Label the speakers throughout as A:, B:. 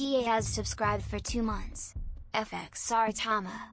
A: PA has subscribed for 2 months. FX Saritama.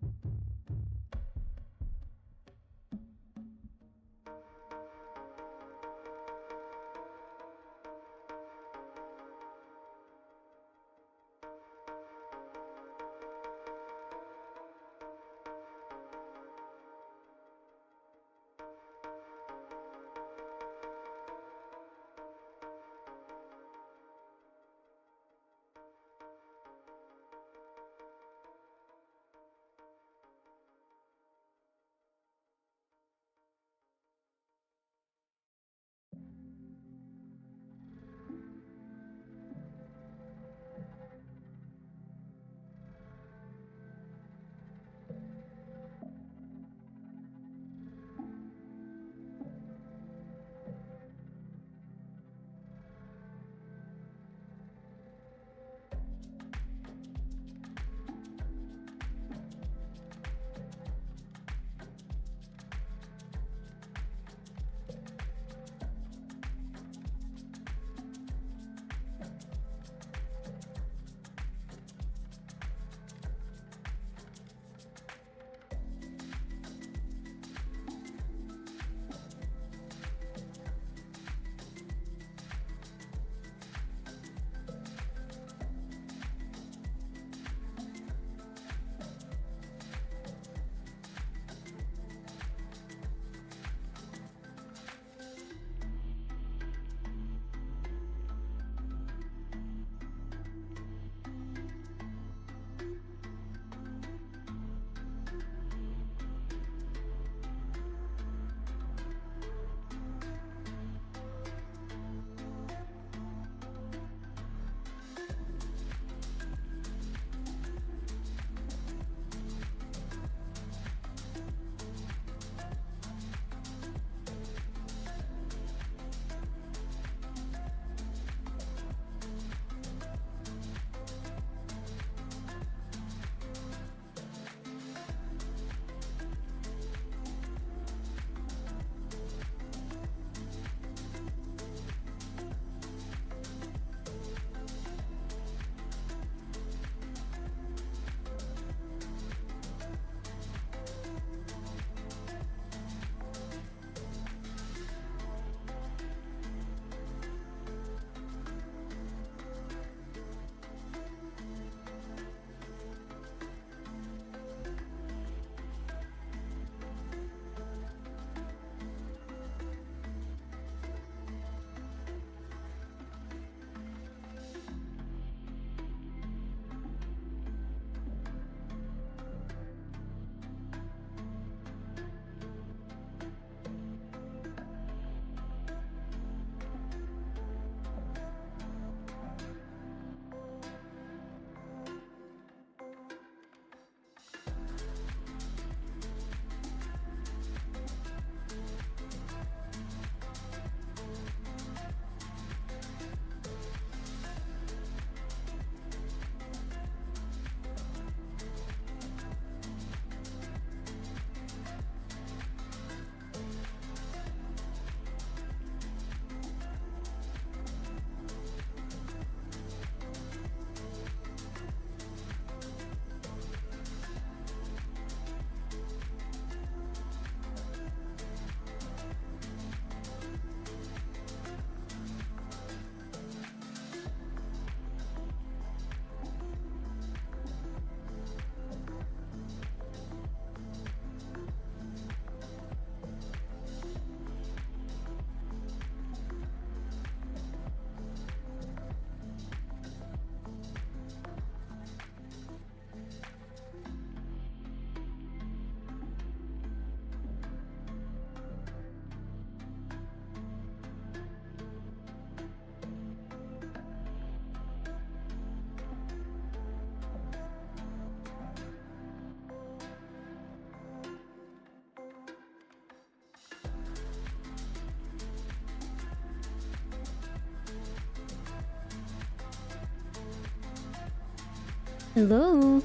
B: Hello?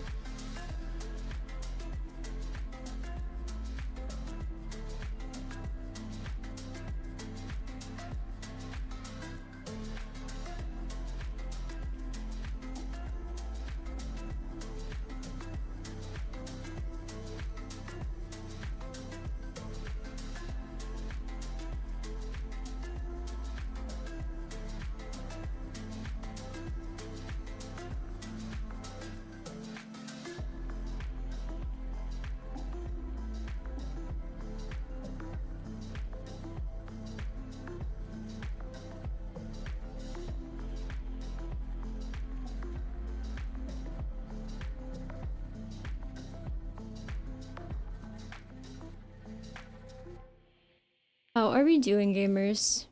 B: How are we doing, gamers?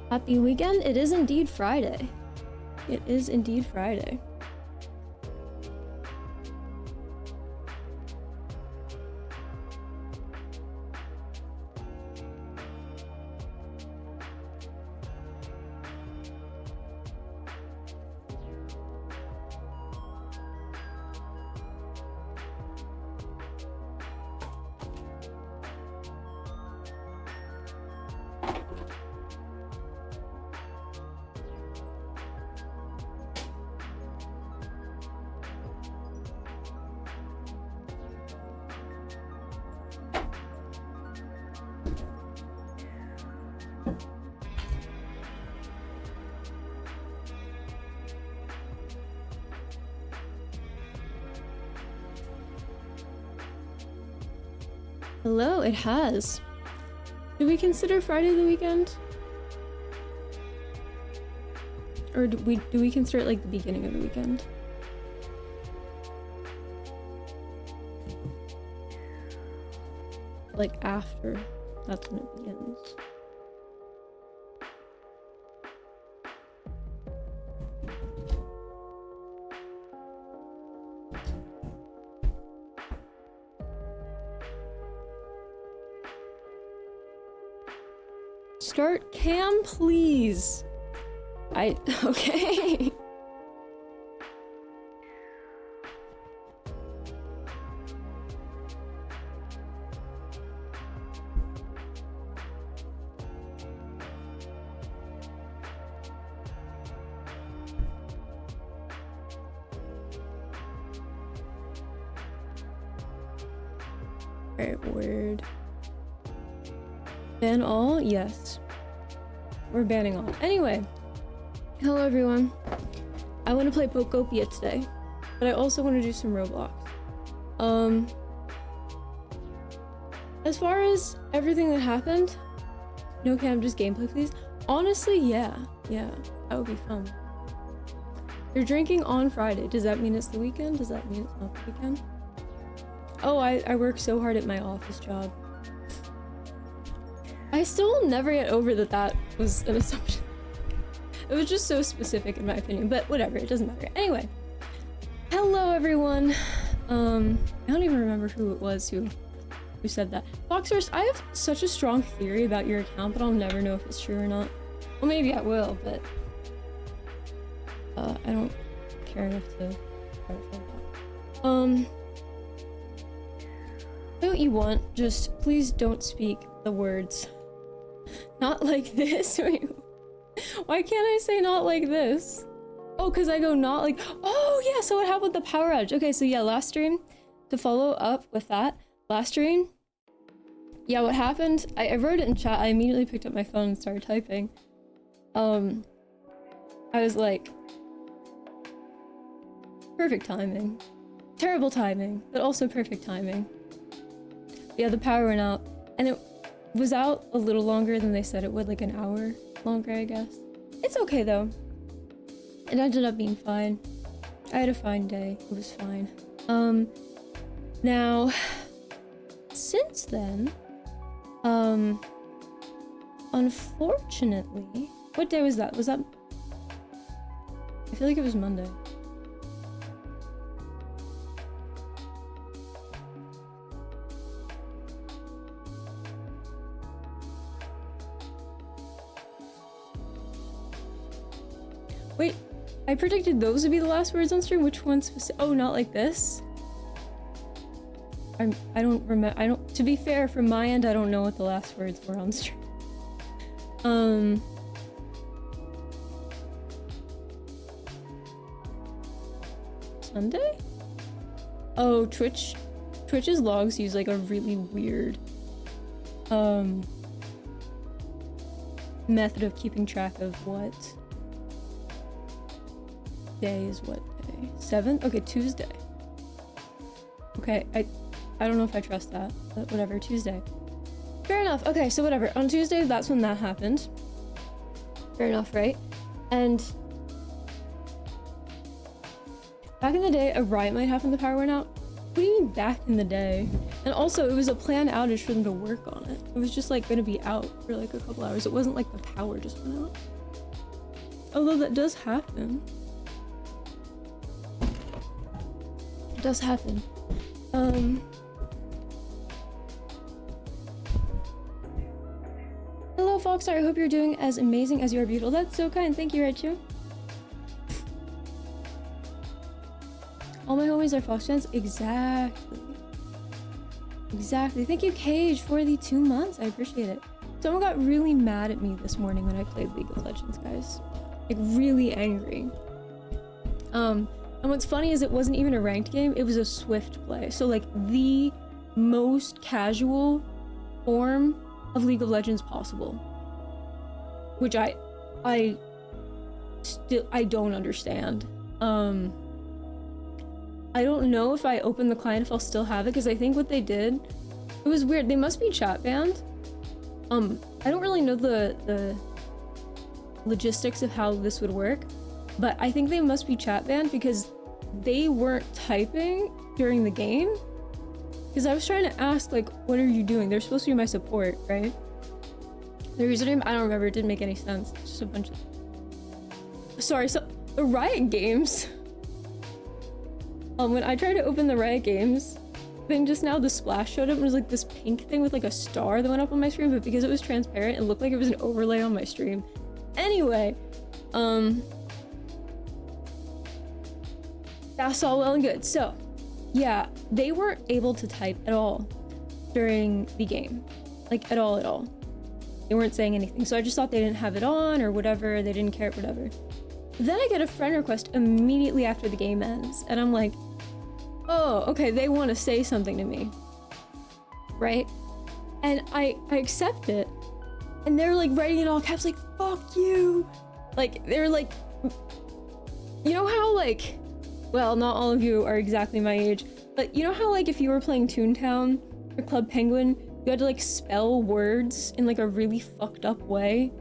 B: Happy weekend? It is indeed Friday. It is indeed Friday. Hello, it has. Do we consider Friday the weekend? Or do we consider it like the beginning of the weekend? Like after, that's when it begins. Start cam, please. Okay. Alright, word. Ban all? Yes. We're banning all. Anyway. Hello everyone. I want to play Pokopia today, but I also want to do some Roblox. As far as everything that happened, no cam, just gameplay please. Honestly, yeah, that would be fun. You're drinking on Friday. Does that mean it's the weekend? Does that mean it's not the weekend? Oh, I work so hard at my office job. I still will never get over that was an assumption. It was just so specific in my opinion, but whatever, it doesn't matter. Anyway, hello everyone. I don't even remember who it was who said that. Foxhurst, I have such a strong theory about your account, but I'll never know if it's true or not. Well, maybe I will, but I don't care enough to say what you want, just please don't speak the words. Not like this. Wait, why can't I say not like this? Oh, because I go not like, oh yeah, so what happened with the power outage? Okay, so yeah, last stream, to follow up with that, last stream, yeah, what happened, I wrote it in chat, I immediately picked up my phone and started typing. I was like, perfect timing. Terrible timing, but also perfect timing. Yeah, the power went out, and it was out a little longer than they said it would, like an hour longer, I guess. It's okay though. It ended up being fine. I had a fine day. It was fine. Now, since then, unfortunately, what day was that? Was that? I feel like it was Monday. Wait, I predicted those would be the last words on stream. Which ones? Oh, not like this. I don't remember. To be fair, from my end, I don't know what the last words were on stream. Sunday? Oh, Twitch's logs use like a really weird method of keeping track of what day is what day. 7th? Okay, Tuesday. Okay, I don't know if I trust that, but whatever, Tuesday. Fair enough. Okay, so whatever. On Tuesday, that's when that happened. Fair enough, right? And back in the day, a riot might happen, the power went out. What do you mean back in the day? And also, it was a planned outage for them to work on it. It was just like gonna be out for like a couple hours. It wasn't like the power just went out. Although that does happen. It does happen. Hello, Foxstar. I hope you're doing as amazing as you are beautiful. That's so kind. Thank you, Raichu. All my homies are Fox fans. Exactly. Exactly. Thank you, Cage, for the 2 months. I appreciate it. Someone got really mad at me this morning when I played League of Legends, guys. Like, really angry. And what's funny is it wasn't even a ranked game. It was a Swift play. So, like, the most casual form of League of Legends possible. Which I don't understand. I don't know if I open the client if I'll still have it, because I think what they did, it was weird. They must be chat banned. I don't really know the logistics of how this would work, but I think they must be chat banned because they weren't typing during the game. Because I was trying to ask, like, what are you doing? They're supposed to be my support, right? Their username, I don't remember. It didn't make any sense. It's just a bunch of... Sorry, so the Riot Games... when I tried to open the Riot Games thing just now, the splash showed up and it was like this pink thing with like a star that went up on my screen, but because it was transparent, it looked like it was an overlay on my stream. Anyway, that's all well and good. So, yeah, they weren't able to type at all during the game. Like, at all. They weren't saying anything. So I just thought they didn't have it on or whatever, they didn't care, whatever. Then I get a friend request immediately after the game ends, and I'm like, oh, okay, they want to say something to me, right? And I accept it, and they're like writing in all caps, like, fuck you. Like, they're like, you know how, like, well, not all of you are exactly my age, but you know how, like, if you were playing Toontown or Club Penguin, you had to, like, spell words in, like, a really fucked up way?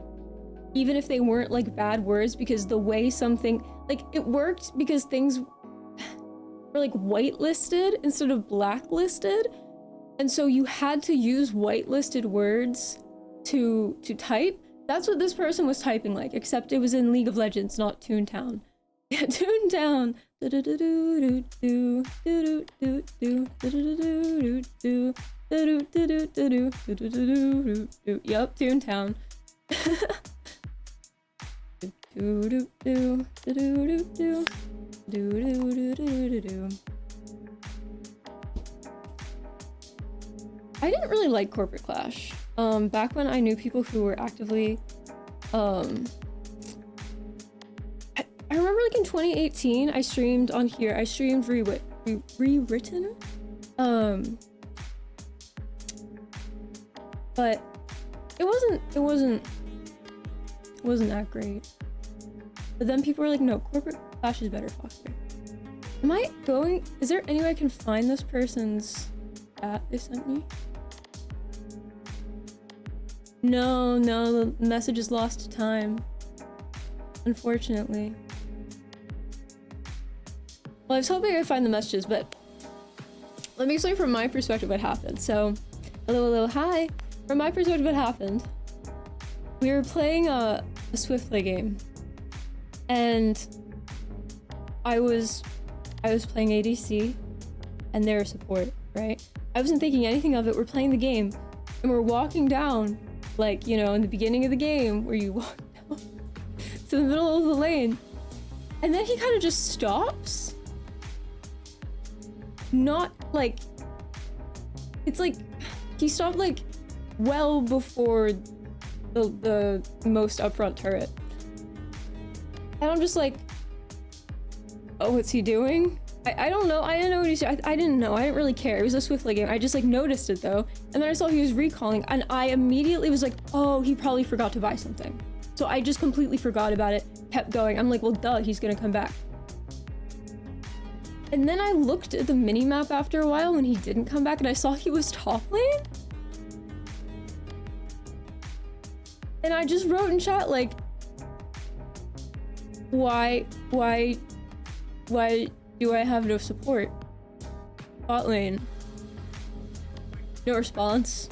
B: Even if they weren't, like, bad words, because the way something... Like, it worked because things were, like, whitelisted instead of blacklisted. And so you had to use whitelisted words to type. That's what this person was typing like, except it was in League of Legends, not Toontown. Yeah, Toontown. Yup, Toontown. I didn't really like Corporate Clash. Back when I knew people who were actively, I remember like in 2018, I streamed on here. I streamed Rewritten. But it wasn't that great. But then people were like, no, Corporate Clash is better, Foster. Am I going? Is there any way I can find this person's chat they sent me? No, the message is lost to time. Unfortunately. Well, I was hoping I'd find the messages, but let me explain from my perspective what happened. So, hello, hi. From my perspective, what happened? We were playing a Swift play game, and I was playing ADC, and their support, right? I wasn't thinking anything of it. We're playing the game, and we're walking down, like, you know, in the beginning of the game, where you walk down to the middle of the lane, and then he kind of just stops. Not like, it's like he stopped like well before the most upfront turret, and I'm just like, oh, what's he doing? I don't know. I didn't know what he said. I didn't know. I didn't really care. It was a Swift Play game. I just like noticed it though. And then I saw he was recalling and I immediately was like, oh, he probably forgot to buy something. So I just completely forgot about it, kept going. I'm like, well, duh, he's gonna come back. And then I looked at the mini-map after a while when he didn't come back and I saw he was top lane. And I just wrote in chat like, why do I have no support? Bot lane. No response.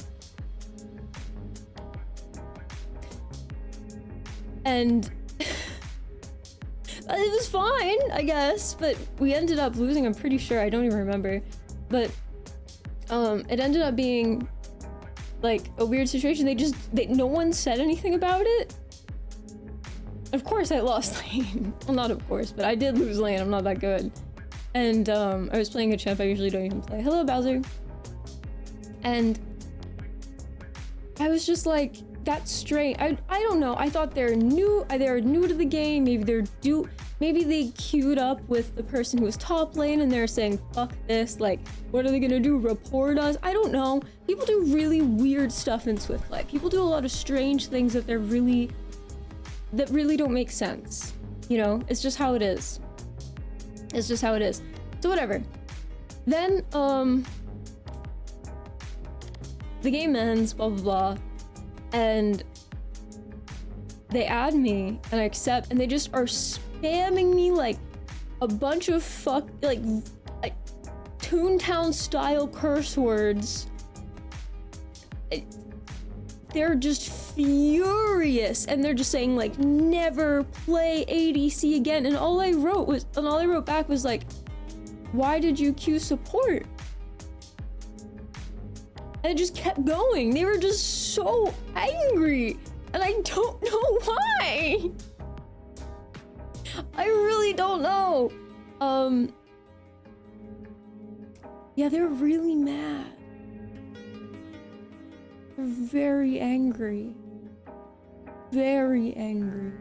B: And it was fine, I guess, but we ended up losing, I'm pretty sure, I don't even remember. But it ended up being like a weird situation. No one said anything about it. Of course I lost lane. Well, not of course, but I did lose lane. I'm not that good. And I was playing a champ I usually don't even play. Hello, Bowser. And I was just like, that's strange. I don't know. I thought they're new to the game. Maybe they queued up with the person who was top lane and they're saying, fuck this. Like, what are they gonna do? Report us? I don't know. People do really weird stuff in Swift Play. People do a lot of strange things that really don't make sense. You know, it's just how it is. It's just how it is. So whatever. Then, the game ends, blah, blah, blah. And they add me and I accept and they just are spamming me like a bunch of like Toontown style curse words. They're just furious and they're just saying like never play ADC again, and all I wrote back was like, why did you queue support? And it just kept going. They were just so angry and I don't know why. I really don't know. Yeah, they're really mad. They're very angry. Very angry.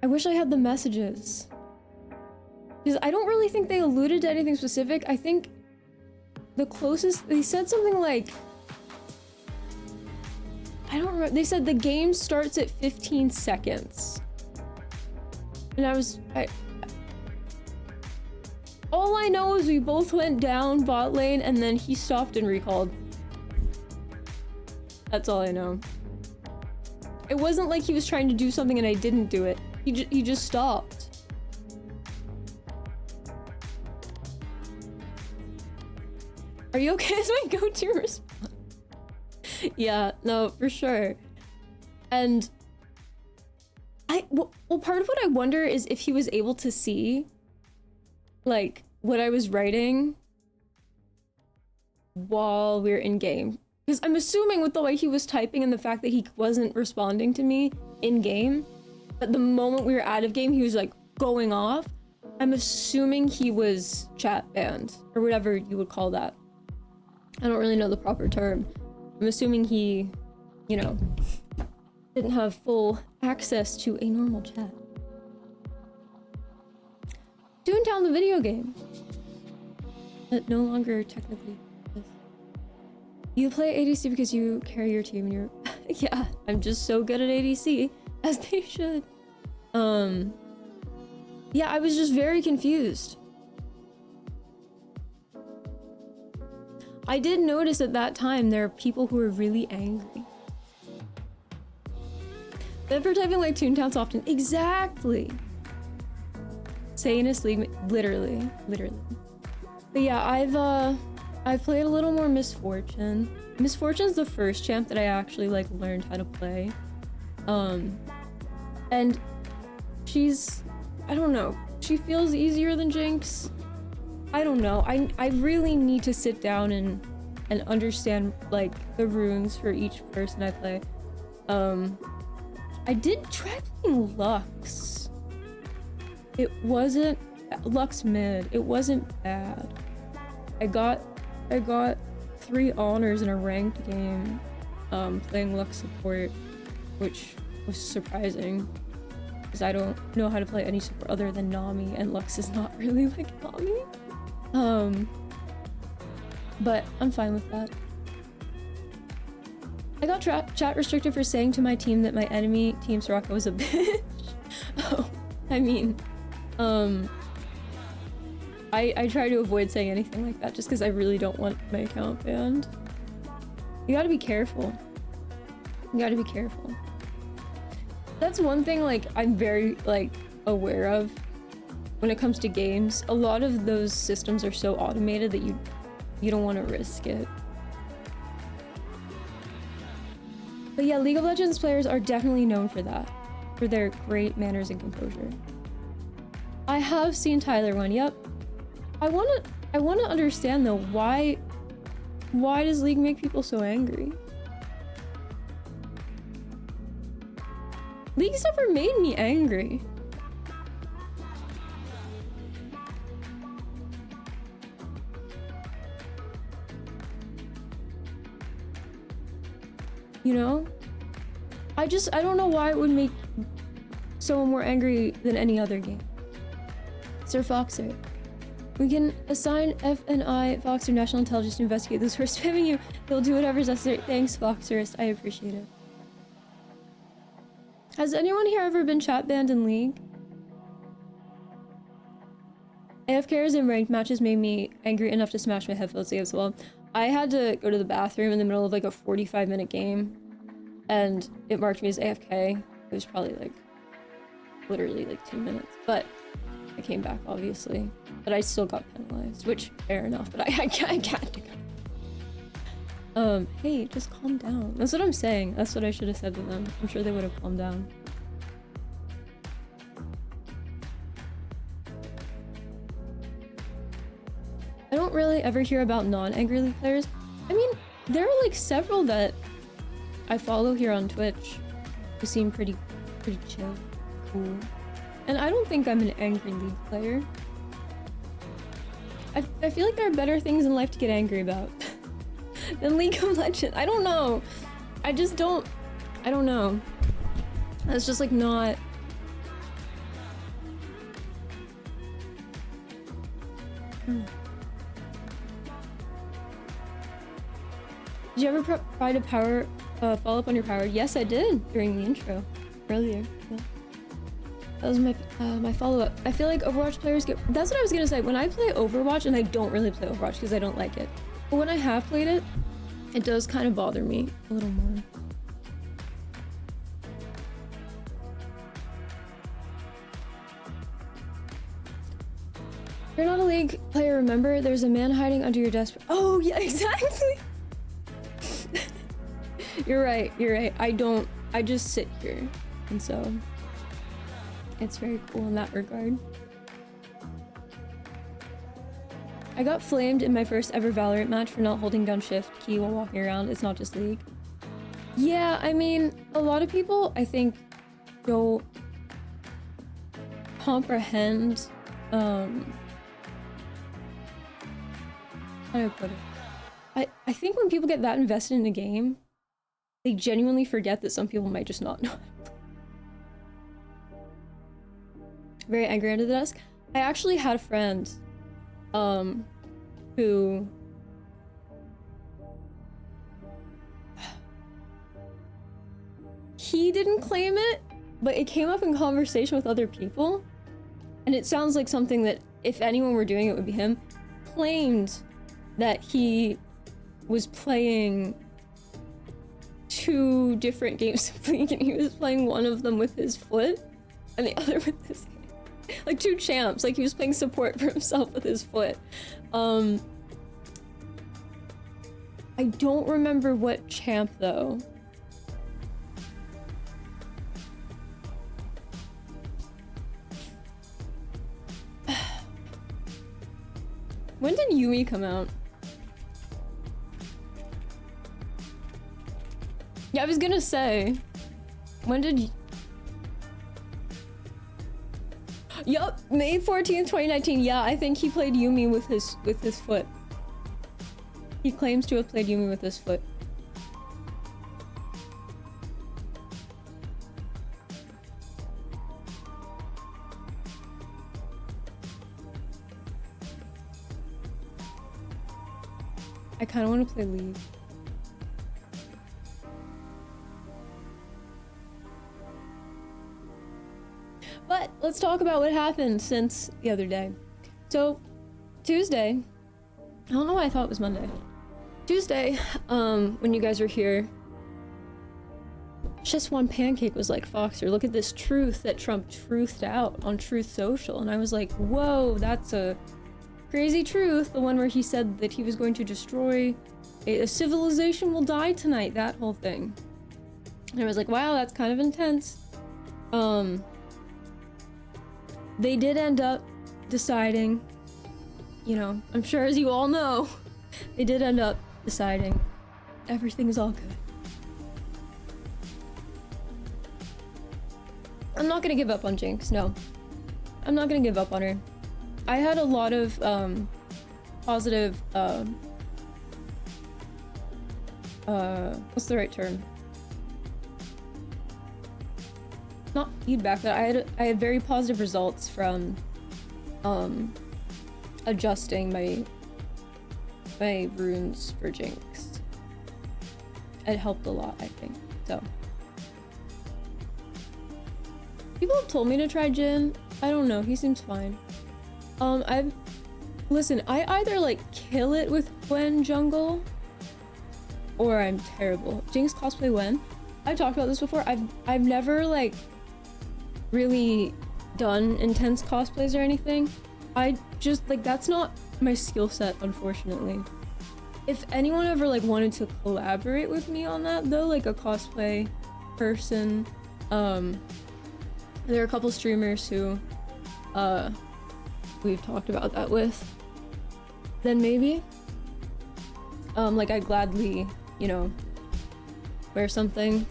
B: I wish I had the messages. Because I don't really think they alluded to anything specific. I think the closest, they said something like, I don't remember, they said the game starts at 15 seconds. And all I know is we both went down bot lane and then he stopped and recalled. That's all I know. It wasn't like he was trying to do something and I didn't do it. He just stopped. Are you okay? Is my go-to response? Yeah, no, for sure. And well, part of what I wonder is if he was able to see like what I was writing while we were in game. Because I'm assuming with the way he was typing and the fact that he wasn't responding to me in game, but the moment we were out of game, he was like going off. I'm assuming he was chat banned or whatever you would call that. I don't really know the proper term. I'm assuming he, you know, didn't have full access to a normal chat. Toontown the video game. That no longer technically exists. You play ADC because you carry your team and you're... Yeah, I'm just so good at ADC, as they should. Yeah, I was just very confused. I did notice at that time there are people who are really angry. Then for typing like Toontown often, exactly. Sanest League, literally. But yeah, I've played a little more Misfortune. Misfortune's the first champ that I actually like learned how to play. And she's, I don't know, she feels easier than Jinx. I don't know. I really need to sit down and understand like the runes for each person I play. I did try playing Lux. It wasn't Lux mid. It wasn't bad. I got 3 honors in a ranked game playing Lux support, which was surprising. because I don't know how to play any support other than Nami, and Lux is not really like Nami. But I'm fine with that. I got chat restricted for saying to my team that my enemy, Team Soraka, was a bitch. Oh, I mean, I try to avoid saying anything like that just because I really don't want my account banned. You gotta be careful. You gotta be careful. That's one thing, like, I'm very, like, aware of when it comes to games. A lot of those systems are so automated that you don't want to risk it. But yeah, League of Legends players are definitely known for that. For their great manners and composure. I have seen Tyler one, yep. I wanna understand though, why does League make people so angry? League's never made me angry. You know? I don't know why it would make someone more angry than any other game. Sir Foxer. We can assign FNI Foxer National Intelligence to investigate those who are spamming you. They'll do whatever's necessary. Thanks, Foxerist. I appreciate it. Has anyone here ever been chat banned in League? AFKers in ranked matches made me angry enough to smash my headphones as well. I had to go to the bathroom in the middle of like a 45-minute game, and it marked me as AFK. It was probably like literally like 2 minutes, but I came back obviously. But I still got penalized, which fair enough. But I can't do it. Hey, just calm down. That's what I'm saying. That's what I should have said to them. I'm sure they would have calmed down. I don't really ever hear about non-Angry League players. I mean, there are like several that I follow here on Twitch who seem pretty chill, cool. And I don't think I'm an Angry League player. I feel like there are better things in life to get angry about than League of Legends. I don't know. I don't know. That's just like not... Did you ever provide a power follow-up on your power? Yes, I did during the intro earlier. Yeah. That was my follow-up. I feel like Overwatch players get... That's what I was gonna say. When I play Overwatch, and I don't really play Overwatch because I don't like it, but when I have played it, it does kind of bother me a little more. You're not a League player, remember? There's a man hiding under your desk. Oh, yeah, exactly! You're right. I just sit here, and so it's very cool in that regard. I got flamed in my first ever Valorant match for not holding down shift key while walking around. It's not just League. Yeah, I mean, a lot of people, I think, don't comprehend, how do I put it? I think when people get that invested in a game, they genuinely forget that some people might just not know. Very angry under the desk. I actually had a friend, who... He didn't claim it, but it came up in conversation with other people. And it sounds like something that, if anyone were doing it, would be him. Claimed that he was playing 2 different games of League, and he was playing one of them with his foot and the other with his hand. Like 2 champs, like he was playing support for himself with his foot. I don't remember what champ though. When did Yumi come out? Yeah, I was gonna say, when did... Yup, May 14th, 2019. Yeah, I think he played Yumi with his foot. He claims to have played Yumi with his foot. I kind of want to play League. But let's talk about what happened since the other day. So, Tuesday, I don't know why I thought it was Monday. Tuesday, when you guys were here, Just One Pancake was like, Foxer, look at this truth that Trump truthed out on Truth Social. And I was like, whoa, that's a crazy truth. The one where he said that he was going to destroy a civilization will die tonight, that whole thing. And I was like, wow, that's kind of intense. They did end up deciding, you know, I'm sure as you all know, they did end up deciding everything's all good. I'm not gonna give up on Jinx, no. I'm not gonna give up on her. I had a lot of positive what's the right term? Not feedback, but I had very positive results from adjusting my runes for Jinx. It helped a lot, I think. So people have told me to try Jin. I don't know, he seems fine. Listen, I either like kill it with Gwen jungle or I'm terrible. Jinx cosplay Gwen. I talked about this before. I've never like really done intense cosplays or anything. I just like, that's not my skill set, unfortunately. If anyone ever like wanted to collaborate with me on that though, like a cosplay person, there are a couple streamers who we've talked about that with, then maybe like I'd gladly, you know, wear something,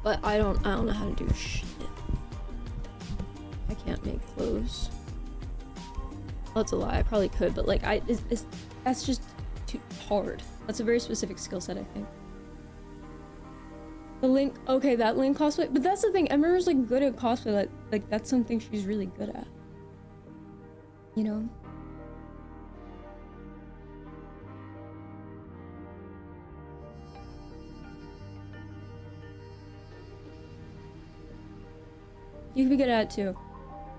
B: but I don't know how to do shit. I can't make clothes. Well, that's a lie, I probably could, but like that's just too hard. That's a very specific skill set, I think. The Link, okay, that Link cosplay, but that's the thing, Emmer's like good at cosplay, like that's something she's really good at. You know? You could be good at it too.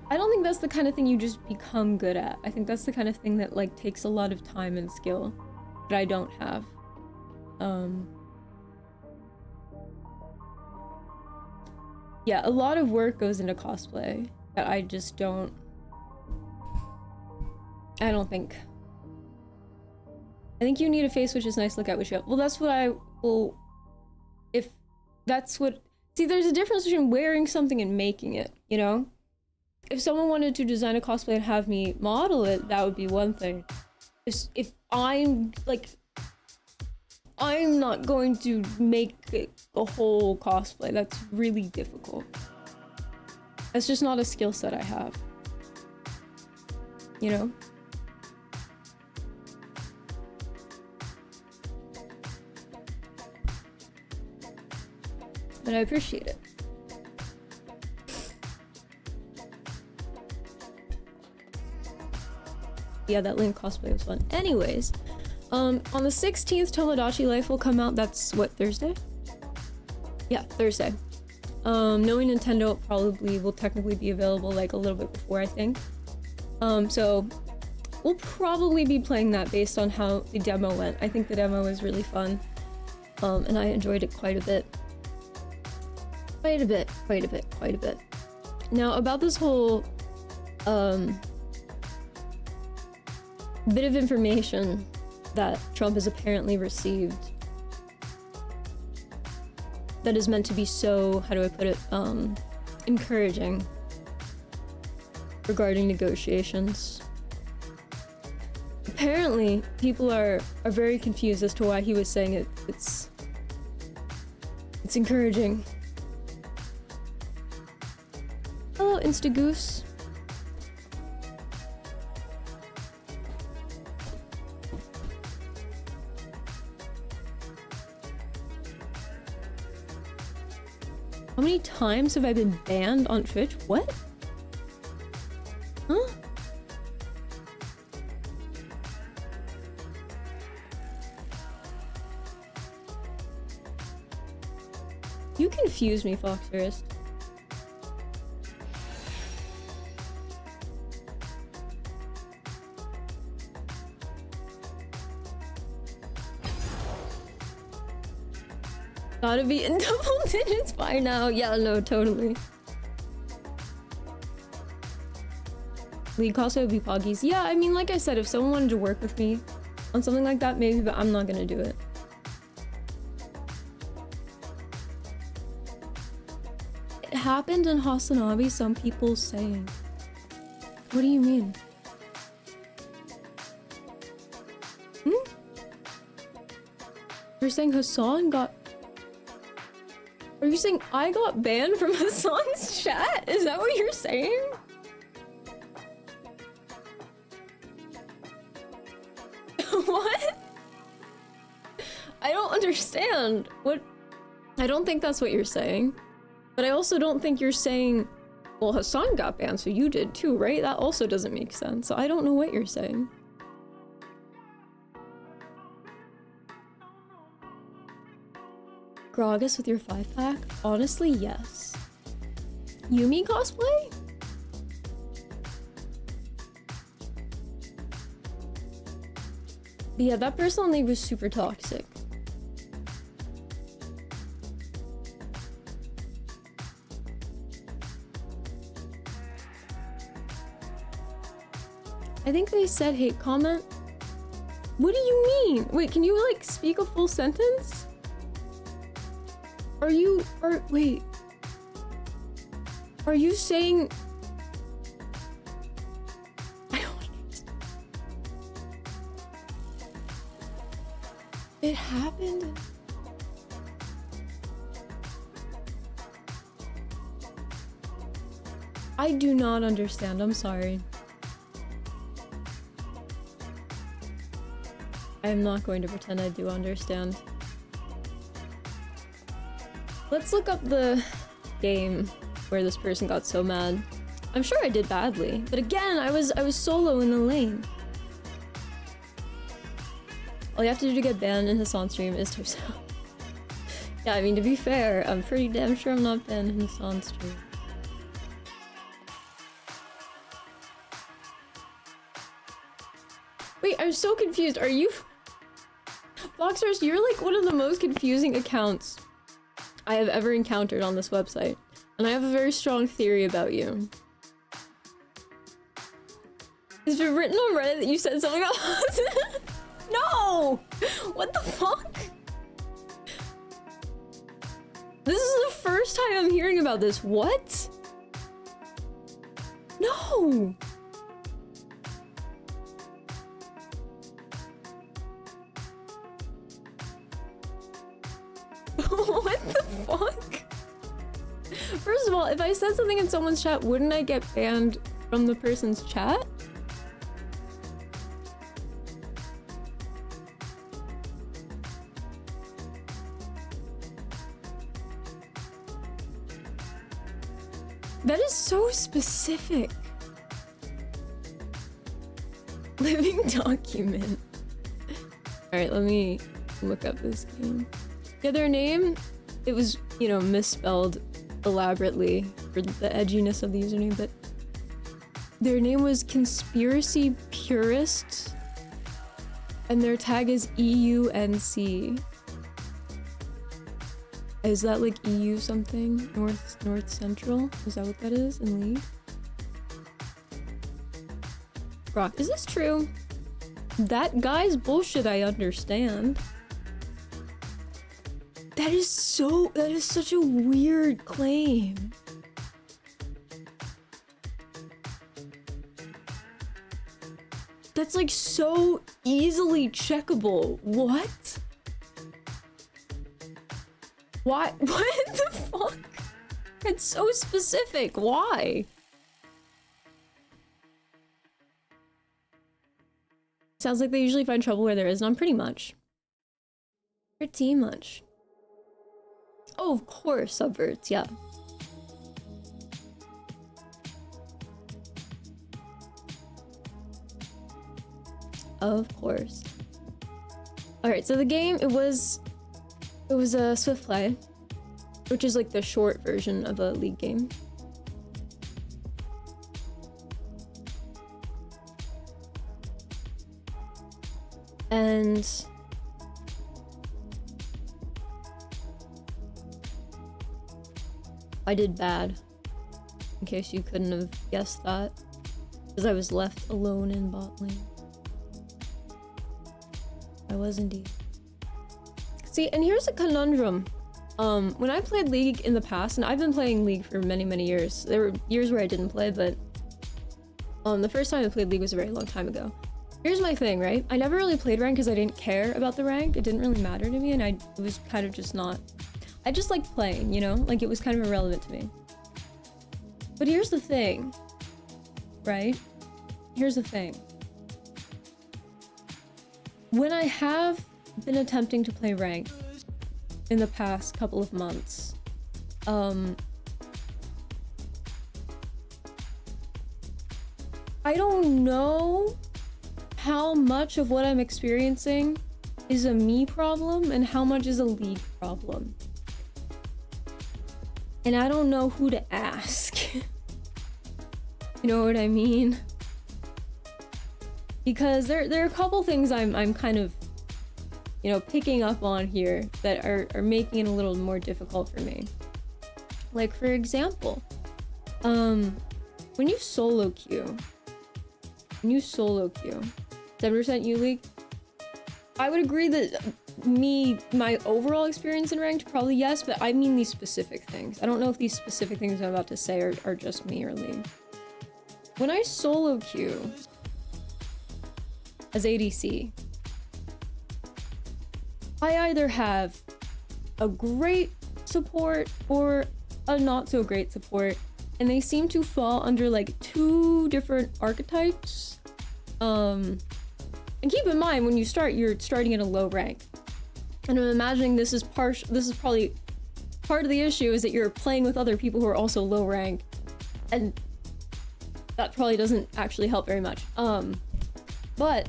B: I don't think that's the kind of thing you just become good at. I think that's the kind of thing that like takes a lot of time and skill that I don't have. Yeah, a lot of work goes into cosplay that I just don't think. I think you need a face which is nice to look at, which you have. Well, that's what I will, if that's what, see, there's a difference between wearing something and making it, you know? If someone wanted to design a cosplay and have me model it, that would be one thing. If I'm, like, I'm not going to make it a whole cosplay. That's really difficult. That's just not a skill set I have. You know? But I appreciate it. Yeah, that Link cosplay was fun. Anyways, on the 16th, Tomodachi Life will come out. That's what, Thursday? Yeah, Thursday. Knowing Nintendo, it probably will technically be available like a little bit before, I think. So we'll probably be playing that based on how the demo went. I think the demo was really fun. And I enjoyed it quite a bit. Quite a bit. Now, about this whole, bit of information that Trump has apparently received that is meant to be so, how do I put it, encouraging regarding negotiations. Apparently, people are very confused as to why he was saying it's encouraging. Hello, Instagoose. How many times have I been banned on Twitch? What? Huh? You confuse me, Foxerist. Gotta be in double digits by now. Yeah, no, totally. League cost would be Poggies. Yeah, I mean, like I said, if someone wanted to work with me on something like that, maybe, but I'm not gonna do it. It happened in Hasanabi, some people saying. What do you mean? Hmm? You're saying Hassan got... Are you saying I got banned from Hassan's chat? Is that what you're saying? What? I don't understand. What? I don't think that's what you're saying. But I also don't think you're saying, well, Hassan got banned, so you did too, right? That also doesn't make sense. So I don't know what you're saying. Gragas with your 5-pack? Honestly, yes. Yumi cosplay? But yeah, that person on League was super toxic. I think they said hate comment. What do you mean? Wait, can you like speak a full sentence? Wait. Are you saying... I don't understand. It happened? I do not understand, I'm sorry. I'm not going to pretend I do understand. Let's look up the game where this person got so mad. I'm sure I did badly, but again, I was solo in the lane. All you have to do to get banned in Hassan's stream is to... Yeah, I mean, to be fair, I'm pretty damn sure I'm not banned in Hassan's stream. Wait, I'm so confused. Are you... Boxers, you're like one of the most confusing accounts I have ever encountered on this website. And I have a very strong theory about you. It's been written on Reddit that you said something else. No! What the fuck? This is the first time I'm hearing about this. What? No! What the fuck? First of all, if I said something in someone's chat, wouldn't I get banned from the person's chat? That is so specific. Living document. Alright, let me look up this game. Yeah, their name, it was, you know, misspelled elaborately for the edginess of the username, but their name was Conspiracy Purists, and their tag is EUNC. Is that like EU something? North Central? Is that what that is in League? Brock, is this true? That guy's bullshit, I understand. That is such a weird claim. That's like so easily checkable. What? Why? What the fuck? It's so specific. Why? Sounds like they usually find trouble where there is none. Pretty much. Pretty much. Oh, of course, subverts, yeah. Of course. Alright, so the game, it was a swift play. which is like the short version of a League game. And I did bad, in case you couldn't have guessed that, because I was left alone in bot lane. I was indeed. See, and here's a conundrum. When I played League in the past, and I've been playing League for many, many years. There were years where I didn't play, but the first time I played League was a very long time ago. Here's my thing, right? I never really played rank because I didn't care about the rank. It didn't really matter to me, and it was kind of just not... I just liked playing, you know? Like, it was kind of irrelevant to me. But here's the thing, right? Here's the thing. When I have been attempting to play rank in the past couple of months, I don't know how much of what I'm experiencing is a me problem and how much is a League problem. And I don't know who to ask. You know what I mean? Because there are a couple things I'm kind of, you know, picking up on here that are making it a little more difficult for me. Like, for example, when you solo queue, 7% U League, I would agree that my overall experience in ranked, probably yes, but I mean these specific things. I don't know if these specific things I'm about to say are just me or League. When I solo queue as ADC, I either have a great support or a not so great support, and they seem to fall under like 2 different archetypes. And keep in mind, when you start, you're starting at a low rank, and I'm imagining this is probably part of the issue, is that you're playing with other people who are also low rank, and that probably doesn't actually help very much. But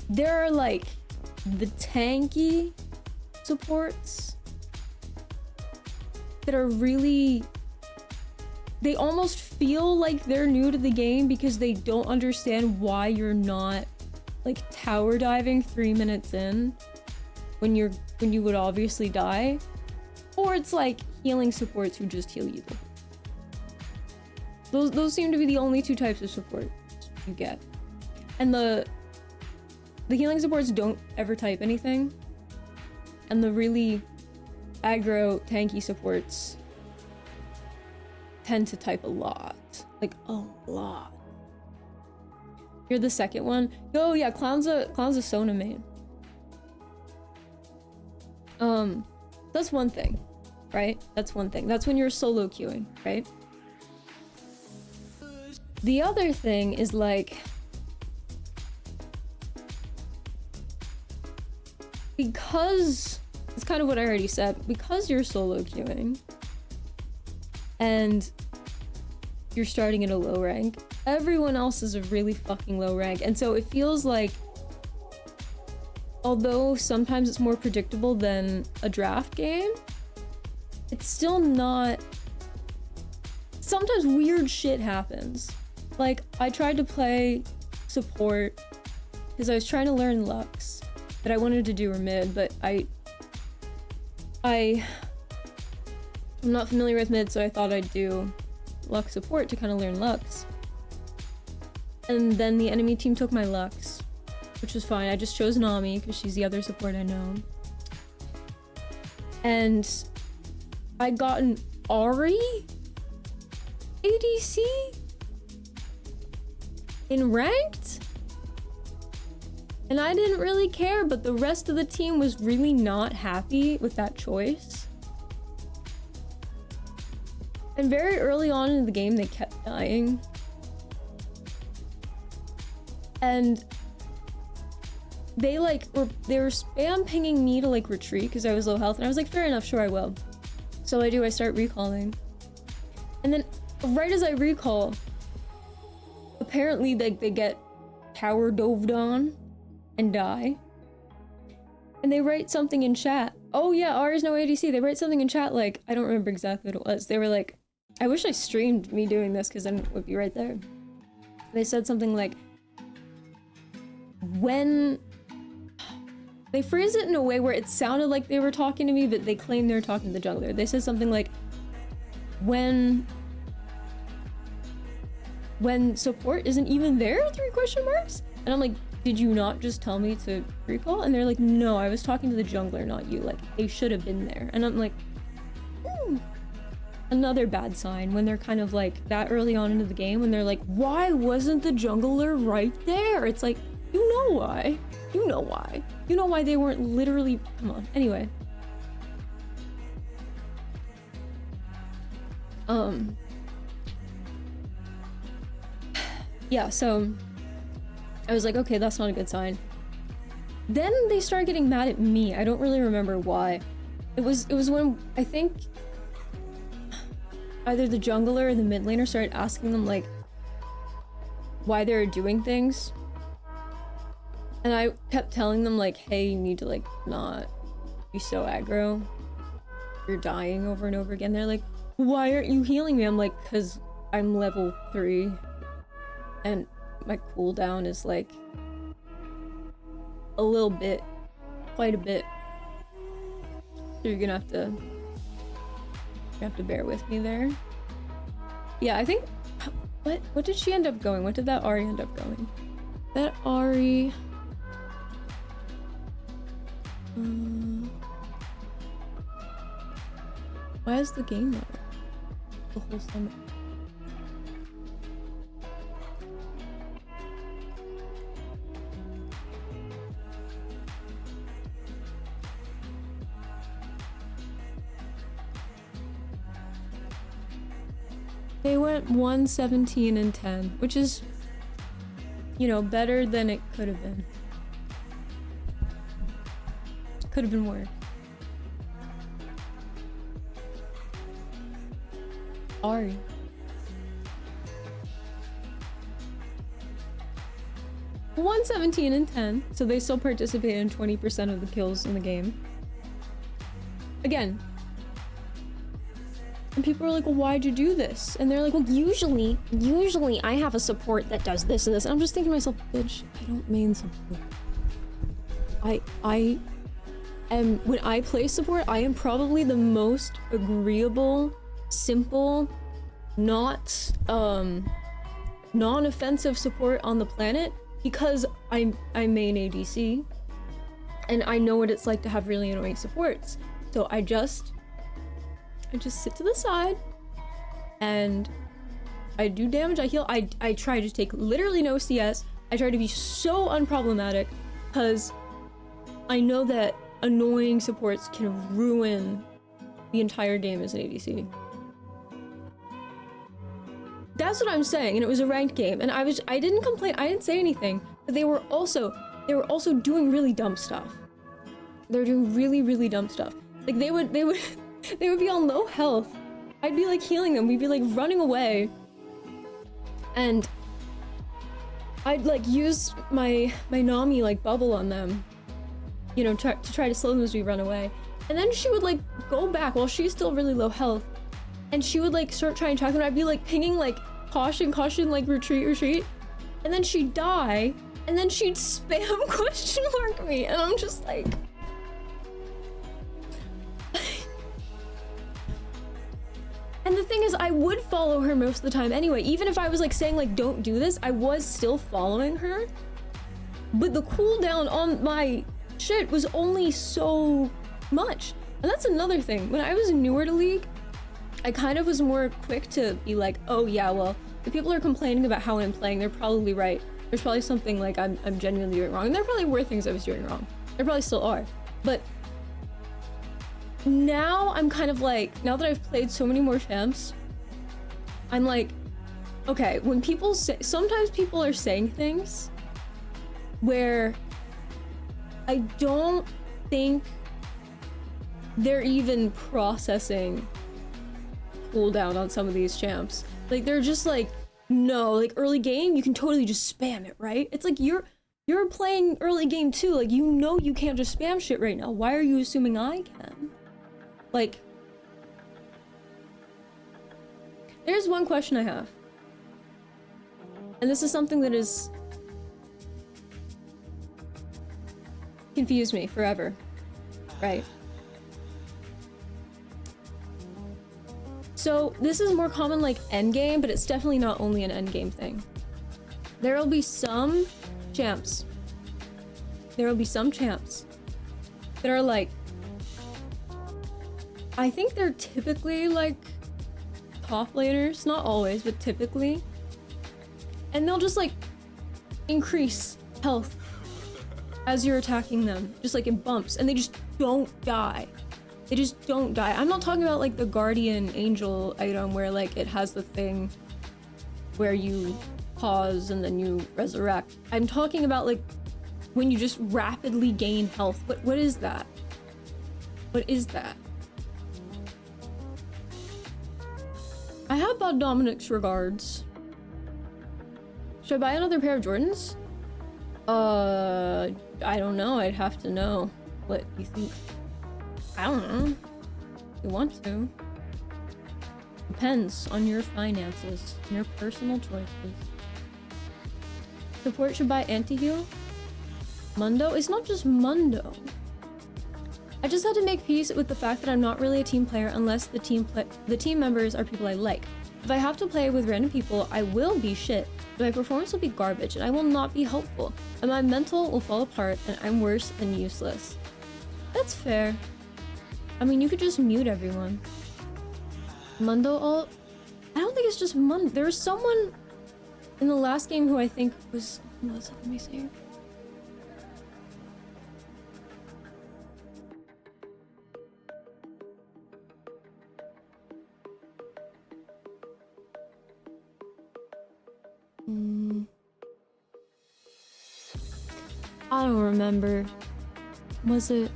B: there are like the tanky supports that are really, they almost feel like they're new to the game because they don't understand why you're not like tower diving 3 minutes in when you would obviously die, or it's like healing supports who just heal you. Those seem to be the only 2 types of support you get. And the healing supports don't ever type anything, and the really aggro tanky supports tend to type a lot. Like a lot. You're the second one. Oh yeah, Clown's a Sona main. That's one thing, right? That's one thing. That's when you're solo queuing, right? The other thing is like, because it's kind of what I already said, because you're solo queuing and you're starting at a low rank, everyone else is a really fucking low rank, and so it feels like, although sometimes it's more predictable than a draft game, it's still not. Sometimes weird shit happens. Like, I tried to play support because I was trying to learn Lux, but I wanted to do her mid, but I'm not familiar with mid, so I thought I'd do Lux support to kind of learn Lux. And then the enemy team took my Lux, which was fine. I just chose Nami because she's the other support I know. And I got an Ahri ADC in ranked, and I didn't really care, but the rest of the team was really not happy with that choice. And very early on in the game, they kept dying. And they were spam pinging me to like retreat because I was low health, and I was like, fair enough, sure, I will. So I start recalling. And then right as I recall, apparently they get tower doved on and die. And they write something in chat. oh yeah, Ari's no ADC. They write something in chat like, I don't remember exactly what it was. They were like, I wish I streamed me doing this because then it would be right there. They said something like, when... They phrased it in a way where it sounded like they were talking to me, but they claimed they were talking to the jungler. They said something like, when support isn't even there, 3 question marks? And I'm like, did you not just tell me to recall? And they're like, no, I was talking to the jungler, not you. Like, they should have been there. And I'm like, another bad sign when they're kind of like that early on into the game, when they're like, why wasn't the jungler right there? It's like, you know why. You know why. You know why they weren't literally... Come on. Anyway. Yeah, so... I was like, okay, that's not a good sign. Then they started getting mad at me. I don't really remember why. It was when, I think... either the jungler or the mid laner started asking them, like... why they were doing things. And I kept telling them, like, hey, you need to, like, not be so aggro. You're dying over and over again. They're like, why aren't you healing me? I'm like, because I'm level 3. And my cooldown is, like, a little bit. Quite a bit. So you're gonna have to... You have to bear with me there. Yeah, I think... What did she end up going? What did that Ari end up going? That Ari... why is the game not the whole summit? They went 117 and 10, which is, you know, better than it could have been. Could have been worse. Ari. One 17 and 10, so they still participate in 20% of the kills in the game. Again. And people are like, well, why'd you do this? And they're like, well, usually I have a support that does this and this. And I'm just thinking to myself, bitch, I don't main support. When I play support, I am probably the most agreeable, simple, not non-offensive support on the planet because I main ADC and I know what it's like to have really annoying supports. So I just sit to the side and I do damage, I heal, I try to take literally no CS. I try to be so unproblematic because I know that annoying supports can ruin the entire game as an ADC. That's what I'm saying, and it was a ranked game, and I didn't complain, I didn't say anything, but they were also doing really dumb stuff. They were doing really, really dumb stuff. Like they would be on low health. I'd be like healing them, we'd be like running away. And I'd like use my Nami like bubble on them. You know, to try to slow them as we run away. And then she would like go back while she's still really low health. And she would like start trying to track them. I'd be like pinging like caution, like retreat. And then she'd die. And then she'd spam question mark me. And I'm just like... And the thing is, I would follow her most of the time anyway. Even if I was like saying like, don't do this, I was still following her. But the cooldown on my shit was only so much. And that's another thing. When I was newer to League, I kind of was more quick to be like, oh yeah, well, if people are complaining about how I'm playing, they're probably right. There's probably something like I'm genuinely doing wrong. And there probably were things I was doing wrong. There probably still are. But now I'm kind of like, now that I've played so many more champs, I'm like, okay, when people say, sometimes people are saying things where I don't think they're even processing cooldown on some of these champs. Like they're just like, no, like early game, you can totally just spam it, right? It's like You're playing early game too. Like, you know you can't just spam shit right now. Why are you assuming I can? Like, there's one question I have. And this is something that is confused me forever. Right? So, this is more common like endgame, but it's definitely not only an endgame thing. There will be some champs. There will be some champs that are like, I think they're typically like top laners, not always, but typically. And they'll just like increase health as you're attacking them, just like in bumps, and they just don't die. They just don't die. I'm not talking about like the Guardian Angel item where like it has the thing where you pause and then you resurrect. I'm talking about like when you just rapidly gain health. What is that? What is that? I have Bob Dominic's regards. Should I buy another pair of Jordans? I don't know. I'd have to know what you think. I don't know. If you want to. Depends on your finances and your personal choices. Support should buy anti-heal? Mundo? It's not just Mundo. I just had to make peace with the fact that I'm not really a team player unless the team members are people I like. If I have to play with random people, I will be shit. My performance will be garbage and I will not be helpful. And my mental will fall apart and I'm worse than useless. That's fair. I mean, you could just mute everyone. Mundo ult? I don't think it's just Mundo. There was someone in the last game who I think was... Let me see. I don't remember. Was it...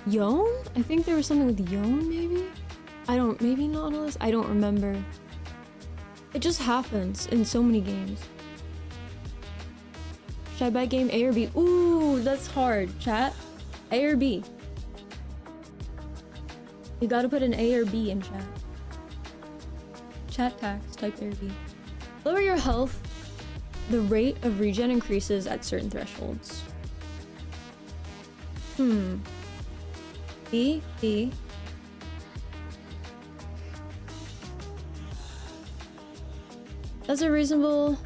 B: Yone? I think there was something with Yone, maybe? Maybe Nautilus? I don't remember. It just happens in so many games. Should I buy game A or B? Ooh, that's hard, chat. A or B? You gotta put an A or B in chat. Chat tags, type A or B. Lower your health. The rate of regen increases at certain thresholds. B. That's a reasonable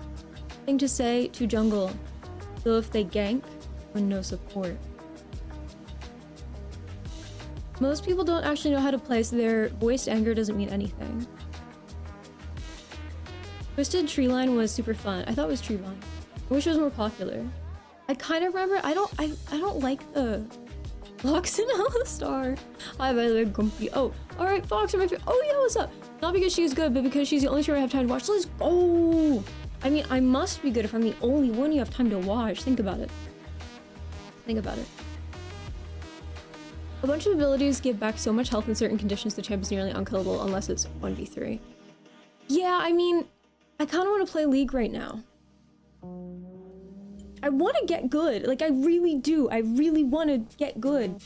B: thing to say to jungle, though if they gank with no support. Most people don't actually know how to play, so their voiced anger doesn't mean anything. Twisted Treeline was super fun. I thought it was Treeline. I wish it was more popular. I kind of remember. I don't like the Fox and Alistar. Hi, by the way, Grumpy. Oh, all right, Fox are my favorite. Oh yeah, what's up? Not because she's good, but because she's the only show I have time to watch. So let's go. I mean, I must be good if I'm the only one you have time to watch. Think about it. Think about it. A bunch of abilities give back so much health in certain conditions the champ is nearly unkillable unless it's 1v3. Yeah, I mean, I kind of want to play League right now. I want to get good. Like, I really do. I really want to get good.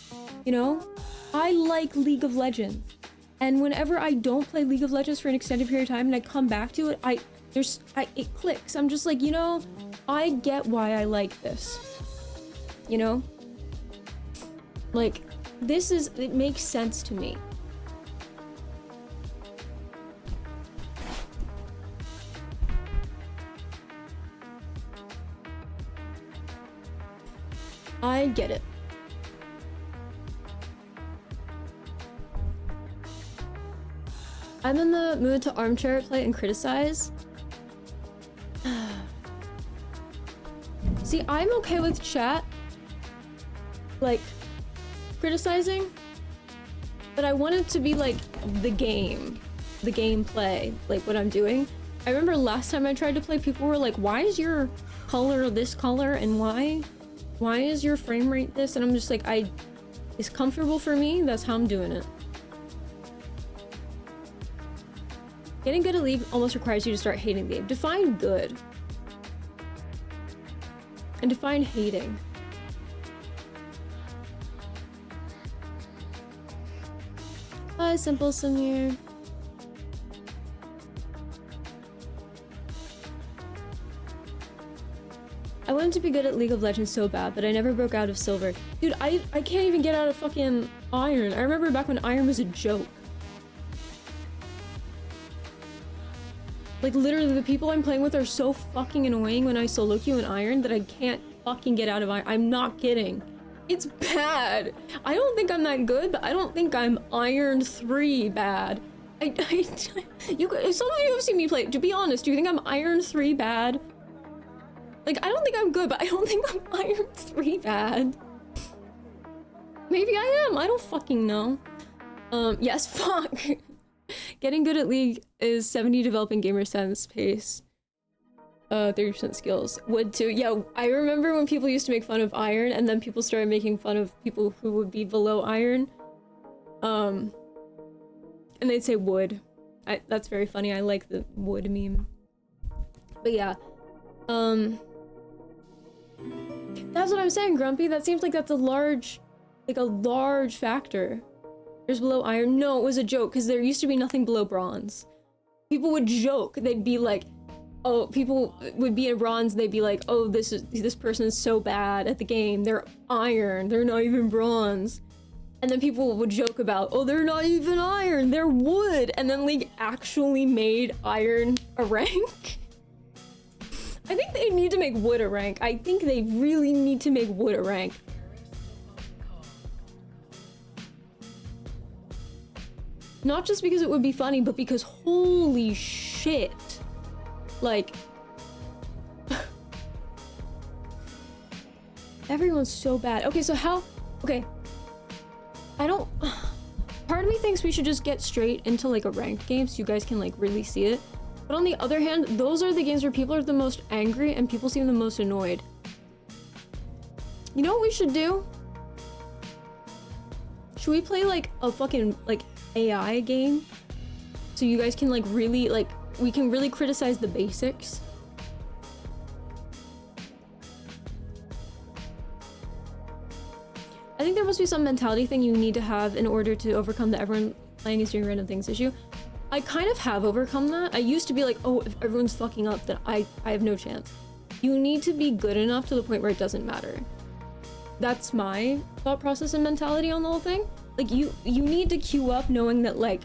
B: You know? I like League of Legends. And whenever I don't play League of Legends for an extended period of time and I come back to it, it clicks. I'm just like, you know, I get why I like this. You know? Like, it makes sense to me. I get it. I'm in the mood to armchair play and criticize. See, I'm okay with chat, like, criticizing, but I want it to be like the gameplay, like what I'm doing. I remember last time I tried to play, people were like, why is your color this color and why is your frame rate this? And I'm just like, it's comfortable for me, that's how I'm doing it. Getting good at League almost requires you to start hating the game. Define good. And define hating. Hi, Simple Samir. I wanted to be good at League of Legends so bad, but I never broke out of silver. Dude, I can't even get out of fucking iron. I remember back when iron was a joke. Like, literally, the people I'm playing with are so fucking annoying when I solo queue in iron that I can't fucking get out of iron. I'm not kidding. It's bad. I don't think I'm that good, but I don't think I'm iron 3 bad. Some of you have seen me play. To be honest, do you think I'm iron 3 bad? Like, I don't think I'm good, but I don't think I'm iron 3 bad. Maybe I am. I don't fucking know. Yes, fuck. Getting good at League is 70 developing gamer sense pace. 30% skills. Would too. Yeah, I remember when people used to make fun of iron, and then people started making fun of people who would be below iron. And they'd say wood. That's very funny. I like the wood meme. But yeah. That's what I'm saying, Grumpy. That seems like that's a large factor. There's below iron. No, it was a joke, because there used to be nothing below bronze. People would joke. They'd be like, oh, people would be in bronze, they'd be like, oh, this person is so bad at the game. They're iron. They're not even bronze. And then people would joke about, oh, they're not even iron. They're wood. And then League actually made iron a rank. I think they need to make wood a rank. I think they really need to make wood a rank. Not just because it would be funny, but because holy shit. Like, everyone's so bad. Okay, so how, okay. Part of me thinks we should just get straight into like a ranked game so you guys can like really see it. But on the other hand, those are the games where people are the most angry and people seem the most annoyed. You know what we should do? Should we play like a fucking like AI game? So you guys can like really like, we can really criticize the basics. I think there must be some mentality thing you need to have in order to overcome the everyone playing is doing random things issue. I kind of have overcome that. I used to be like, oh, if everyone's fucking up, then I have no chance. You need to be good enough to the point where it doesn't matter. That's my thought process and mentality on the whole thing. Like, you need to queue up knowing that, like,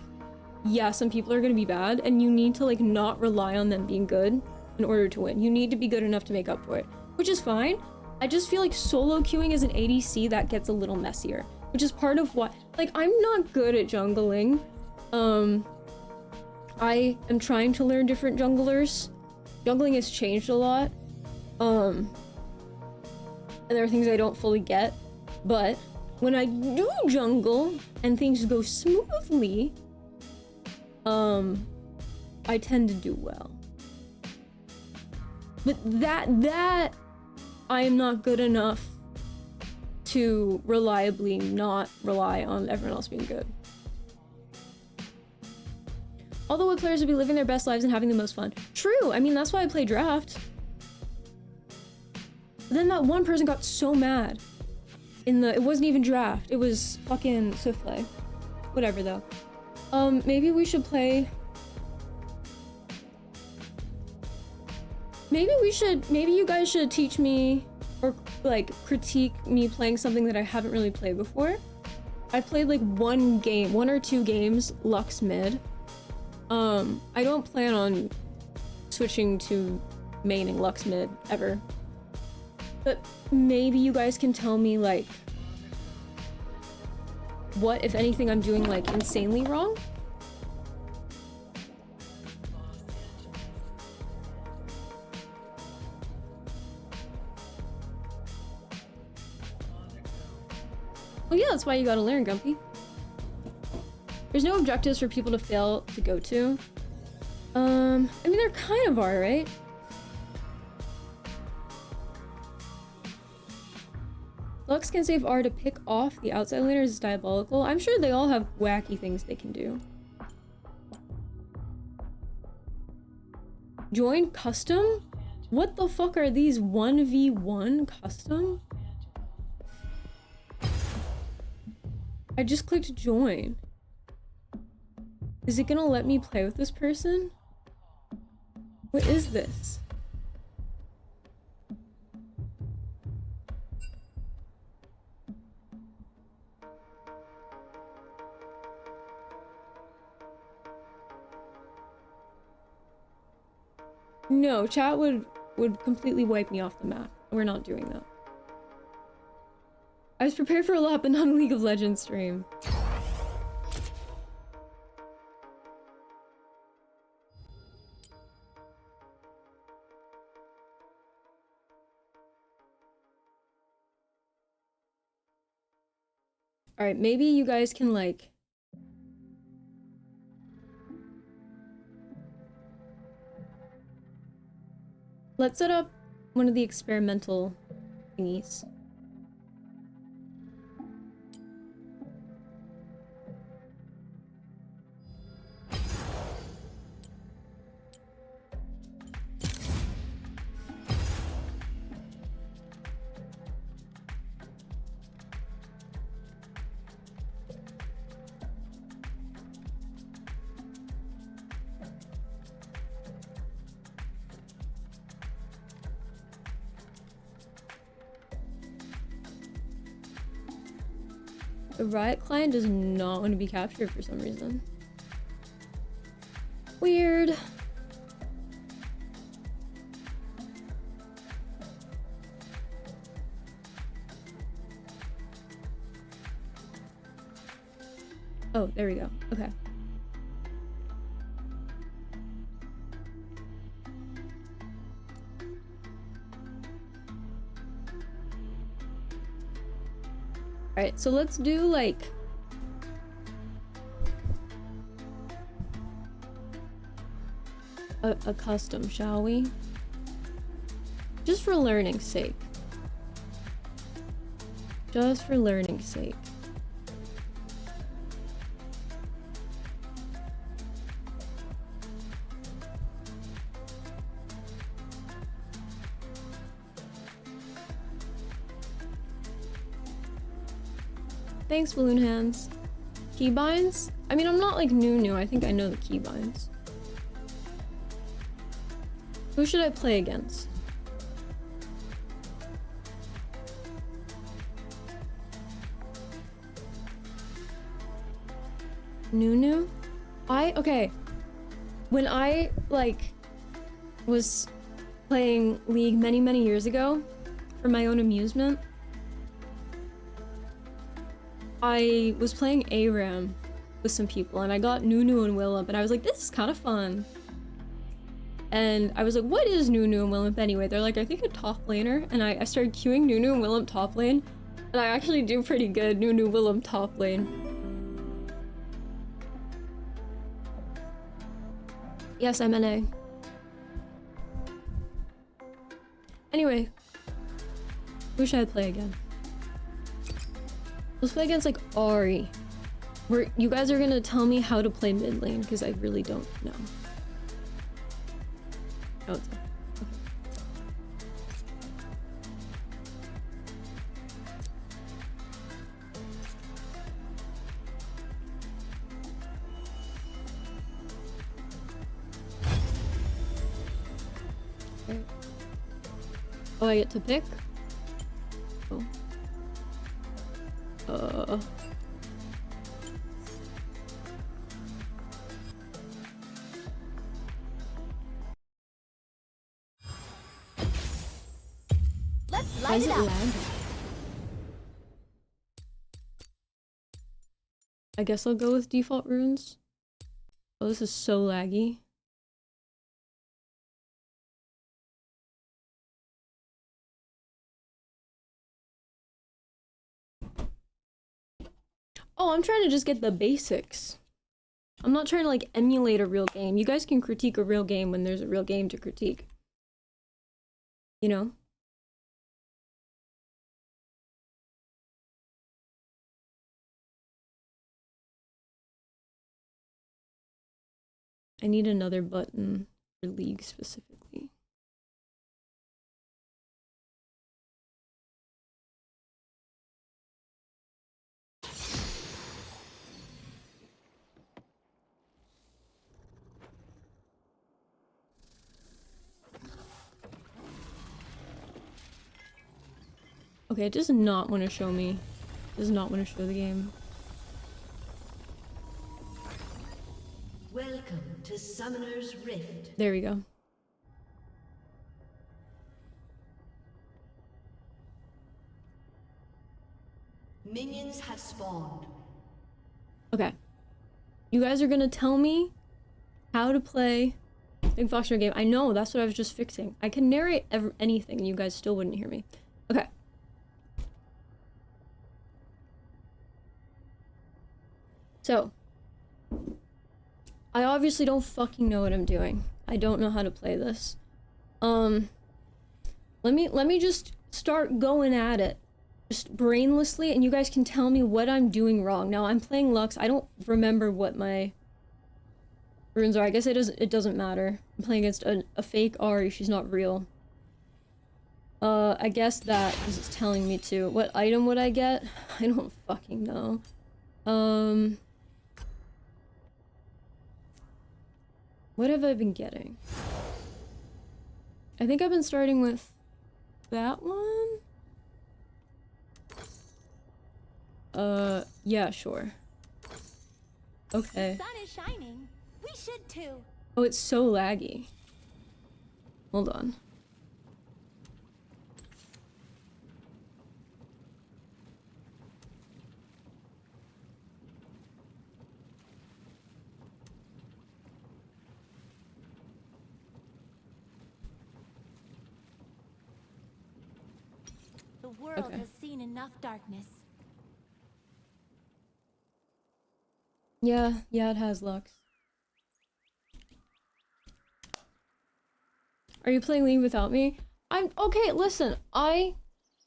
B: yeah, some people are gonna be bad, and you need to, like, not rely on them being good in order to win. You need to be good enough to make up for it, which is fine. I just feel like solo queuing as an ADC, that gets a little messier, which is part of what, like, I'm not good at jungling. I am trying to learn different junglers. Jungling has changed a lot. And there are things I don't fully get, but when I do jungle and things go smoothly, I tend to do well. But that I am not good enough to reliably not rely on everyone else being good. All the wood players would be living their best lives and having the most fun. True, I mean, that's why I play draft. But then that one person got so mad. It wasn't even draft, it was fucking Swift play. Whatever though. Maybe we should play... Maybe you guys should teach me, or like critique me playing something that I haven't really played before. I played like one or two games, Lux mid. I don't plan on switching to maining Lux mid ever. But maybe you guys can tell me like what, if anything, I'm doing like insanely wrong. Well, yeah, that's why you gotta learn, Grumpy. There's no objectives for people to fail to go to. I mean, there kind of are, right? Lux can save R to pick off the outside laners is diabolical. I'm sure they all have wacky things they can do. Join custom? What the fuck are these 1v1 custom? I just clicked join. Is it gonna let me play with this person? What is this? No, chat would completely wipe me off the map. We're not doing that. I was prepared for a lot, but not a League of Legends stream. Alright, maybe you guys can like... Let's set up one of the experimental thingies. The Riot client does not want to be captured for some reason. Weird. Oh, there we go. Okay. Alright, so let's do like... a custom, shall we? Just for learning's sake. Just for learning's sake. Thanks, Balloon Hands. Keybinds? I mean, I'm not like new. I think I know the keybinds. Who should I play against? Nunu? Okay. When I, like, was playing League many years ago for my own amusement, I was playing ARAM with some people and I got Nunu and Willump and I was like, this is kind of fun. And I was like, what is Nunu and Willump anyway? They're like, I think a top laner. And I started queuing Nunu and Willump top lane. And I actually do pretty good Nunu Willump top lane. Yes, I'm NA. Anyway, who should I play again? Let's play against like Ari. Where you guys are gonna tell me how to play mid lane because I really don't know. Oh, it's okay. Oh, I get to pick? Oh.
A: Let's
B: Why
A: light
B: is
A: it
B: it
A: up.
B: lag? I guess I'll go with default runes. Oh, this is so laggy. Oh, I'm trying to just get the basics. I'm not trying to like emulate a real game. You guys can critique a real game when there's a real game to critique. You know? I need another button. For League specifically. Okay, it does not want to show me. It does not want to show the game.
C: Welcome to Summoner's Rift.
B: There we go.
C: Minions have spawned.
B: Okay. You guys are gonna tell me how to play Big Foxtrot game. I know, that's what I was just fixing. I can narrate anything and you guys still wouldn't hear me. Okay. So, I obviously don't fucking know what I'm doing. I don't know how to play this. Let me just start going at it. Just brainlessly, and you guys can tell me what I'm doing wrong. Now, I'm playing Lux. I don't remember what my runes are. I guess it doesn't matter. I'm playing against a fake Ari. She's not real. I guess that is it's telling me to. What item would I get? I don't fucking know. What have I been getting? I think I've been starting with that one? Yeah, sure. Okay.
D: The sun is shining. We should too.
B: Oh, it's so laggy. Hold on.
D: The world has seen enough darkness.
B: Yeah, it has Lux. Are you playing League without me? Okay, listen, I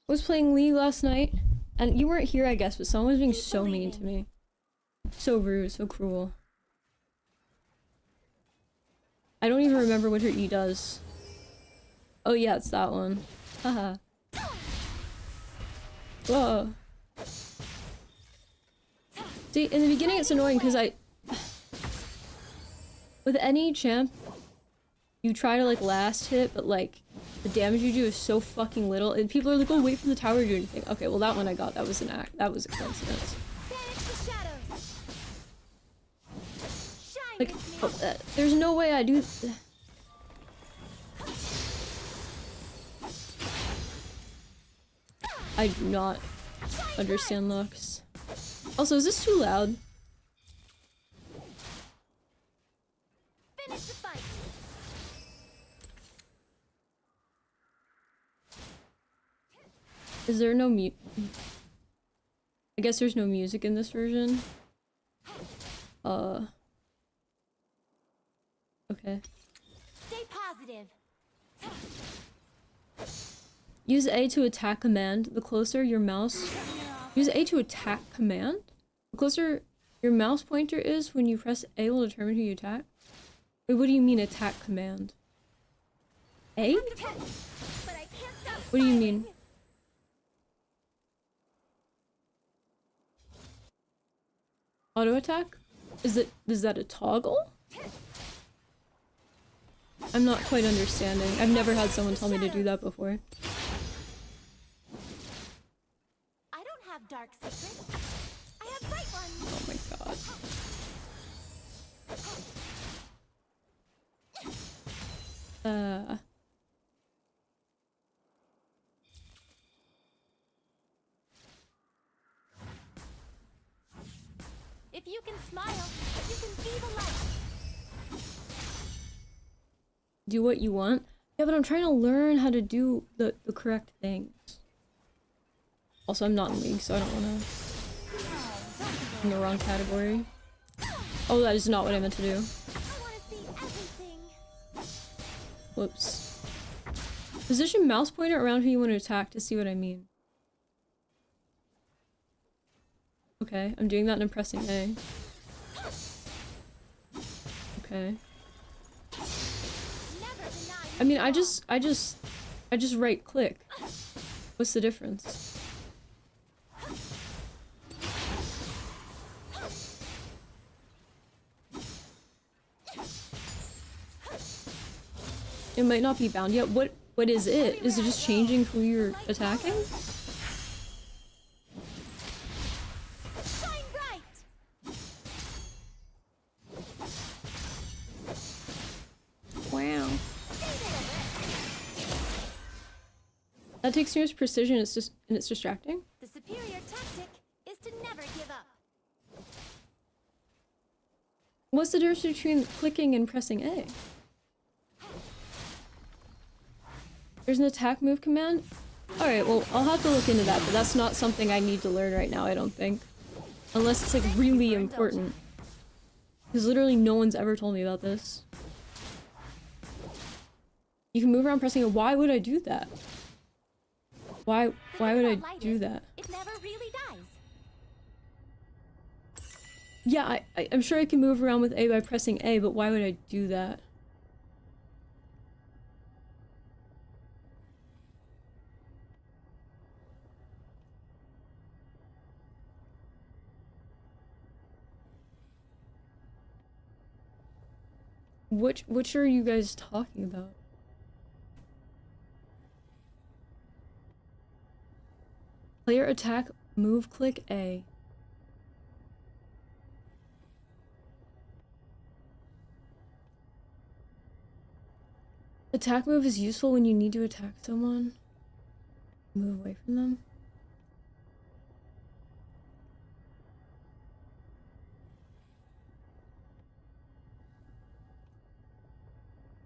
B: was playing League last night, and you weren't here, I guess, but someone was being so mean to me. So rude, so cruel. I don't even remember what her E does. Oh yeah, it's that one. Haha. Whoa. See, in the beginning it's annoying because with any champ, you try to like last hit, but like the damage you do is so fucking little, and people are like, oh, wait for the tower to do anything. Okay, well that one I got, that was a coincidence. Like, oh, there's no way I do. I do not understand Lux. Also, is this too loud?
D: Finish the fight.
B: Is there no I guess there's no music in this version. Okay.
D: Stay positive.
B: Use A to attack command. The closer your mouse... Use A to attack command? The closer your mouse pointer is when you press A will determine who you attack? Wait, what do you mean attack command? A? What do you mean? Auto attack? Is that a toggle? I'm not quite understanding. I've never had someone tell me to do that before.
D: I don't have dark secrets. I have bright ones.
B: Oh my god.
D: If you can smile, you can be the light.
B: Do what you want? Yeah, but I'm trying to learn how to do the correct things. Also, I'm not in League, so I don't wanna... in the wrong category. Oh, that is not what I meant to do.
D: I want to see everything.
B: Whoops. Position mouse pointer around who you want to attack to see what I mean. Okay, I'm doing that and I'm pressing A. Okay. I mean, I just right click. What's the difference? It might not be bound yet. What is it? Is it just changing who you're attacking?
D: Shine bright.
B: Wow. That takes too much precision. It's just and it's distracting.
D: The superior tactic is to never give up.
B: What's the difference between clicking and pressing A? There's an attack move command? Alright, well, I'll have to look into that, but that's not something I need to learn right now, I don't think. Unless it's, like, really important. Because literally no one's ever told me about this. You can move around pressing it. Why would I do that? Why would I do that?
D: It never really dies.
B: Yeah, I'm sure I can move around with A by pressing A, but why would I do that? Which are you guys talking about? Player attack, move, click A. Attack move is useful when you need to attack someone. Move away from them.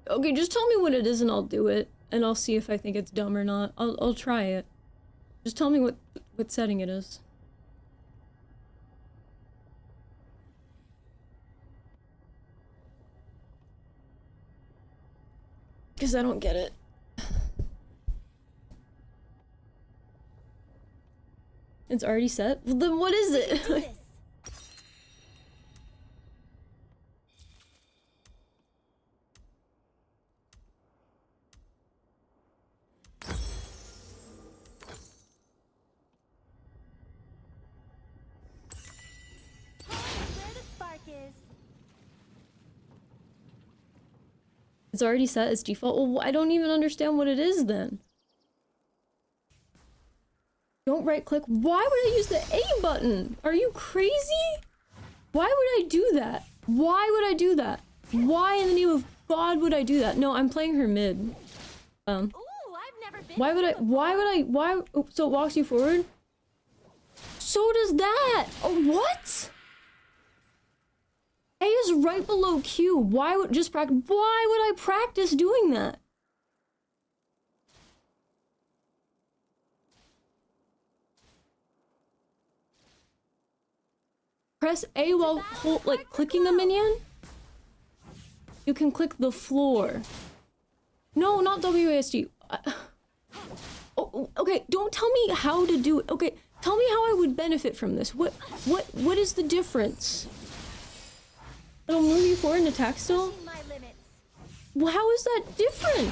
B: Okay, just tell me what it is and I'll do it. And I'll see if I think it's dumb or not. I'll try it. Just tell me what setting it is. Because I don't get it. It's already set? Well, then what is it?
D: Do this. Where the spark is.
B: It's already set as default? Well, I don't even understand what it is then. Don't right click. Why would I use the A button? Are you crazy? Why would I do that? Why would I do that? Why in the name of God would I do that? No, I'm playing her mid.
D: Ooh, I've never been.
B: Why would I, oh, so it walks you forward? So does that! Oh, what? A is right below Q. Why would why would I practice doing that? Press A while clicking a minion? You can click the floor. No, not WASD. Oh, okay, don't tell me how to do it. Okay, tell me how I would benefit from this. What is the difference? It'll move you forward and attack still?
D: My limits.
B: Well, how is that different?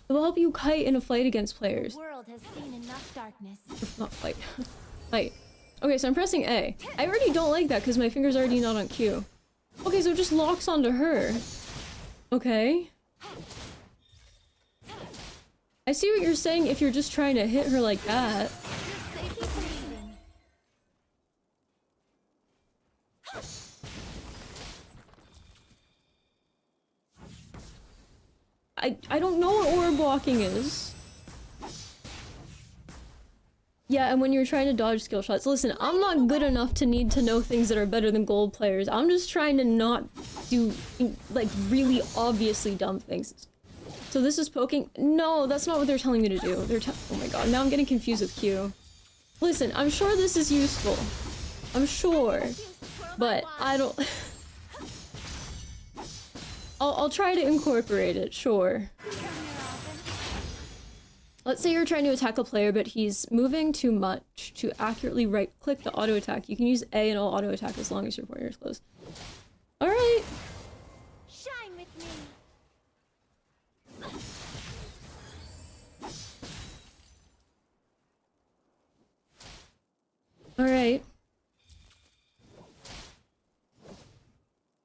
B: It will help you kite in a fight against players.
D: The world has seen enough darkness.
B: Not fight. Fight. Okay, so I'm pressing A. I already don't like that because my finger's already not on Q. Okay, so it just locks onto her. Okay. I see what you're saying if you're just trying to hit her like that. I don't know what orb blocking is. Yeah, and when you're trying to dodge skill shots. Listen, I'm not good enough to need to know things that are better than gold players. I'm just trying to not do, like, really obviously dumb things. So this is poking? No, that's not what they're telling me to do. Oh my god, now I'm getting confused with Q. Listen, I'm sure this is useful. I'm sure. But I don't... I'll try to incorporate it, sure. Let's say you're trying to attack a player, but he's moving too much to accurately right-click the auto attack. You can use A and it'll auto attack as long as your pointer is close. All right.
D: Shine with me.
B: All right.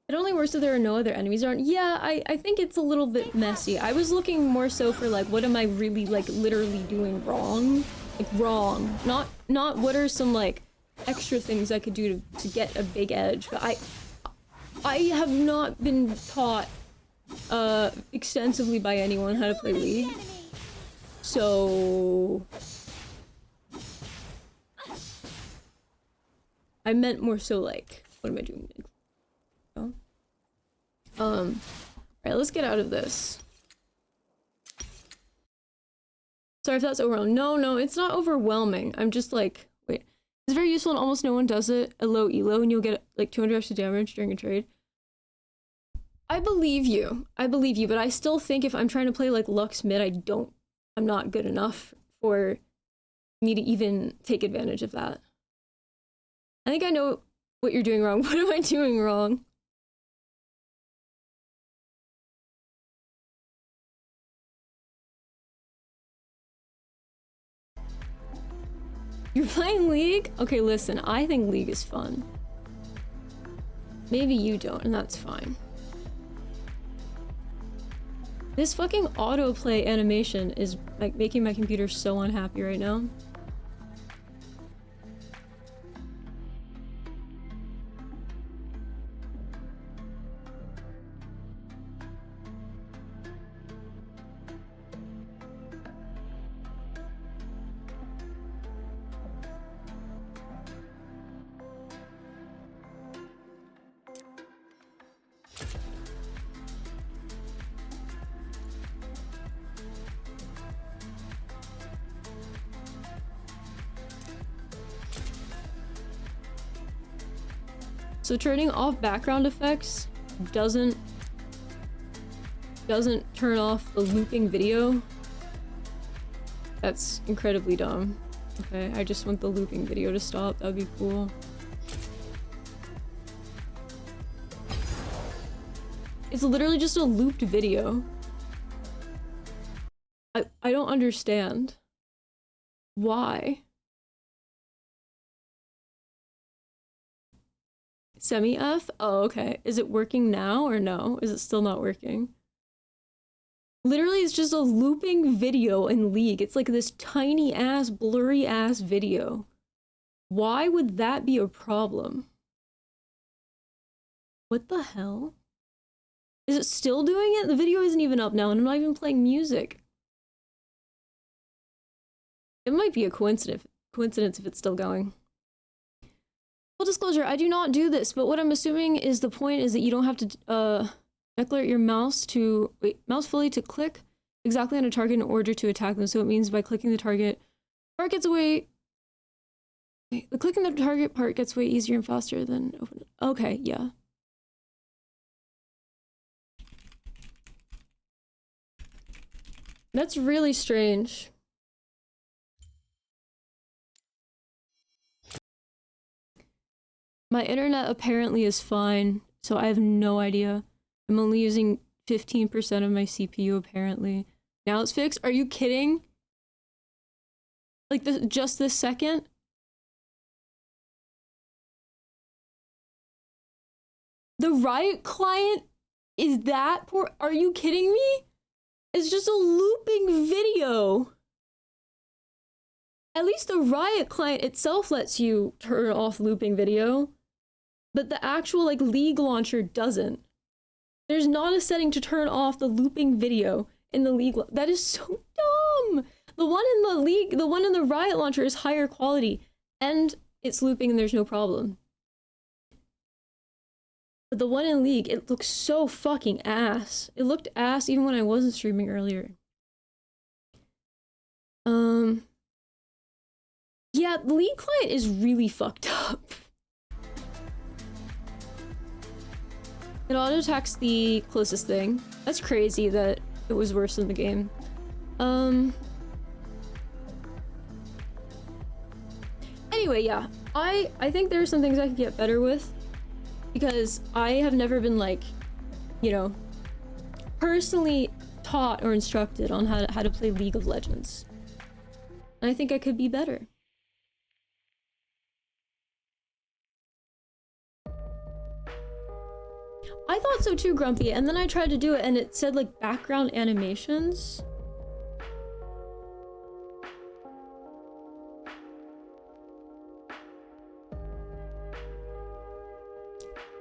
B: It only works if there are no other enemies around. Yeah, I think it's a little bit messy. I was looking more so for like, what am I really like literally doing wrong? Like wrong. Not what are some like extra things I could do to get a big edge. But I have not been taught extensively by anyone how to play League. So I meant more so like, what am I doing? Alright, let's get out of this. Sorry if that's overwhelming. No, it's not overwhelming. I'm just like, wait. It's very useful and almost no one does it at low elo and you'll get like 200 extra damage during a trade. I believe you, but I still think if I'm trying to play like Lux mid, I'm not good enough for me to even take advantage of that. I think I know what you're doing wrong. What am I doing wrong? You're playing League? Okay, listen, I think League is fun. Maybe you don't, and that's fine. This fucking autoplay animation is like making my computer so unhappy right now. So turning off background effects doesn't turn off the looping video. That's incredibly dumb. Okay, I just want the looping video to stop. That'd be cool. It's literally just a looped video. I don't understand. Why? Semi-F? Oh, okay. Is it working now or no? Is it still not working? Literally, it's just a looping video in League. It's like this tiny ass, blurry ass video. Why would that be a problem? What the hell? Is it still doing it? The video isn't even up now and I'm not even playing music. It might be a coincidence if it's still going. Full disclosure, I do not do this, but what I'm assuming is the point is that you don't have to declare your mouse fully to click exactly on a target in order to attack them. So it means by clicking the target, part gets away. The clicking the target part gets way easier and faster than open it. Okay, yeah. That's really strange. My internet apparently is fine, so I have no idea. I'm only using 15% of my CPU apparently. Now it's fixed? Are you kidding? Like just this second? The Riot client is that poor? Are you kidding me? It's just a looping video. At least the Riot client itself lets you turn off looping video. But the actual like League launcher doesn't. There's not a setting to turn off the looping video in the League. That is so dumb. The one in the League, the one in the Riot launcher is higher quality and it's looping and there's no problem. But the one in League, it looks so fucking ass. It looked ass even when I wasn't streaming earlier. Yeah, the League client is really fucked up. It auto-attacks the closest thing. That's crazy that it was worse in the game. Anyway, yeah, I think there are some things I could get better with, because I have never been like, you know, personally taught or instructed on how to play League of Legends. And I think I could be better. I thought so too, Grumpy, and then I tried to do it and it said like background animations.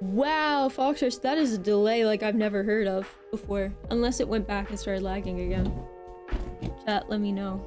B: Wow, Foxers, that is a delay like I've never heard of before. Unless it went back and started lagging again. Chat, let me know.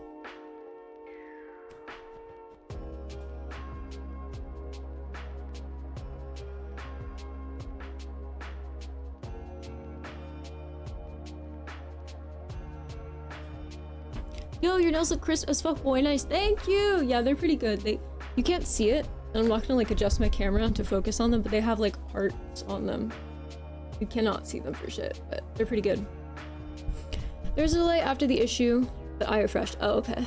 B: Yo, your nails look crisp as fuck, boy. Nice. Thank you. Yeah, they're pretty good. You can't see it. And I'm not gonna like adjust my camera to focus on them, but they have like hearts on them. You cannot see them for shit, but they're pretty good. There's a delay after the issue, but I refreshed. Oh, okay.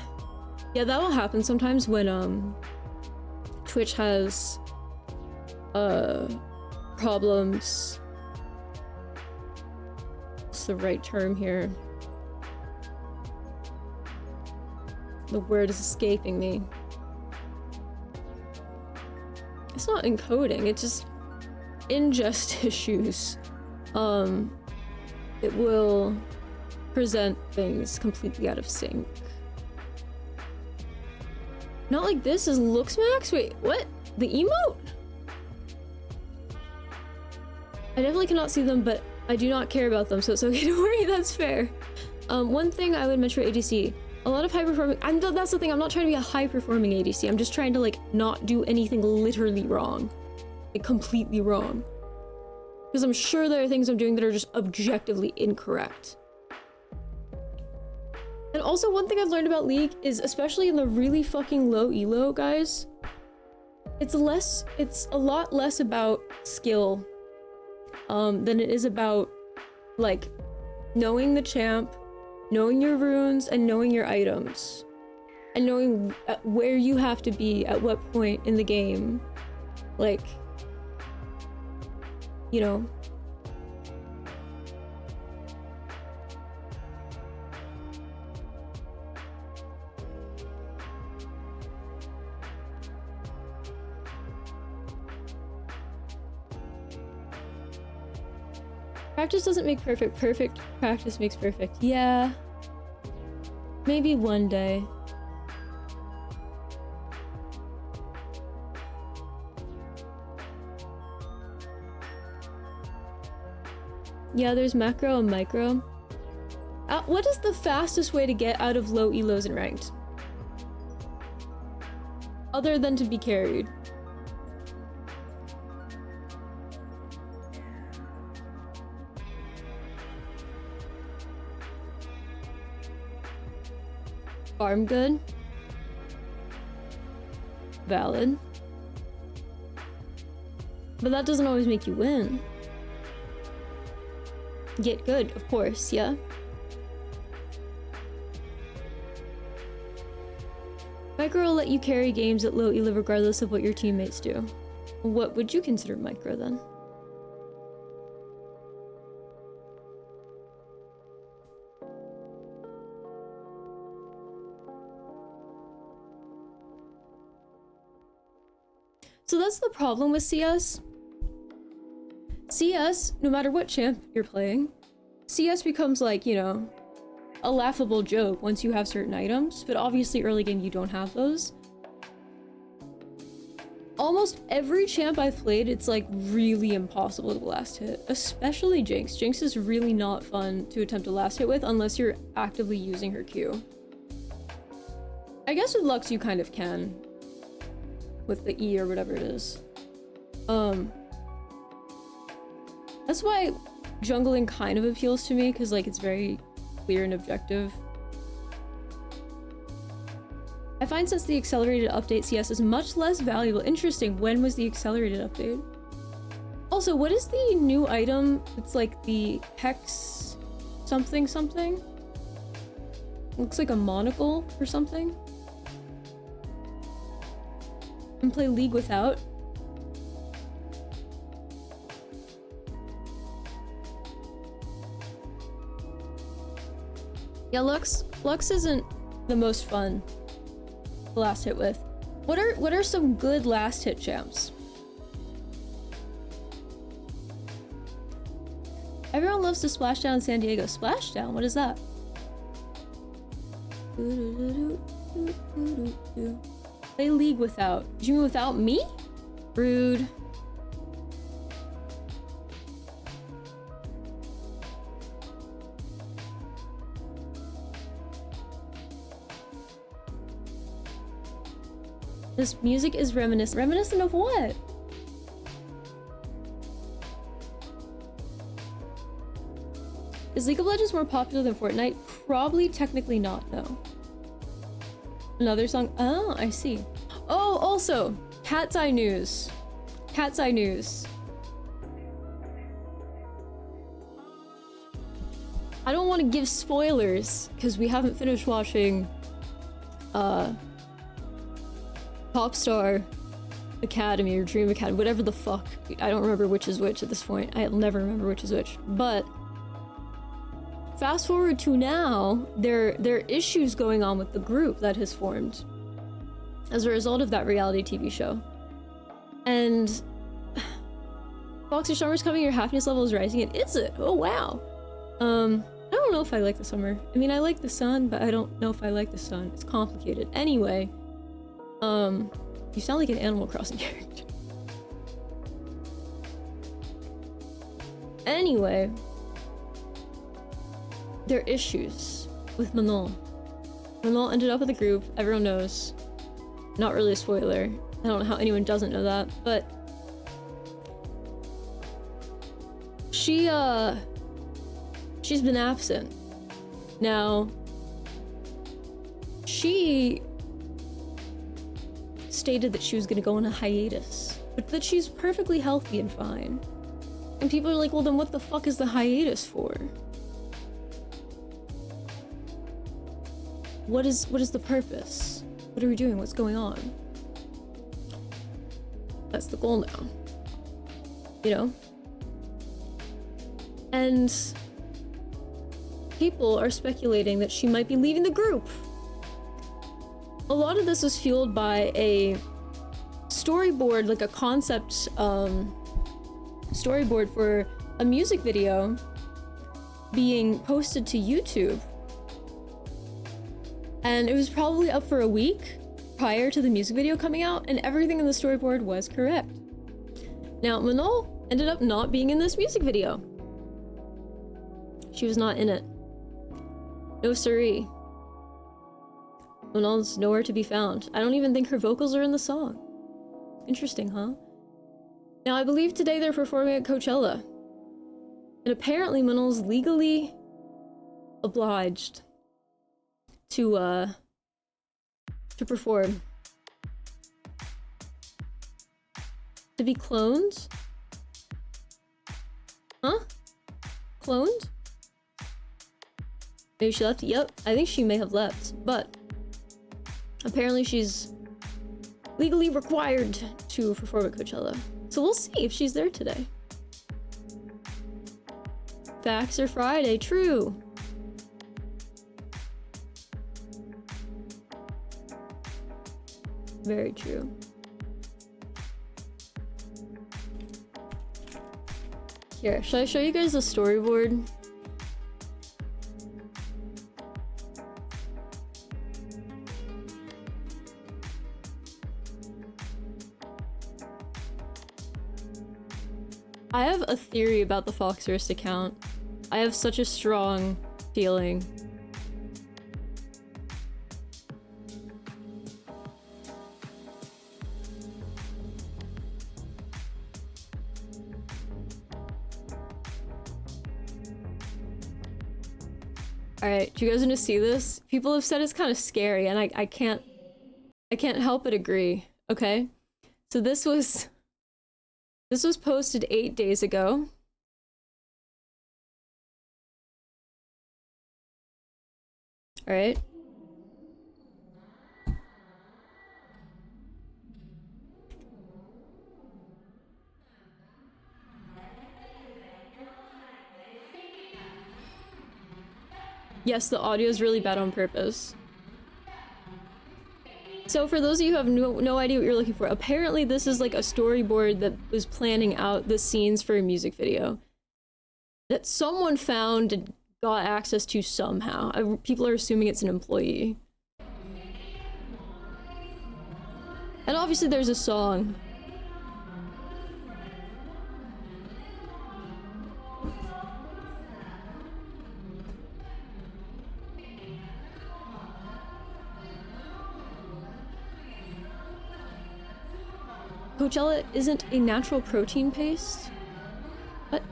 B: Yeah, that will happen sometimes when Twitch has problems. What's the right term here? The word is escaping me. It's not encoding, it's just ingest issues. It will present things completely out of sync. Not like this is looks max? Wait, what? The emote? I definitely cannot see them, but I do not care about them, so it's okay, don't worry, that's fair. One thing I would mention for ADC, a lot of high-performing- that's the thing, I'm not trying to be a high-performing ADC, I'm just trying to, like, not do anything literally wrong. Like, completely wrong. Because I'm sure there are things I'm doing that are just objectively incorrect. And also, one thing I've learned about League is, especially in the really fucking low elo, guys, it's a lot less about skill, than it is about, like, knowing the champ, knowing your runes, and knowing your items. And knowing where you have to be at what point in the game. Like, you know. Practice doesn't make perfect. Perfect practice makes perfect. Yeah. Maybe one day. Yeah, there's macro and micro. What is the fastest way to get out of low elos in ranked? Other than to be carried. Farm good. Valid. But that doesn't always make you win. Get good, of course, yeah. Micro will let you carry games at low elo regardless of what your teammates do. What would you consider micro then? So that's the problem with CS. CS, no matter what champ you're playing, CS becomes like, you know, a laughable joke once you have certain items, but obviously early game you don't have those. Almost every champ I've played, it's like really impossible to last hit, especially Jinx. Jinx is really not fun to attempt to last hit with unless you're actively using her Q. I guess with Lux you kind of can. With the E or whatever it is. That's why jungling kind of appeals to me, because like it's very clear and objective. I find since the accelerated update, CS is much less valuable. Interesting, when was the accelerated update? Also, what is the new item? It's like the Hex something something? Looks like a monocle or something. And play League Without. Yeah, Lux isn't the most fun to last hit with. What are some good last hit champs? Everyone loves to splash down in San Diego. Splash down? What is that? Play League Without. Did you mean without me? Rude. This music is reminiscent. Reminiscent of what? Is League of Legends more popular than Fortnite? Probably technically not, no. Another song? Oh, I see. Oh, also, Cat's Eye News. Cat's Eye News. I don't want to give spoilers, because we haven't finished watching, Popstar Academy or Dream Academy, whatever the fuck. I don't remember which is which at this point. I'll never remember which is which. But fast forward to now, there are issues going on with the group that has formed as a result of that reality TV show. And Foxy Summer's coming, your happiness level is rising. And is it? Oh wow. I don't know if I like the summer. I mean, I like the sun, but I don't know if I like the sun. It's complicated. Anyway, you sound like an Animal Crossing character. Anyway, there are issues with Manon. Manon ended up with a group, everyone knows. Not really a spoiler. I don't know how anyone doesn't know that, but she's been absent. Now, she stated that she was gonna go on a hiatus, but that she's perfectly healthy and fine. And people are like, well then what the fuck is the hiatus for? What is the purpose? What are we doing? What's going on? That's the goal now. You know? And people are speculating that she might be leaving the group. A lot of this was fueled by a storyboard, like a concept storyboard for a music video being posted to YouTube. And it was probably up for a week prior to the music video coming out, and everything in the storyboard was correct. Now, Manon ended up not being in this music video. She was not in it. No siree. Manon's nowhere to be found. I don't even think her vocals are in the song. Interesting, huh? Now, I believe today they're performing at Coachella. And apparently Manon's legally obliged to perform. To be cloned? Huh? Cloned? Maybe she left? Yep, I think she may have left, but apparently she's legally required to perform at Coachella. So we'll see if she's there today. Facts are Friday, true. Very true. Here, should I show you guys the storyboard? I have a theory about the Foxerist account. I have such a strong feeling. Alright, do you guys want to see this? People have said it's kind of scary, and I can't help but agree, okay? So this was posted 8 days ago. Alright. Yes, the audio is really bad on purpose. So for those of you who have no idea what you're looking for, apparently this is like a storyboard that was planning out the scenes for a music video that someone found and got access to somehow. People are assuming it's an employee. And obviously there's a song. Coachella isn't a natural protein paste? What?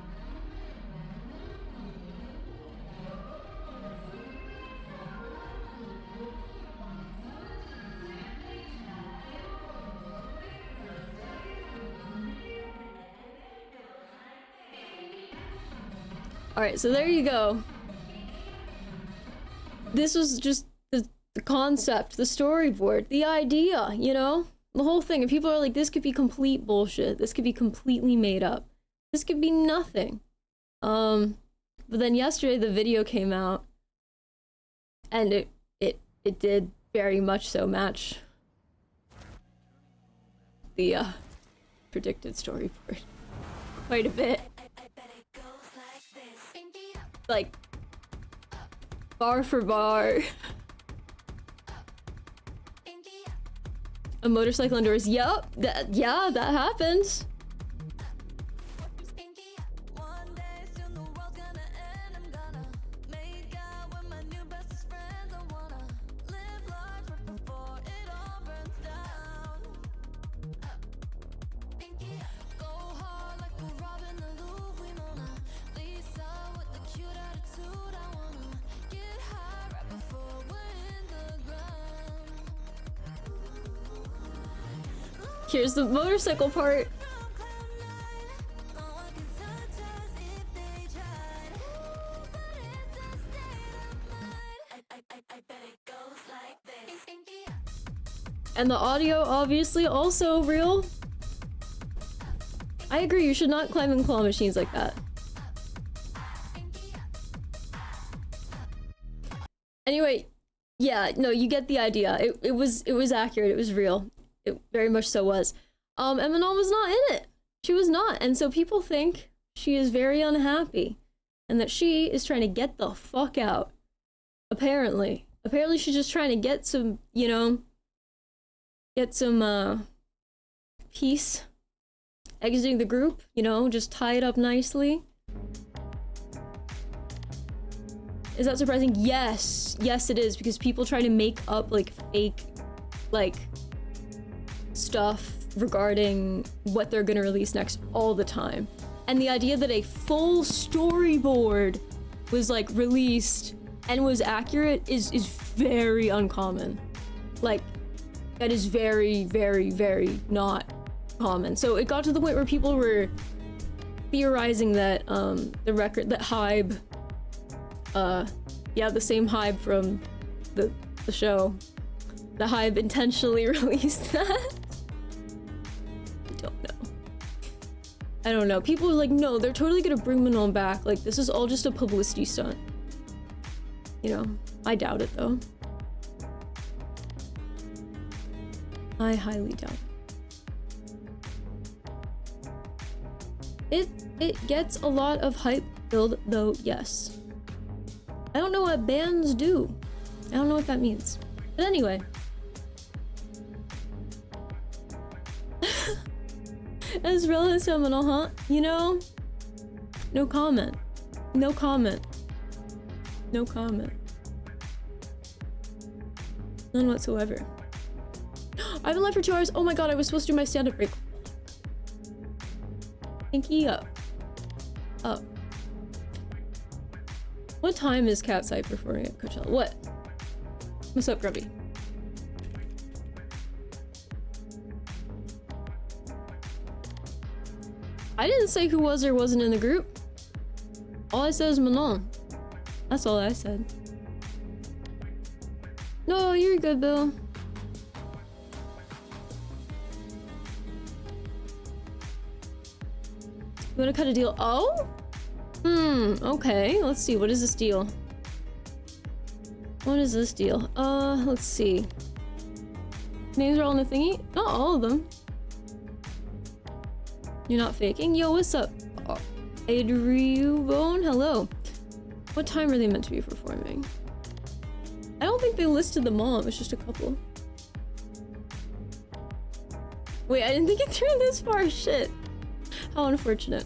B: Alright, so there you go. This was just the concept, the storyboard, the idea, you know? The whole thing, and people are like, this could be complete bullshit. This could be completely made up. This could be nothing. But then yesterday the video came out, and it did very much so match the predicted storyboard quite a bit. Like bar for bar. A motorcycle indoors. Yup, yeah, that happens. Here's the motorcycle part. And the audio obviously also real. I agree, you should not climb in claw machines like that. Anyway, yeah, no, you get the idea. It was accurate, it was real. It very much so was. And Manon was not in it. She was not. And so people think she is very unhappy and that she is trying to get the fuck out. Apparently. Apparently she's just trying to get some, you know, get some, peace. Exiting the group, you know, just tie it up nicely. Is that surprising? Yes. Yes, it is, because people try to make up, like, fake, like, stuff regarding what they're gonna release next all the time. And the idea that a full storyboard was like released and was accurate is very uncommon. Like, that is very, very, very not common. So it got to the point where people were theorizing that the record, that Hybe, yeah, the same Hybe from the show, the Hybe intentionally released that. I don't know. People are like, no, they're totally gonna bring Manon back. Like, this is all just a publicity stunt. You know, I doubt it though. I highly doubt it. It gets a lot of hype build though, yes. I don't know what bands do. I don't know what that means. But anyway. As relevant to Manon, huh? You know? No comment. No comment. No comment. None whatsoever. I've been live for 2 hours. Oh my god, I was supposed to do my stand-up break. Pinky up. Up. What time is Cat's performing at Coachella? What? What's up, Grubby? I didn't say who was or wasn't in the group. All I said is Manon. That's all I said. No, you're good, Bill. You wanna cut a deal? Oh? Okay. Let's see. What is this deal? What is this deal? Let's see. Names are all in the thingy? Not all of them. You're not faking? Yo, what's up? Adriubone, hello. What time are they meant to be performing? I don't think they listed them all, it was just a couple. Wait, I didn't think it through this far, shit. How unfortunate.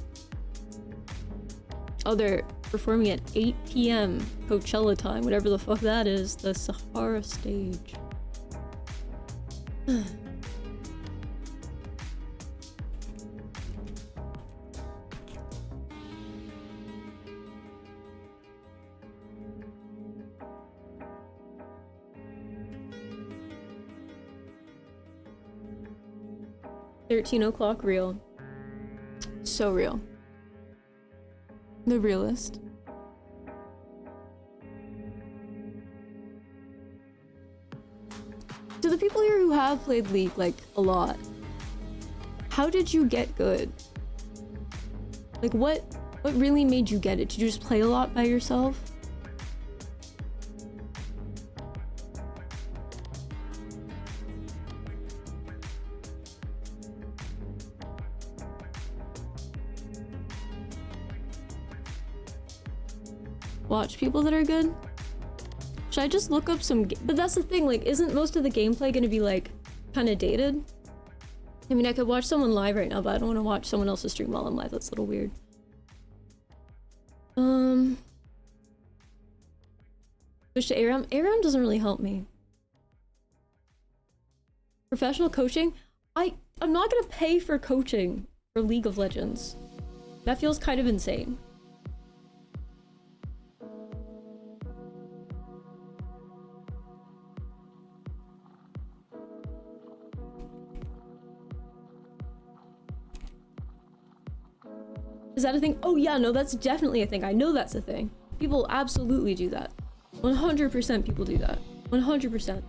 B: Oh, they're performing at 8 p.m. Coachella time, whatever the fuck that is. The Sahara stage. 13 o'clock real. So real. The realist. To the people here who have played League, like, a lot, how did you get good? Like, what really made you get it? Did you just play a lot by yourself? Watch people that are good? Should I just look up some but that's the thing, like, isn't most of the gameplay gonna be, like, kind of dated? I mean, I could watch someone live right now, but I don't want to watch someone else's stream while I'm live. That's a little weird. Switch to ARAM? ARAM doesn't really help me. Professional coaching? I'm not gonna pay for coaching for League of Legends. That feels kind of insane. Is that a thing? Oh yeah, no, that's definitely a thing. I know that's a thing. People absolutely do that. 100% people do that. 100%.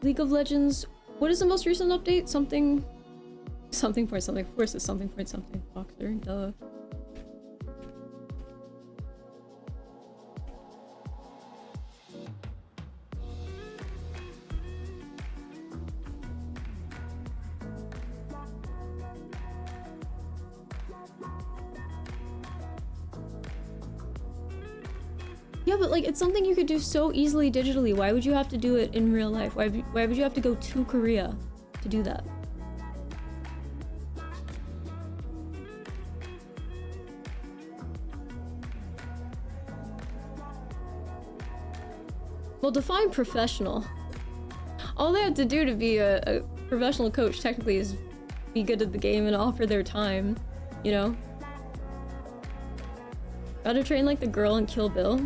B: League of Legends. What is the most recent update? Something point something. Of course it's something point something. Boxer, duh. Yeah, but like, it's something you could do so easily digitally. Why would you have to do it in real life? Why would you have to go to Korea to do that? Well, define professional. All they have to do to be a professional coach technically is be good at the game and offer their time, you know? Gotta train like the girl in Kill Bill.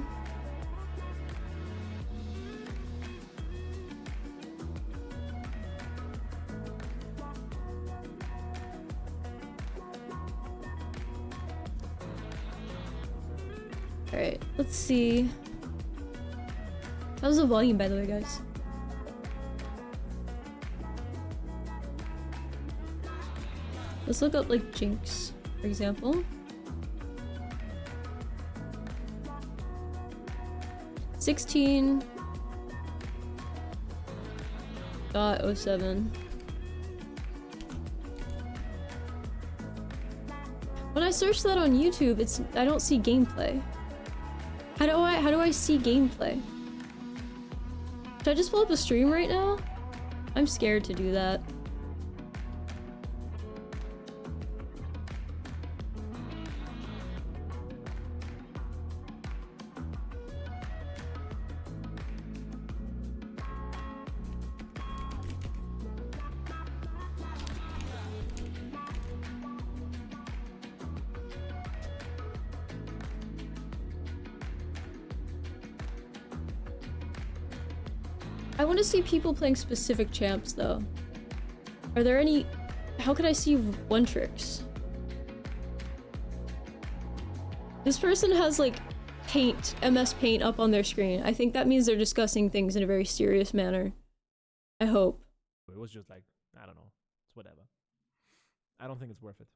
B: Alright, let's see. How's the volume, by the way, guys? Let's look up, like, Jinx, for example. 16.07. When I search that on YouTube, I don't see gameplay. How do I see gameplay? Should I just pull up a stream right now? I'm scared to do that. I want to see people playing specific champs, though. Are there any... How could I see one tricks? This person has, like, Paint, MS Paint up on their screen. I think that means they're discussing things in a very serious manner. I hope.
E: It was just like, I don't know. It's whatever. I don't think it's worth it.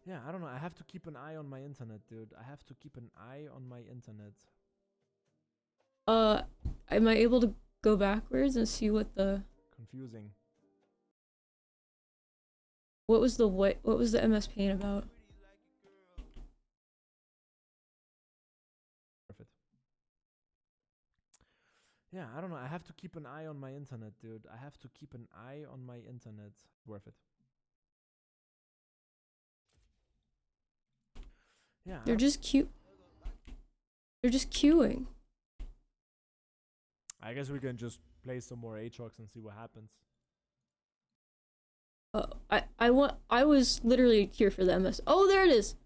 E: Yeah, I don't know. I have to keep an eye on my internet, dude. I have to keep an eye on my internet.
B: Am I able to go backwards and see what the...
E: Confusing.
B: What was the MS Paint about?
E: Perfect. Yeah, I don't know. I have to keep an eye on my internet, dude. I have to keep an eye on my internet. Worth it. Yeah.
B: They're just cute. They're just queuing.
E: I guess we can just play some more Aatrox and see what happens.
B: I was literally here for the MS. Oh, there it is.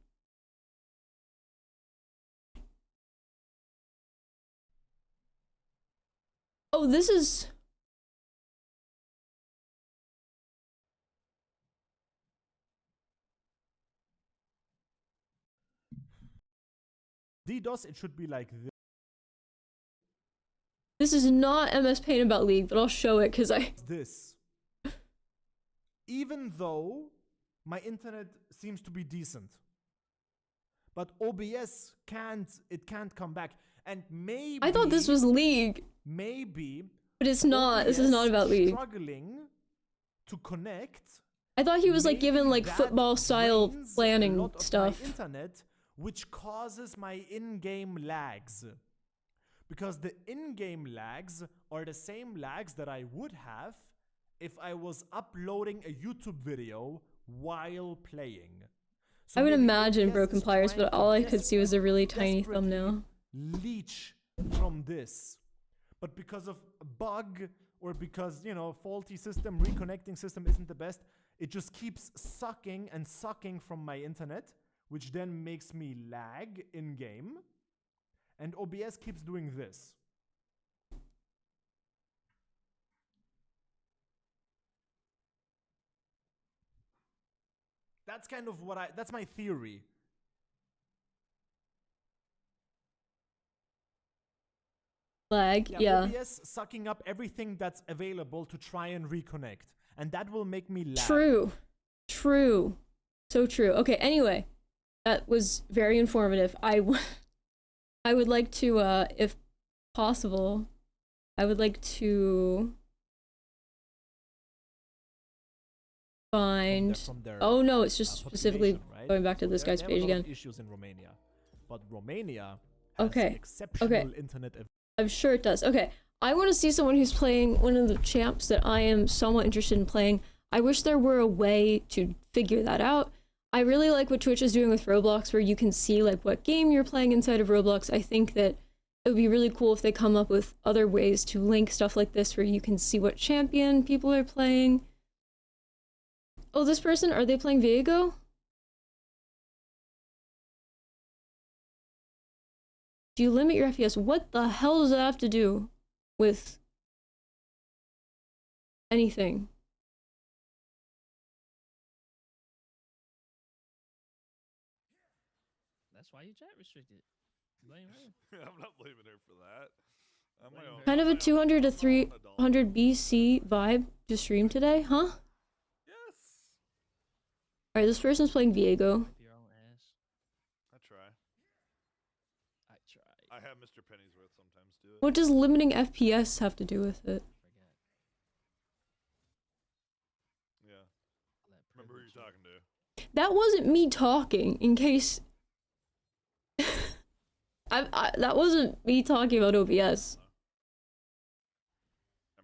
B: Oh, this is...
E: DDoS, it should be like this.
B: This is not MS Paint about League, but I'll show it because
E: This. Even though my internet seems to be decent. But OBS can't come back. And maybe...
B: I thought this was League.
E: Maybe...
B: But it's not.
E: OBS
B: this is not about League.
E: Struggling to connect.
B: I thought he was like given like football style
E: drains
B: planning
E: a lot of
B: stuff.
E: my internet, which causes my in-game lags. Because the in-game lags are the same lags that I would have if I was uploading a YouTube video while playing. So
B: I would
E: maybe
B: imagine
E: OBS
B: broken
E: is
B: pliers,
E: trying
B: but
E: to
B: all I could see was a really tiny
E: desperately
B: thumbnail.
E: leech from this. But because of a bug or because, you know, faulty system, reconnecting system isn't the best, it just keeps sucking and sucking from my internet, which then makes me lag in game. And OBS keeps doing this. That's kind of what that's my theory.
B: Lag, yeah.
E: OBS sucking up everything that's available to try and reconnect. And that will make me lag.
B: True. True. So true. Okay, anyway. That was very informative. I would like to, if possible, I would like to find...
E: From their,
B: oh no, it's just specifically
E: right?
B: going back to this guy's
E: They have a
B: page
E: lot of
B: again.
E: issues in Romania. But Romania has
B: Okay.
E: exceptional internet.
B: I'm sure it does. Okay, I want to see someone who's playing one of the champs that I am somewhat interested in playing. I wish there were a way to figure that out. I really like what Twitch is doing with Roblox, where you can see like what game you're playing inside of Roblox. I think that it would be really cool if they come up with other ways to link stuff like this, where you can see what champion people are playing. Oh, this person, are they playing Viego? Do you limit your FPS? What the hell does that have to do with anything?
F: That's why you chat restricted. Blame her.
G: I'm not blaming her for that. I'm my own.
B: Kind of a 200 to 300 BC vibe to stream today, huh?
G: Yes.
B: Alright, this person's playing Viego.
F: Wipe your own ass.
G: I try.
F: I try.
G: I have Mr. Pennyworth sometimes do it.
B: What does limiting FPS have to do with it?
F: Forget.
G: Yeah.
F: All that
G: Remember who
F: privilege
G: you're talking to.
B: That wasn't me talking, in case... that wasn't me talking about OBS.
G: Never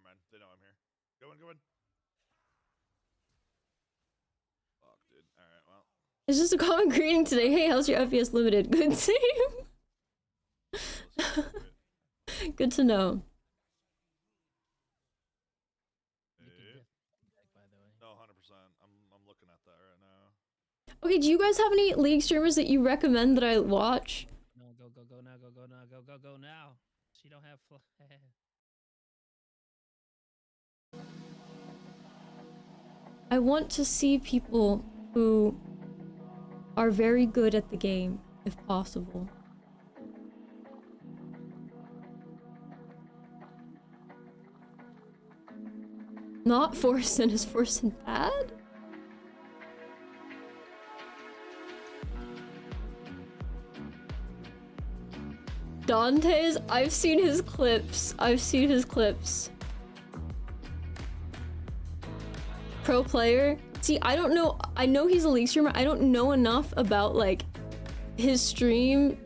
G: mind. They know I'm here. Go in, go in. Fuck, dude. Alright, well.
B: It's just a common greeting today. Hey, how's your FPS limited? Good, same. Good to know.
F: You can
G: Hey.
F: definitely by the way.
G: No, 100%. I'm looking at that right now.
B: Okay, do you guys have any League streamers that you recommend that I watch?
F: No, go now, go now. She don't have
B: I want to see people who are very good at the game, if possible. Not Forsen, is Forsen bad? Dante's, I've seen his clips. Pro player. See, I don't know. I know he's a League streamer. I don't know enough about like his stream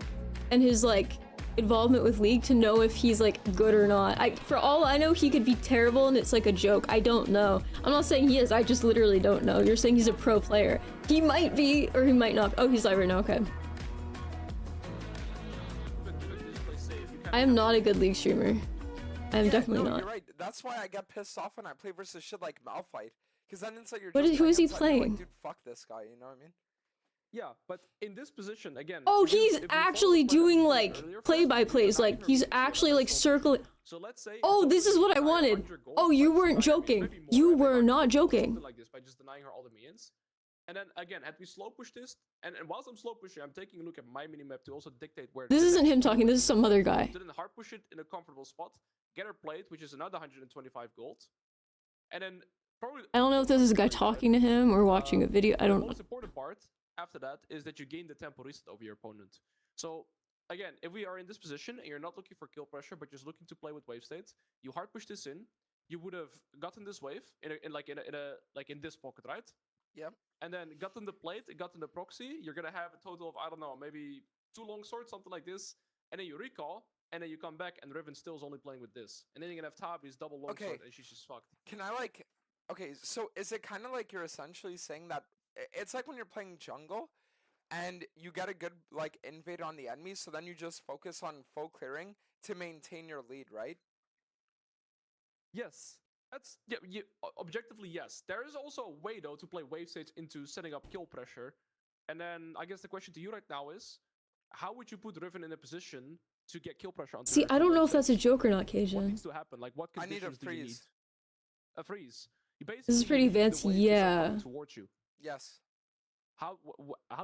B: and his like involvement with League to know if he's like good or not. For all I know, he could be terrible and it's like a joke. I don't know. I'm not saying he is. I just literally don't know. You're saying he's a pro player. He might be or he might not. Oh, he's live right now. Okay. I am not a good League streamer. I am definitely not.
H: You're right. That's why I get pissed off when I play versus shit like Malphite. Because then it's like you're
B: Who is he
H: like,
B: playing?
H: dude, fuck this guy, you know what I mean?
I: Yeah, but in this position, again...
B: Oh,
I: if you
B: he's
I: follow
B: actually
I: what I
B: doing
I: said
B: like
I: earlier, first,
B: play-by-plays.
I: you
B: Like
I: design
B: he's
I: your
B: actually
I: video
B: like
I: as a
B: circling.
I: So let's say...
B: Oh, this is what I wanted. Oh, you weren't joking. You were not joking.
I: Like this by just denying her all the minions. And then again, had we slow push this, and whilst I'm slow pushing, I'm taking a look at my minimap to also dictate where...
B: This isn't him talking. This is some other guy.
I: Didn't hard push it in a comfortable spot, get her plate, which is another 125 gold, and then probably...
B: I don't know if this is a guy talking to him or watching a video. I don't
I: The
B: know.
I: most important part after that is that you gain the tempo reset over your opponent. So again, if we are in this position and you're not looking for kill pressure, but just looking to play with wave states, you hard push this in. You would have gotten this wave in this pocket, right?
H: Yep.
I: And then gotten the plate, gotten the proxy. You're gonna have a total of, I don't know, maybe 2 long swords, something like this. And then you recall, and then you come back, and Riven still is only playing with this. And then you're gonna have Tabi's double long sword, and she's just fucked.
H: Can I like... Okay, so is it kind of like you're essentially saying that... It's like when you're playing jungle, and you get a good like invade on the enemy, so then you just focus on full clearing to maintain your lead, right?
I: Yes. That's, yeah, objectively, yes. There is also a way, though, to play wave states into setting up kill pressure. And then, I guess the question to you right now is, how would you put Riven in a position to get kill pressure onto
B: See,
I: her
B: I don't know if
I: states?
B: that's a joke or not,
I: What
B: Cajun.
I: needs to happen? Like, what
H: I need
I: conditions
H: a
I: do you need?
H: freeze.
I: A freeze. You
B: This is
I: basically
B: pretty
I: need the
B: advanced,
I: wave to start
B: yeah.
I: coming towards you.
H: Yes.
I: How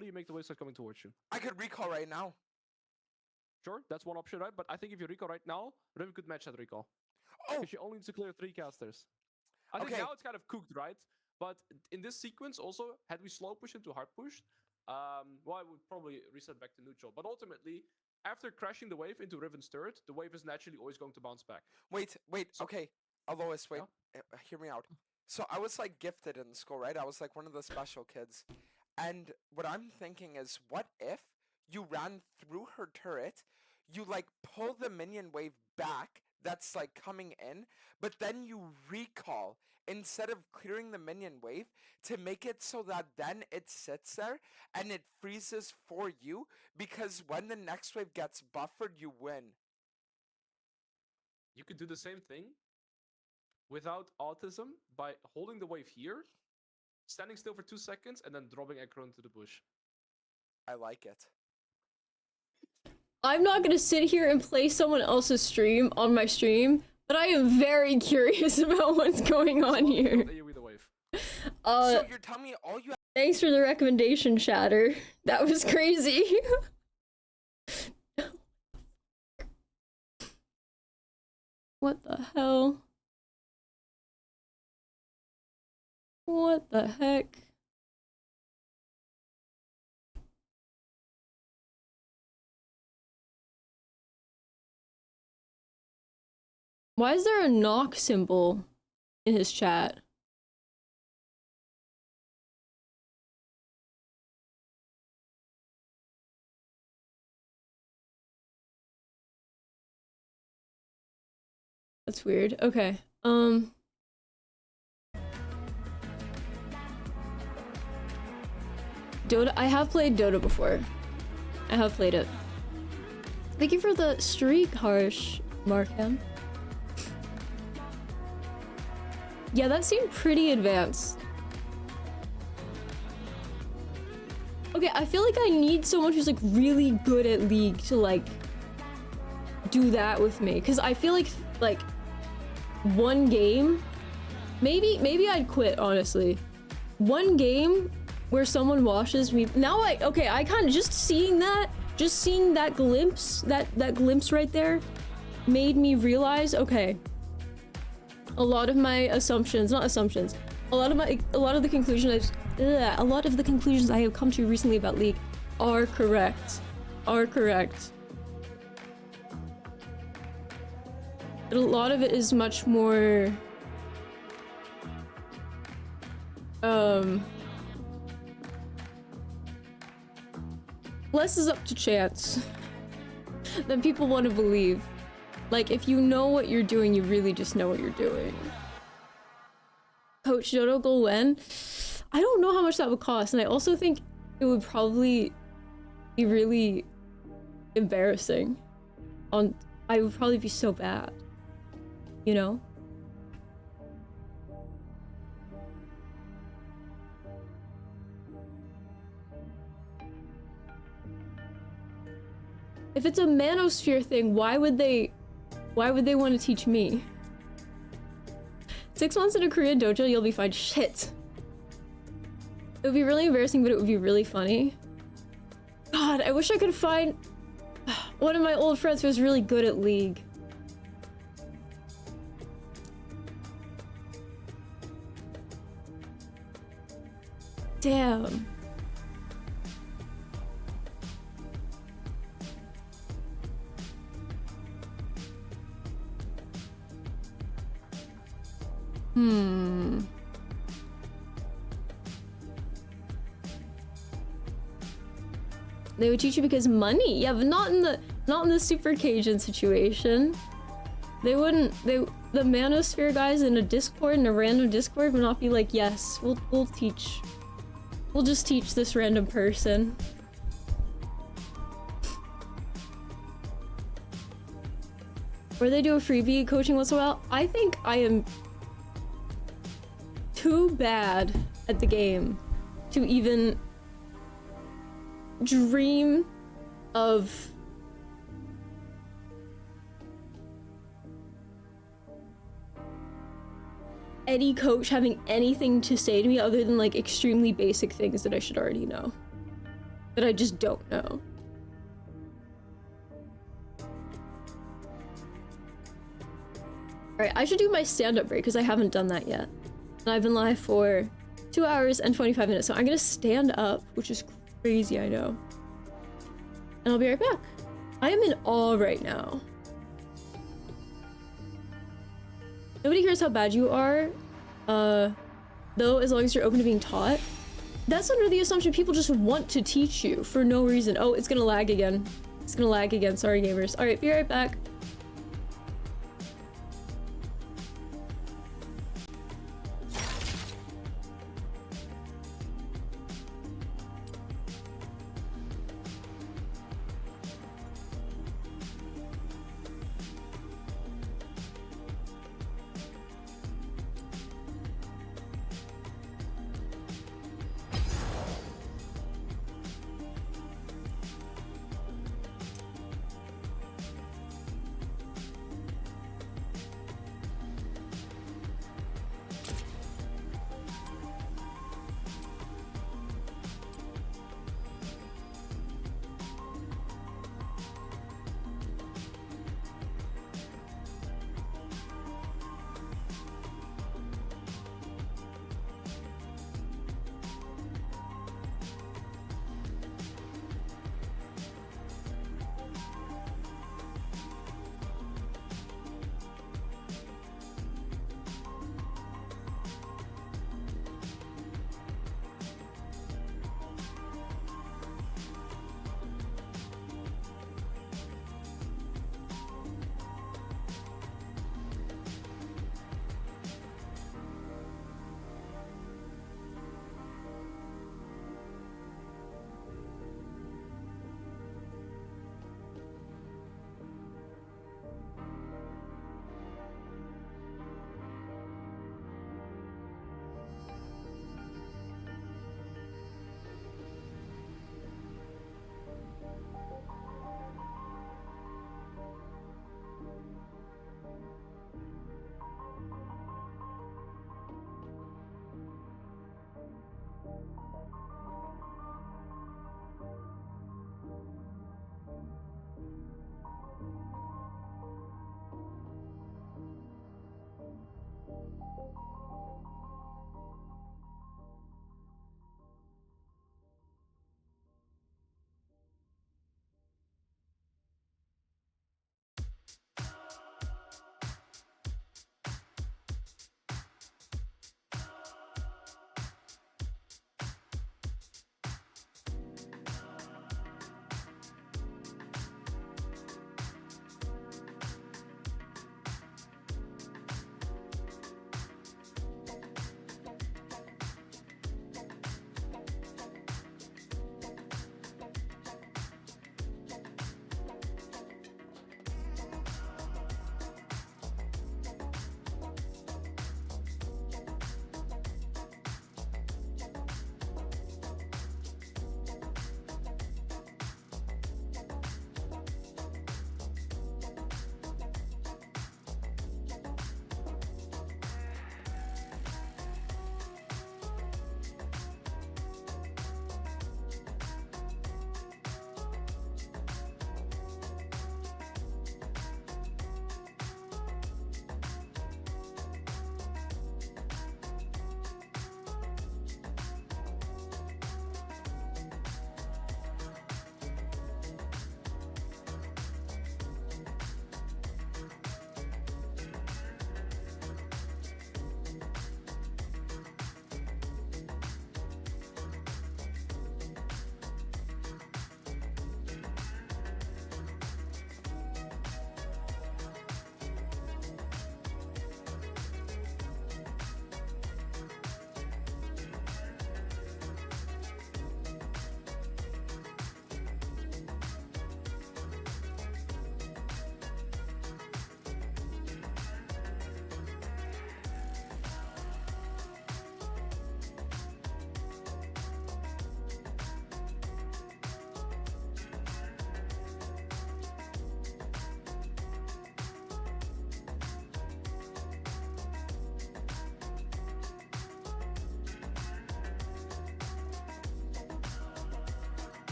I: do you make the wave start coming towards you?
H: I could recall right now.
I: Sure, that's one option, right? But I think if you recall right now, Riven could match that recall.
H: Oh!
I: Because you only need to clear 3 casters. I think
H: Okay.
I: now it's kind of cooked, right? But in this sequence also, had we slow push into hard push, well, I would probably reset back to neutral. But ultimately, after crashing the wave into Riven's turret, the wave is naturally always going to bounce back.
H: Wait, okay. Alois, wait.
I: Yeah?
H: Hear me out. So I was like gifted in school, right? I was like one of the special kids. And what I'm thinking is, what if you ran through her turret, you like pull the minion wave back that's like coming in, but then you recall instead of clearing the minion wave to make it so that then it sits there and it freezes for you, because when the next wave gets buffered, you win.
I: You could do the same thing without autism by holding the wave here, standing still for 2 seconds, and then dropping Ekron into the bush.
H: I like it.
B: I'm not gonna sit here and play someone else's stream on my stream, but I am very curious about what's going on here.
I: AoE the wave.
H: So you're telling me all you
B: Thanks for the recommendation, Shatter. That was crazy. What the hell? What the heck? Why is there a knock symbol in his chat? That's weird. Okay. Dota. I have played Dota before. I have played it. Thank you for the streak, Harsh Markham. Yeah, that seemed pretty advanced. Okay, I feel like I need someone who's like really good at League to like do that with me, because I feel like one game, maybe I'd quit, honestly. One game where someone washes me. Now I kind of just seeing that glimpse, that glimpse right there made me realize, okay, a lot of my assumptions, not assumptions, a lot of the conclusions I have come to recently about League are correct. a lot of it is much more less is up to chance than people want to believe. Like, if you know what you're doing, you really just know what you're doing. Coach Dodo Golwen? I don't know how much that would cost, and I also think it would probably be really embarrassing. I would probably be so bad, you know? If it's a manosphere thing, why would they want to teach me? 6 months in a Korean dojo, you'll be fine. Shit. It would be really embarrassing, but it would be really funny. God, I wish I could find one of my old friends who was really good at League. Damn. They would teach you because money. Yeah, but not in the Super Cajun situation. They wouldn't. The Manosphere guys in a Discord, in a random Discord, would not be like, yes, we'll teach. We'll just teach this random person. Or they do a freebie coaching once in a while. I think I am too bad at the game to even dream of any coach having anything to say to me other than like extremely basic things that I should already know, that I just don't know. Alright, I should do my stand-up break because I haven't done that yet. And I've been live for 2 hours and 25 minutes, so I'm gonna stand up, which is crazy, I know. And I'll be right back. I am in awe right now. Nobody cares how bad you are, though, as long as you're open to being taught. That's under the assumption people just want to teach you for no reason. Oh, it's gonna lag again. It's gonna lag again, sorry gamers. Alright, be right back.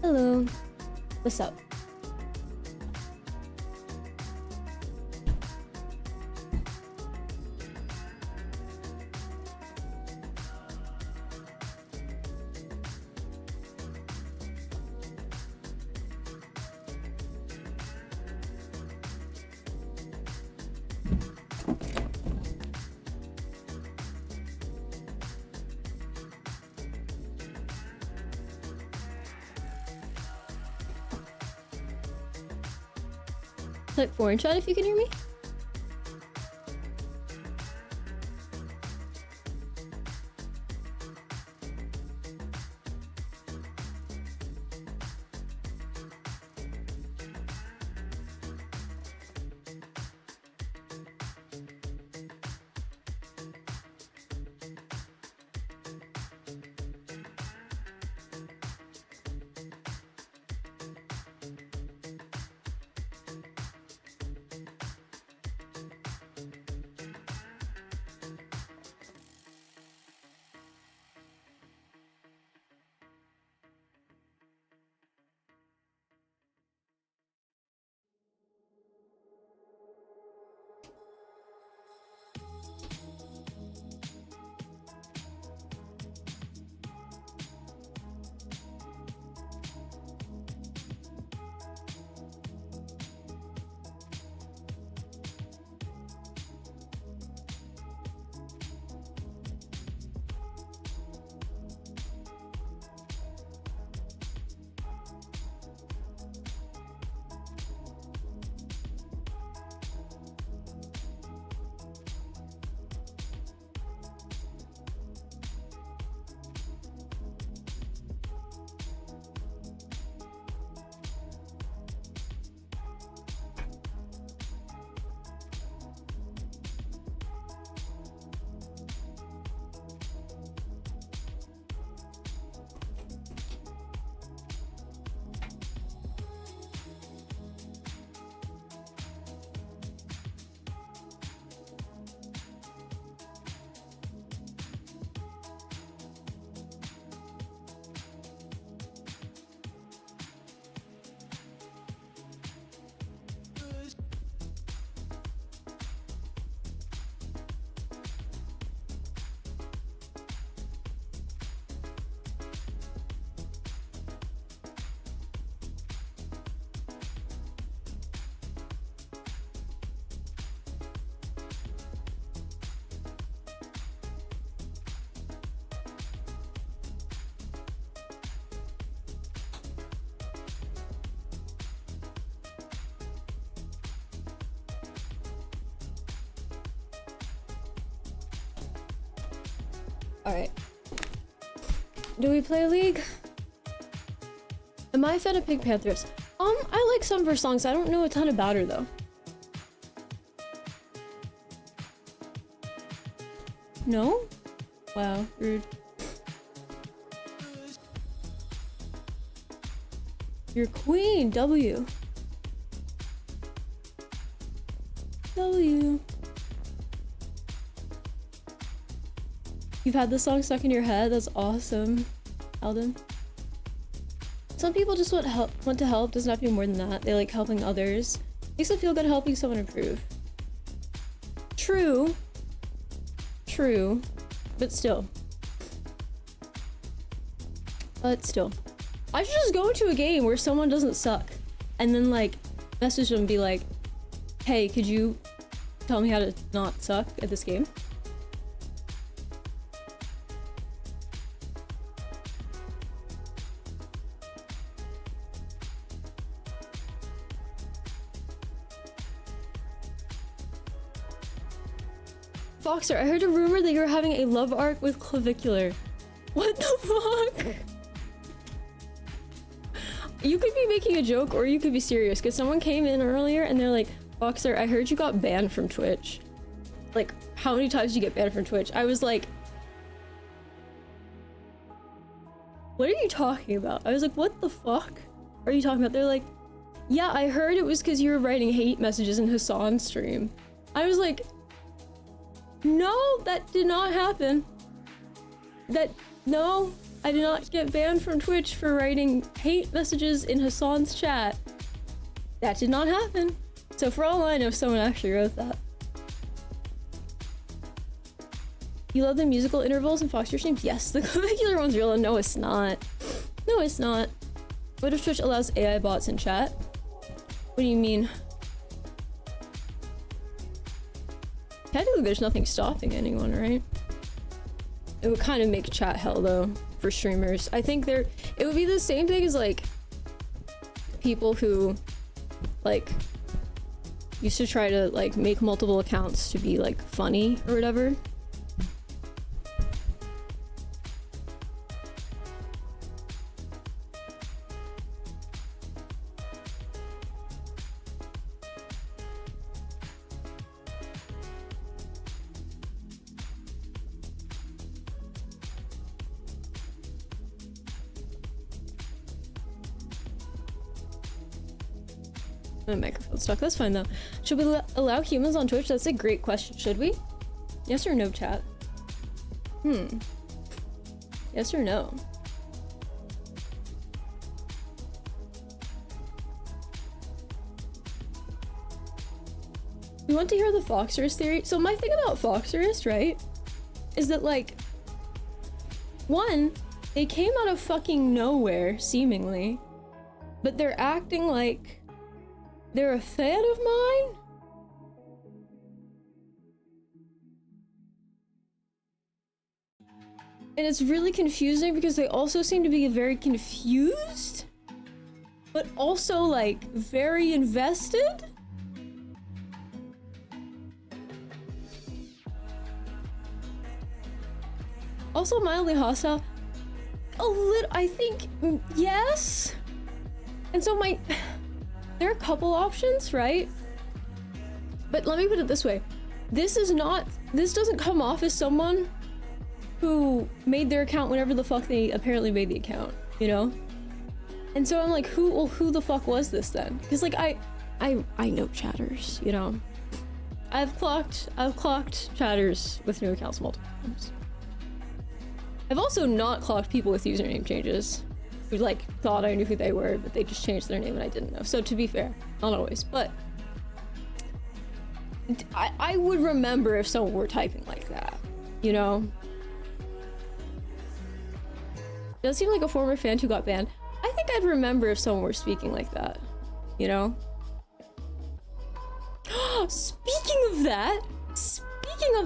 B: Hello. What's up? Type 4 in chat if you can hear me. Alright. Do we play League? Am I a fan of Pink Panthers? I like some of her songs. I don't know a ton about her though. No? Wow, rude. Your queen, W. W. You've had this song stuck in your head? That's awesome, Alden. Some people just want to help. Doesn't have to be more than that. They like helping others. Makes them feel good helping someone improve. True. True. But still. But still. I should just go into a game where someone doesn't suck. And then like message them and be like, hey, could you tell me how to not suck at this game? Foxer, I heard a rumor that you're having a love arc with Clavicular. What the fuck? You could be making a joke or you could be serious, because someone came in earlier and they're like, Foxer, I heard you got banned from Twitch. Like, how many times did you get banned from Twitch? I was like, what are you talking about? I was like, what the fuck are you talking about? They're like, yeah, I heard it was because you were writing hate messages in Hassan's stream. I was like, no, that did not happen. No, I did not get banned from Twitch for writing hate messages in Hassan's chat. That did not happen. So for all I know, someone actually wrote that. You love the musical intervals in Foxtrot streams? Yes, the clivicular one's real. No, it's not. No, it's not. What if Twitch allows AI bots in chat? What do you mean? Technically, there's nothing stopping anyone, right? It would kind of make chat hell, though, for streamers. I think it would be the same thing as, like, people who, like, used to try to, like, make multiple accounts to be, like, funny or whatever. My microphone's stuck. That's fine though. Should we allow humans on Twitch? That's a great question. Should we? Yes or no, chat? Yes or no? You want to hear the Foxerist theory? So my thing about Foxerist, right, is that, like, one, they came out of fucking nowhere, seemingly, but they're acting like they're a fan of mine? And it's really confusing because they also seem to be very confused, but also, like, very invested? Also mildly hostile. A little, I think, yes? And so there are a couple options, right? But let me put it this way. This doesn't come off as someone who made their account whenever the fuck they apparently made the account, you know? And so I'm like, who the fuck was this then? Because, like, I know chatters, you know? I've clocked chatters with new accounts multiple times. I've also not clocked people with username changes who, like, thought I knew who they were, but they just changed their name and I didn't know. So to be fair, not always, but I would remember if someone were typing like that, you know? Does seem like a former fan who got banned. I think I'd remember if someone were speaking like that, you know? Speaking of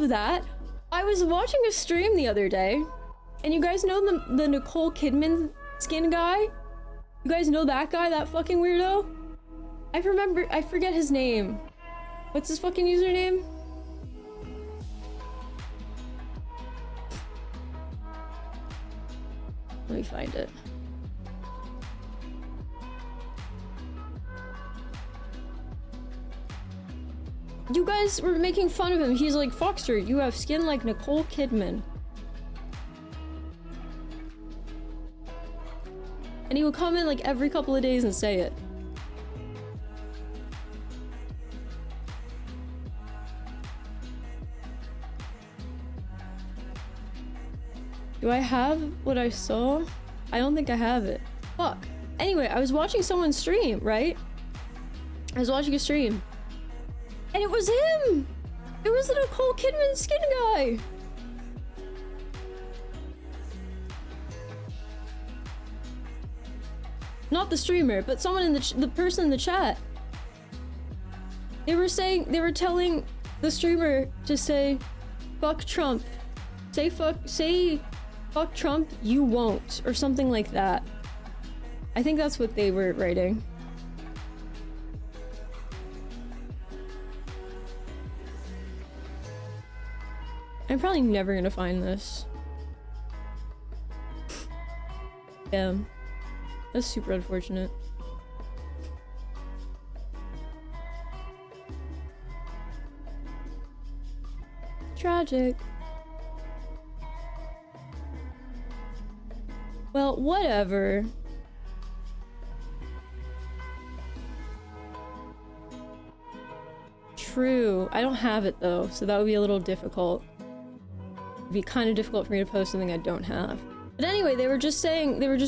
B: that, I was watching a stream the other day, and you guys know the Nicole Kidman skin guy? You guys know that guy, that fucking weirdo? I forget his name. What's his fucking username? Let me find it. You guys were making fun of him. He's like, Foxter, you have skin like Nicole Kidman. And he would come in like every couple of days and say it. Do I have what I saw? I don't think I have it. Fuck. Anyway, I was watching someone stream, right? I was watching a stream. And it was him! It was the Nicole Kidman skin guy! Not the streamer, but someone in the person in the chat. They were telling the streamer to say, fuck Trump. Say fuck Trump, you won't, or something like that. I think that's what they were writing. I'm probably never gonna find this. Damn. That's super unfortunate. Tragic. Well, whatever. True. I don't have it though, so that would be a little difficult. It'd be kind of difficult for me to post something I don't have. But anyway, they were just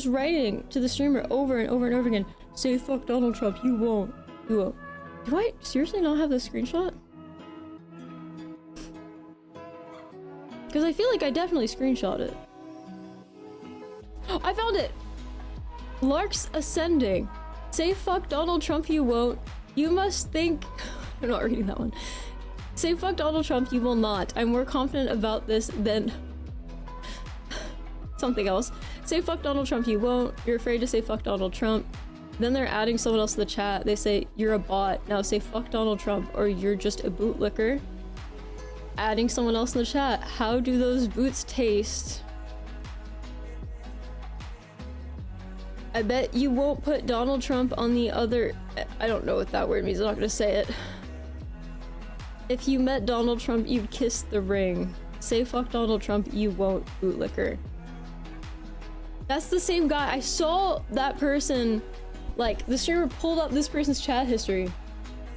B: writing to the streamer over and over and over again. Say fuck Donald Trump, you won't. You won't. Do I seriously not have the screenshot? Because I feel like I definitely screenshot it. I found it! Lark's Ascending. Say fuck Donald Trump, you won't. You must think... I'm not reading that one. Say fuck Donald Trump, you will not. I'm more confident about this than... something else. Say fuck Donald Trump, you won't. You're afraid to say fuck Donald Trump. Then they're adding someone else to the chat. They say, you're a bot. Now say fuck Donald Trump or you're just a bootlicker. Adding someone else in the chat. How do those boots taste? I bet you won't put Donald Trump on the other... I don't know what that word means. I'm not gonna say it. If you met Donald Trump, you'd kiss the ring. Say fuck Donald Trump, you won't, bootlicker. That's the same guy. I saw that person... Like, the streamer pulled up this person's chat history.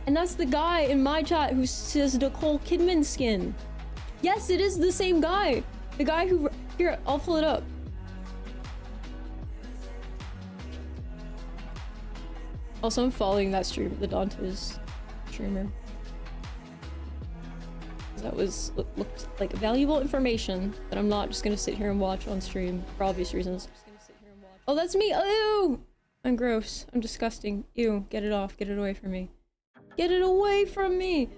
B: And that's the guy in my chat who says Nicole Kidman skin. Yes, it is the same guy. The guy who... Here, I'll pull it up. Also, I'm following that streamer, the Dante's streamer. That looked like valuable information that I'm not just gonna sit here and watch on stream for obvious reasons. Oh, that's me! Ew! I'm gross. I'm disgusting. Ew. Get it off. Get it away from me. Get it away from me!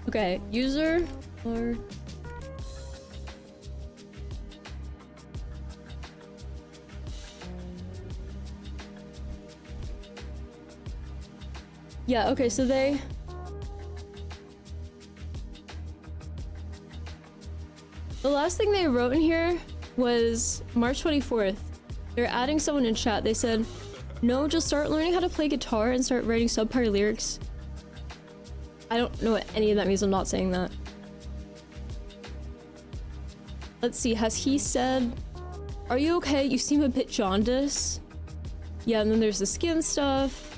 B: Okay, user or... Yeah, okay, so they... The last thing they wrote in here was March 24th. They're adding someone in chat. They said, no, just start learning how to play guitar and start writing subpar lyrics. I don't know what any of that means. I'm not saying that. Let's see. Has he said, are you okay? You seem a bit jaundiced. Yeah, and then there's the skin stuff.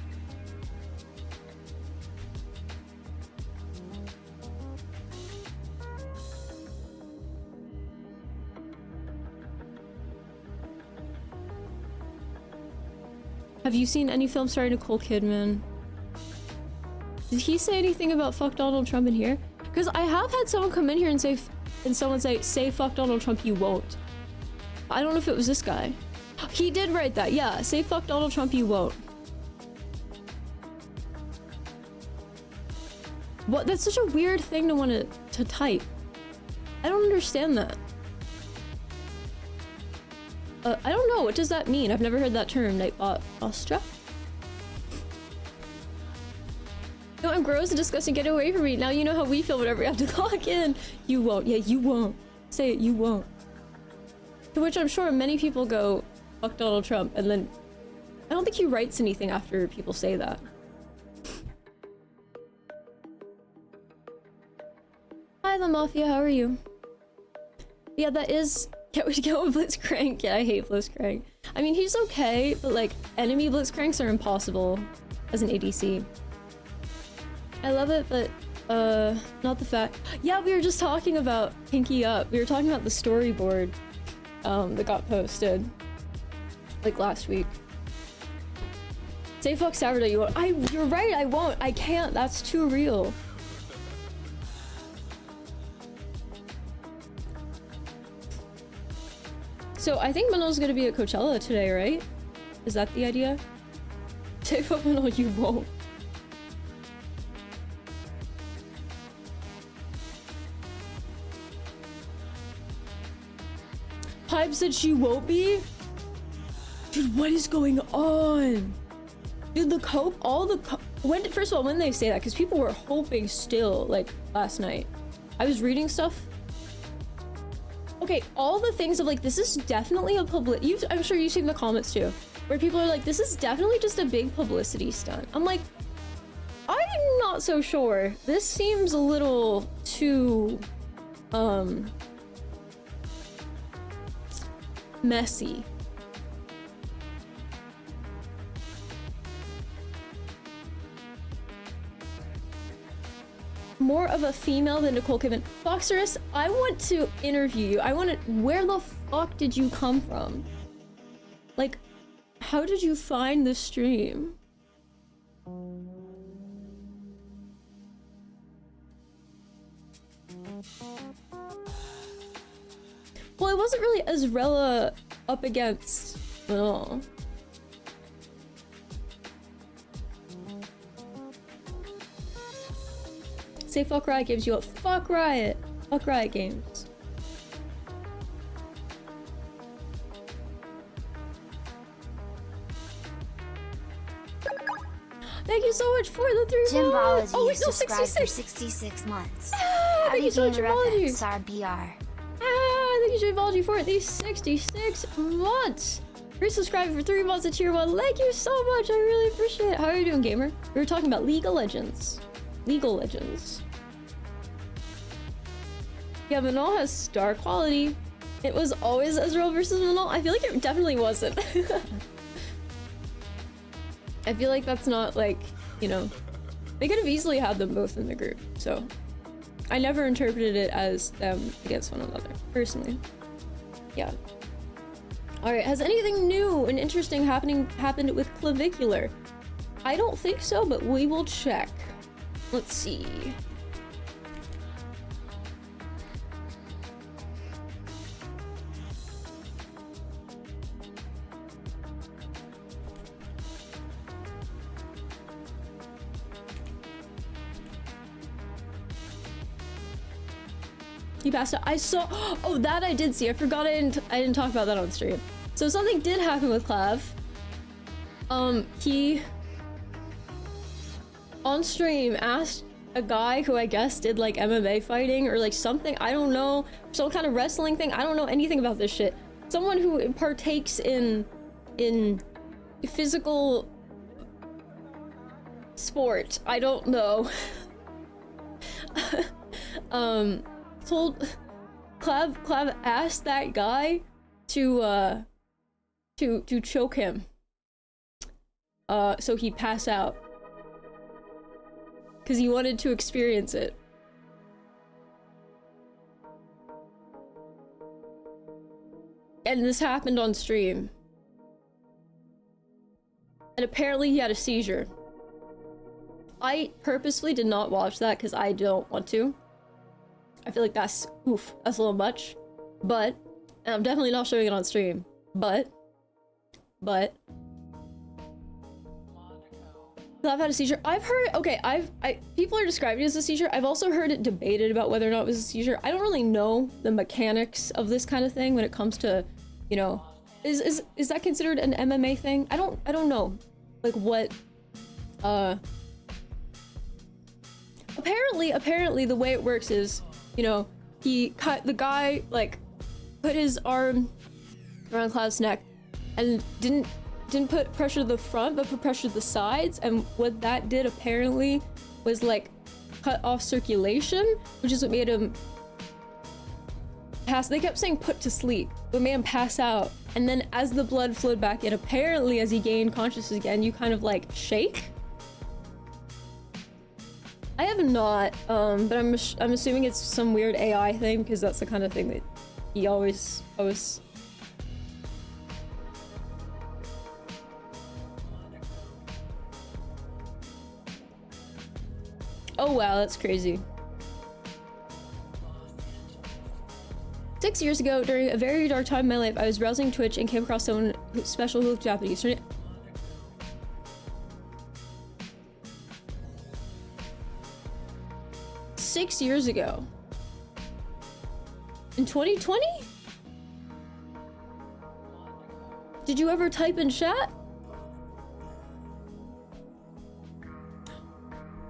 B: Have you seen any films starring Nicole Kidman? Did he say anything about fuck Donald Trump in here? Because I have had someone come in here and say, say fuck Donald Trump, you won't. I don't know if it was this guy. He did write that, yeah. Say fuck Donald Trump, you won't. What? That's such a weird thing to want to type. I don't understand that. I don't know. What does that mean? I've never heard that term. Nightbot Ostra? No, I'm gross and disgusting. Get away from me. Now you know how we feel whenever we have to clock in. You won't. Yeah, you won't. Say it. You won't. To which I'm sure many people go, fuck Donald Trump. And then I don't think he writes anything after people say that. Hi, the Mafia. How are you? Yeah, that is... Can't wait to get with Blitzcrank. Yeah, I hate Blitzcrank. I mean, he's okay, but like, enemy Blitzcranks are impossible as an ADC. I love it, but not the fact. Yeah, we were just talking about Pinky Up. We were talking about the storyboard that got posted like last week. Say fuck Saturday, you won't. You're right, I won't. I can't. That's too real. So I think Mano's gonna be at Coachella today, right? Is that the idea? Say fuck Mano, you won't. Hype said she won't be? Dude, what is going on? Dude, the cope, first of all, when did they say that? Because people were hoping still, like, last night. I was reading stuff. Okay, all the things of like, this is definitely a I'm sure you've seen the comments too, where people are like, this is definitely just a big publicity stunt. I'm like, I'm not so sure. This seems a little too, messy. More of a female than Nicole Kidman. Foxerus, I want to interview you. I want to. Where the fuck did you come from? Like, how did you find the stream? Well, it wasn't really Azrella up against at all. Say fuck Riot Games, you up. Fuck Riot. Fuck Riot Games. Thank you so much for the 3 months.
A: Jimbology
B: Oh wait, no,
A: subscribed for
B: 66.
A: 66 months.
B: Ah, thank you so much, Jimbology.
A: SRBR.
B: Ah, thank you, Jimbology, for these 66 months. Resubscribing for 3 months of tier 1. Thank you so much. I really appreciate it. How are you doing, gamer? We were talking about League of Legends. League of Legends. Yeah, Manal has star quality. It was always Ezreal versus Manal. I feel like it definitely wasn't. I feel like that's not like, you know, they could have easily had them both in the group. So I never interpreted it as them against one another, personally. Yeah. All right, has anything new and interesting happened with Clavicular? I don't think so, but we will check. Let's see. He passed out. I saw. Oh, that I did see. I forgot I didn't talk about that on stream. So something did happen with Clav. He on stream asked a guy who I guess did like MMA fighting or like something. I don't know, some kind of wrestling thing. I don't know anything about this shit. Someone who partakes in physical sport. I don't know. Told Clav asked that guy to choke him. So he'd pass out. Cause he wanted to experience it. And this happened on stream. And apparently he had a seizure. I purposefully did not watch that because I don't want to. I feel like that's a little much. But, and I'm definitely not showing it on stream. But I've had a seizure. I've heard, okay, people are describing it as a seizure. I've also heard it debated about whether or not it was a seizure. I don't really know the mechanics of this kind of thing when it comes to, you know, is that considered an MMA thing? I don't know, like what, apparently the way it works is, you know, the guy like put his arm around Cloud's neck and didn't put pressure to the front, but put pressure to the sides, and what that did apparently was like cut off circulation, which is what made him pass. They kept saying put to sleep, but made him pass out. And then as the blood flowed back in, apparently as he gained consciousness again, you kind of like shake. I have not, but I'm assuming it's some weird AI thing, because that's the kind of thing that he always. Oh wow, that's crazy. 6 years ago, during a very dark time in my life, I was browsing Twitch and came across someone special who looked Japanese. 6 years ago. In 2020? Did you ever type in chat?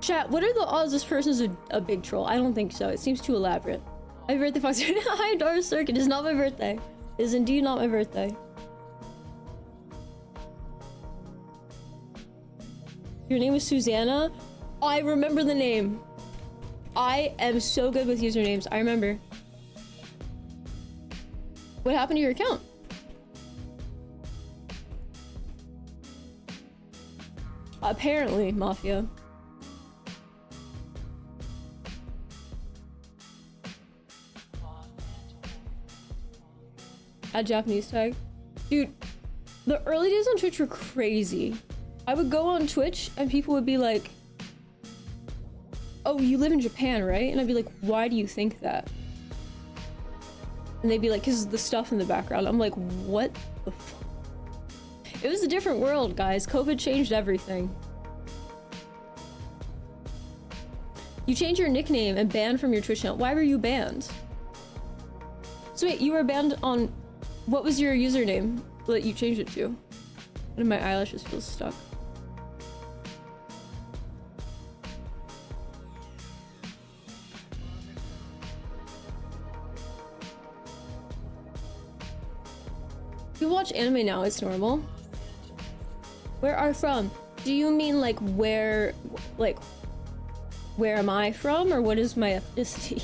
B: Chat, what are the odds this person's a big troll? I don't think so. It seems too elaborate. Happy birthday, Fox. Hi, Dark Circuit. It is not my birthday. It is indeed not my birthday. Your name is Susanna? I remember the name. I am so good with usernames. I remember. What happened to your account? Apparently, Mafia. Add Japanese tag. Dude, the early days on Twitch were crazy. I would go on Twitch and people would be like, oh, you live in Japan, right? And I'd be like, why do you think that? And they'd be like, because the stuff in the background. I'm like, what the fuck? It was a different world, guys. COVID changed everything. You changed your nickname and banned from your Twitch channel. Why were you banned? So wait, you were banned on... What was your username that you changed it to? And my eyelashes feel stuck. You watch anime now, it's normal. Where are from? Do you mean like where am I from, or what is my ethnicity?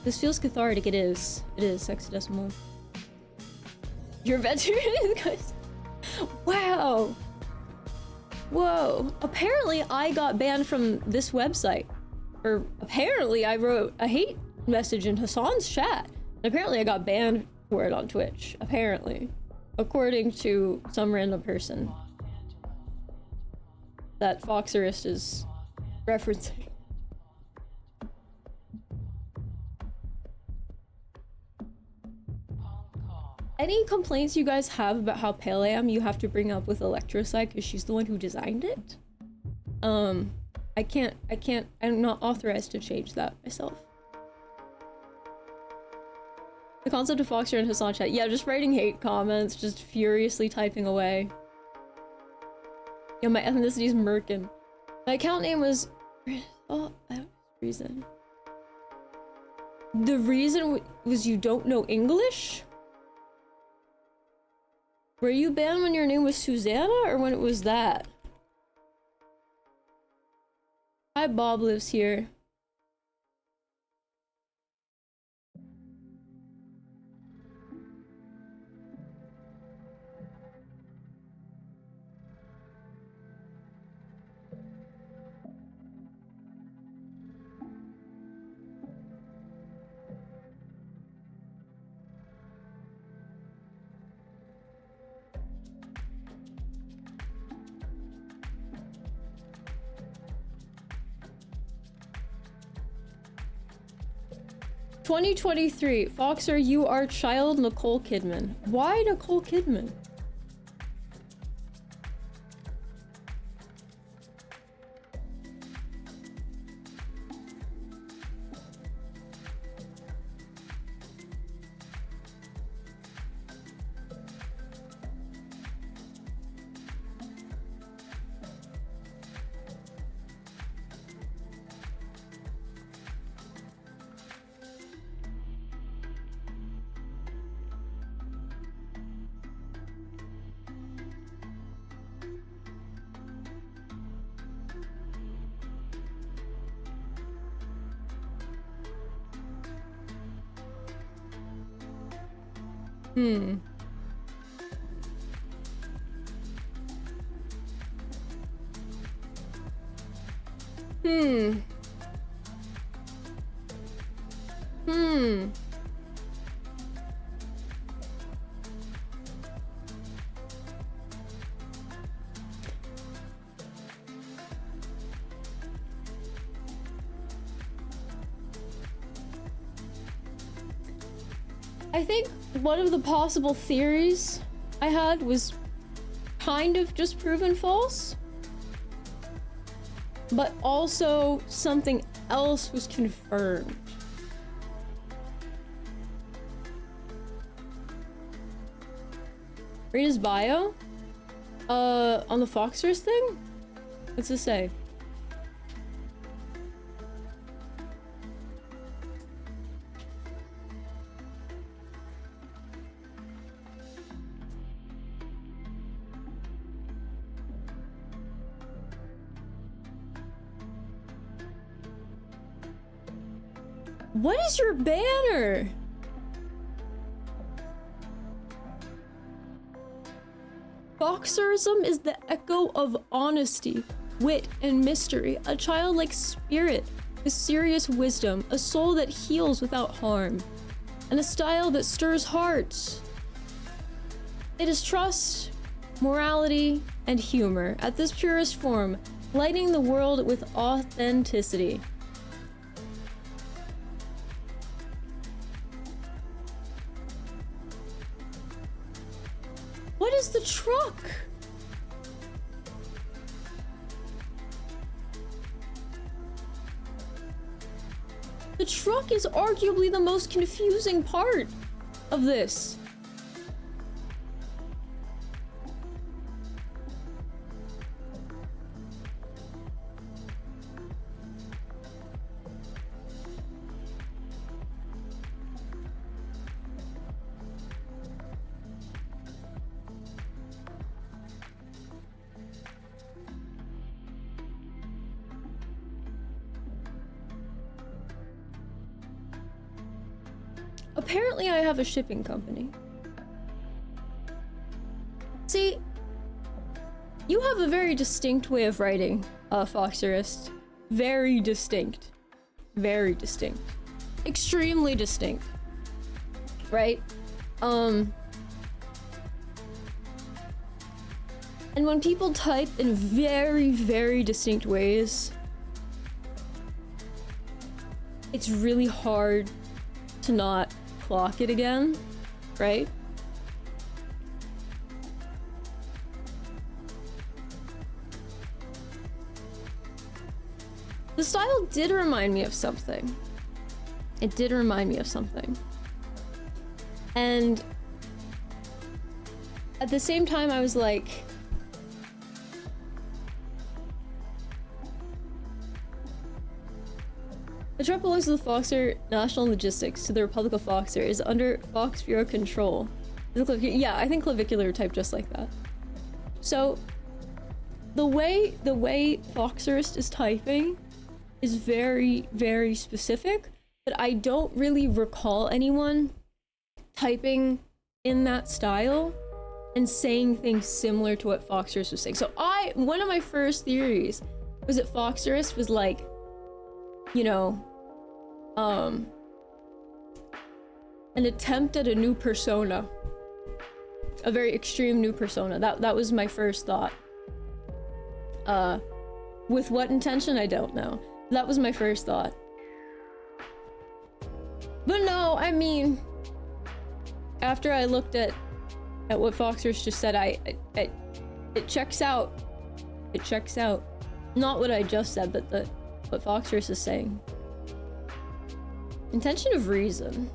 B: This feels cathartic. It is hexadecimal. You're a veteran, guys. Wow. Whoa. Apparently I got banned from this website. Or apparently I wrote a hate message in Hassan's chat. And apparently I got banned for it on Twitch. Apparently. According to some random person that Foxerist is referencing. Any complaints you guys have about how pale I am, you have to bring up with Electroside because she's the one who designed it. I'm not authorized to change that myself. The concept of Foxer and Hassan chat. Yeah, just writing hate comments, just furiously typing away. Yeah, my ethnicity is Merkin. My account name was... Oh, I don't know the reason. The reason was you don't know English? Were you banned when your name was Susanna, or when it was that? Hi, Bob lives here. "2023, Foxer, you are child Nicole Kidman." Why Nicole Kidman? Hmm. I think one of the possible theories I had was kind of just proven false, but also something else was confirmed. Read his bio? On the Foxers thing? What's it say? What is your banner? Foxerism is the echo of honesty, wit, and mystery, a childlike spirit with serious wisdom, a soul that heals without harm, and a style that stirs hearts. It is trust, morality, and humor at this purest form, lighting the world with authenticity. What is the truck? The truck is arguably the most confusing part of this. Apparently I have a shipping company. See, you have a very distinct way of writing, Foxerist. Very distinct. Very distinct. Extremely distinct. Right? And when people type in very, very distinct ways, it's really hard to not clock it again, right? The style did remind me of something. It did remind me of something. And at the same time, I was like, the truck belongs to the Foxer National Logistics, to the Republic of Foxer, is under Fox Bureau control. Yeah, I think clavicular type just like that. So, the way Foxerist is typing is very, very specific, but I don't really recall anyone typing in that style and saying things similar to what Foxerist was saying. So one of my first theories was that Foxerist was like, you know, an attempt at a new persona, a very extreme new persona. That was my first thought. With what intention, I don't know. That was my first thought. But no, I mean, after I looked at what Foxerist just said, it checks out. It checks out. Not what I just said, but what Foxerist is saying. Intention of reason.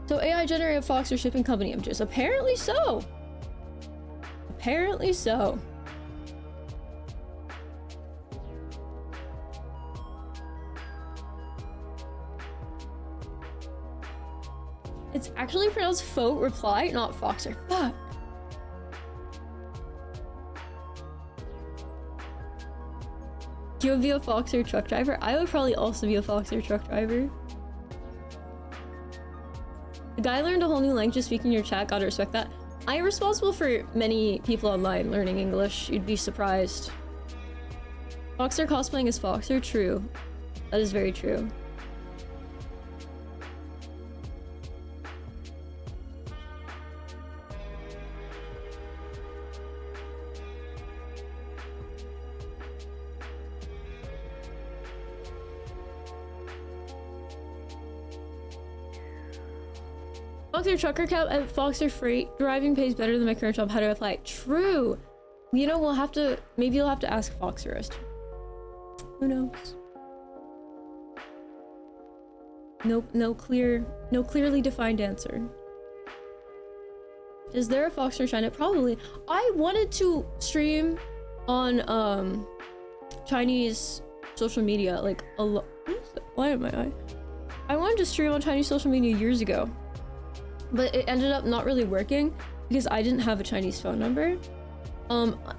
B: So AI generated Foxer shipping company images. Apparently so. Apparently so. It's actually pronounced faux reply, not Foxer. Fuck. You would be a Foxer truck driver? I would probably also be a Foxer truck driver. The guy learned a whole new language speaking your chat, gotta respect that. I am responsible for many people online learning English. You'd be surprised. Foxer cosplaying as Foxer? True. That is very true. Foxer trucker cap at Foxer freight driving pays better than my current job. How do I apply? True. You know, maybe you'll have to ask Foxerist. Who knows? No clearly defined answer. Is there a Foxer China? Probably. I wanted to stream on Chinese social media like a lot. Why am I wanted to stream on Chinese social media years ago. But it ended up not really working because I didn't have a Chinese phone number.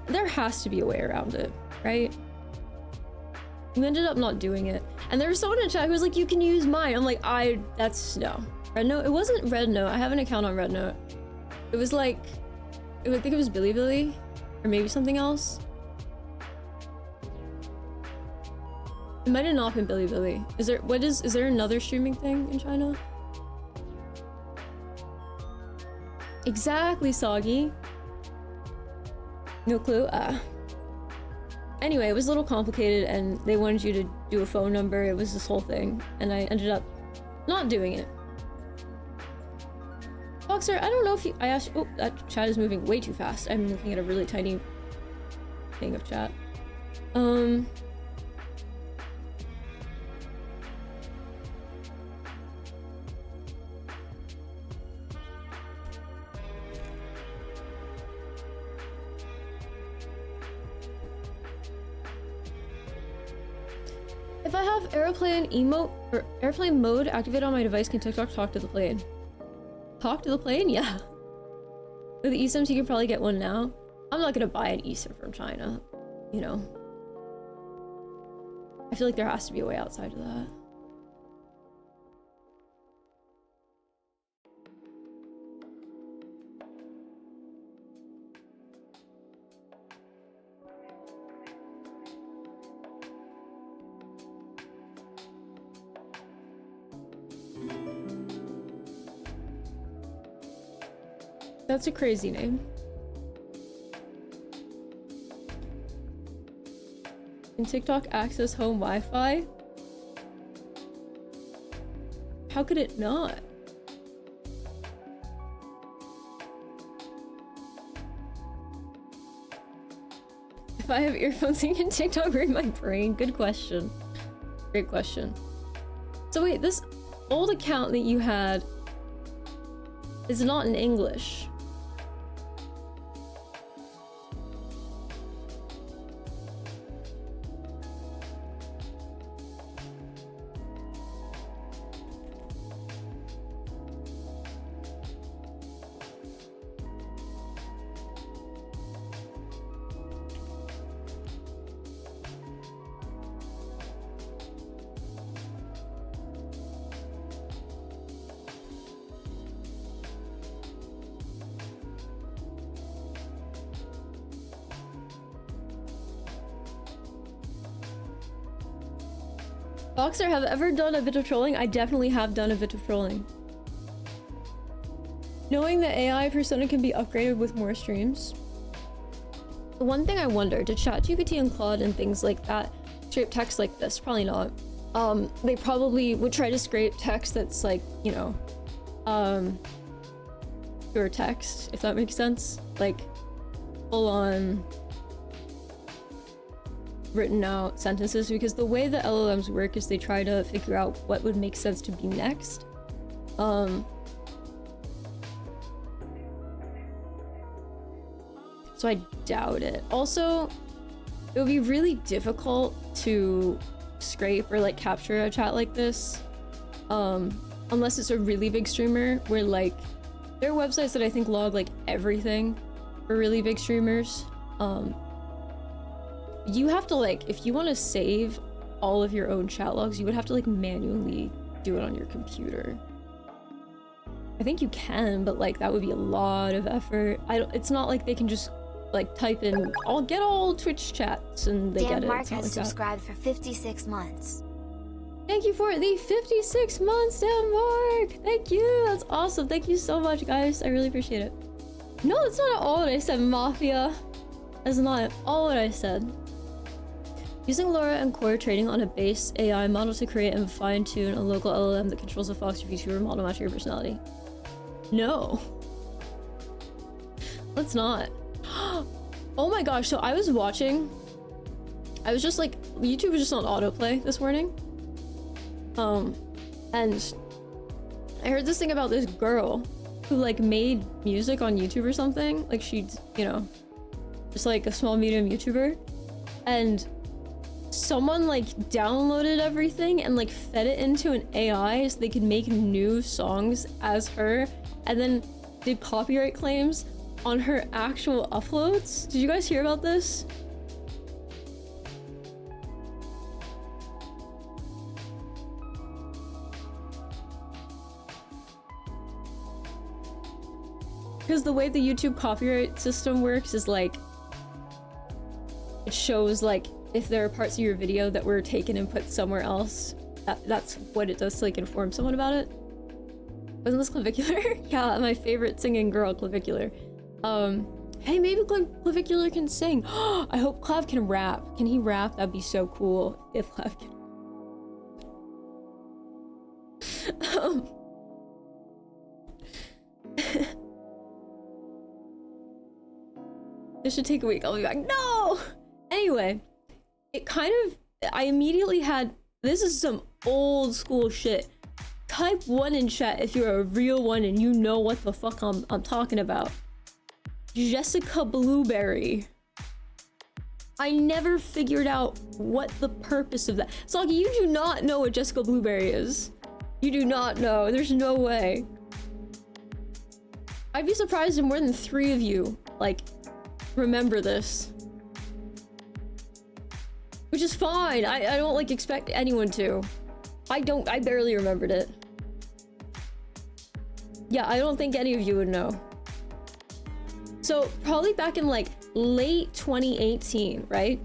B: There has to be a way around it, right? We ended up not doing it. And there was someone in chat who was like, you can use mine. I'm like, that's no. Red Note? It wasn't Red Note. I have an account on Red Note. It was like I think it was Bilibili, or maybe something else. It might have not been Bilibili. Is there another streaming thing in China? Exactly, Soggy. No clue. Anyway, it was a little complicated and they wanted you to do a phone number. It was this whole thing and I ended up not doing it. Boxer, I don't know if you- I asked- oh, that chat is moving way too fast. I'm looking at a really tiny thing of chat. If I have airplane emote or airplane mode activated on my device, can TikTok talk to the plane? Talk to the plane? Yeah. With the eSIMs, you can probably get one now. I'm not gonna buy an eSIM from China, you know. I feel like there has to be a way outside of that. That's a crazy name. Can TikTok access home Wi-Fi? How could it not? If I have earphones, can TikTok read my brain? Good question. Great question. So wait, this old account that you had is not in English. Boxer, have ever done a bit of trolling? I definitely have done a bit of trolling. Knowing the AI persona can be upgraded with more streams. The one thing I wonder, did ChatGPT and Claude and things like that scrape text like this? Probably not. They probably would try to scrape text that's like, you know, pure text, if that makes sense. Like, full on written out sentences, because the way the LLMs work is they try to figure out what would make sense to be next. So I doubt it. Also, it would be really difficult to scrape or like capture a chat like this, unless it's a really big streamer where like there are websites that I think log like everything for really big streamers. You have to like, if you want to save all of your own chat logs, you would have to like manually do it on your computer. I think you can, but like that would be a lot of effort. It's not like they can just like type in, I'll get all Twitch chats and they get it.
A: Mark
B: It's not
A: has
B: like that.
A: subscribed for 56 months.
B: Thank you for the 56 months, Dan Mark! Thank you! That's awesome. Thank you so much, guys. I really appreciate it. No, that's not at all what I said, Mafia. That's not at all what I said. Using LoRa and Core training on a base AI model to create and fine-tune a local LLM that controls a Fox or VTuber model matching your personality. No. Let's not. Oh my gosh, so I was just like, YouTube was just on autoplay this morning. And I heard this thing about this girl who like made music on YouTube or something. Like she's, you know, just like a small medium YouTuber. And someone like downloaded everything and like fed it into an AI so they could make new songs as her, and then did copyright claims on her actual uploads. Did you guys hear about this? because the way the YouTube copyright system works is like, it shows like if there are parts of your video that were taken and put somewhere else. That's what it does to like inform someone about it. Wasn't this Clavicular? Yeah, my favorite singing girl, Clavicular. Hey, maybe Clavicular can sing. I hope Clav can rap. Can he rap? That'd be so cool if Clav can. This should take a week. I'll be back. No! Anyway, it kind of... I immediately had... This is some old school shit. Type 1 in chat if you're a real one and you know what the fuck I'm talking about. Jessica Blueberry. I never figured out what the purpose of that. Soggy, you do not know what Jessica Blueberry is. You do not know. There's no way. I'd be surprised if more than 3 of you, like, remember this. Which is fine. I don't, like, expect anyone to. I barely remembered it. Yeah, I don't think any of you would know. So, probably back in, like, late 2018, right?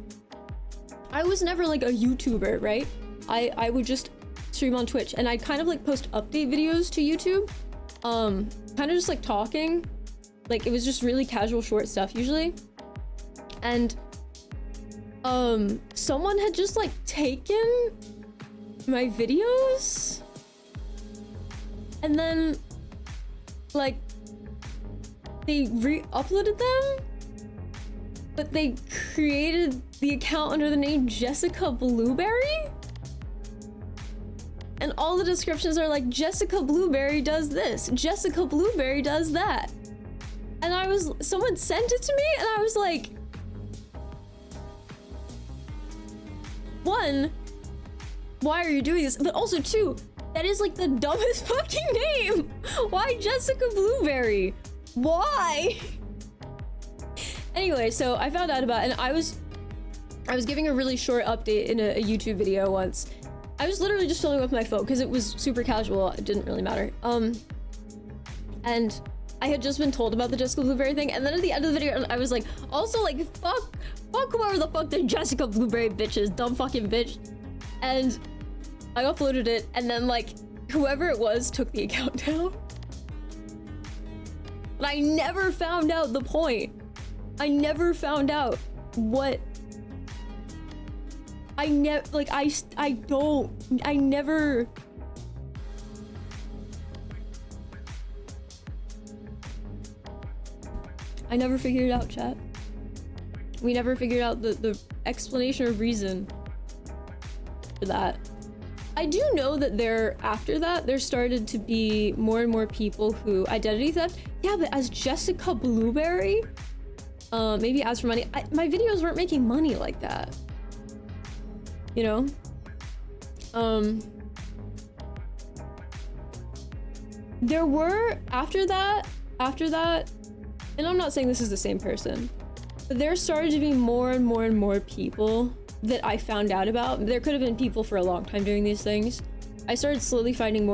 B: I was never, like, a YouTuber, right? I would just stream on Twitch, and I'd kind of, like, post update videos to YouTube. Kind of just, like, talking. Like, it was just really casual, short stuff, usually. And, someone had just, like, taken my videos? And then, like, they re-uploaded them? But they created the account under the name Jessica Blueberry? And all the descriptions are like, Jessica Blueberry does this, Jessica Blueberry does that. And someone sent it to me and I was like, one, why are you doing this? But also two, that is like the dumbest fucking name. Why Jessica Blueberry? Why? Anyway, so I found out about it, and I was giving a really short update in a YouTube video once. I was literally just filming with my phone because it was super casual. It didn't really matter. And I had just been told about the Jessica Blueberry thing, and then at the end of the video, I was like, also like, fuck whoever the fuck the Jessica Blueberry bitch is, dumb fucking bitch. And I uploaded it, and then like, whoever it was took the account down. And I never found out the point. I never found out what... I never figured it out, chat. We never figured out the explanation or reason for that. I do know that after that, there started to be more and more people who identity theft. Yeah, but as Jessica Blueberry, maybe ask for money. My videos weren't making money like that. You know? There were, after that, and I'm not saying this is the same person, but there started to be more and more and more people that I found out about. There could have been people for a long time doing these things. I started slowly finding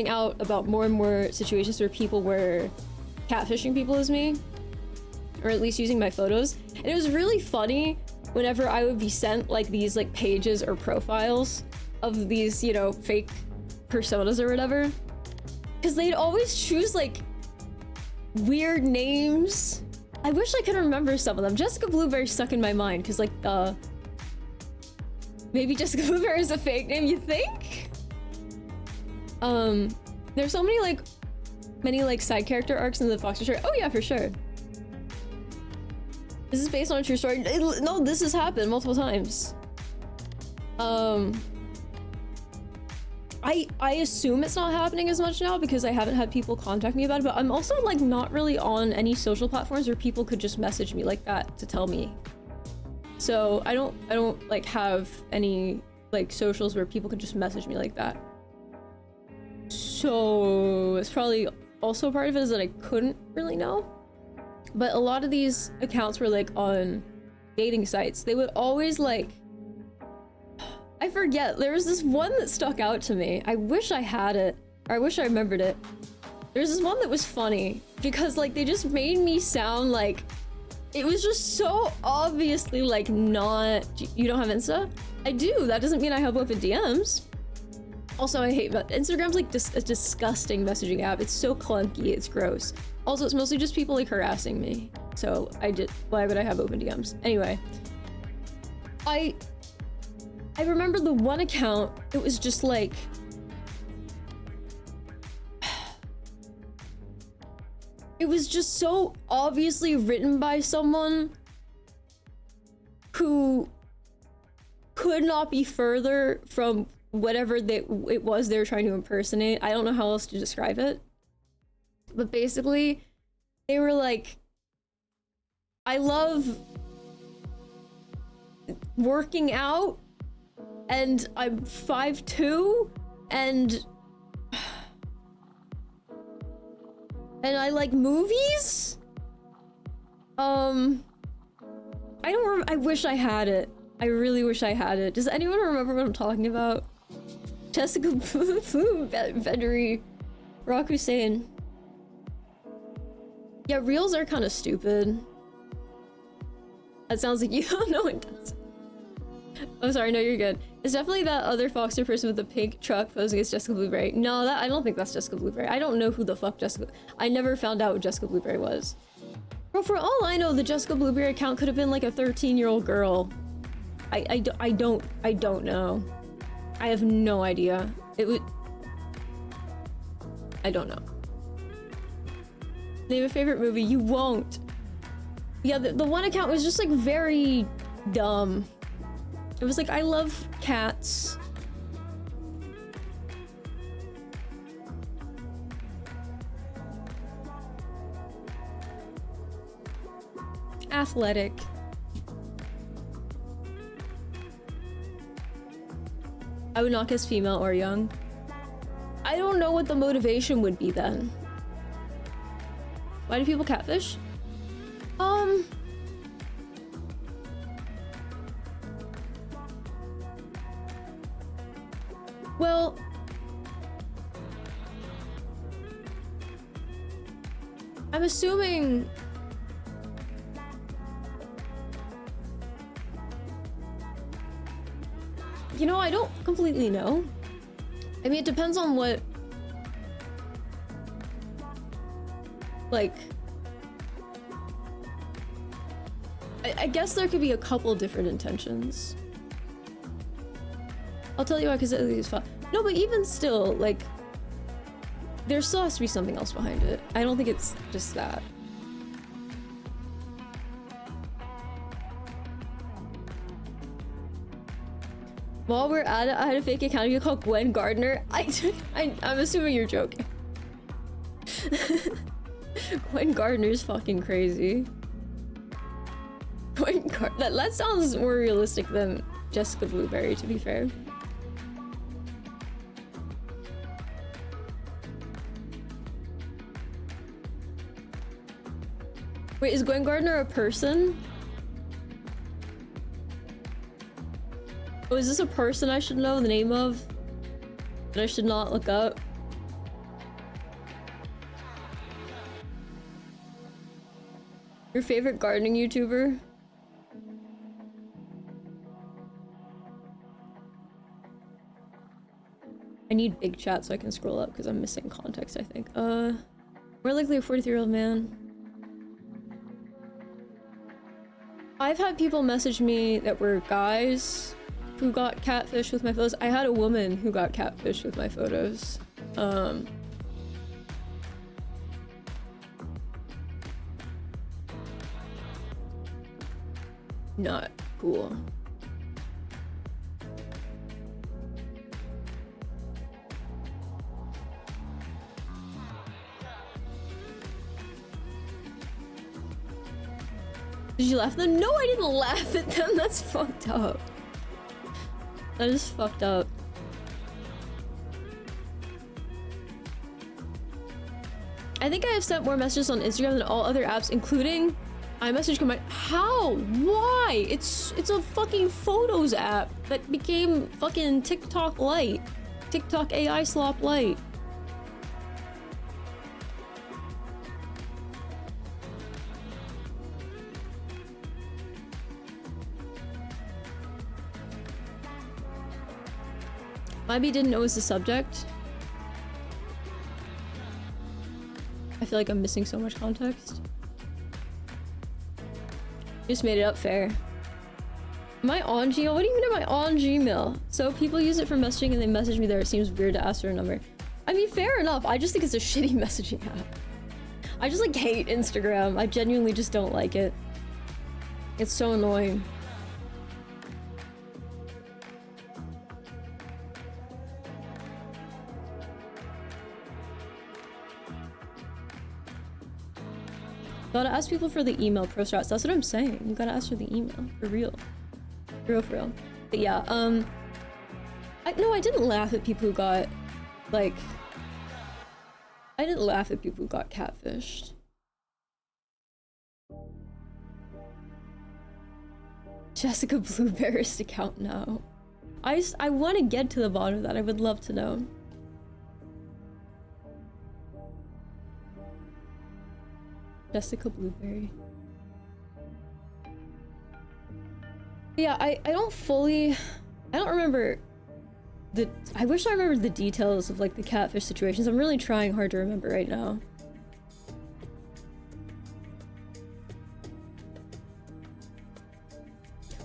B: out about more and more situations where people were catfishing people as me, or at least using my photos. And it was really funny whenever I would be sent like these like pages or profiles of these, you know, fake personas or whatever, because they'd always choose like weird names. I wish I could remember some of them. Jessica Blueberry stuck in my mind because like maybe Jessica Blueberry is a fake name, you think? There's so many like side character arcs in the Fox story. Oh yeah, for sure. This is based on a true story. No, this has happened multiple times. I assume it's not happening as much now because I haven't had people contact me about it, but I'm also like not really on any social platforms where people could just message me like that to tell me. So I don't like have any like socials where people could just message me like that. So it's probably also part of it is that I couldn't really know. But a lot of these accounts were like on dating sites. They would always like, I forget, there was this one that stuck out to me. I wish I had it, or I wish I remembered it. There's this one that was funny because like they just made me sound like it was just so obviously like not. You don't have Insta? I do. That doesn't mean I have open DMs. Also, I hate Instagram's like a disgusting messaging app. It's so clunky. It's gross. Also, it's mostly just people like harassing me. So why would I have open DMs? Anyway, I remember the one account. It was just like. It was just so obviously written by someone who could not be further from whatever it was they were trying to impersonate. I don't know how else to describe it. But basically, they were like, I love working out, and I'm 5'2", and I like movies? I wish I had it. I really wish I had it. Does anyone remember what I'm talking about? Jessica Veddery, Rock Hussein. Yeah, reels are kind of stupid. That sounds like you don't know it does. I'm sorry, no, you're good. It's definitely that other Foxer person with the pink truck posing as Jessica Blueberry. No, I don't think that's Jessica Blueberry. I don't know who the fuck Jessica... I never found out what Jessica Blueberry was. Bro, for all I know, the Jessica Blueberry account could have been like a 13-year-old girl. I don't know. I have no idea. It would... I don't know. Name a favorite movie? You won't. Yeah, the one account was just like very dumb. It was like, I love cats. Athletic. I would not guess female or young. I don't know what the motivation would be then. Why do people catfish? Well, I'm assuming you know, I don't completely know. I mean, it depends on what like I guess there could be a couple different intentions. I'll tell you why, because it's fun. No, but even still, like, there still has to be something else behind it. I don't think it's just that. While we're at it, I had a fake account you called Gwen Gardner. I'm assuming you're joking. Gwen Gardner's fucking crazy. That sounds more realistic than Jessica Blueberry, to be fair. Wait, is Gwen Gardner a person? Oh, is this a person I should know the name of? That I should not look up? Your favorite gardening YouTuber? I need big chat so I can scroll up because I'm missing context, I think. More likely a 43-year-old man. I've had people message me that were guys who got catfished with my photos. I had a woman who got catfished with my photos. Not cool. Did you laugh at them? No, I didn't laugh at them. That's fucked up. That is fucked up. I think I have sent more messages on Instagram than all other apps, including iMessage combined. How? Why? It's a fucking photos app that became fucking TikTok Lite. TikTok AI slop Lite. Maybe didn't know it was the subject. I feel like I'm missing so much context. Just made it up fair. Am I on Gmail? What do you mean am I on Gmail? So people use it for messaging and they message me there. It seems weird to ask for a number. I mean, fair enough. I just think it's a shitty messaging app. I just like hate Instagram. I genuinely just don't like it. It's so annoying. Gotta ask people for the email, pro strats. That's what I'm saying. You gotta ask for the email. For real. For real. But yeah, I didn't laugh at people who got, like... I didn't laugh at people who got catfished. Jessica Blueberry's account now. I want to get to the bottom of that. I would love to know. Jessica Blueberry. Yeah, I don't remember I wish I remembered the details of like the catfish situations. I'm really trying hard to remember right now.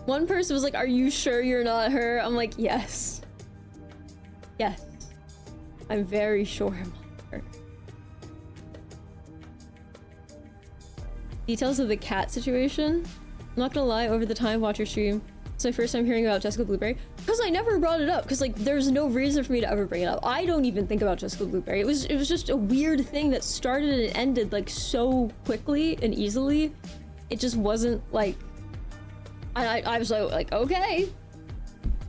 B: One person was like, "Are you sure you're not her?" I'm like, "Yes. Yes. I'm very sure I'm not her." Details of the cat situation? I'm not gonna lie, over the time watch your stream, it's my first time hearing about Jessica Blueberry. Because I never brought it up, because like there's no reason for me to ever bring it up. I don't even think about Jessica Blueberry. It was just a weird thing that started and ended like so quickly and easily. It just wasn't like I was like, okay.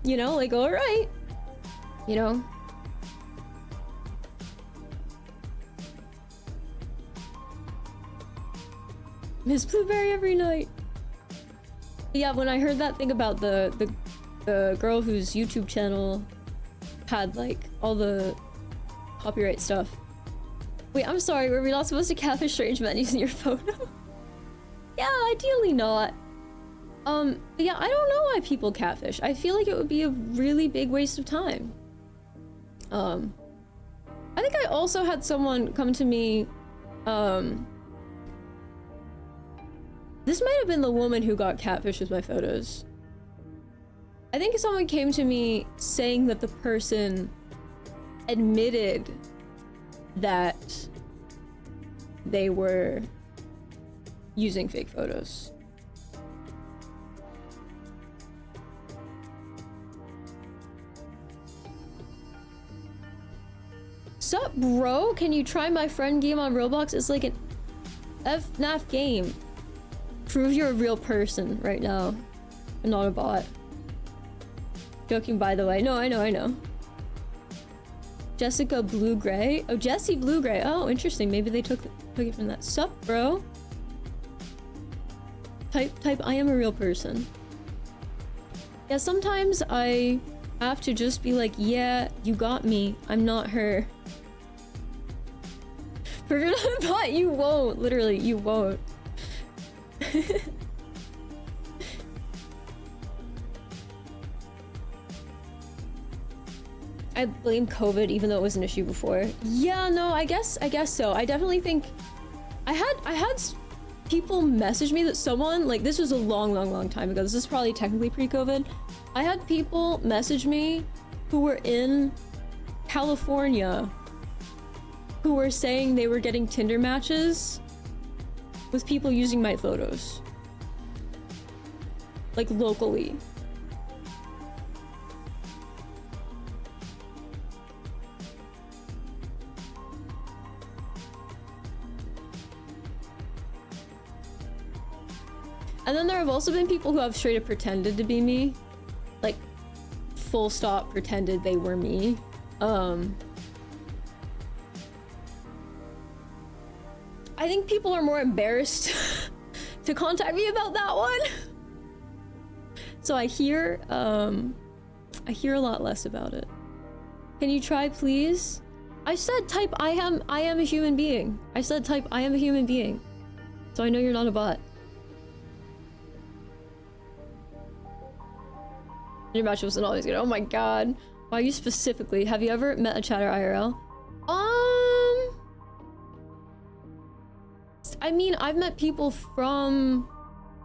B: You know, like alright. You know? Miss Blueberry every night. Yeah, when I heard that thing about the girl whose YouTube channel had like all the copyright stuff. Wait, I'm sorry, were we not supposed to catfish strange men using your photo? Yeah, ideally not. But yeah, I don't know why people catfish. I feel like it would be a really big waste of time. I think I also had someone come to me, this might have been the woman who got catfished with my photos. I think someone came to me saying that the person admitted that they were using fake photos. Sup, bro? Can you try my friend game on Roblox? It's like an FNAF game. Prove you're a real person right now and not a bot. Joking, by the way. No, I know. Jessica Blue Gray. Oh, Jessie Blue Gray. Oh, interesting. Maybe they took it from that. Sup, bro? Type I am a real person. Yeah, sometimes I have to just be like, yeah, you got me. I'm not her. If you're not a bot, you won't. Literally, you won't. I blame COVID even though it was an issue before. Yeah, no, I guess so. I definitely think I had people message me that someone, like, this was a long time ago. This is probably technically pre-COVID. I had people message me who were in California who were saying they were getting Tinder matches with people using my photos. Like, locally. And then there have also been people who have straight up pretended to be me. Like, full stop pretended they were me. I think people are more embarrassed to contact me about that one. So I hear a lot less about it. Can you try, please? I said type I am a human being. I said type I am a human being. So I know you're not a bot. Your match wasn't always good. Oh my god. Why you specifically? Have you ever met a chatter IRL? I mean, I've met people from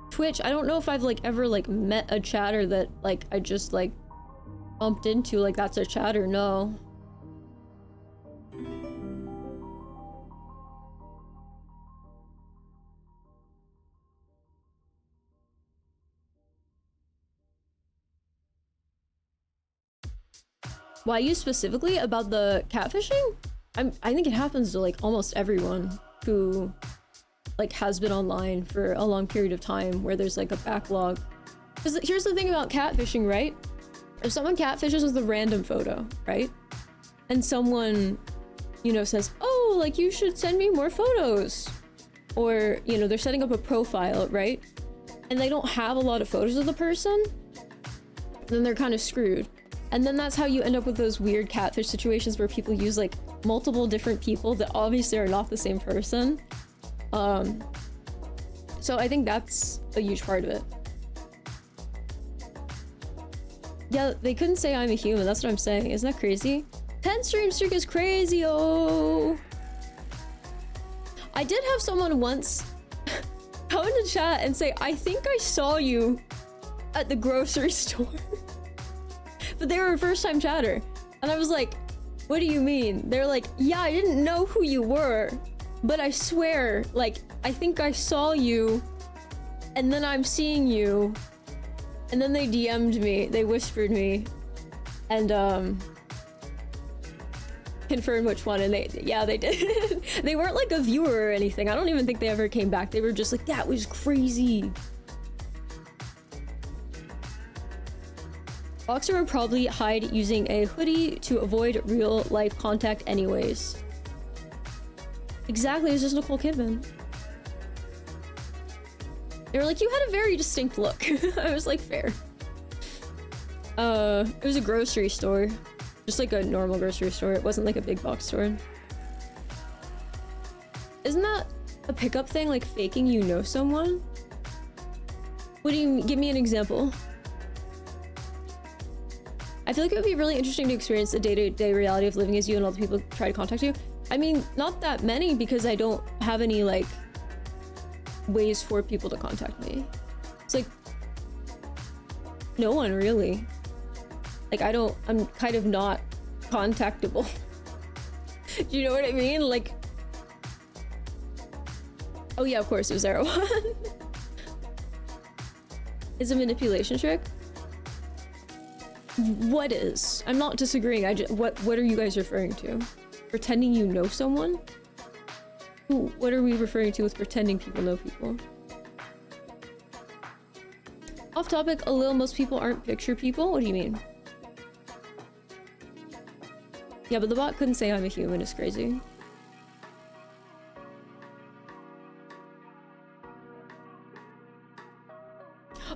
B: Twitch. I don't know if I've like ever like met a chatter that like I just like bumped into, like that's a chatter. No. Why you specifically about the catfishing? I think it happens to like almost everyone who like has been online for a long period of time where there's like a backlog. Because here's the thing about catfishing, right? If someone catfishes with a random photo, right? And someone, you know, says, oh, like you should send me more photos. Or, you know, they're setting up a profile, right? And they don't have a lot of photos of the person, then they're kind of screwed. And then that's how you end up with those weird catfish situations where people use like multiple different people that obviously are not the same person. So I think that's a huge part of it. Yeah, they couldn't say I'm a human, that's what I'm saying. Isn't that crazy? 10 stream streak is crazy, oh! I did have someone once come into chat and say, I think I saw you at the grocery store. But they were a first-time chatter. And I was like, what do you mean? They're like, yeah, I didn't know who you were, but I swear, like, I think I saw you, and then I'm seeing you. And then they DM'd me, they whispered me, and confirmed which one, and yeah, they did. They weren't like a viewer or anything. I don't even think they ever came back. They were just like, that was crazy. Boxer would probably hide using a hoodie to avoid real life contact anyways. Exactly, it's just Nicole Kidman. They were like, you had a very distinct look. I was like, fair. It was a grocery store. Just like a normal grocery store. It wasn't like a big box store. Isn't that a pickup thing, like faking you know someone? What do you give me an example? I feel like it would be really interesting to experience the day-to-day reality of living as you and all the people try to contact you. I mean, not that many because I don't have any like ways for people to contact me. It's like no one really. Like I'm kind of not contactable. Do you know what I mean? Like, oh yeah, of course it was Erewhon. It's a manipulation trick. What is? I'm not disagreeing. What are you guys referring to? Pretending you know someone? Ooh, what are we referring to with pretending people know people? Off topic a little, most people aren't picture people? What do you mean? Yeah, but the bot couldn't say I'm a human, it's crazy.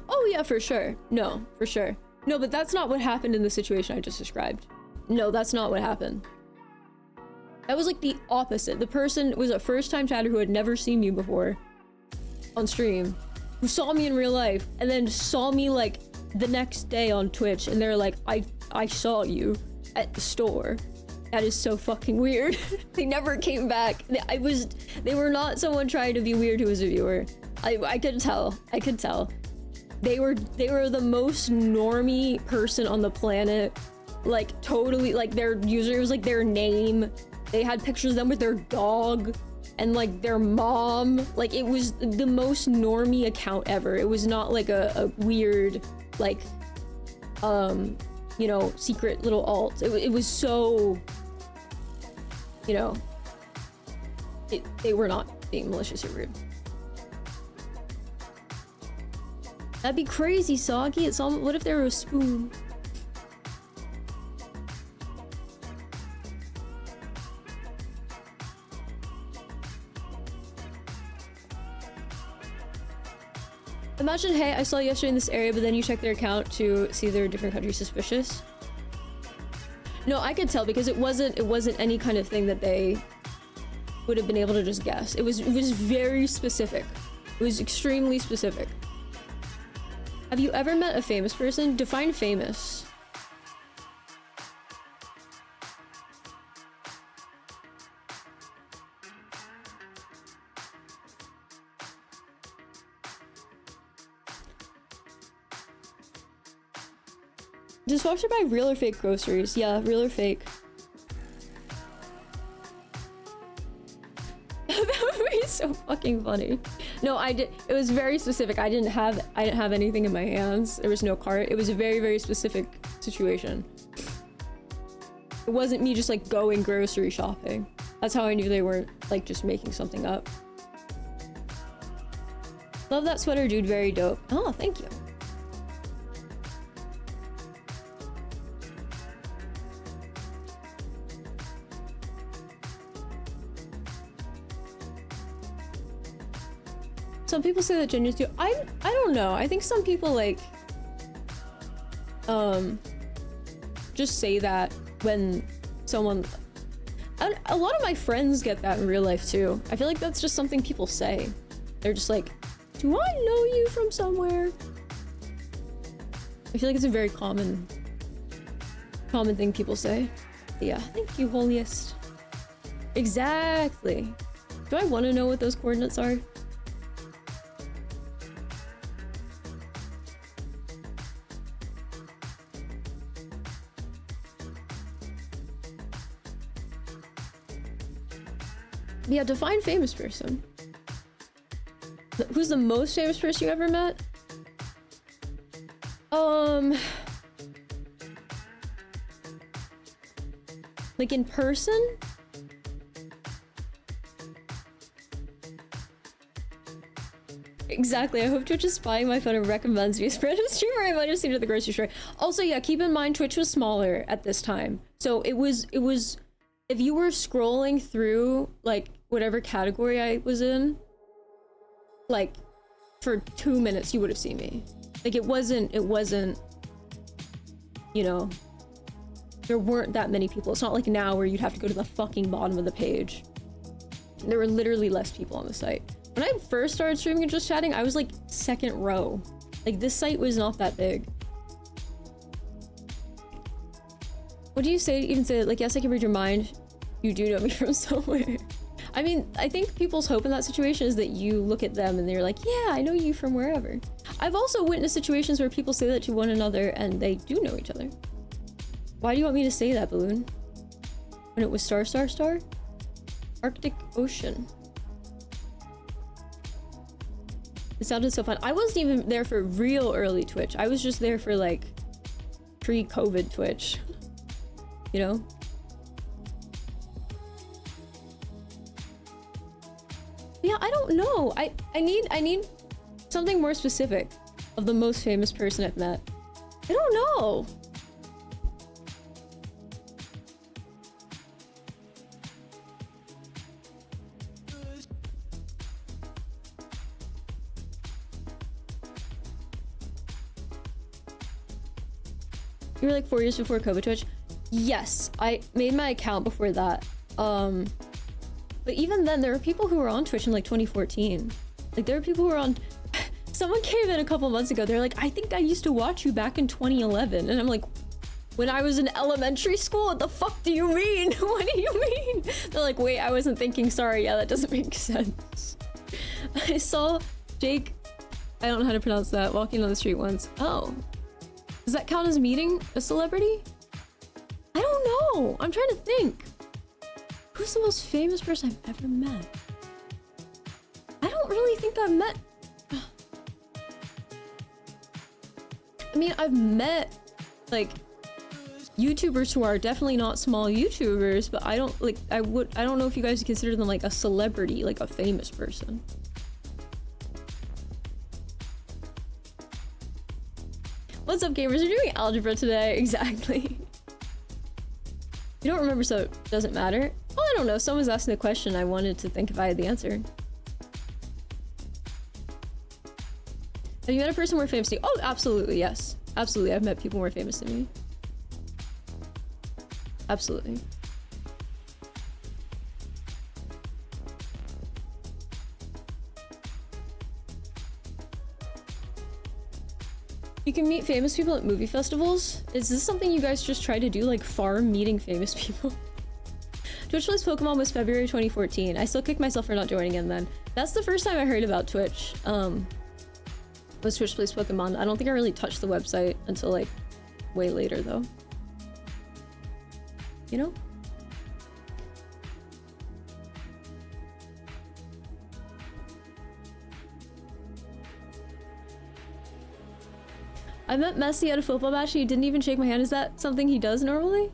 B: Oh yeah, for sure. No, for sure. No, but that's not what happened in the situation I just described. No, that's not what happened. That was like the opposite. The person was a first-time chatter who had never seen me before on stream, who saw me in real life, and then saw me like the next day on Twitch, and they're like, I saw you at the store. That is so fucking weird. They never came back. They were not someone trying to be weird who was a viewer. I could tell. I could tell. They were the most normie person on the planet. Like totally, like their user was like their name. They had pictures of them with their dog and like their mom. Like it was the most normie account ever. It was not like a weird like you know, secret little alt. It was so, you know, they were not being malicious or rude. That'd be crazy, Soggy. It's all, what if there were a spoon? Imagine, hey, I saw you yesterday in this area, but then you check their account to see they're a different country. Suspicious? No, I could tell because it wasn't any kind of thing that they would have been able to just guess. It was very specific. It was extremely specific. Have you ever met a famous person? Define famous. Dishwasher buy real or fake groceries? Yeah, real or fake. That would be so fucking funny. No, I did. It was very specific. I didn't have anything in my hands. There was no cart. It was a very, very specific situation. It wasn't me just like going grocery shopping. That's how I knew they weren't like just making something up. Love that sweater, dude. Very dope. Oh, thank you. Some people say that genders do. I don't know. I think some people like just say that when someone, a lot of my friends get that in real life too. I feel like that's just something people say. They're just like, do I know you from somewhere? I feel like it's a very common thing people say. But yeah, thank you, holiest. Exactly. Do I want to know what those coordinates are? Yeah, define famous person. Who's the most famous person you ever met? Like in person? Exactly. I hope Twitch is spying my phone and recommends me as random streamer. I might have seen it at the grocery store. Also, yeah, keep in mind Twitch was smaller at this time. So it was if you were scrolling through like whatever category I was in, like for 2 minutes you would have seen me. Like it wasn't, you know, there weren't that many people. It's not like now where you'd have to go to the fucking bottom of the page. There were literally less people on the site. When I first started streaming and just chatting, I was like second row. Like this site was not that big. What do you say? Even say like, yes, I can read your mind. You do know me from somewhere. I mean, I think people's hope in that situation is that you look at them and they're like, yeah, I know you from wherever. I've also witnessed situations where people say that to one another and they do know each other. Why do you want me to say that, Balloon? When it was star? Arctic Ocean. It sounded so fun. I wasn't even there for real early Twitch. I was just there for like pre-COVID Twitch, you know? Yeah, I don't know. I need something more specific of the most famous person I've met. I don't know. You were like 4 years before COVID Twitch? Yes, I made my account before that. But even then, there were people who were on Twitch in like 2014. Like there were people who were on... Someone came in a couple months ago, they're like, I think I used to watch you back in 2011. And I'm like, when I was in elementary school? What the fuck do you mean? What do you mean? They're like, wait, I wasn't thinking, sorry, yeah, that doesn't make sense. I saw Jake, I don't know how to pronounce that, walking on the street once. Oh. Does that count as meeting a celebrity? I don't know. I'm trying to think. Who's the most famous person I've ever met? I don't really think I've met... I mean, I've met, like, YouTubers who are definitely not small YouTubers, but I don't, like, I don't know if you guys consider them, like, a celebrity, like, a famous person. What's up, gamers? We're doing algebra today. Exactly. You don't remember, so it doesn't matter. Well, I don't know. Someone's asking a question. I wanted to think if I had the answer. Have you met a person more famous than you? Oh, absolutely, yes. Absolutely, I've met people more famous than me. Absolutely. You can meet famous people at movie festivals? Is this something you guys just try to do, like farm meeting famous people? Twitch Plays Pokemon was February 2014. I still kick myself for not joining in then. That's the first time I heard about Twitch. Was Twitch Plays Pokemon. I don't think I really touched the website until like way later though. You know? I met Messi at a football match and he didn't even shake my hand. Is that something he does normally?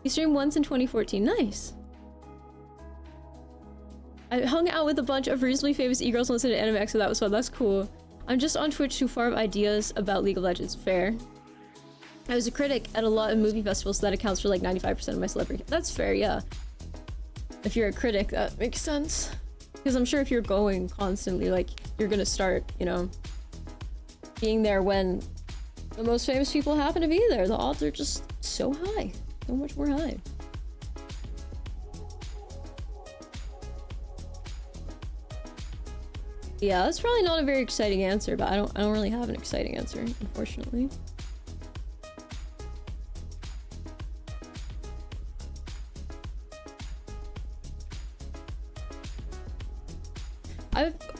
B: He streamed once in 2014. Nice. I hung out with a bunch of reasonably famous e-girls and listened to Anime X, so that was fun. That's cool. I'm just on Twitch to farm ideas about League of Legends. Fair. I was a critic at a lot of movie festivals, so that accounts for like 95% of my celebrity. That's fair, yeah. If you're a critic, that makes sense. Because I'm sure if you're going constantly, like, you're gonna start, you know, being there when the most famous people happen to be there. The odds are just so high. So much more high. Yeah, that's probably not a very exciting answer, but I don't really have an exciting answer, unfortunately.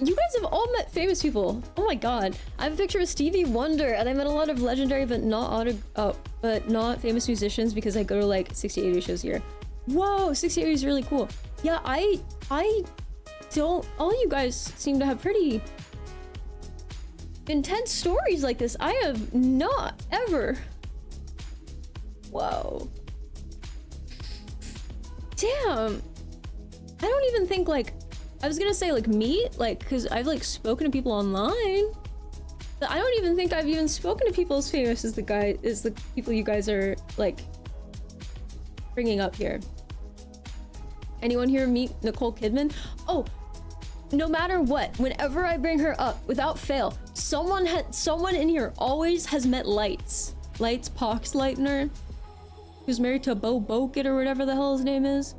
B: You guys have all met famous people. Oh my god. I have a picture of Stevie Wonder, and I met a lot of legendary but not famous musicians because I go to like 60-80 shows a year. Whoa, 60-80 is really cool. Yeah, I don't. All you guys seem to have pretty intense stories like this. I have not ever. Whoa. Damn. I don't even think like. I was gonna say like me, like, because I've like spoken to people online, but I don't even think I've even spoken to people as famous as the people you guys are like bringing up here. Anyone here meet Nicole Kidman? Oh, no matter what, whenever I bring her up, without fail, someone in here always has met Lights Poxlightner, who's married to Bo Bokit or whatever the hell his name is.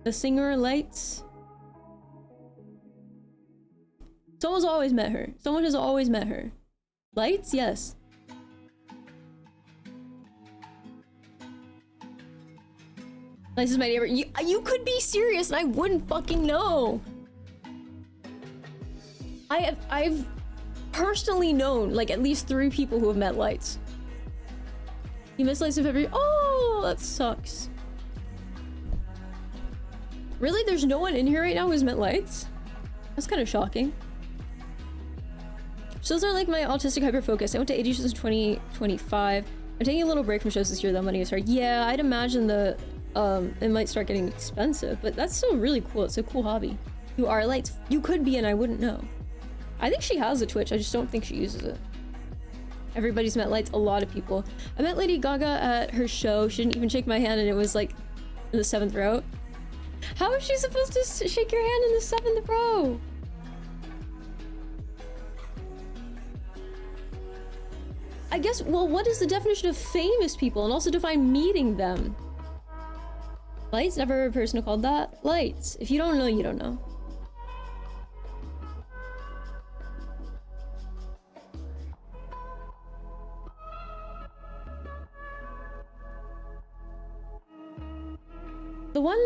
B: The singer Lights. Someone's always met her. Someone has always met her. Lights? Yes. Lights is my neighbor. You could be serious and I wouldn't fucking know. I've personally known like at least 3 people who have met Lights. You missed Lights in February? Oh, that sucks. Really? There's no one in here right now who's met Lights? That's kind of shocking. Shows are like my autistic hyperfocus. I went to 80 shows in 2025. I'm taking a little break from shows this year though. Money is hard. Yeah, I'd imagine it might start getting expensive, but that's still really cool. It's a cool hobby. You are Lights. You could be and I wouldn't know. I think she has a Twitch. I just don't think she uses it. Everybody's met Lights. A lot of people. I met Lady Gaga at her show. She didn't even shake my hand and it was like in the 7th row. How is she supposed to shake your hand in the 7th row? I guess, well, what is the definition of famous people? And also define meeting them. Lights? Never heard a person who called that Lights. If you don't know, you don't know. The one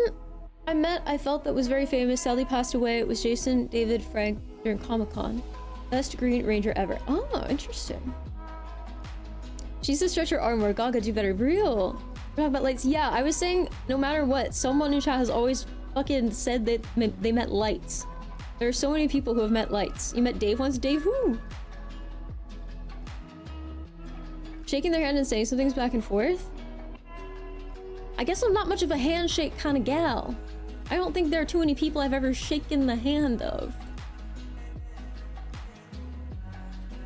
B: I met, I felt that was very famous, sadly passed away. It was Jason David Frank during Comic-Con. Best Green Ranger ever. Oh, interesting. She used to stretch her arm more. Gaga, do better. Real. We're talking about Lights. Yeah, I was saying, no matter what, someone in chat has always fucking said that they met Lights. There are so many people who have met Lights. You met Dave once? Dave who? Shaking their hand and saying some things back and forth? I guess I'm not much of a handshake kind of gal. I don't think there are too many people I've ever shaken the hand of.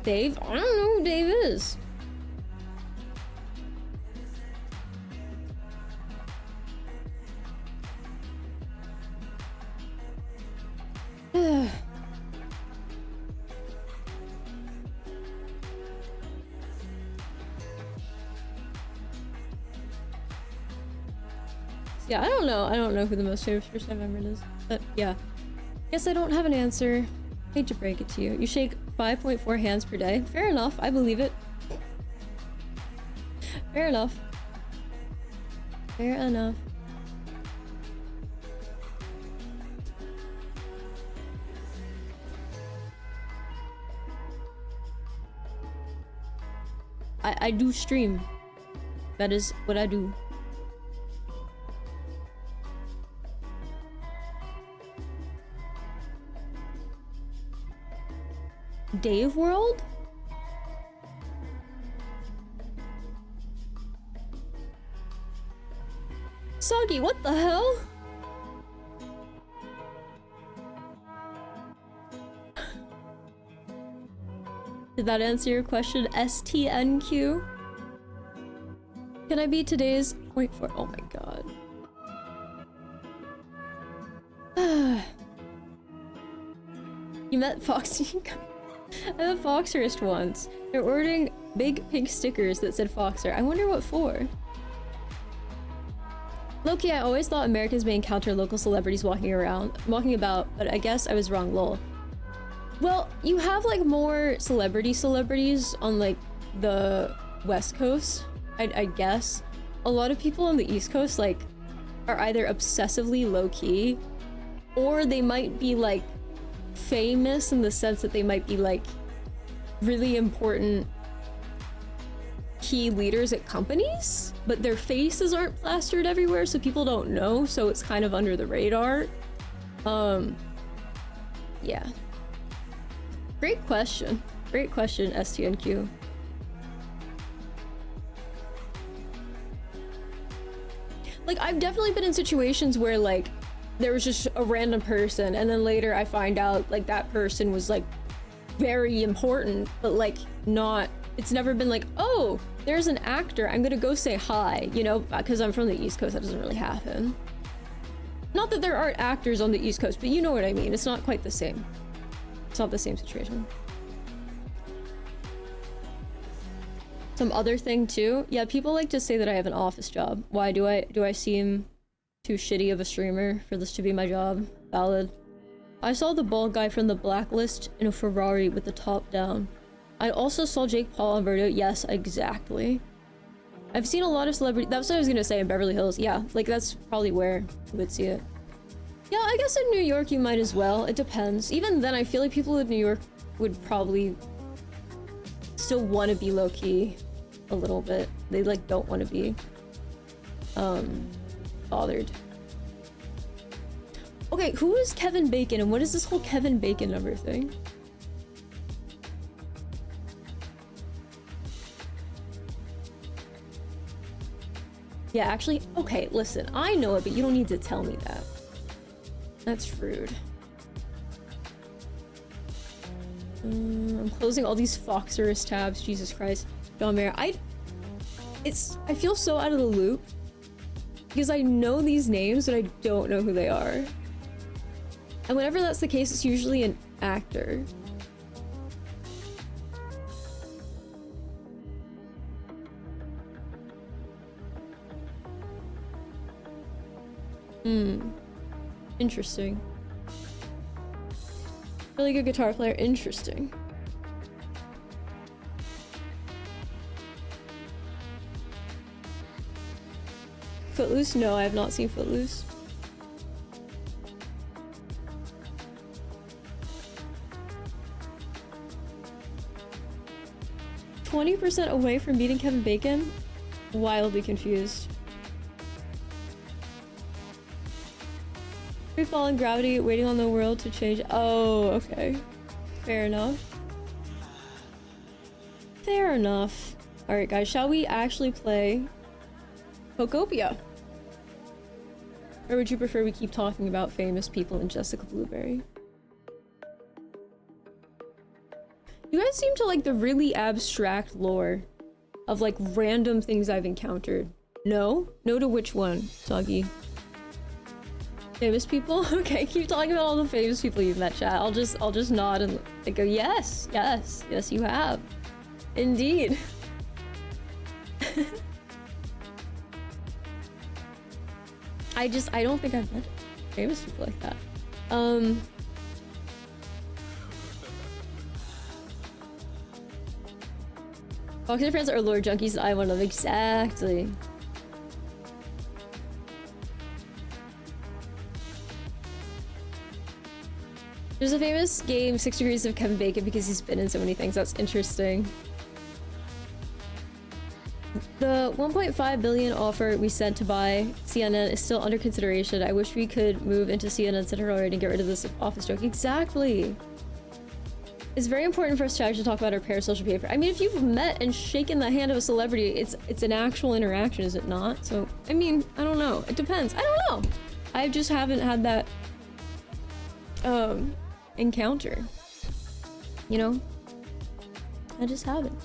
B: Dave? I don't know who Dave is. Yeah, I don't know. I don't know who the most famous person I've ever met is. But yeah. Guess I don't have an answer. Hate to break it to you. You shake 5.4 hands per day. Fair enough. I believe it. Fair enough. Fair enough. I do stream. That is what I do. Dave World? Soggy, what the hell? Did that answer your question, STNQ? Can I be today's point for? Oh my god. You met Foxy? I met Foxerist once. They're ordering big pink stickers that said Foxer. I wonder what for. Low-key, I always thought Americans may encounter local celebrities walking about, but I guess I was wrong, lol. Well, you have like more celebrities on like the West Coast, I guess. A lot of people on the East Coast like are either obsessively low-key or they might be like famous in the sense that they might be like really important key leaders at companies, but their faces aren't plastered everywhere, so people don't know, so it's kind of under the radar. Yeah. Great question, STNQ. Like, I've definitely been in situations where like there was just a random person and then later I find out like that person was like very important, but like not, it's never been like, oh, there's an actor, I'm gonna go say hi, you know, because I'm from the East Coast, that doesn't really happen. Not that there aren't actors on the East Coast, but you know what I mean, it's not quite the same. It's not the same situation. Some other thing too, yeah, people like to say that I have an office job. Why do I seem too shitty of a streamer for this to be my job? Valid. I saw the bald guy from The Blacklist in a Ferrari with the top down. I also saw Jake Paul on video. Yes, exactly. I've seen a lot of celebrity. That's what I was gonna say in Beverly Hills. Yeah, like that's probably where you would see it. Yeah, I guess in New York you might as well. It depends. Even then, I feel like people in New York would probably still want to be low-key a little bit. They like don't want to be bothered. Okay, who is Kevin Bacon and what is this whole Kevin Bacon number thing? Yeah, actually, okay, listen, I know it, but you don't need to tell me that. That's rude. I'm closing all these Foxerist tabs, Jesus Christ. John Mayer, I feel so out of the loop because I know these names, but I don't know who they are. And whenever that's the case, it's usually an actor. Interesting. Really good guitar player. Interesting. Footloose? No, I have not seen Footloose. %20 away from beating Kevin Bacon? Wildly confused. Free fall and gravity, waiting on the world to change. Oh, okay. Fair enough. Fair enough. Alright guys, shall we actually play Pokopia? Or would you prefer we keep talking about famous people and Jessica Blueberry? You guys seem to like the really abstract lore of like random things I've encountered. No? No to which one, Soggy? Famous people? Okay, keep talking about all the famous people you've met, chat. I'll just nod and go, yes, yes, yes you have. Indeed. I don't think I've met famous people like that. Boxing friends are lore junkies, I one of them. Exactly. There's a famous game, 6 Degrees of Kevin Bacon, because he's been in so many things. That's interesting. The 1.5 billion offer we sent to buy CNN is still under consideration. I wish we could move into CNN Center already and get rid of this office joke. Exactly. It's very important for us to actually talk about our parasocial behavior. I mean, if you've met and shaken the hand of a celebrity, it's an actual interaction, is it not? So, I mean, I don't know. It depends. I don't know. I just haven't had that encounter. You know? I just haven't.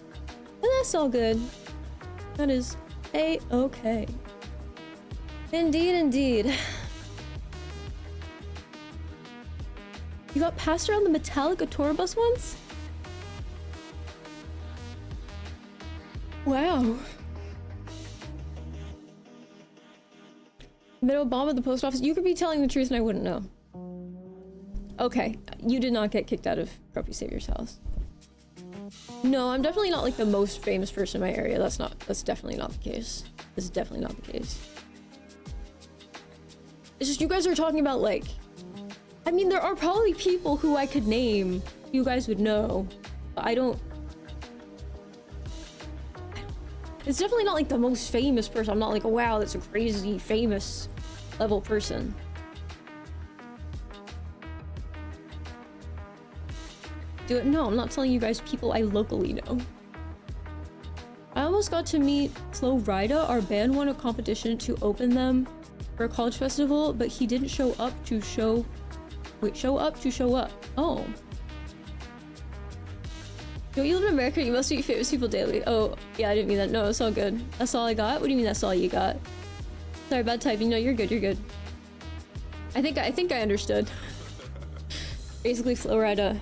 B: And that's all good. That is a-okay. Indeed, indeed. You got passed around the Metallica tour bus once? Wow. Met Obama at the post office. You could be telling the truth and I wouldn't know. Okay, you did not get kicked out of Proppy Savior's house. No, I'm definitely not like the most famous person in my area. That's definitely not the case. This is definitely not the case. It's just you guys are talking about like, I mean, there are probably people who I could name you guys would know, but I don't. It's definitely not like the most famous person. I'm not like, oh, wow, that's a crazy famous level person. Do it? No, I'm not telling you guys people I locally know. I almost got to meet Flo Rida. Our band won a competition to open them for a college festival, but he didn't show up to show. Wait, show up to show up. Oh. Don't you live in America? You must meet famous people daily. Oh, yeah, I didn't mean that. No, it's all good. That's all I got? What do you mean that's all you got? Sorry, bad typing. No, you're good, you're good. I think I understood. Basically, Flo Rida,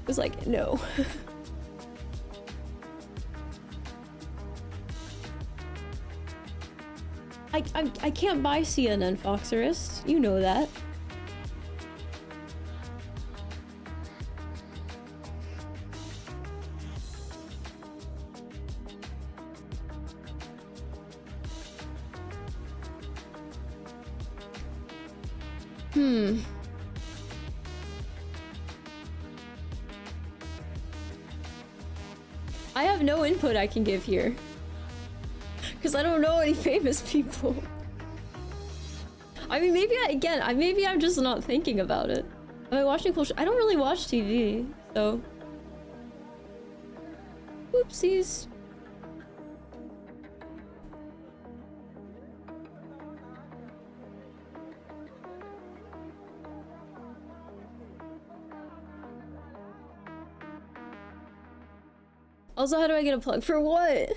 B: was like, no. I can't buy CNN, Foxerist. You know that. I have no input I can give here. Because I don't know any famous people. I mean, maybe maybe I'm just not thinking about it. Am I watching cool I don't really watch TV, so. Oopsies. Also, how do I get a plug for what?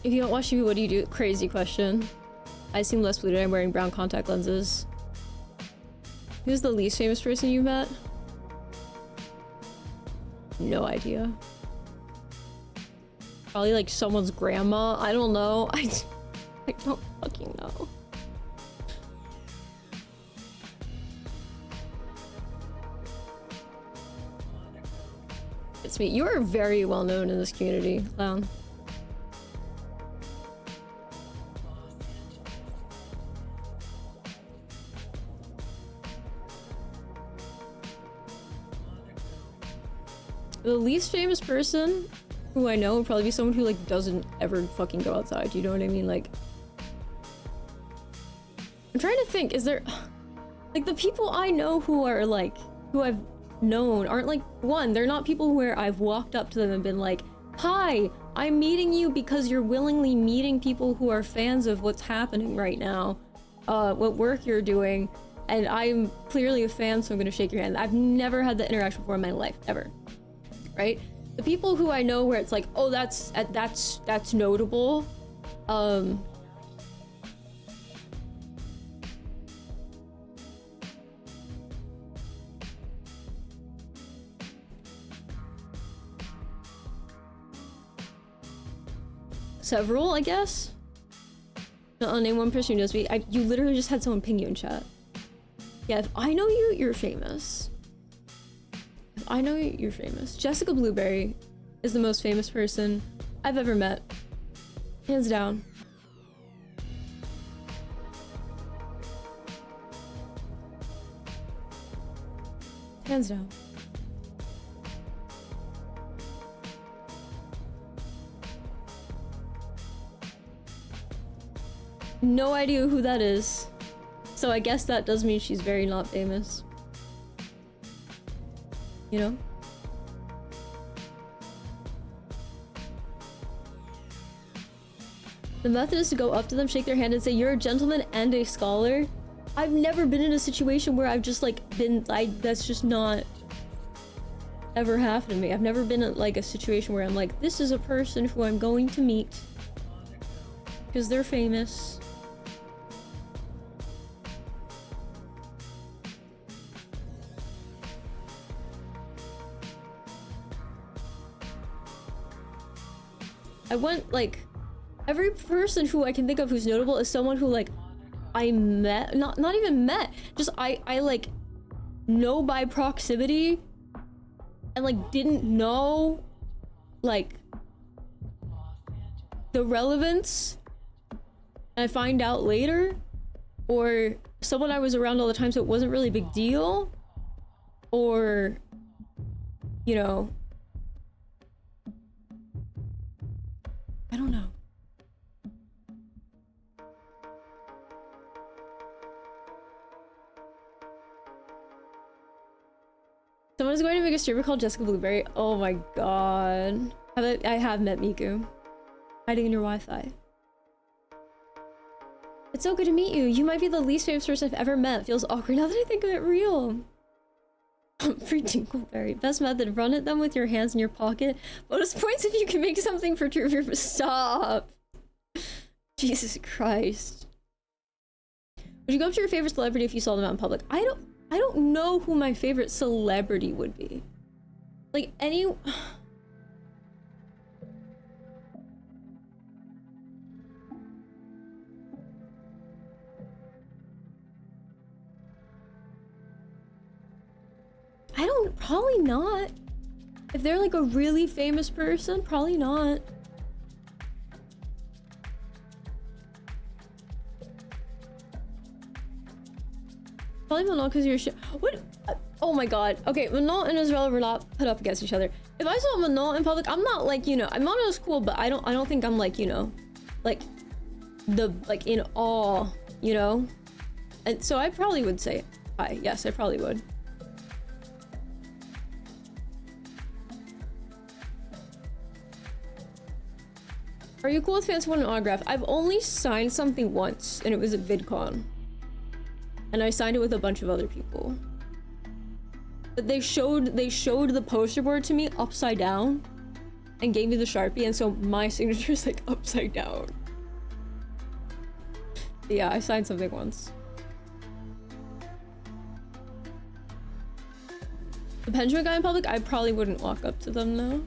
B: If you don't watch TV, what do you do? Crazy question. I seem less polluted. I'm wearing brown contact lenses. Who's the least famous person you met? No idea. Probably like someone's grandma. I don't know. I don't fucking know. It's me. You are very well known in this community, Clown. The least famous person who I know would probably be someone who like doesn't ever fucking go outside. You know what I mean? Like, I'm trying to think. Is there? Like, the people I know who are like, who I've known aren't like, one, they're not people where I've walked up to them and been like, hi, I'm meeting you because you're willingly meeting people who are fans of what's happening right now, what work you're doing, and I'm clearly a fan, so I'm gonna shake your hand. I've never had that interaction before in my life, ever. Right? The people who I know where it's like, oh, that's notable, several, I guess. I'll name one person who knows me. You literally just had someone ping you in chat. Yeah, if I know you, you're famous. If I know you, you're famous. Jessica Blueberry is the most famous person I've ever met. Hands down. Hands down. No idea who that is. So I guess that does mean she's very not famous. You know? The method is to go up to them, shake their hand, and say, you're a gentleman and a scholar. I've never been in a situation where I've just like been, that's just not ever happened to me. I've never been in like a situation where I'm like, this is a person who I'm going to meet because they're famous. I want, like, every person who I can think of who's notable is someone who, like, I met, not even met, just I like, know by proximity, and, like, didn't know, like, the relevance, and I find out later, or someone I was around all the time so it wasn't really a big deal, or, you know, I don't know. Someone's going to make a streamer called Jessica Blueberry. Oh my god. I have met Miku. Hiding in your Wi-Fi. It's so good to meet you. You might be the least famous person I've ever met. Feels awkward now that I think of it real. Free Tinkleberry. Best method, run at them with your hands in your pocket. Bonus points if you can make something for true. Stop. Jesus Christ. Would you go up to your favorite celebrity if you saw them out in public? I don't know who my favorite celebrity would be. Like any... probably not. If they're like a really famous person, probably not. Probably Manal because you're shit. What? Oh my god. Okay, Manal and Israel were not put up against each other. If I saw Manal in public, I'm not like, you know, Manal is cool, but I don't think I'm like, you know, like in awe, you know? And so I probably would say hi. Yes, I probably would. Are you cool with fans who want an autograph? I've only signed something once, and it was at VidCon. And I signed it with a bunch of other people. But they showed the poster board to me upside down and gave me the Sharpie, and so my signature is like upside down. Yeah, I signed something once. The Pendulum guy in public, I probably wouldn't walk up to them though.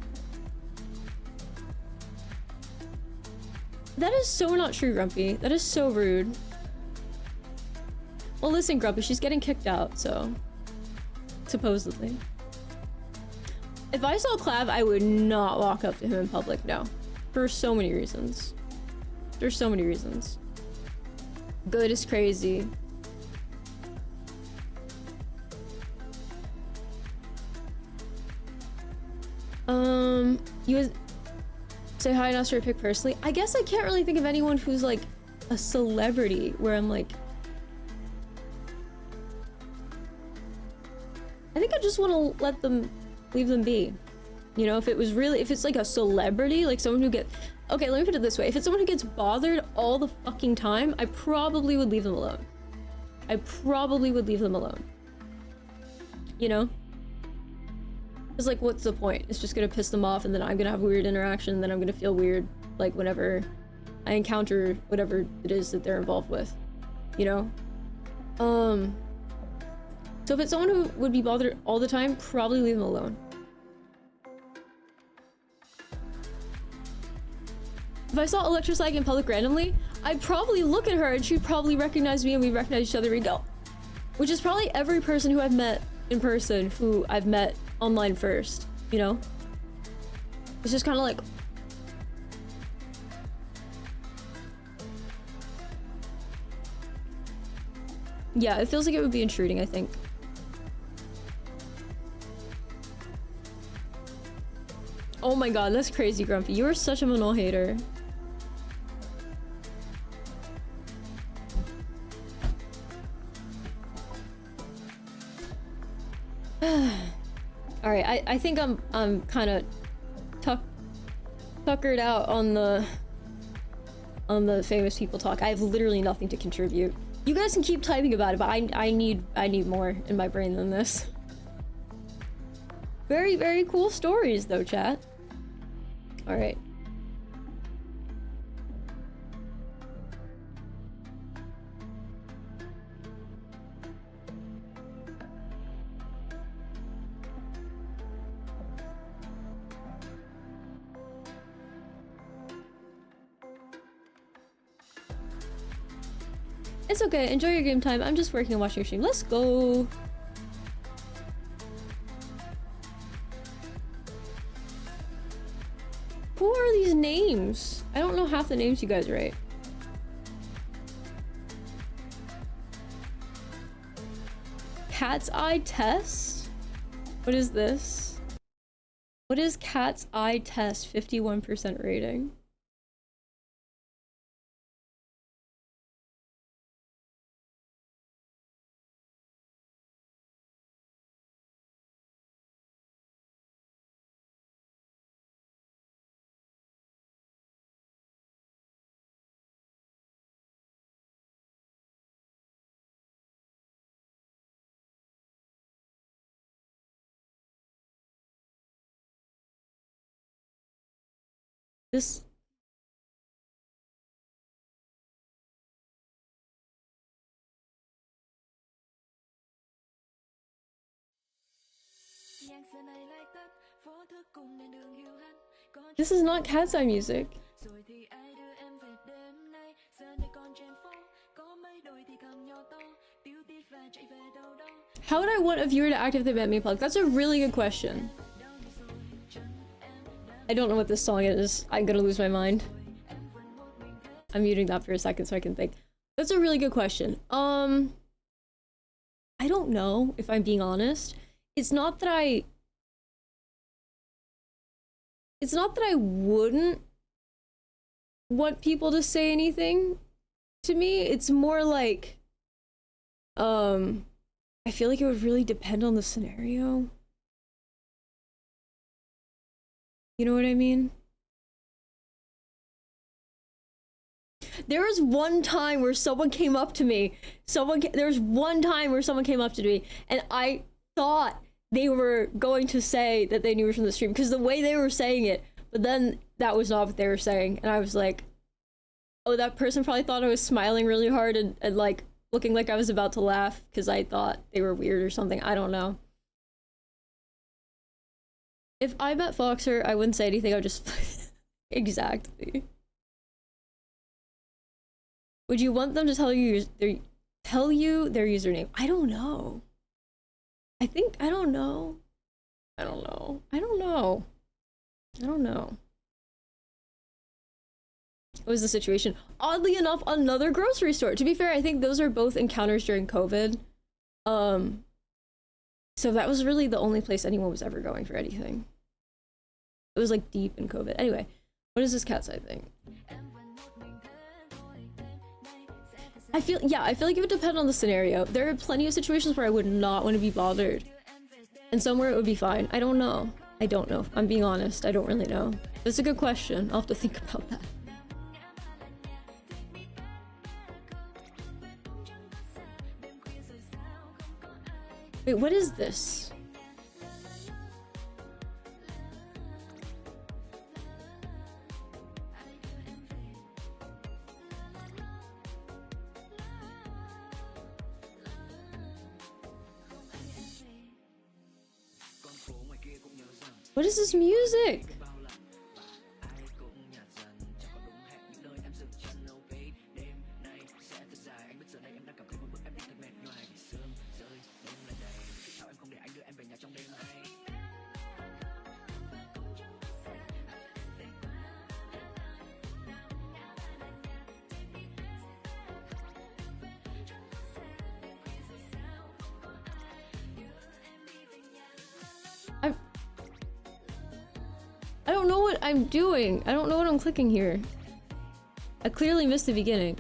B: That is so not true, Grumpy. That is so rude. Well, listen, Grumpy, she's getting kicked out, so... supposedly. If I saw Clav, I would not walk up to him in public, no. For so many reasons. There's so many reasons. Good is crazy. You say hi and ask her to pick personally. I guess I can't really think of anyone who's like a celebrity where I'm like, just want to leave them be. You know, if it's like a celebrity, like someone who okay, let me put it this way. If it's someone who gets bothered all the fucking time, I probably would leave them alone. I probably would leave them alone. You know? It's like, what's the point? It's just gonna piss them off, and then I'm gonna have a weird interaction, and then I'm gonna feel weird, like, whenever I encounter whatever it is that they're involved with. You know? So if it's someone who would be bothered all the time, probably leave them alone. If I saw Electroslag in public randomly, I'd probably look at her and she'd probably recognize me and we'd recognize each other and go. Which is probably every person who I've met in person who I've met online first, you know? It's just kind of like... Yeah, it feels like it would be intruding, I think. Oh my god, that's crazy, Grumpy. You are such a Manol hater. Alright, I think I'm kind of tuckered out on the famous people talk. I have literally nothing to contribute. You guys can keep typing about it, but I need more in my brain than this. Very, very cool stories though, chat. Alright. It's okay, enjoy your game time. I'm just working and watching your stream. Let's go! Who are these names? I don't know half the names you guys write. Cat's Eye Test? What is this? What is Cat's Eye Test 51% rating? This... This is not Cat's Eye music. How would I want a viewer to act if they met me plug? That's a really good question. I don't know what this song is. I'm gonna lose my mind. I'm muting that for a second so I can think. That's a really good question. I don't know, if I'm being honest. It's not that I wouldn't want people to say anything to me. It's more like, I feel like it would really depend on the scenario. You know what I mean? There was one time where someone came up to me. There was one time where someone came up to me and I thought they were going to say that they knew me from the stream because the way they were saying it, but then that was not what they were saying. And I was like, oh, that person probably thought I was smiling really hard and like looking like I was about to laugh because I thought they were weird or something. I don't know. If I met Foxer, I wouldn't say anything. I would just... Exactly. Would you want them to tell you their username? I don't know. I don't know. I don't know. I don't know. I don't know. What was the situation? Oddly enough, another grocery store. To be fair, I think those are both encounters during COVID. So that was really the only place anyone was ever going for anything. It was like deep in COVID. Anyway, what is this Cat's Eye thing? I feel like it would depend on the scenario. There are plenty of situations where I would not want to be bothered. And somewhere it would be fine. I don't know. I don't know. I'm being honest. I don't really know. That's a good question. I'll have to think about that. Wait, what is this? What is this music? I don't know what I'm doing. I don't know what I'm clicking here. I clearly missed the beginning.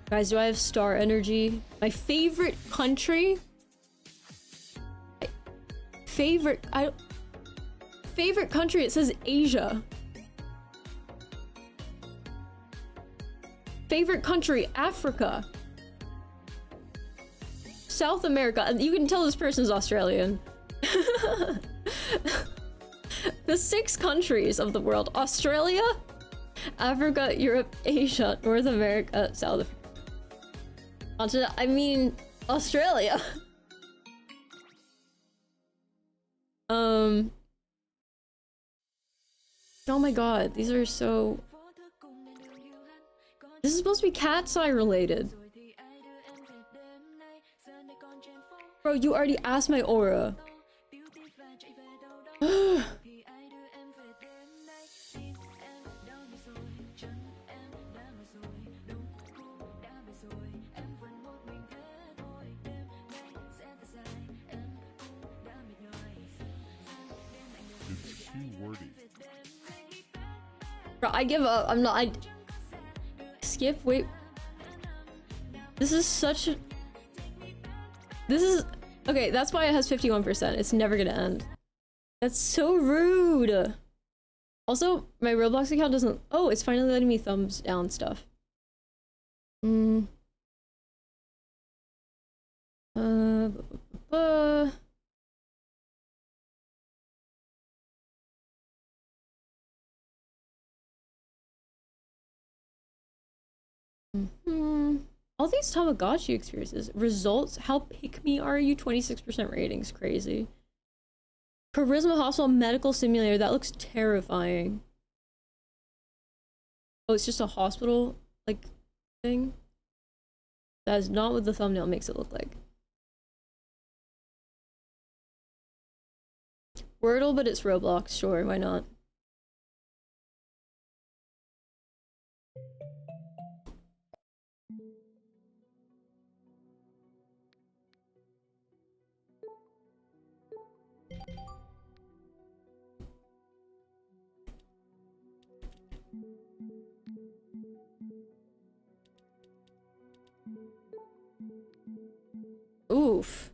B: Guys, do I have star energy? My favorite country? Favorite country, it says Asia. Favorite country, Africa. South America. You can tell this person's Australian. The 6 countries of the world: Australia, Africa, Europe, Asia, North America, South America. I mean, Australia. Oh my god, these are so... This is supposed to be cat's eye related. Bro, you already asked my aura.
G: It's too wordy.
B: Bro, I give up. I'm not. Skip. Wait. This is such a. This is okay. That's why it has 51%. It's never gonna end. That's so rude. Also, my Roblox account doesn't. Oh, it's finally letting me thumbs down stuff. All these Tamagotchi experiences. Results. How pick me are you? 26% ratings. Crazy. Charisma Hospital Medical Simulator. That looks terrifying. Oh, it's just a hospital, like, thing? That is not what the thumbnail makes it look like. Wordle, but it's Roblox. Sure, why not? Oof.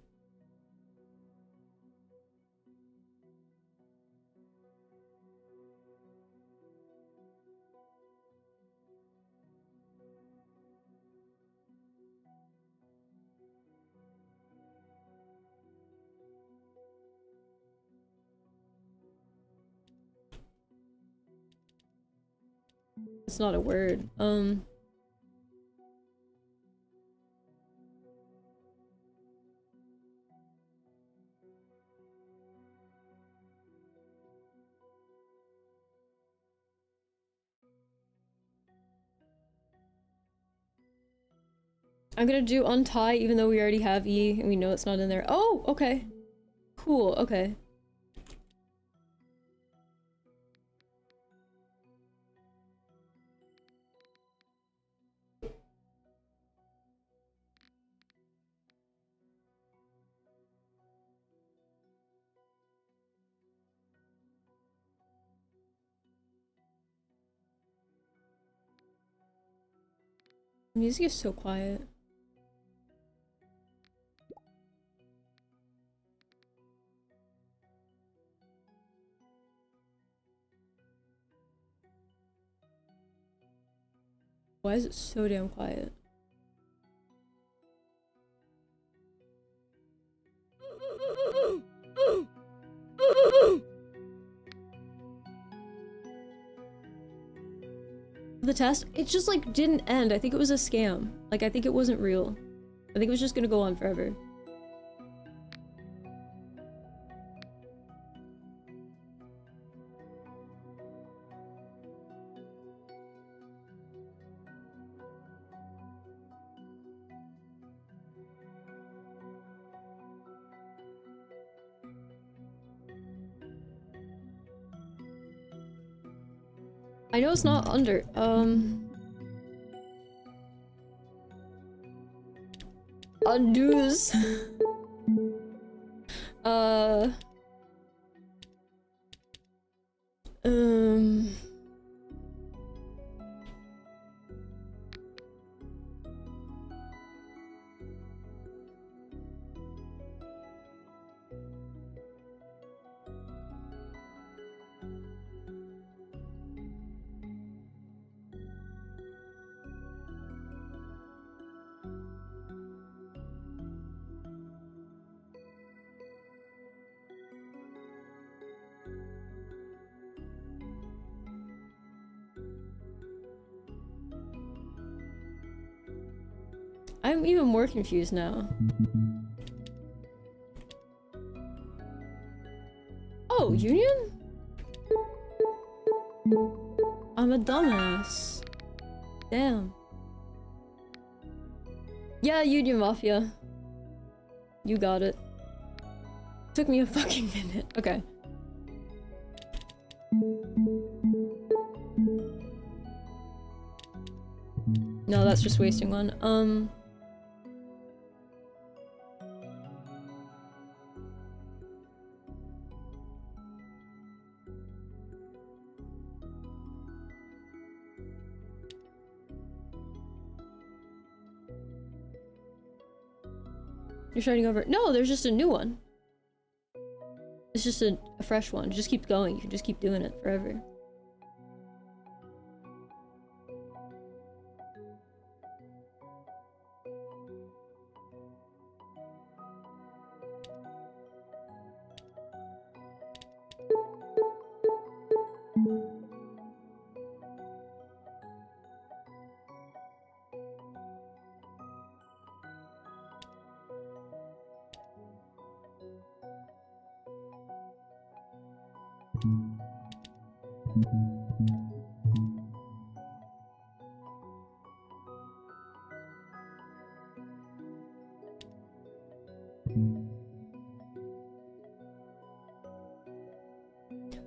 B: It's not a word. I'm gonna do untie even though we already have E and we know it's not in there. Oh, okay. Cool, okay. The music is so quiet. Why is it so damn quiet? The test, it just like didn't end. I think it was a scam. Like I think it wasn't real. I think it was just gonna go on forever. I know it's not under, undoes. Um... I'm even more confused now. Oh, Union? I'm a dumbass. Damn. Yeah, Union Mafia. You got it. Took me a fucking minute. Okay. No, that's just wasting one. You're starting over. No, there's just a new one. It's just a fresh one. Just keep going. You can just keep doing it forever.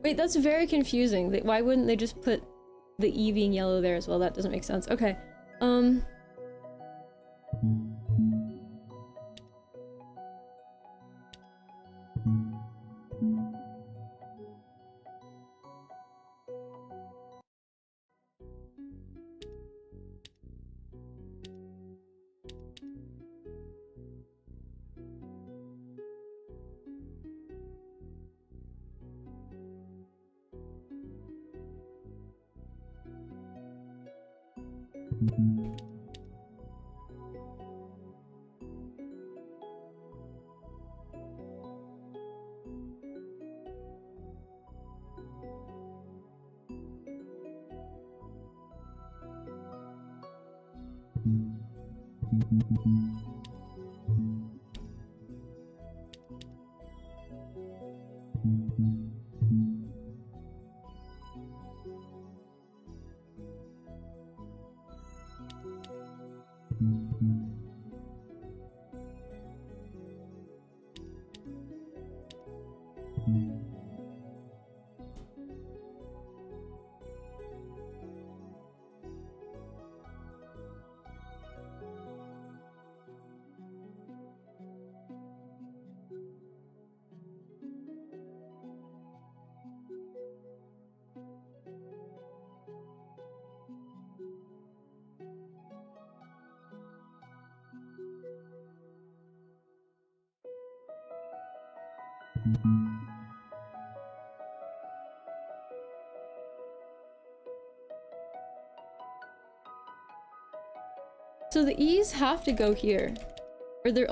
B: Wait, that's very confusing. Why wouldn't they just put the E being yellow there as well? That doesn't make sense. Okay. So the E's have to go here. Or there's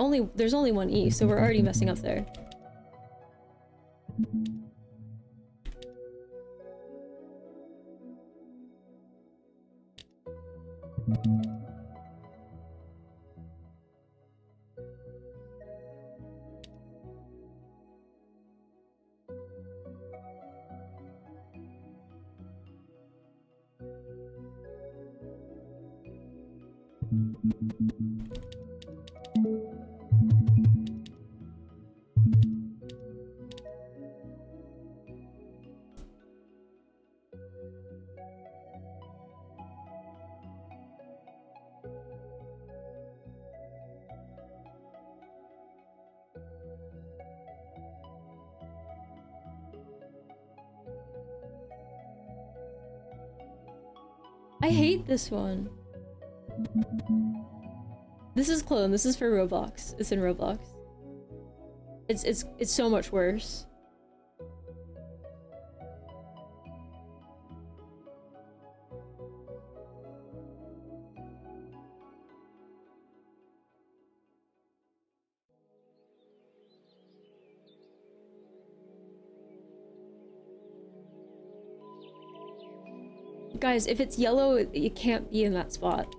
B: only one E, so we're already messing up there. I hate this one. This is clone. This is for Roblox. It's in Roblox. It's so much worse. Guys, if it's yellow, it can't be in that spot.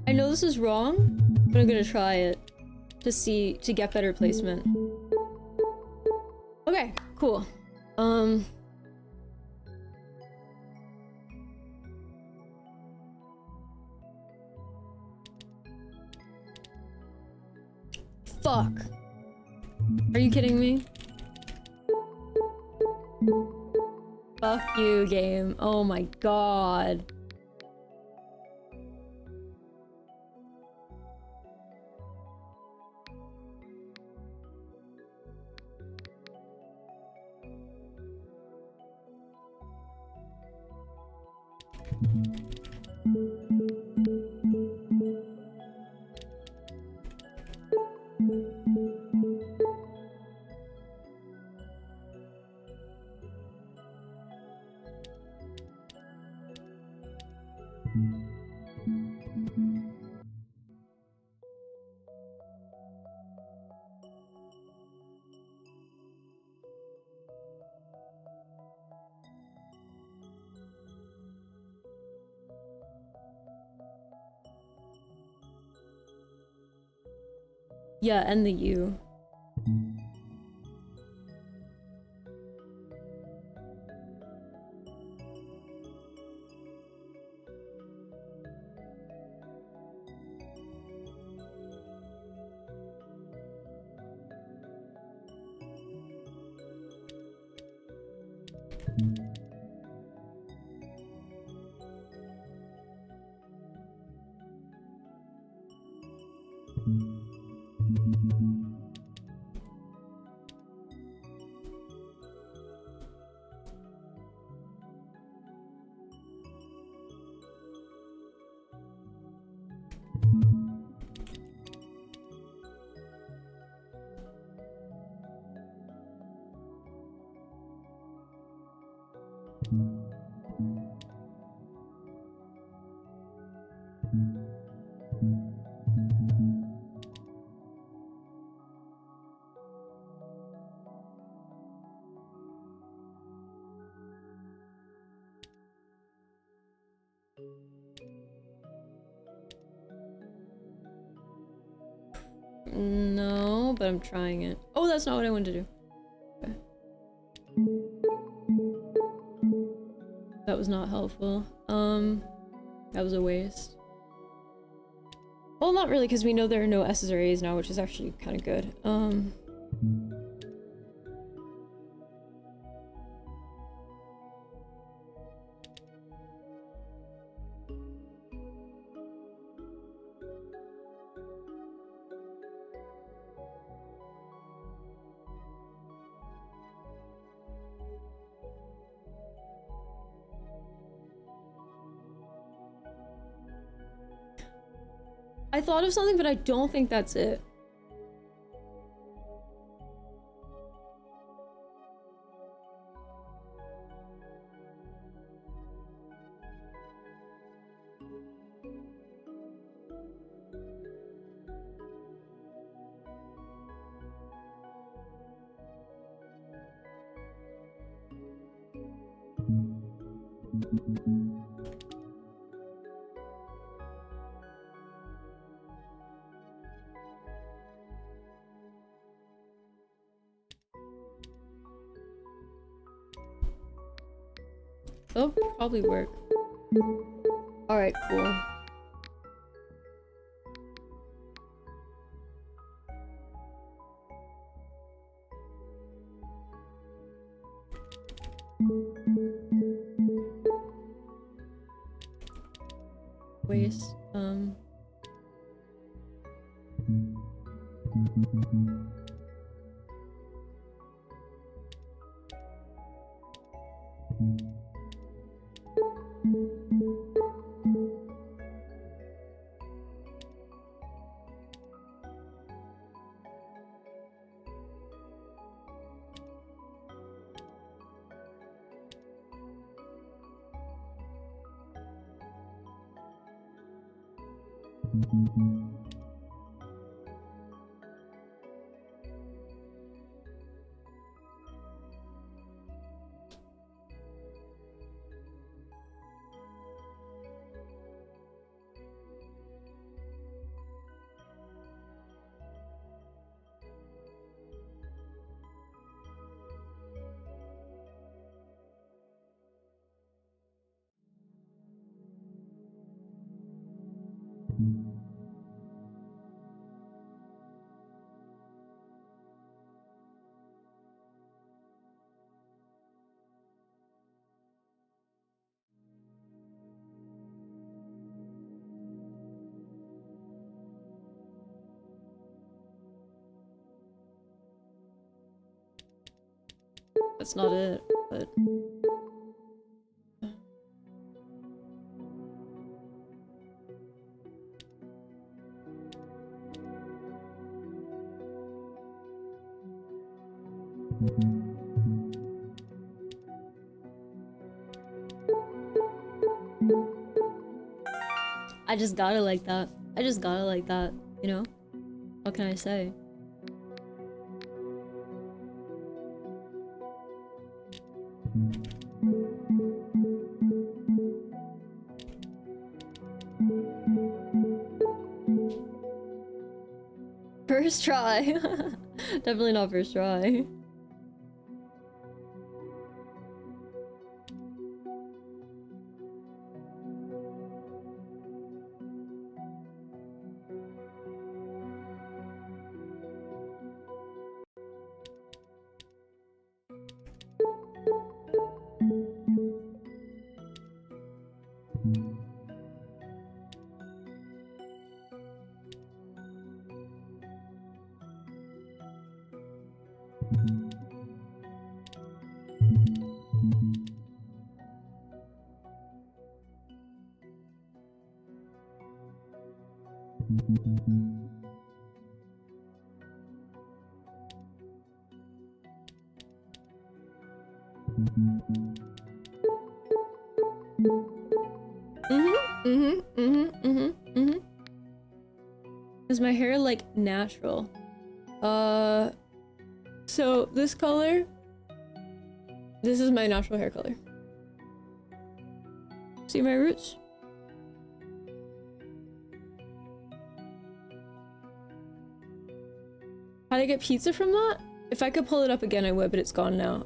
B: I know this is wrong, but I'm gonna try it to get better placement. Okay, cool. Fuck. Are you kidding me? Fuck you, game. Oh my god. Yeah, and the U. No, but I'm trying it. Oh, that's not what I wanted to do. Okay. That was not helpful. That was a waste. Well, not really, because we know there are no S's or A's now, which is actually kind of good. I thought of something, but I don't think that's it. That'll probably work. Alright, cool. Waste, that's not it, but... I just got it like that. I just got it like that, you know? What can I say? First try. Definitely not first try. Is my hair like natural? So this color, this is my natural hair color. See my roots? How did I get pizza from that? If I could pull it up again, I would, but it's gone now.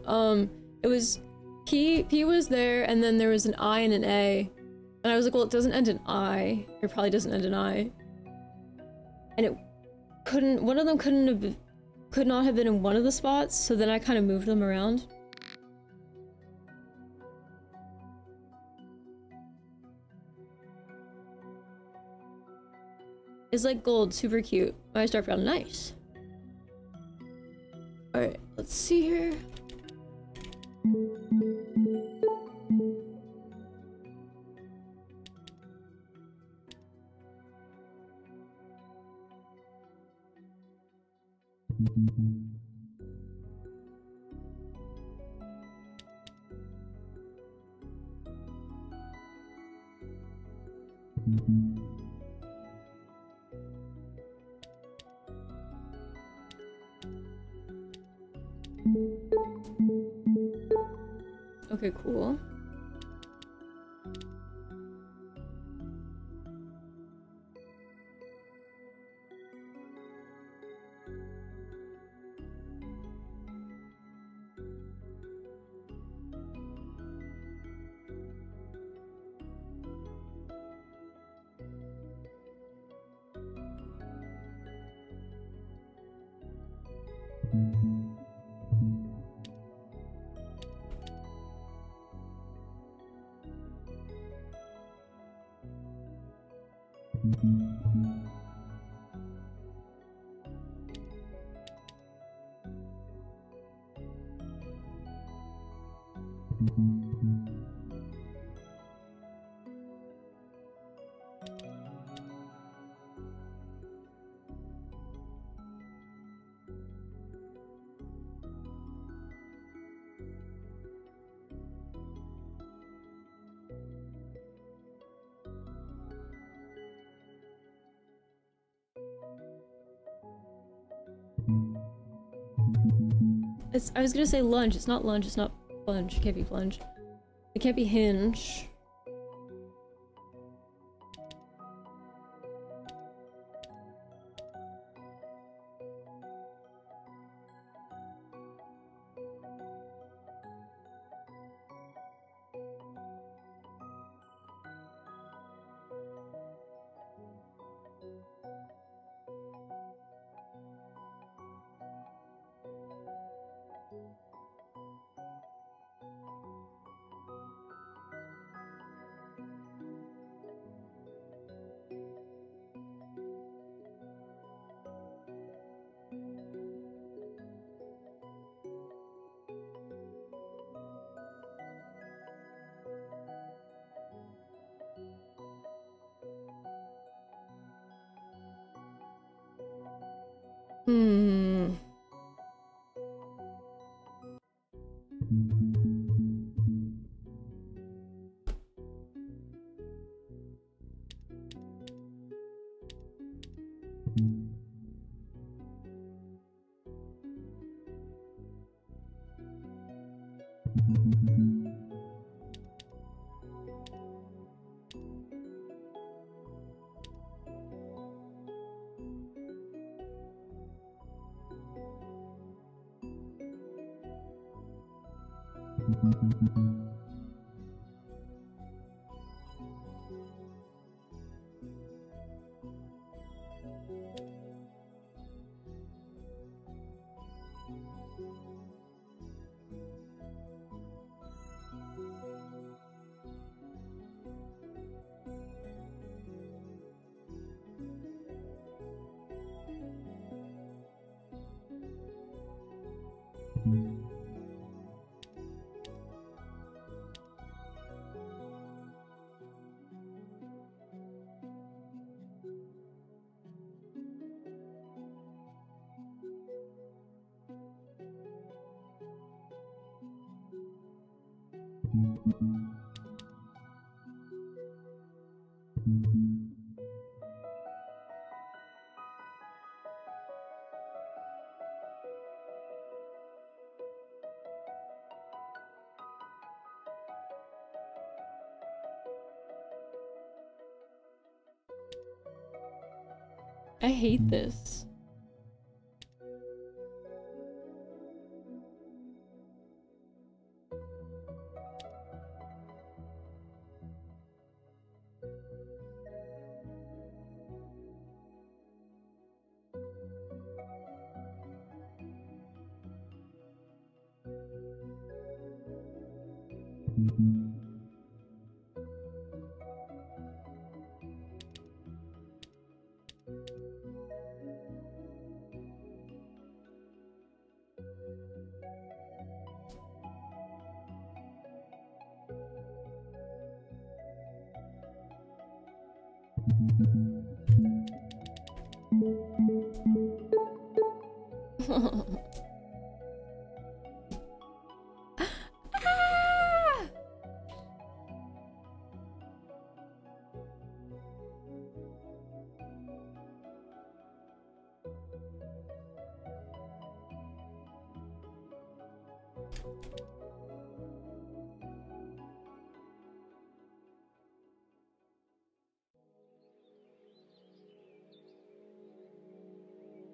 B: It was P was there, and then there was an I and an A. And I was like, well, it doesn't end in I. It probably doesn't end in I. And it couldn't, one of them could not have been in one of the spots, so then I kind of moved them around. It's like gold, super cute. My eyes dark brown, nice. Alright, let's see here. Okay, cool. I was gonna say lunge. It's not lunge. It's not plunge. It can't be plunge. It can't be hinge. Hmm. I hate this. Ah!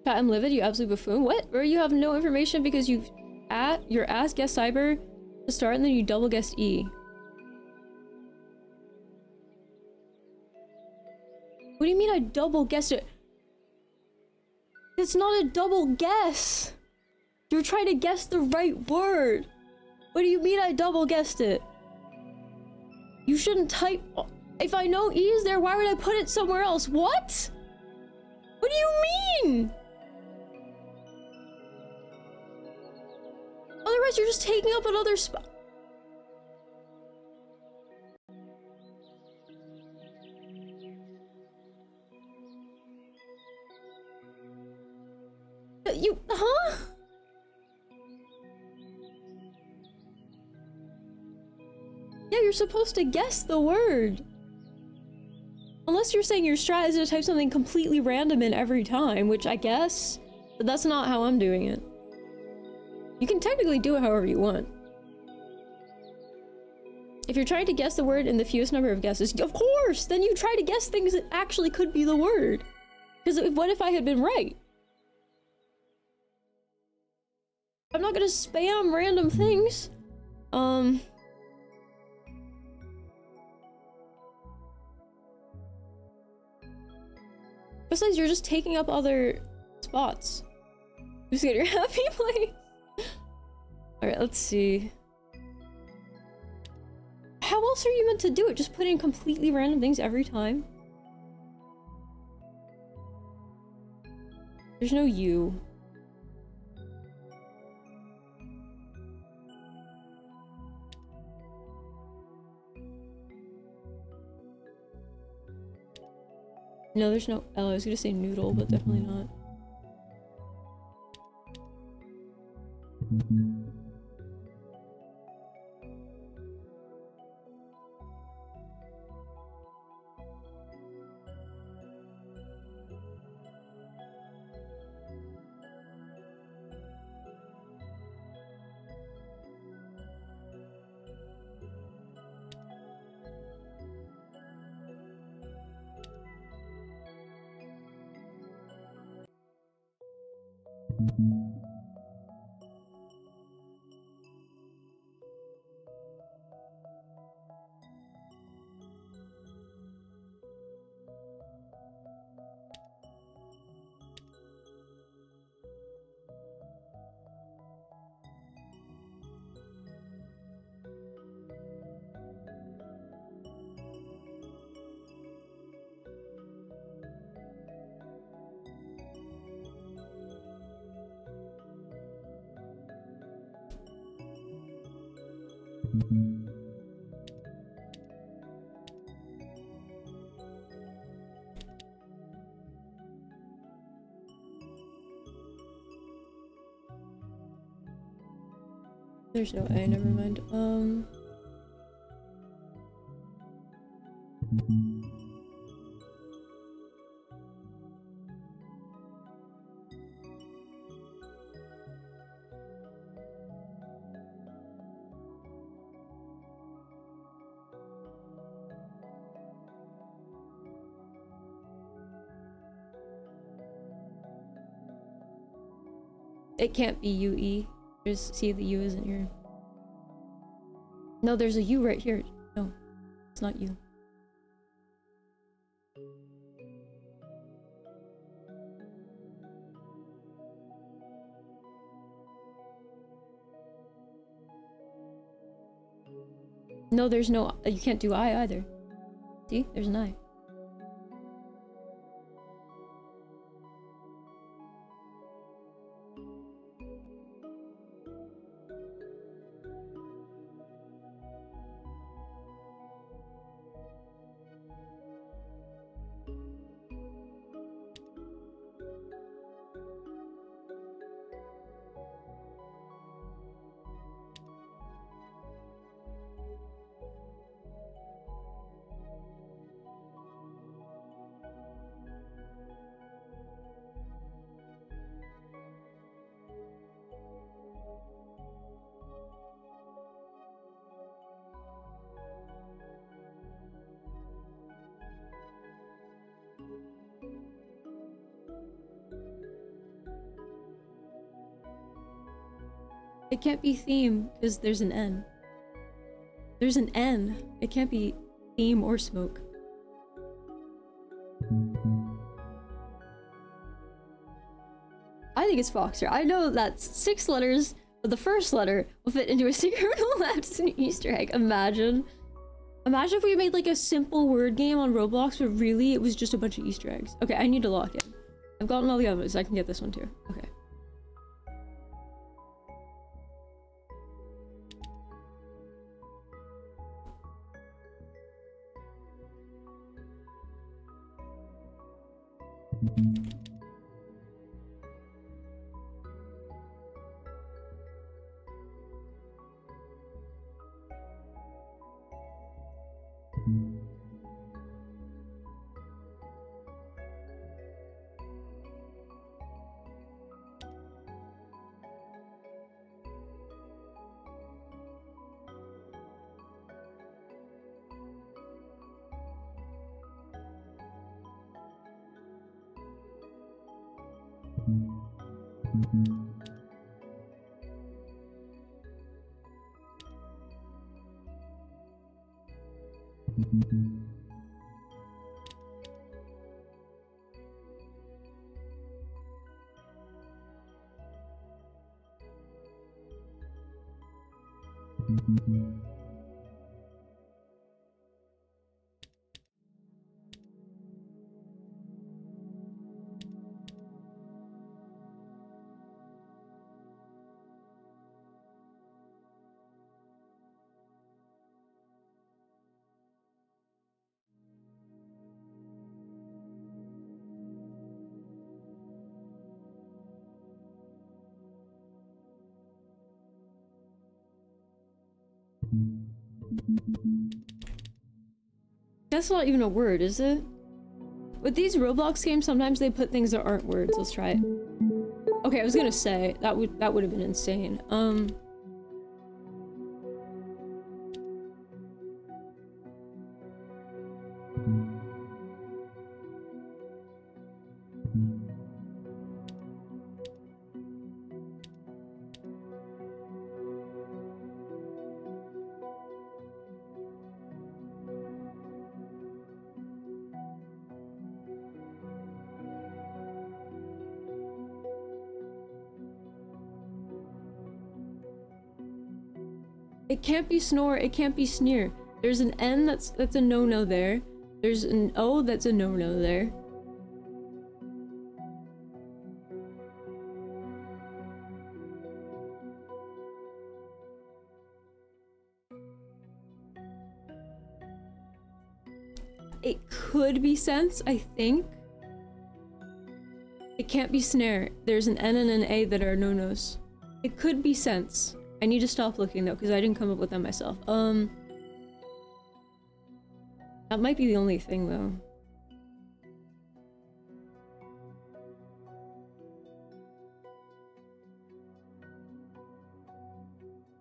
B: Chat, I'm livid, you absolute buffoon. What? Or you have no information because you've your ass guessed cyber to start and then you double guessed E. What do you mean I double guessed it? It's not a double guess. You're trying to guess the right word. What do you mean I double guessed it? You shouldn't type. If I know E is there, why would I put it somewhere else? What? What do you mean? Otherwise, you're just taking up another spot. Huh? Yeah, you're supposed to guess the word. Unless you're saying your strat is to type something completely random in every time, which I guess, but that's not how I'm doing it. You can technically do it however you want. If you're trying to guess the word in the fewest number of guesses, of course, then you try to guess things that actually could be the word. Because what if I had been right? I'm not gonna spam random things. Besides, you're just taking up other spots. Just get your happy place. Alright, let's see. How else are you meant to do it? Just put in completely random things every time? There's no U. No, there's no L. I was gonna say noodle, but definitely not. There's no A, never mind. It can't be UE. Just see the U isn't your. No, there's a U right here. No, it's not U. No, there's no, you can't do I either. See, there's an I. It can't be theme because there's an N. There's an N. It can't be theme or smoke. I think it's Foxer. I know that's 6 letters, but the first letter will fit into a secret lapse and Easter egg. Imagine. Imagine if we made like a simple word game on Roblox, but really it was just a bunch of Easter eggs. Okay, I need to lock in. I've gotten all the others, I can get this one too. Okay. That's not even a word, is it? With these Roblox games, sometimes they put things that aren't words. Let's try it. Okay, I was gonna say that would have been insane. It can't be snore, it can't be sneer. There's an N that's a no-no there. There's an O that's a no-no there. It could be sense, I think. It can't be snare. There's an N and an A that are no-nos. It could be sense. I need to stop looking though, because I didn't come up with that myself. That might be the only thing though.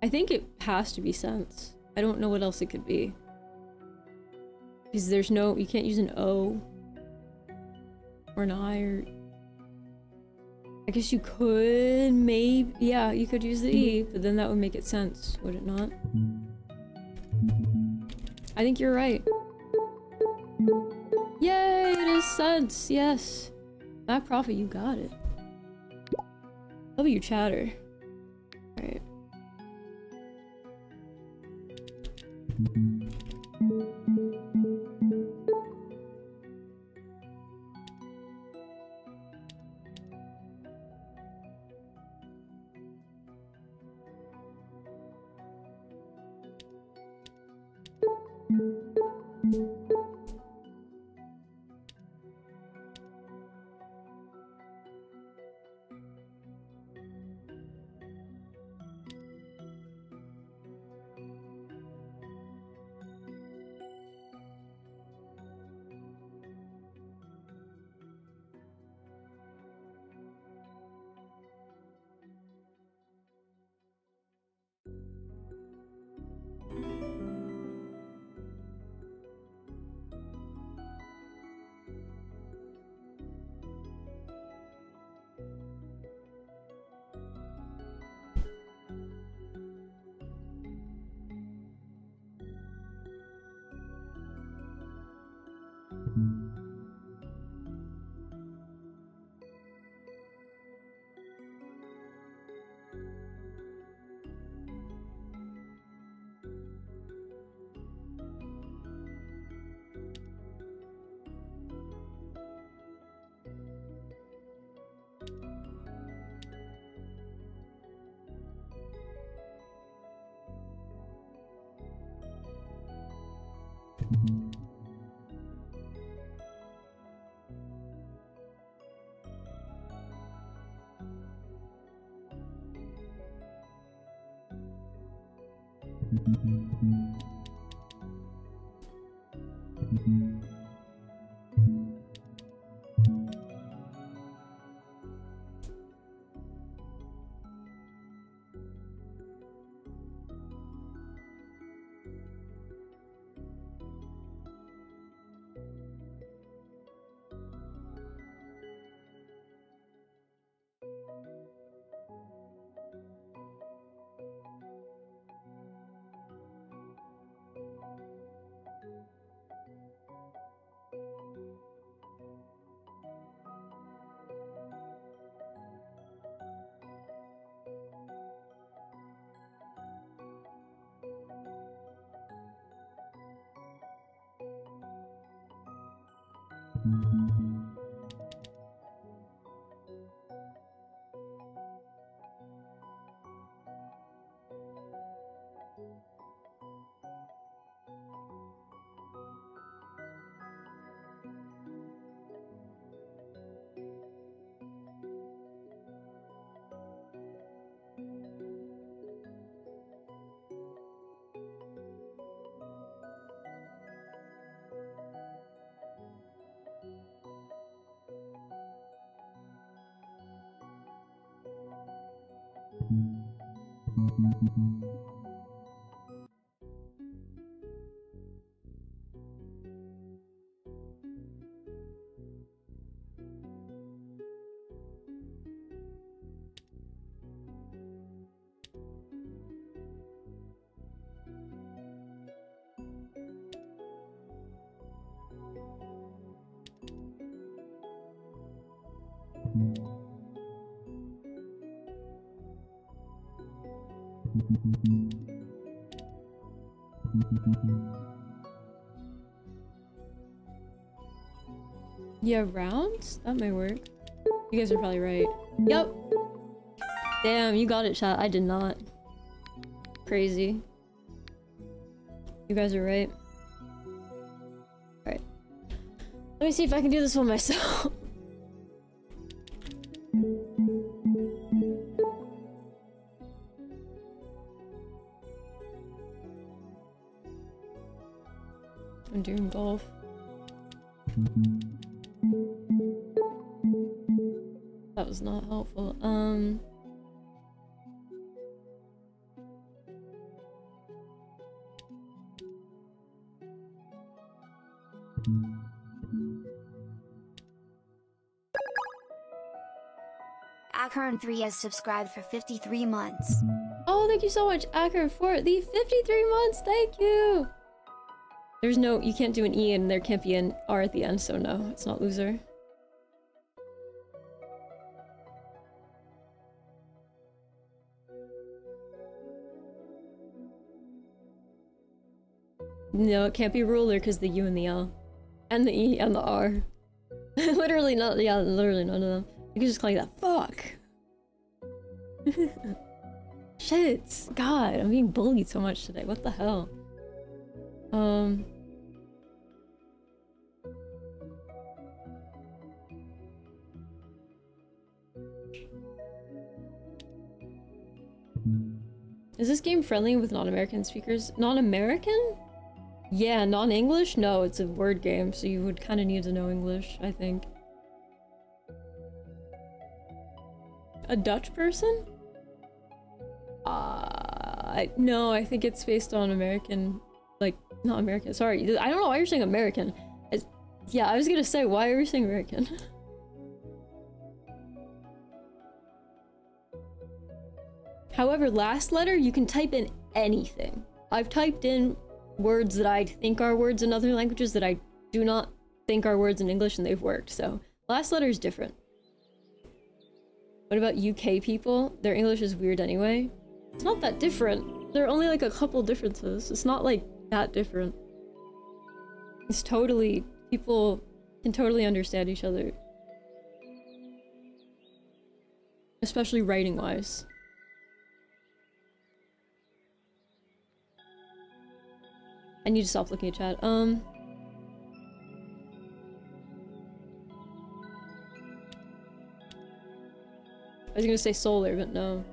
B: I think it has to be sense. I don't know what else it could be. Because there's no, you can't use an O. Or an I, or... I guess you could, maybe, yeah, you could use the E, but then that would make it sense, would it not? I think you're right. Yay, it is sense, yes. Mac Prophet, you got it. W chatter. Alright. Yeah, rounds? That may work. You guys are probably right. Yep. Damn, you got it, chat. I did not. Crazy. You guys are right. Alright. Let me see if I can do this one myself. I'm doing golf. That was not helpful.
A: Acorn3 has subscribed for 53 months.
B: Oh, thank you so much, Acker, for the 53 months. Thank you. There's no, you can't do an E and there can't be an R at the end, so no, it's not loser. No, it can't be ruler because the U and the L. And the E and the R. Literally not, yeah, literally none of them. You can just call it that. Fuck! Shit! God, I'm being bullied so much today. What the hell? Is this game friendly with non-American speakers? Non-American? Yeah, non-English? No, it's a word game, so you would kind of need to know English, I think. A Dutch person? No, I think it's based on American, like, not American, sorry. I don't know why you're saying American. Yeah, I was gonna say, why are you saying American? However, last letter, you can type in anything. I've typed in words that I think are words in other languages that I do not think are words in English, and they've worked, so last letter is different. What about UK people? Their English is weird anyway. It's not that different. There are only like a couple differences. It's not like that different. It's totally... people can totally understand each other. Especially writing-wise. I need to stop looking at chat. I was gonna say solar, but no.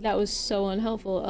B: That was so unhelpful.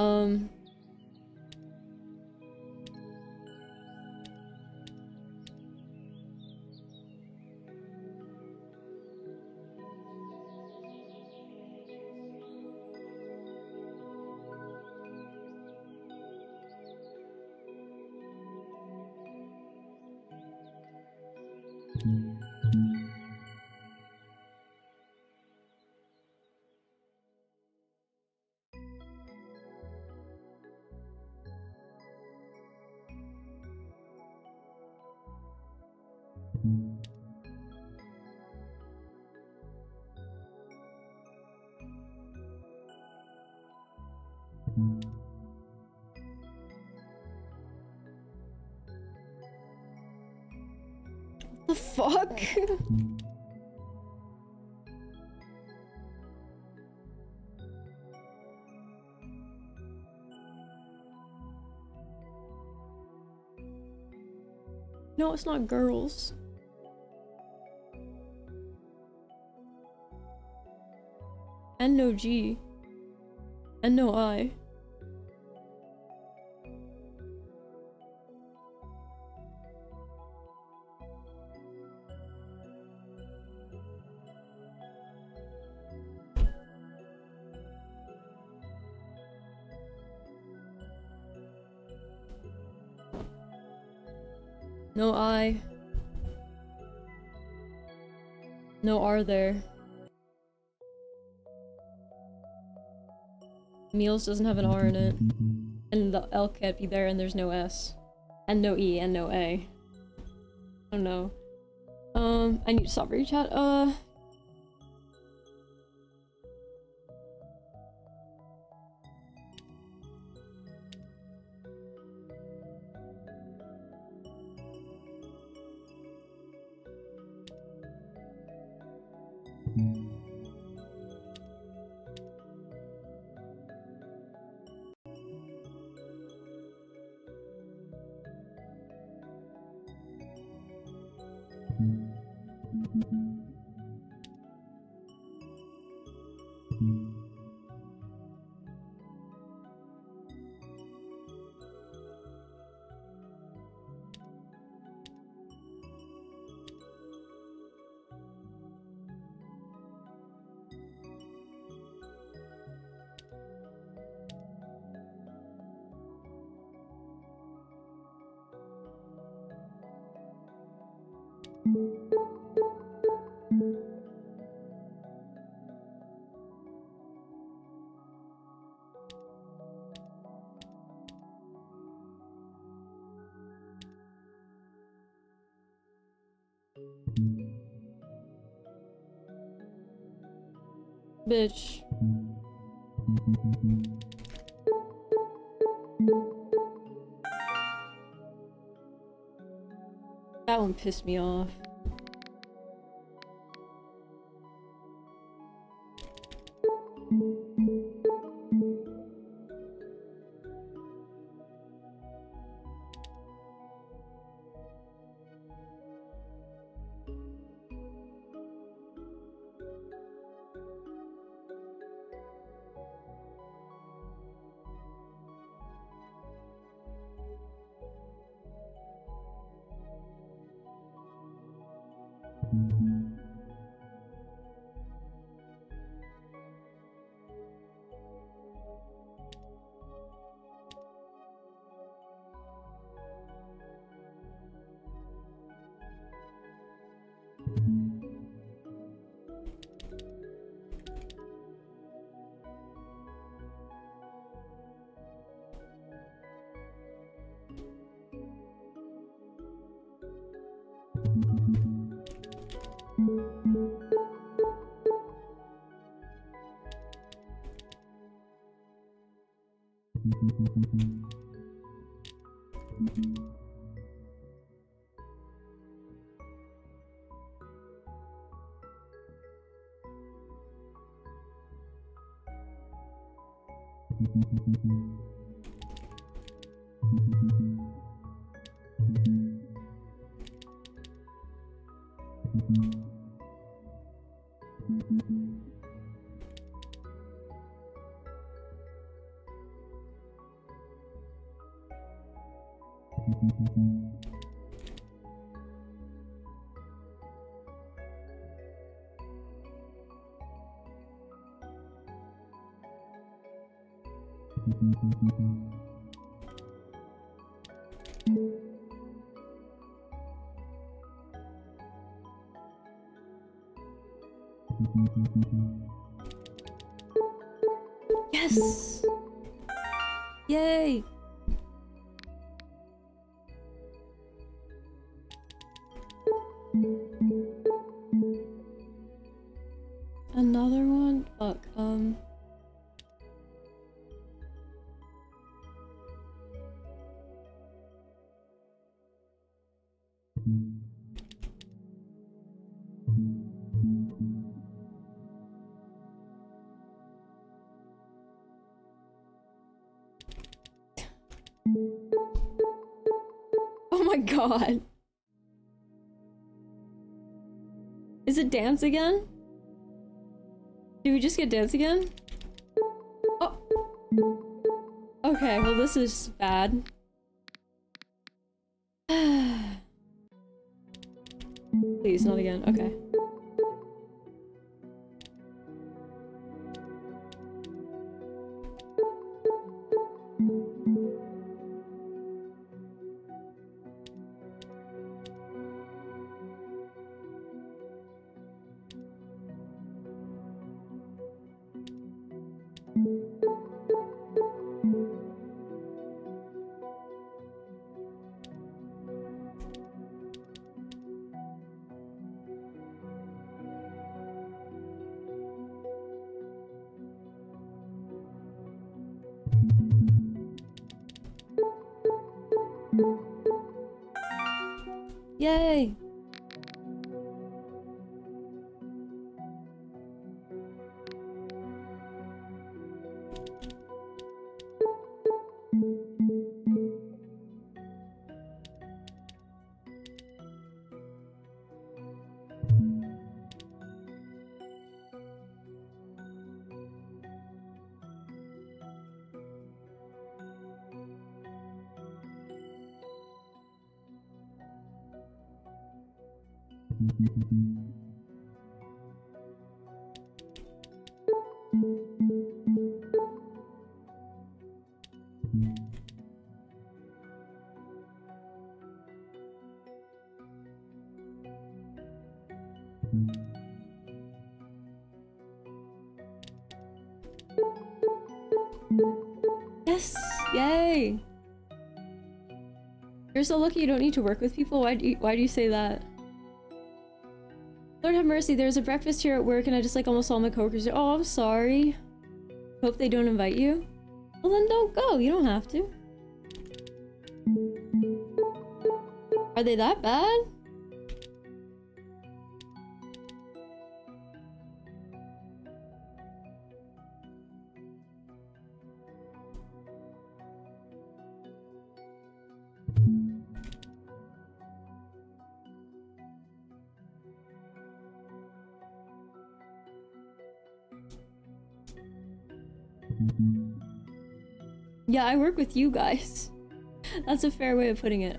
B: The fuck? No, it's not girls. And no G. And no I. No I. No R there. Meals doesn't have an R in it. And the L can't be there, and there's no S. And no E, and no A. Oh no. I need to stop reading chat. Bitch. That one pissed me off. Yes! Yay! Another one? Fuck, oh my god. Is it dance again? Did we just get dance again? Oh. Okay, well this is bad. Please, not again. Okay. Yay! Yes! Yay! You're so lucky you don't need to work with people. Why do you say that? Lord have mercy, there's a breakfast here at work and I just like almost all my coworkers are- Oh, I'm sorry. Hope they don't invite you. Well then don't go, you don't have to. Are they that bad? Yeah, I work with you guys. That's a fair way of putting it.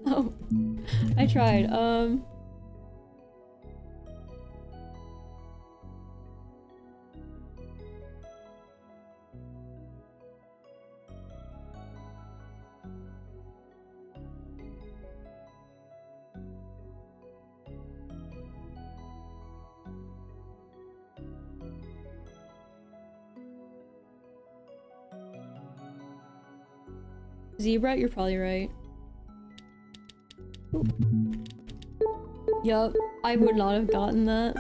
B: Oh, I tried. Zebra, you're probably right. Ooh. Yup, I would not have gotten that.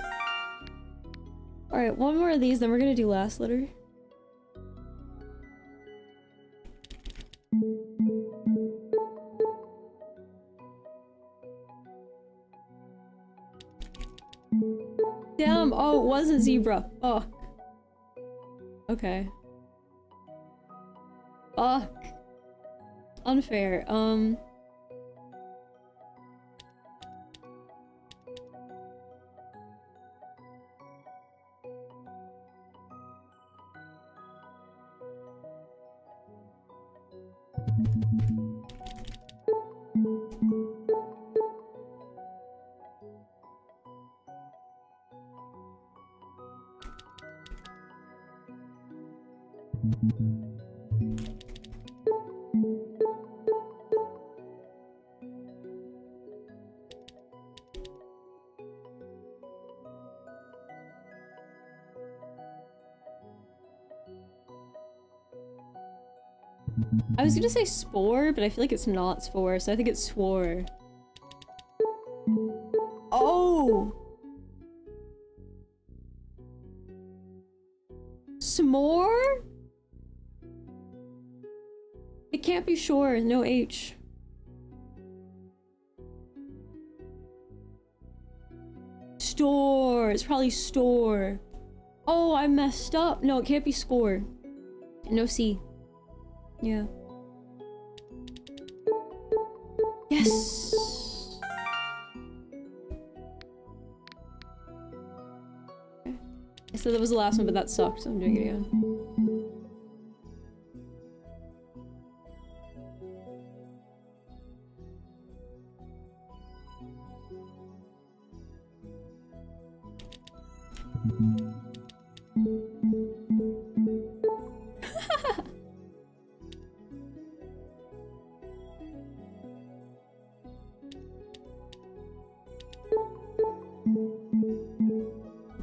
B: Alright, one more of these, then we're gonna do last letter. Damn, oh, it wasn't zebra. Fuck. Okay. Fuck. Unfair. I was gonna say spore, but I feel like it's not spore, so I think it's swore. Oh! S'more? It can't be sure, no H. Store, it's probably store. Oh, I messed up. No, it can't be score. No C. Yeah. Yes! Okay. I said that was the last one, but that sucked, so I'm doing it again.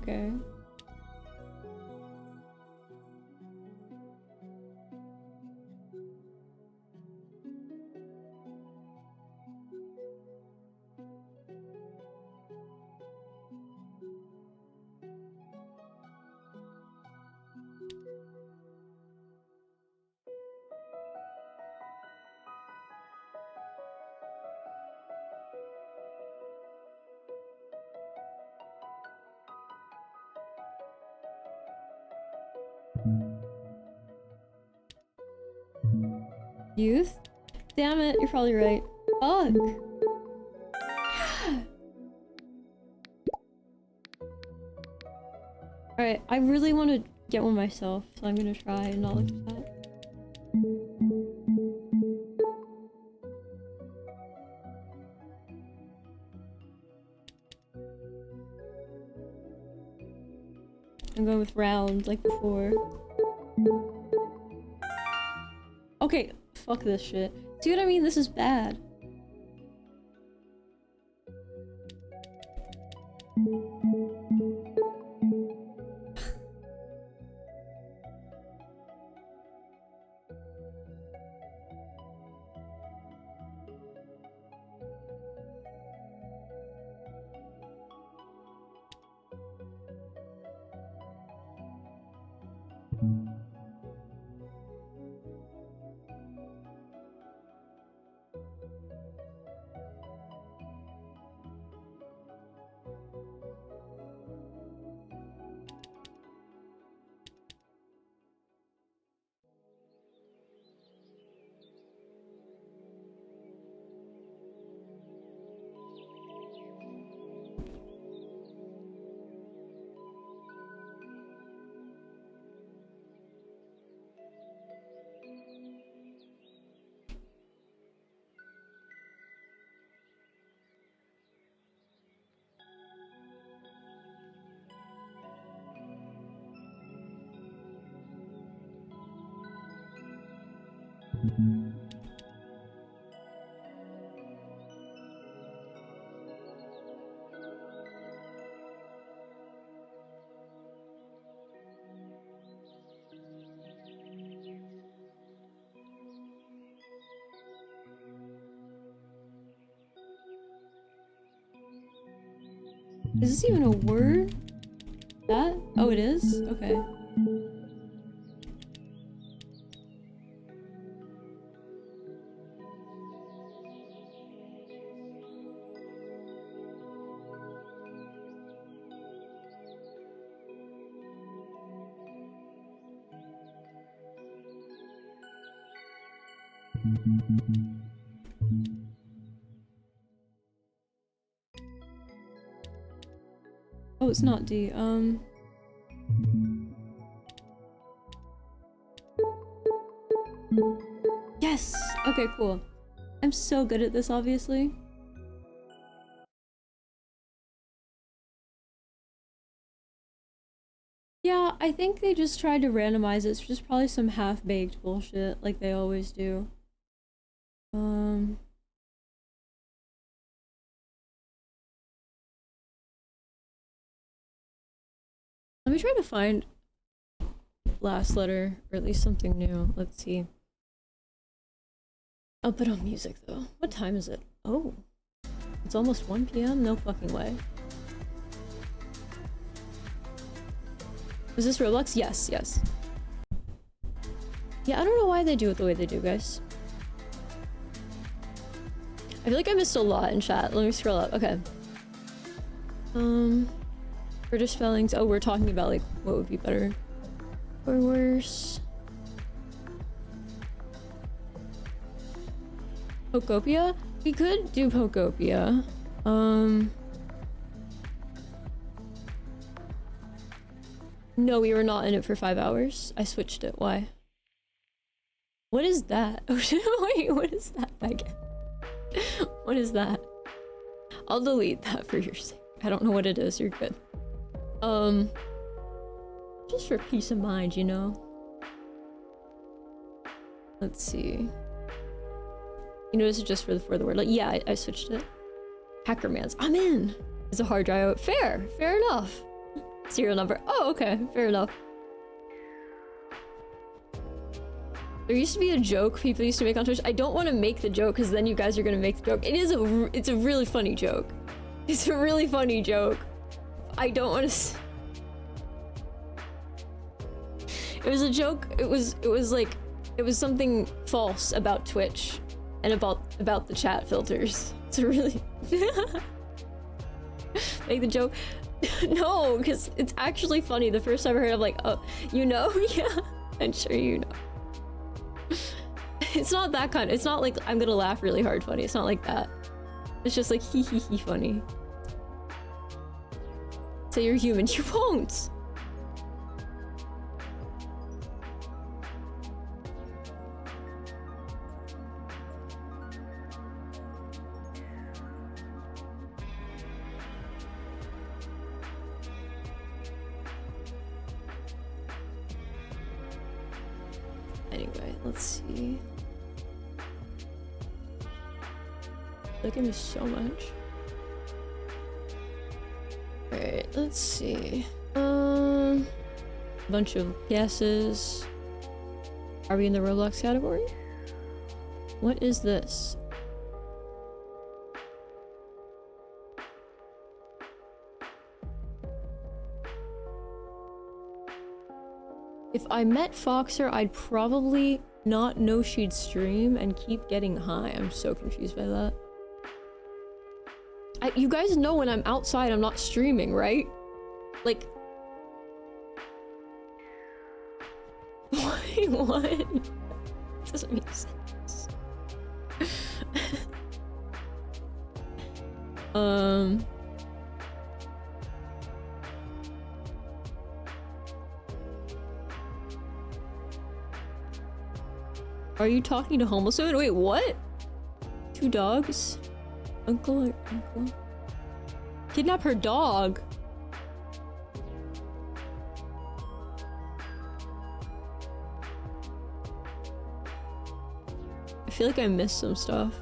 B: Okay. Youth? Damn it, you're probably right. Fuck. Alright, I really want to get one myself, so I'm gonna try and not look at that. I'm going with round, like before. Okay, fuck this shit. See what I mean? This is bad. Is this even a word? That? Oh, it is? Okay. Oh, it's not D. Yes! Okay, cool. I'm so good at this, obviously. Yeah, I think they just tried to randomize it. It's just probably some half-baked bullshit, like they always do. Let me try to find last letter, or at least something new. Let's see. I'll put on music though. What time is it? Oh, it's almost 1 p.m? No fucking way. Was this Roblox? Yes, yes. Yeah, I don't know why they do it the way they do, guys. I feel like I missed a lot in chat. Let me scroll up. Okay. British spellings. Oh, we're talking about like what would be better or worse. Pokopia? We could do Pokopia. No, we were not in it for 5 hours. I switched it. Why? What is that? Oh shit, wait, what is that? What is that? I'll delete that for your sake. I don't know what it is. You're good. Just for peace of mind, you know? Let's see. You know, this is just for the word. Like, yeah, I switched it. Hackerman's. I'm in! It's a hard drive. Fair enough. Serial number. Oh, okay. Fair enough. There used to be a joke people used to make on Twitch. I don't want to make the joke because then you guys are going to make the joke. It's a really funny joke. It's a really funny joke. I don't want to... It was a joke. It was like... It was something false about Twitch. And about the chat filters. It's really... Make the joke. No, because it's actually funny. The first time I heard it, I'm like, oh, you know? Yeah, I'm sure you know. It's not that kind. It's not like I'm gonna laugh really hard funny. It's not like that. It's just like hee hee hee funny. Say you're human. You won't. Anyway, let's see. Look at me so much. Alright, let's see. Bunch of guesses. Are we in the Roblox category? What is this? If I met Foxer, I'd probably not know she'd stream and keep getting high. I'm so confused by that. You guys know when I'm outside, I'm not streaming, right? Like... what? Doesn't make sense. Are you talking to homeless women? Wait, what? 2 dogs? Uncle or uncle? Kidnap her dog? I feel like I missed some stuff.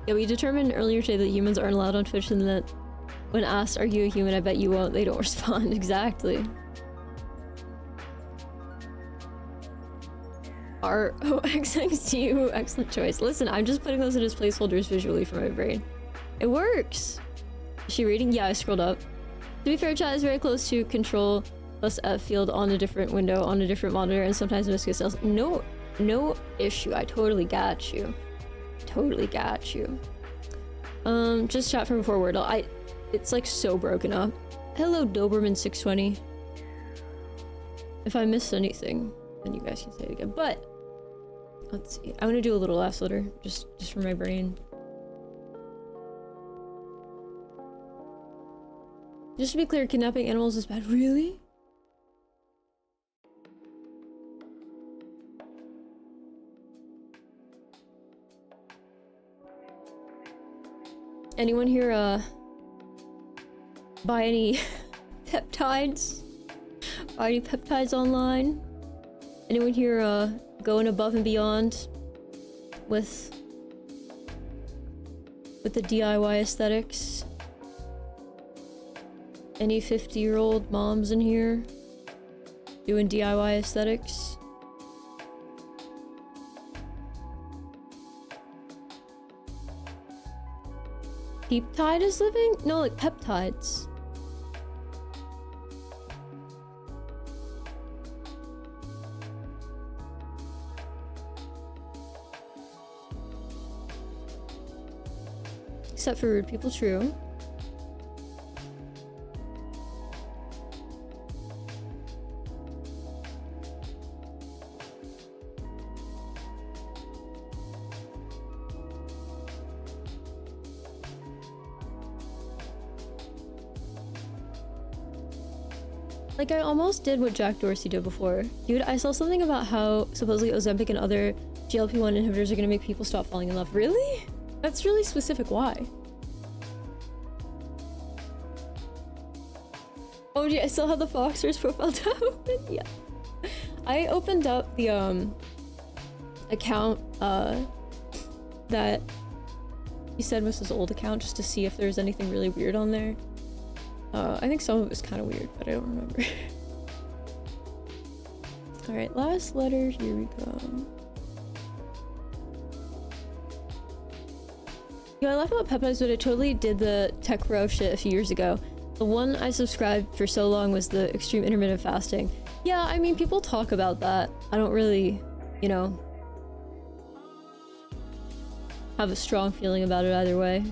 B: Yeah, we determined earlier today that humans aren't allowed on Twitch and that when asked, are you a human, I bet you won't, they don't respond. Exactly. R-O-X-X-T-U, excellent choice. Listen, I'm just putting those in as placeholders visually for my brain. It works! Is she reading? Yeah, I scrolled up. To be fair, chat is very close to control plus F field on a different window, on a different monitor, and sometimes miscues else. No issue. I totally got you. Totally got you. Just chat from before Wordle. It's like so broken up. Hello, Doberman620. If I missed anything, then you guys can say it again. But let's see. I'm gonna do a little last letter, just for my brain. Just to be clear, kidnapping animals is bad. Really? Anyone here, buy any peptides? Buy any peptides online? Anyone here, going above and beyond with the DIY aesthetics? Any 50-year-old moms in here doing DIY aesthetics? Peptide is living? No, like peptides. Except for rude people, true. Like, I almost did what Jack Dorsey did before. Dude, I saw something about how supposedly Ozempic and other GLP-1 inhibitors are gonna make people stop falling in love. Really? That's really specific. Why? Oh, yeah, I still have the Foxer's profile tab open. Yeah. I opened up the, account, that he said was his old account just to see if there was anything really weird on there. I think some of it was kind of weird, but I don't remember. Alright, last letter, here we go. Yo, I laugh about peptides, but I totally did the tech bro shit a few years ago. The one I subscribed for so long was the extreme intermittent fasting. Yeah, I mean, people talk about that. I don't really, you know, have a strong feeling about it either way.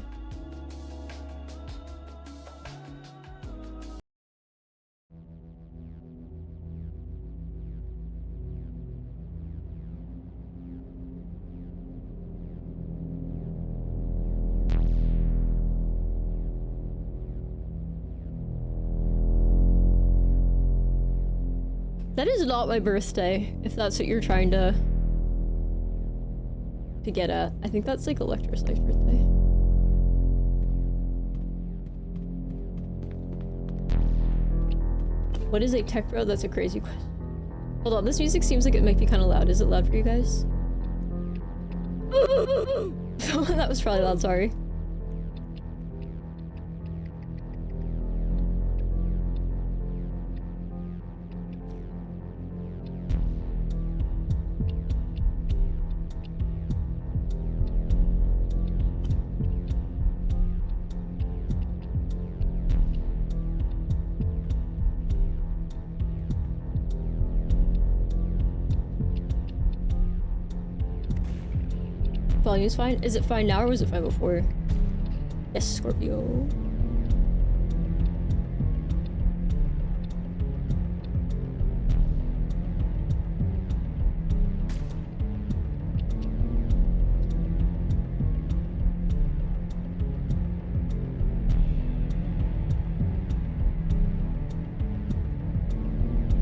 B: That is not my birthday, if that's what you're trying to get at. I think that's like Electra's birthday. What is a tech bro? That's a crazy question. Hold on, this music seems like it might be kind of loud. Is it loud for you guys? That was probably loud, sorry. Volume's fine. Is it fine now or was it fine before? Yes, Scorpio.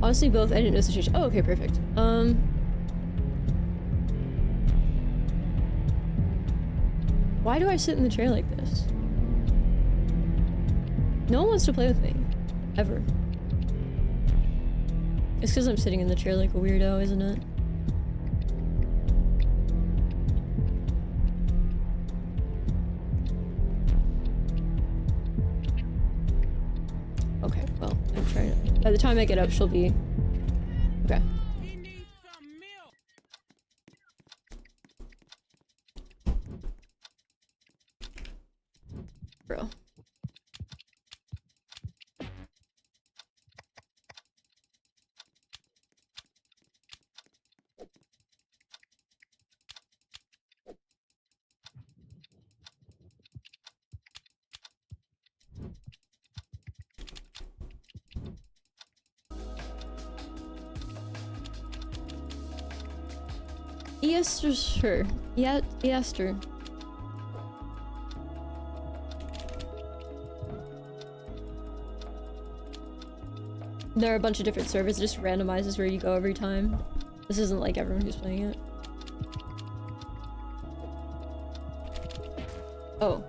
B: Honestly, both. I didn't know the situation. Oh, okay, perfect. Why do I sit in the chair like this? No one wants to play with me. Ever. It's because I'm sitting in the chair like a weirdo, isn't it? Okay, well, I'm trying to... By the time I get up, she'll be... Okay. Bro. Yes, sure. Yeah, yes, sure. There are a bunch of different servers, it just randomizes where you go every time. This isn't like everyone who's playing it. Oh.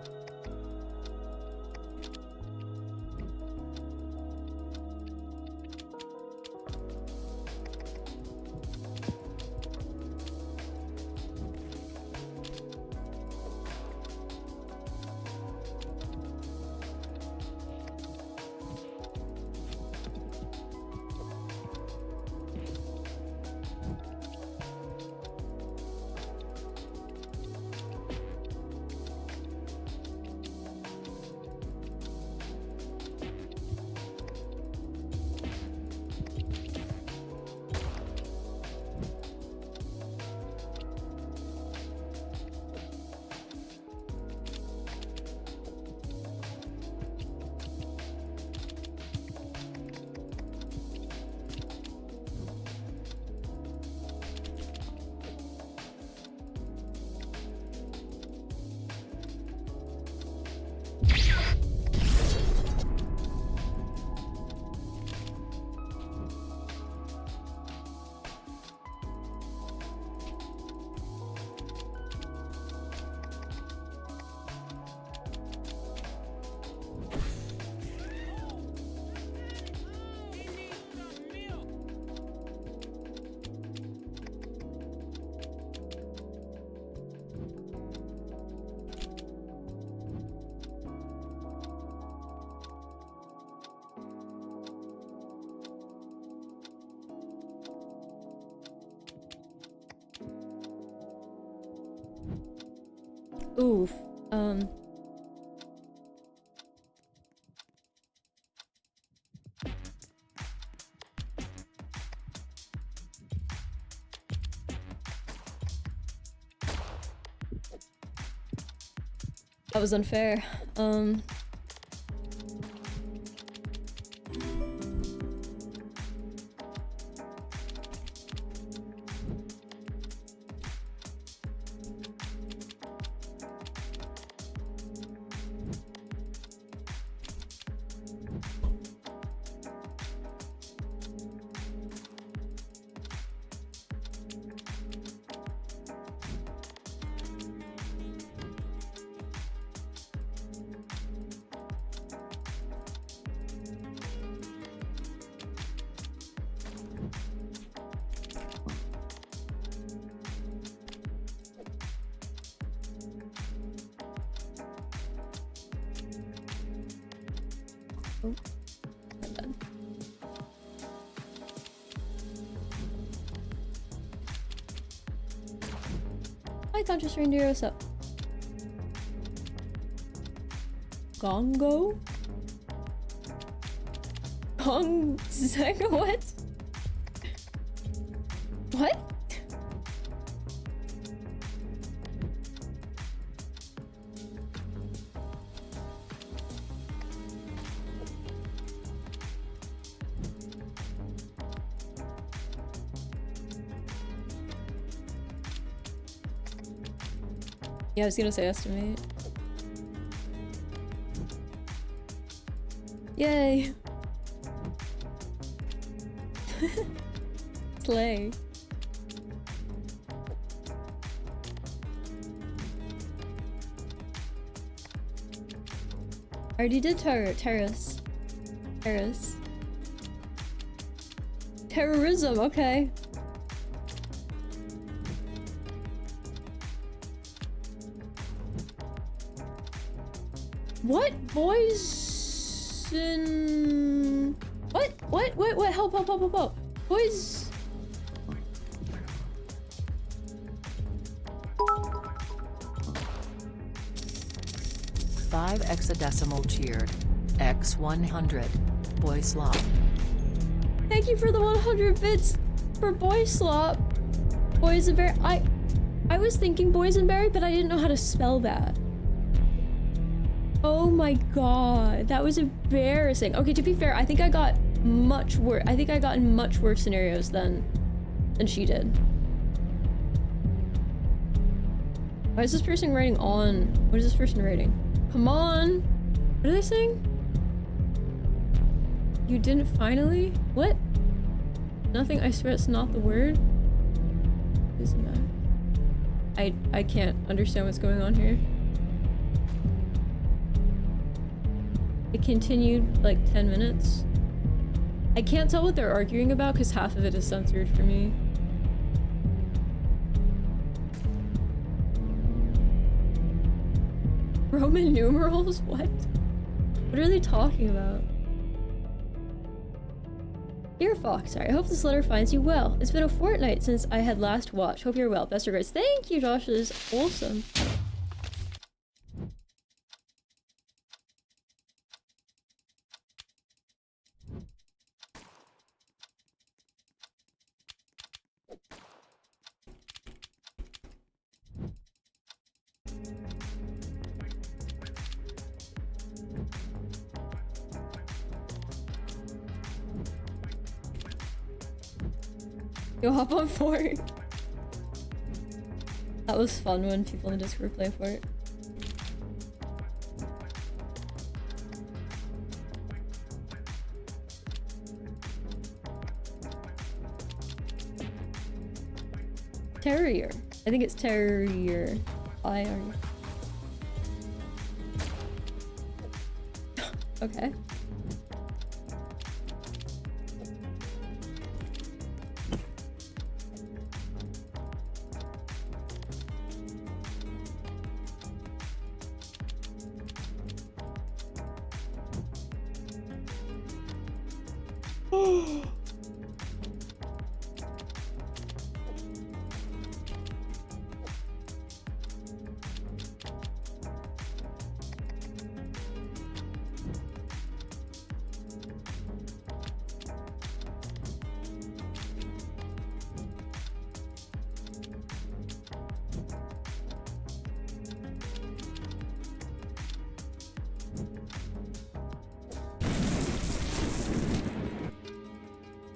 B: Oof. That was unfair. Oh, my bad. Hi, Conscious Reindeer, what's up? Gongo? Gong... what? What? Yeah, I was gonna say estimate. Yay! Slay. I already did terrace. Terrorism, okay. What? Boys in... What? Help. Boys...
J: Five hexadecimal cheered. X100. Boy slop.
B: Thank you for the 100 bits for boy slop. Boysenberry. I was thinking boysenberry, but I didn't know how to spell that. Oh my god, that was embarrassing. Okay, to be fair, I think I got much worse. I think I got in much worse scenarios than she did. Why is this person writing on? What is this person writing? Come on! What are they saying? You didn't finally? What? Nothing, I swear it's not the word. Isn't that? I can't understand what's going on here. It continued like 10 minutes. I can't tell what they're arguing about because half of it is censored for me. Roman numerals? What? What are they talking about? Dear Fox, I hope this letter finds you well. It's been a fortnight since I had last watched. Hope you're well. Best regards. Thank you, Josh. This is awesome. Yo, hop on Fort. That was fun when people in Discord play Fort. Terrier. I think it's Terrier. I-R-E. Okay.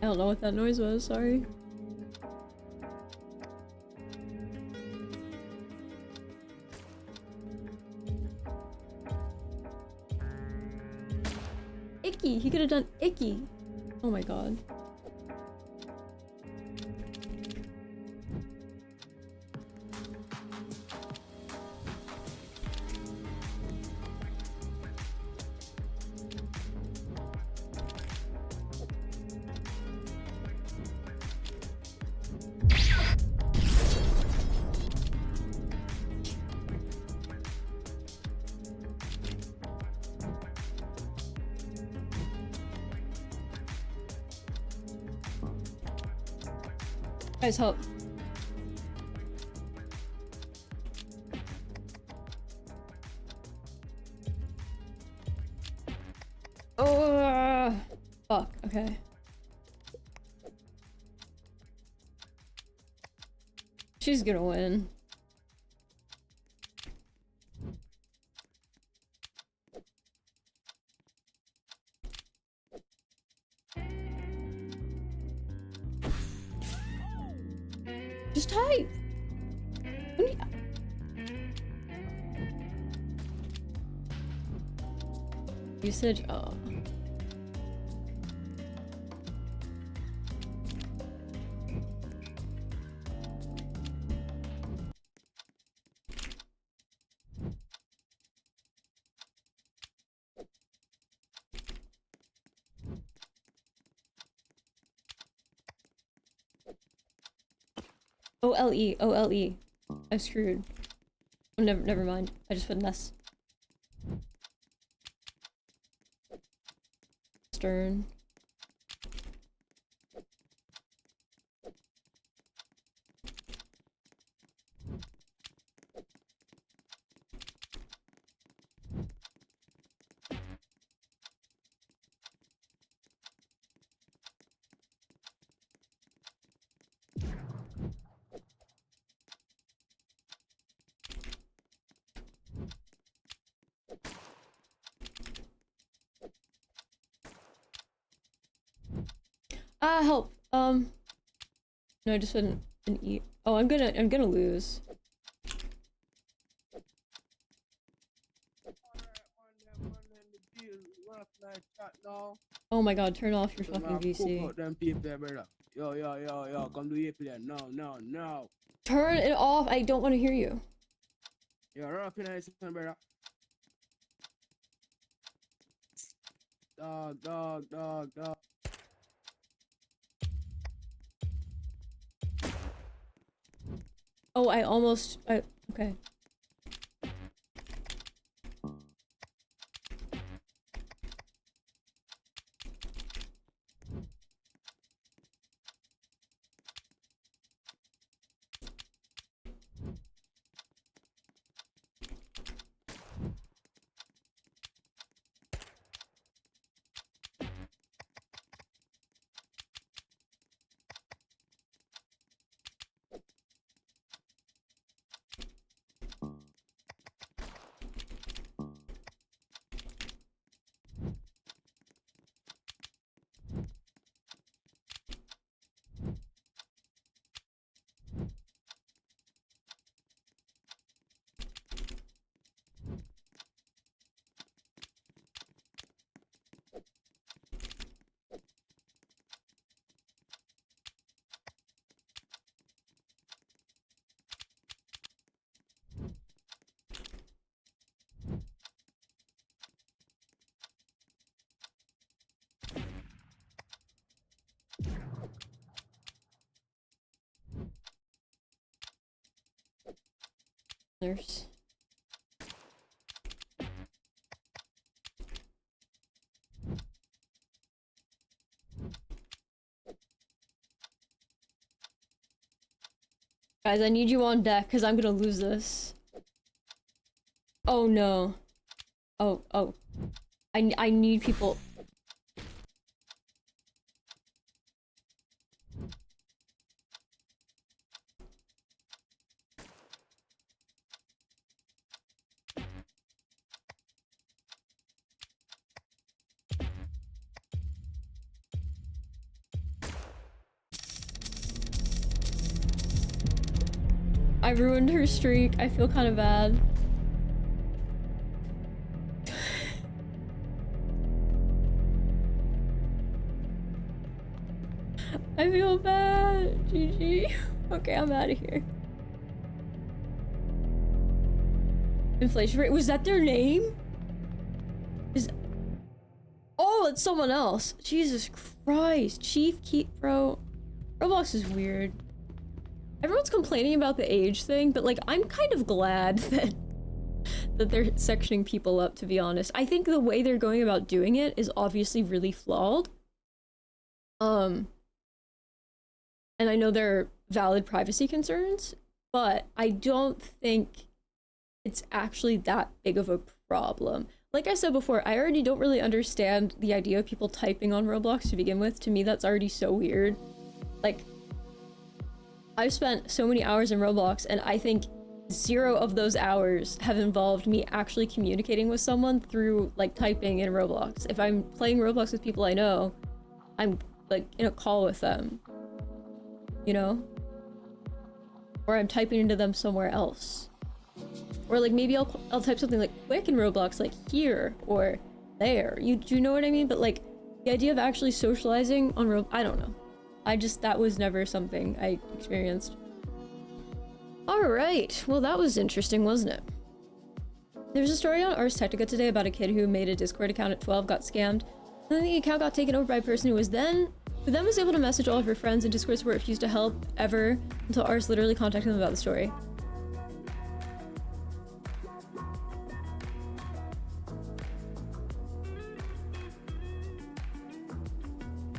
B: I don't know what that noise was, sorry. Icky! He could have done icky! Oh my god. Guys, help. Oh, fuck. Okay. She's gonna win. Just type. Usage. Oh. OLE, OLE. I'm screwed. Oh, never mind. I just put an S. Stern. Help. No, I just put an E. Oh, I'm gonna lose. Oh my god, turn off your fucking VC.
K: Yo, come do your plan. No.
B: Turn it off. I don't want to hear you.
K: Yo, rough in this brother. Dog.
B: Oh, okay. Nurse. Guys, I need you on deck because I'm gonna lose this. Oh no. Oh. I need people. I ruined her streak. I feel kind of bad. I feel bad. GG. Okay, I'm out of here. Inflation rate. Was that their name? Oh, it's someone else. Jesus Christ. Chief Keep Bro. Roblox is weird. Everyone's complaining about the age thing, but like, I'm kind of glad that they're sectioning people up, to be honest. I think the way they're going about doing it is obviously really flawed. And I know they're valid privacy concerns, but I don't think it's actually that big of a problem. Like I said before, I already don't really understand the idea of people typing on Roblox to begin with. To me, that's already so weird. Like, I've spent so many hours in Roblox, and I think 0 of those hours have involved me actually communicating with someone through, like, typing in Roblox. If I'm playing Roblox with people I know, I'm, like, in a call with them. You know? Or I'm typing into them somewhere else. Or, like, maybe I'll type something, like, quick in Roblox, like, here, or there. Do you know what I mean? But, like, the idea of actually socializing on Roblox, I don't know. That was never something I experienced. Alright, well that was interesting, wasn't it? There's a story on Ars Technica today about a kid who made a Discord account at 12, got scammed, and then the account got taken over by a person who then was able to message all of her friends, and Discord support refused to help ever until Ars literally contacted them about the story.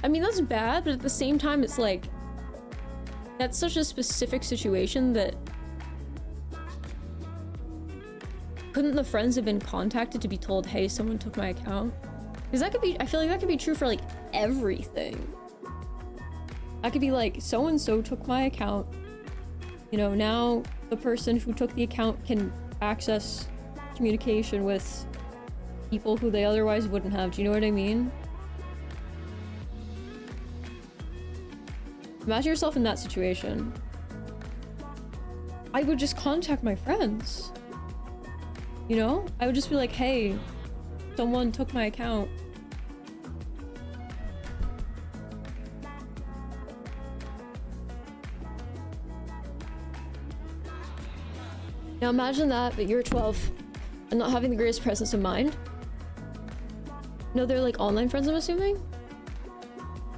B: I mean, that's bad, but at the same time, it's like, that's such a specific situation that couldn't the friends have been contacted to be told, hey, someone took my account? Because that could be, I feel like that could be true for like everything. That could be like, so-and-so took my account. You know, now the person who took the account can access communication with people who they otherwise wouldn't have. Do you know what I mean? Imagine yourself in that situation. I would just contact my friends. You know? I would just be like, hey, someone took my account. Now imagine that, but you're 12 and not having the greatest presence of mind. No, they're like online friends, I'm assuming?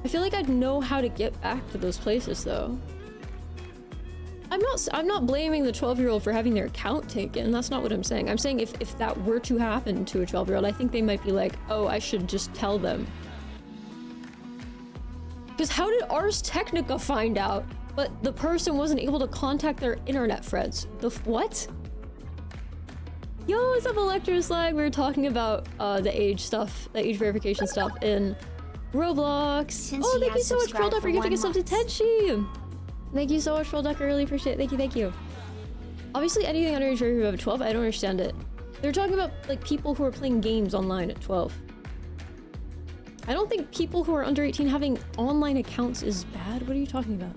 B: I feel like I'd know how to get back to those places though. I'm not blaming the 12-year-old for having their account taken. That's not what I'm saying. I'm saying if that were to happen to a 12-year-old, I think they might be like, oh, I should just tell them. Because how did Ars Technica find out, but the person wasn't able to contact their internet friends? What? Yo, what's up, Electroslag? We were talking about the age stuff, the age verification stuff in Roblox. Oh, thank you so much, Pearl Duck, for giving us up to Tenchi. Thank you so much, Pearl Duck. I really appreciate it. Thank you. Obviously, anything underage very above 12, I don't understand it. They're talking about like people who are playing games online at 12. I don't think people who are under 18 having online accounts is bad. What are you talking about?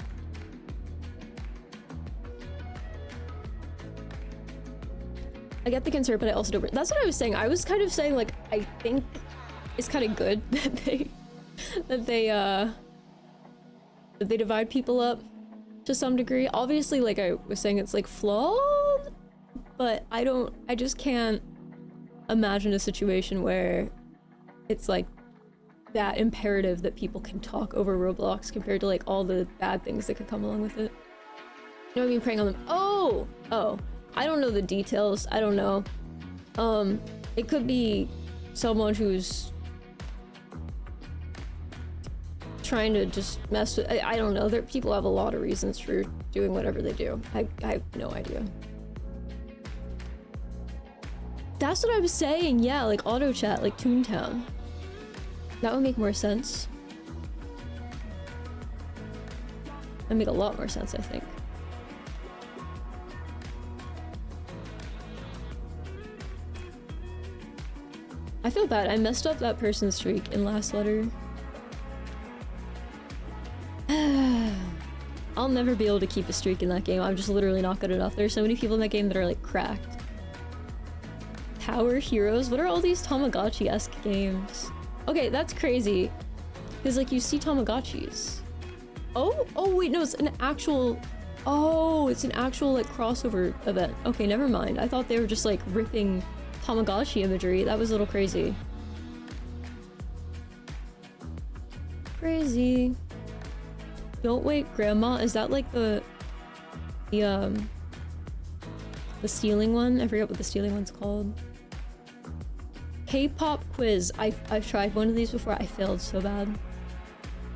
B: I get the concern, but I also don't. That's what I was saying. I was kind of saying, like, I think it's kind of good that they divide people up to some degree. Obviously, like I was saying, it's like flawed, but I just can't imagine a situation where it's like that imperative that people can talk over Roblox compared to like all the bad things that could come along with it. You know what I mean? Preying on them. Oh, I don't know the details. I don't know. It could be someone who's trying to just mess with, I don't know. People have a lot of reasons for doing whatever they do. I have no idea. That's what I was saying. Yeah, like auto chat, like Toontown. That would make more sense. That'd make a lot more sense, I think. I feel bad. I messed up that person's streak in last letter. I'll never be able to keep a streak in that game. I'm just literally not good enough. There's so many people in that game that are like cracked. Power Heroes? What are all these Tamagotchi-esque games? Okay, that's crazy. Because like you see Tamagotchis. Oh wait, no, it's an actual... Oh, it's an actual like crossover event. Okay, never mind. I thought they were just like ripping Tamagotchi imagery. That was a little crazy. Crazy. Don't wait, Grandma. Is that like the stealing one? I forget what the stealing one's called. K-pop quiz. I've tried one of these before. I failed so bad.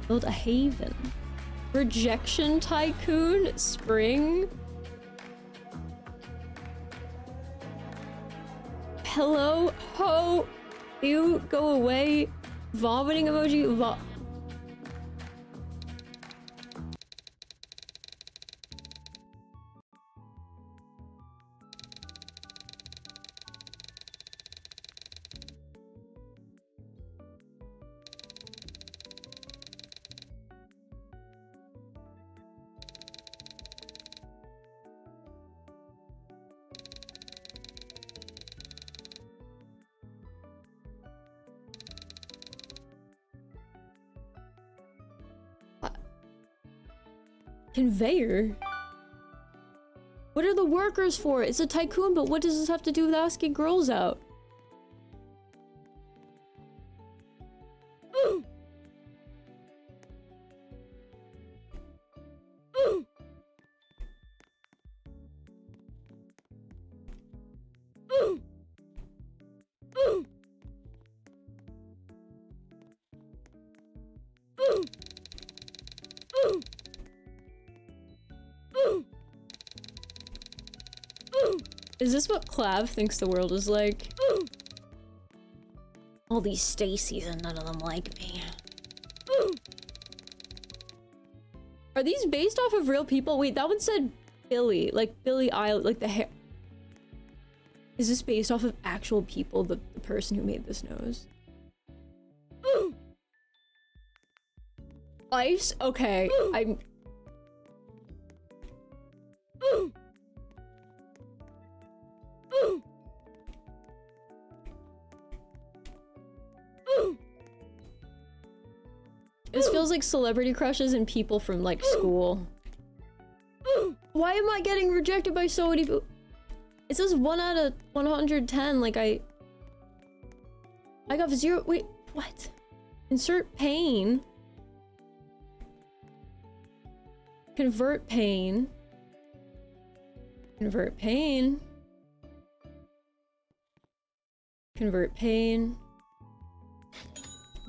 B: Build a haven. Rejection Tycoon Spring. Hello ho. You go away. Vomiting emoji. Conveyor? What are the workers for? It's a tycoon, but what does this have to do with asking girls out? Is this what Clav thinks the world is like? All these Stacys and none of them like me. Are these based off of real people? Wait, that one said Billy, like Billy Eilish, like the hair. Is this based off of actual people, the person who made this nose? Ice? Okay, I'm... This feels like celebrity crushes and people from, like, school. Why am I getting rejected by so many people? It says 1 out of 110, like I got 0- wait, what? Insert pain. Convert pain. Convert pain. Convert pain.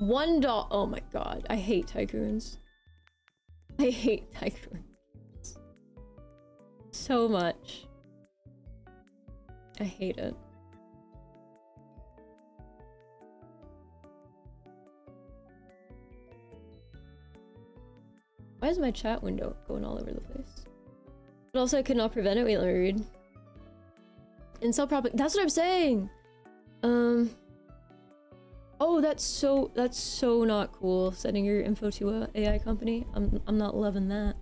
B: $1. Oh my god, I hate tycoons. I hate tycoons so much. I hate it. Why is my chat window going all over the place? But also I could not prevent it. Wait, let me read. Incel propaganda. That's what I'm saying! Oh, that's so not cool. Sending your info to a AI company. I'm not loving that.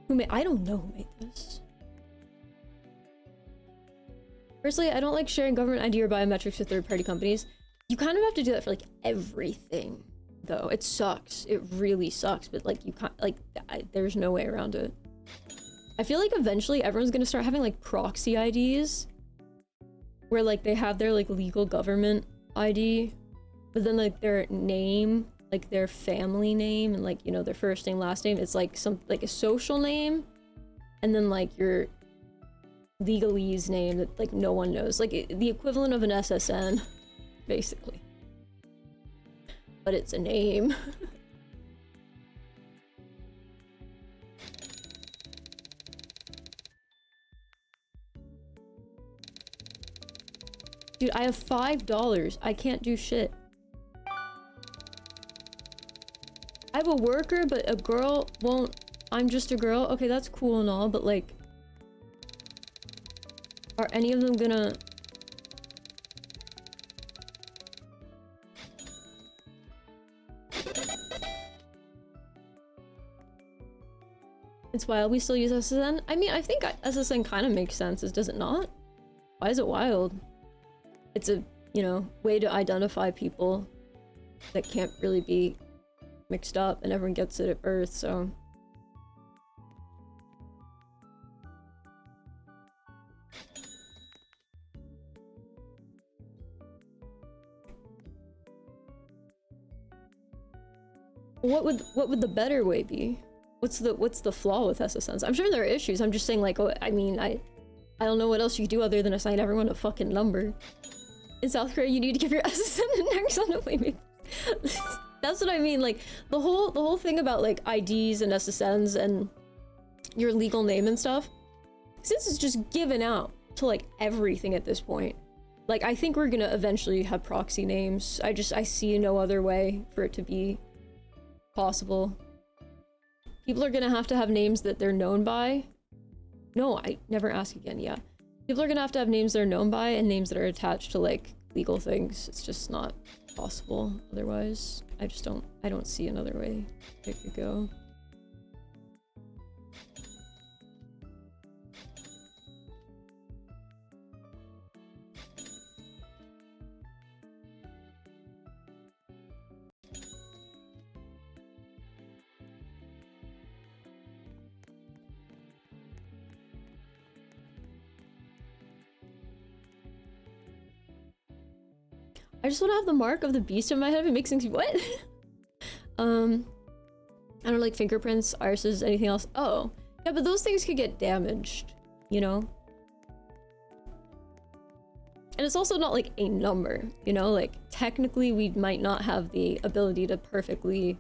B: Who made? I don't know who made this. Personally, I don't like sharing government ID or biometrics with third-party companies. You kind of have to do that for like everything, though. It sucks. It really sucks. But like you can't there's no way around it. I feel like eventually everyone's gonna start having like proxy IDs, where like they have their like legal government ID. But then like their name, like their family name and like, you know, their first name, last name, it's like like a social name. And then like your legalese name that like no one knows. Like the equivalent of an SSN, basically. But it's a name. Dude, I have $5. I can't do shit. I have a worker, but a girl won't. I'm just a girl. Okay, that's cool and all, but like, are any of them gonna? It's wild we still use SSN. I mean, I think SSN kind of makes sense. Does it not? Why is it wild? It's a, you know, way to identify people that can't really be mixed up, and everyone gets it at birth, so. What would the better way be? What's the flaw with SSNs? I'm sure there are issues. I'm just saying, like, oh, I mean, I don't know what else you do other than assign everyone a fucking number. In South Korea, you need to give your SSN the next on a playmate. That's what I mean. Like the whole thing about like IDs and SSNs and your legal name and stuff, since it's just given out to like everything at this point, like I think we're gonna eventually have proxy names. I see no other way for it to be possible. People are gonna have to have names that they're known by. No, I never ask again. Yeah, people are gonna have to have names they're known by and names that are attached to like legal things. It's just not possible otherwise. I don't see another way it could go. I just want to have the mark of the beast in my head. It makes things what? I don't like fingerprints, irises, anything else. Oh, yeah, but those things could get damaged, you know? And it's also not like a number, you know? Like, technically we might not have the ability to perfectly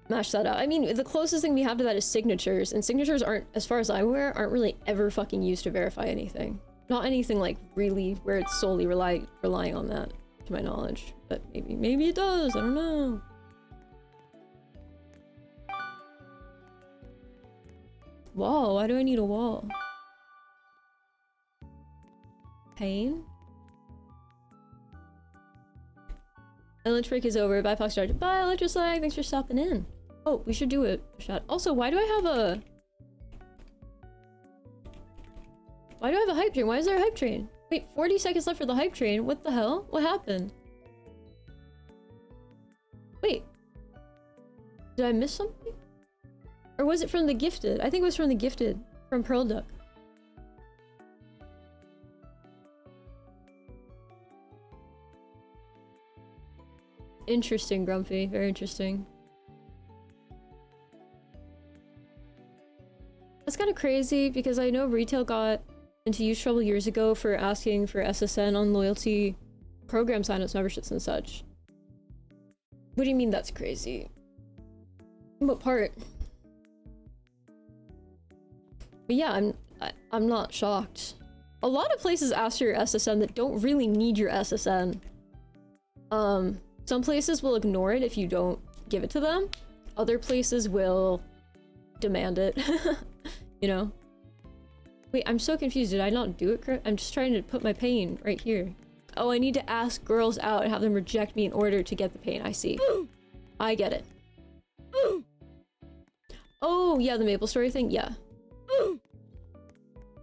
B: match that up. I mean, the closest thing we have to that is signatures, and signatures aren't, as far as I'm aware, aren't really ever fucking used to verify anything. Not anything like really where it's solely relying on that, to my knowledge. But maybe it does, I don't know. Wall, why do I need a wall? Pain? My lunch break is over. Bye, Foxtrot. Bye, Electroslag. Thanks for stopping in. Oh, we should do a shot. Also, why do I have a hype train? Why is there a hype train? Wait, 40 seconds left for the hype train. What the hell? What happened? Wait. Did I miss something? Or was it from the gifted? I think it was from the gifted. From Pearl Duck. Interesting, Grumpy. Very interesting. That's kind of crazy because I know retail got into huge trouble years ago for asking for SSN on loyalty program signups, memberships, and such. What do you mean that's crazy? What part? But yeah, I'm not shocked. A lot of places ask for your SSN that don't really need your SSN. Some places will ignore it if you don't give it to them. Other places will demand it. You know? Wait, I'm so confused. Did I not do it correct? I'm just trying to put my pain right here. Oh, I need to ask girls out and have them reject me in order to get the pain. I see. I get it. Oh, yeah, the Maple Story thing? Yeah.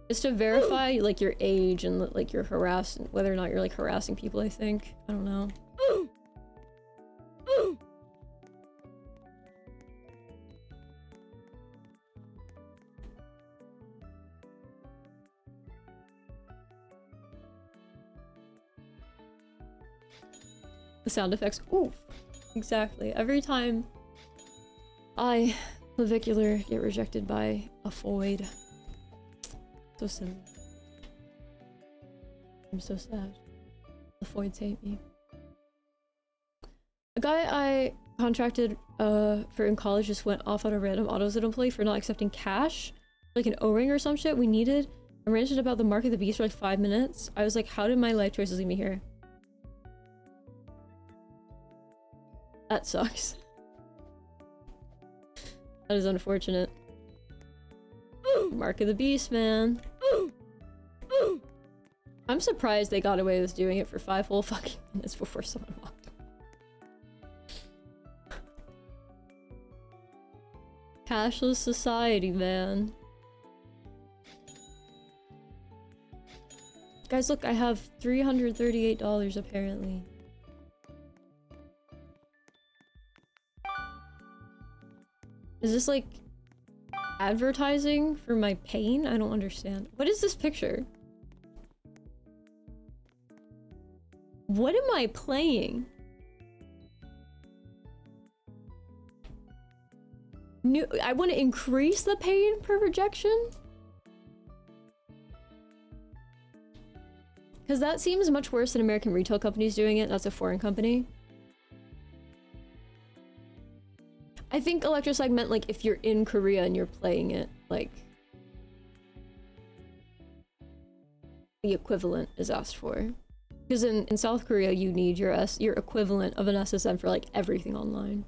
B: It's to verify, like, your age and, like, your whether or not you're, like, harassing people, I think. I don't know. The sound effects. Ooh, exactly. Every time I, Clavicular, get rejected by a Foid. So silly. I'm so sad. The Foids hate me. A guy I contracted for in college just went off on a random AutoZone employee for not accepting cash. Like an O-ring or some shit. We needed. I ranted about the Mark of the Beast for like 5 minutes. I was like, how did my life choices leave me here? That sucks. That is unfortunate. Mark of the Beast, man. I'm surprised they got away with doing it for 5 whole fucking minutes before someone walked. Cashless society, man. Guys, look, I have $338 apparently. Is this like advertising for my pain? I don't understand. What is this picture? What am I playing? I want to increase the pain per rejection? Because that seems much worse than American retail companies doing it. That's a foreign company. I think Electrosag meant like if you're in Korea and you're playing it, like the equivalent is asked for. Because in South Korea you need your equivalent of an SSN for like everything online.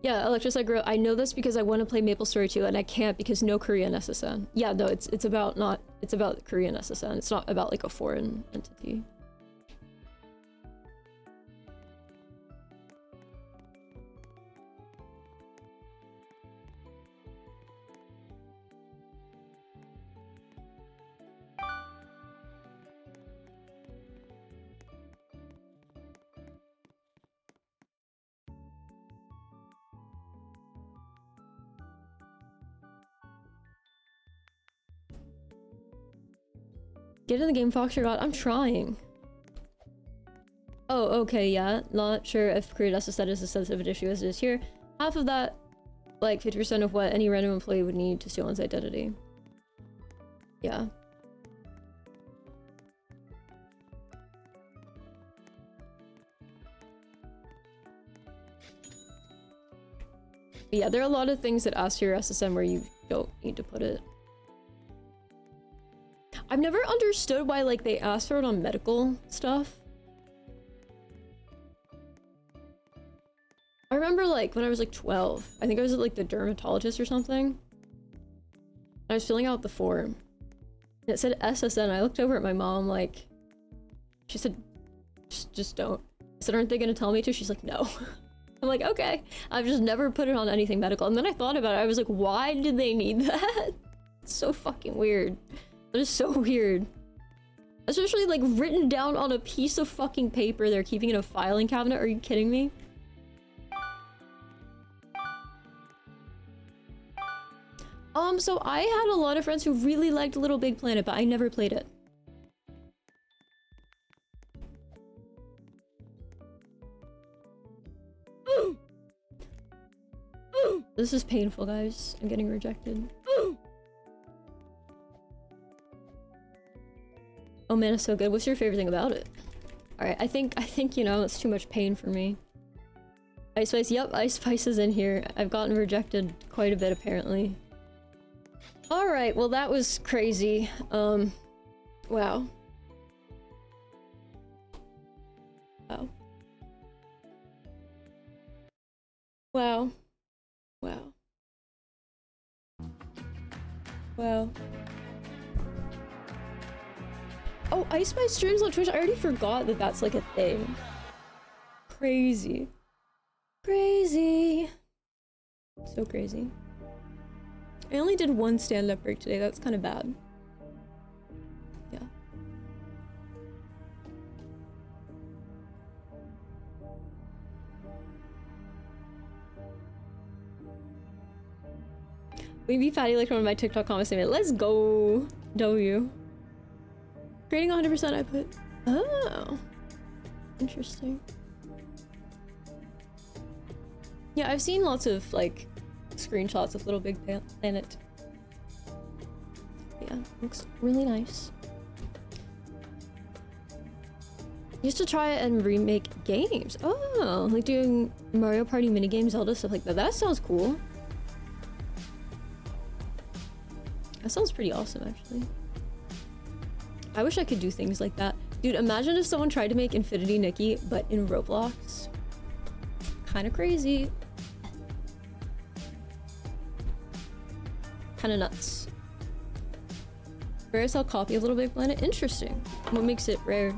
B: Yeah, Electrosag Girl, I know this because I want to play MapleStory 2 and I can't because no Korean SSN. Yeah, no, it's about Korean SSN. It's not about like a foreign entity. Get in the game, Fox, your god. I'm trying. Oh, okay, yeah. Not sure if Korean SSN is a sensitive issue as it is here. Half of that, like 50% of what any random employee would need to steal one's identity. Yeah. Yeah, there are a lot of things that ask your SSN where you don't need to put it. I've never understood why, like, they ask for it on medical stuff. I remember, like, when I was, like, 12, I think I was at, like, the dermatologist or something. I was filling out the form. And it said SSN. I looked over at my mom, like, she said, just don't. I said, aren't they gonna tell me to? She's like, no. I'm like, okay. I've just never put it on anything medical. And then I thought about it. I was like, why did they need that? It's so fucking weird. That is so weird. Especially like written down on a piece of fucking paper they're keeping in a filing cabinet. Are you kidding me? So I had a lot of friends who really liked Little Big Planet, but I never played it. This is painful, guys. I'm getting rejected. Oh man, it's so good. What's your favorite thing about it? Alright, I think, you know, it's too much pain for me. Ice Spice, yep, Ice Spice is in here. I've gotten rejected quite a bit, apparently. Alright, well that was crazy. Wow. Wow. Wow. Wow. Wow. Oh, Ice Spice streams on Twitch? I already forgot that that's like a thing. Crazy. Crazy. So crazy. I only did one stand-up break today. That's kind of bad. Yeah. Maybe Fatty like one of my TikTok comments. Let's go. W. Grading 100% I put. Oh. Interesting. Yeah, I've seen lots of like screenshots of Little Big Planet. Yeah, looks really nice. Used to try it and remake games. Oh, like doing Mario Party minigames, Zelda, stuff like that. That sounds cool. That sounds pretty awesome, actually. I wish I could do things like that. Dude, imagine if someone tried to make Infinity Nikki, but in Roblox. Kind of crazy. Kind of nuts. Rare cell copy of Little Big Planet? Interesting. What makes it rare?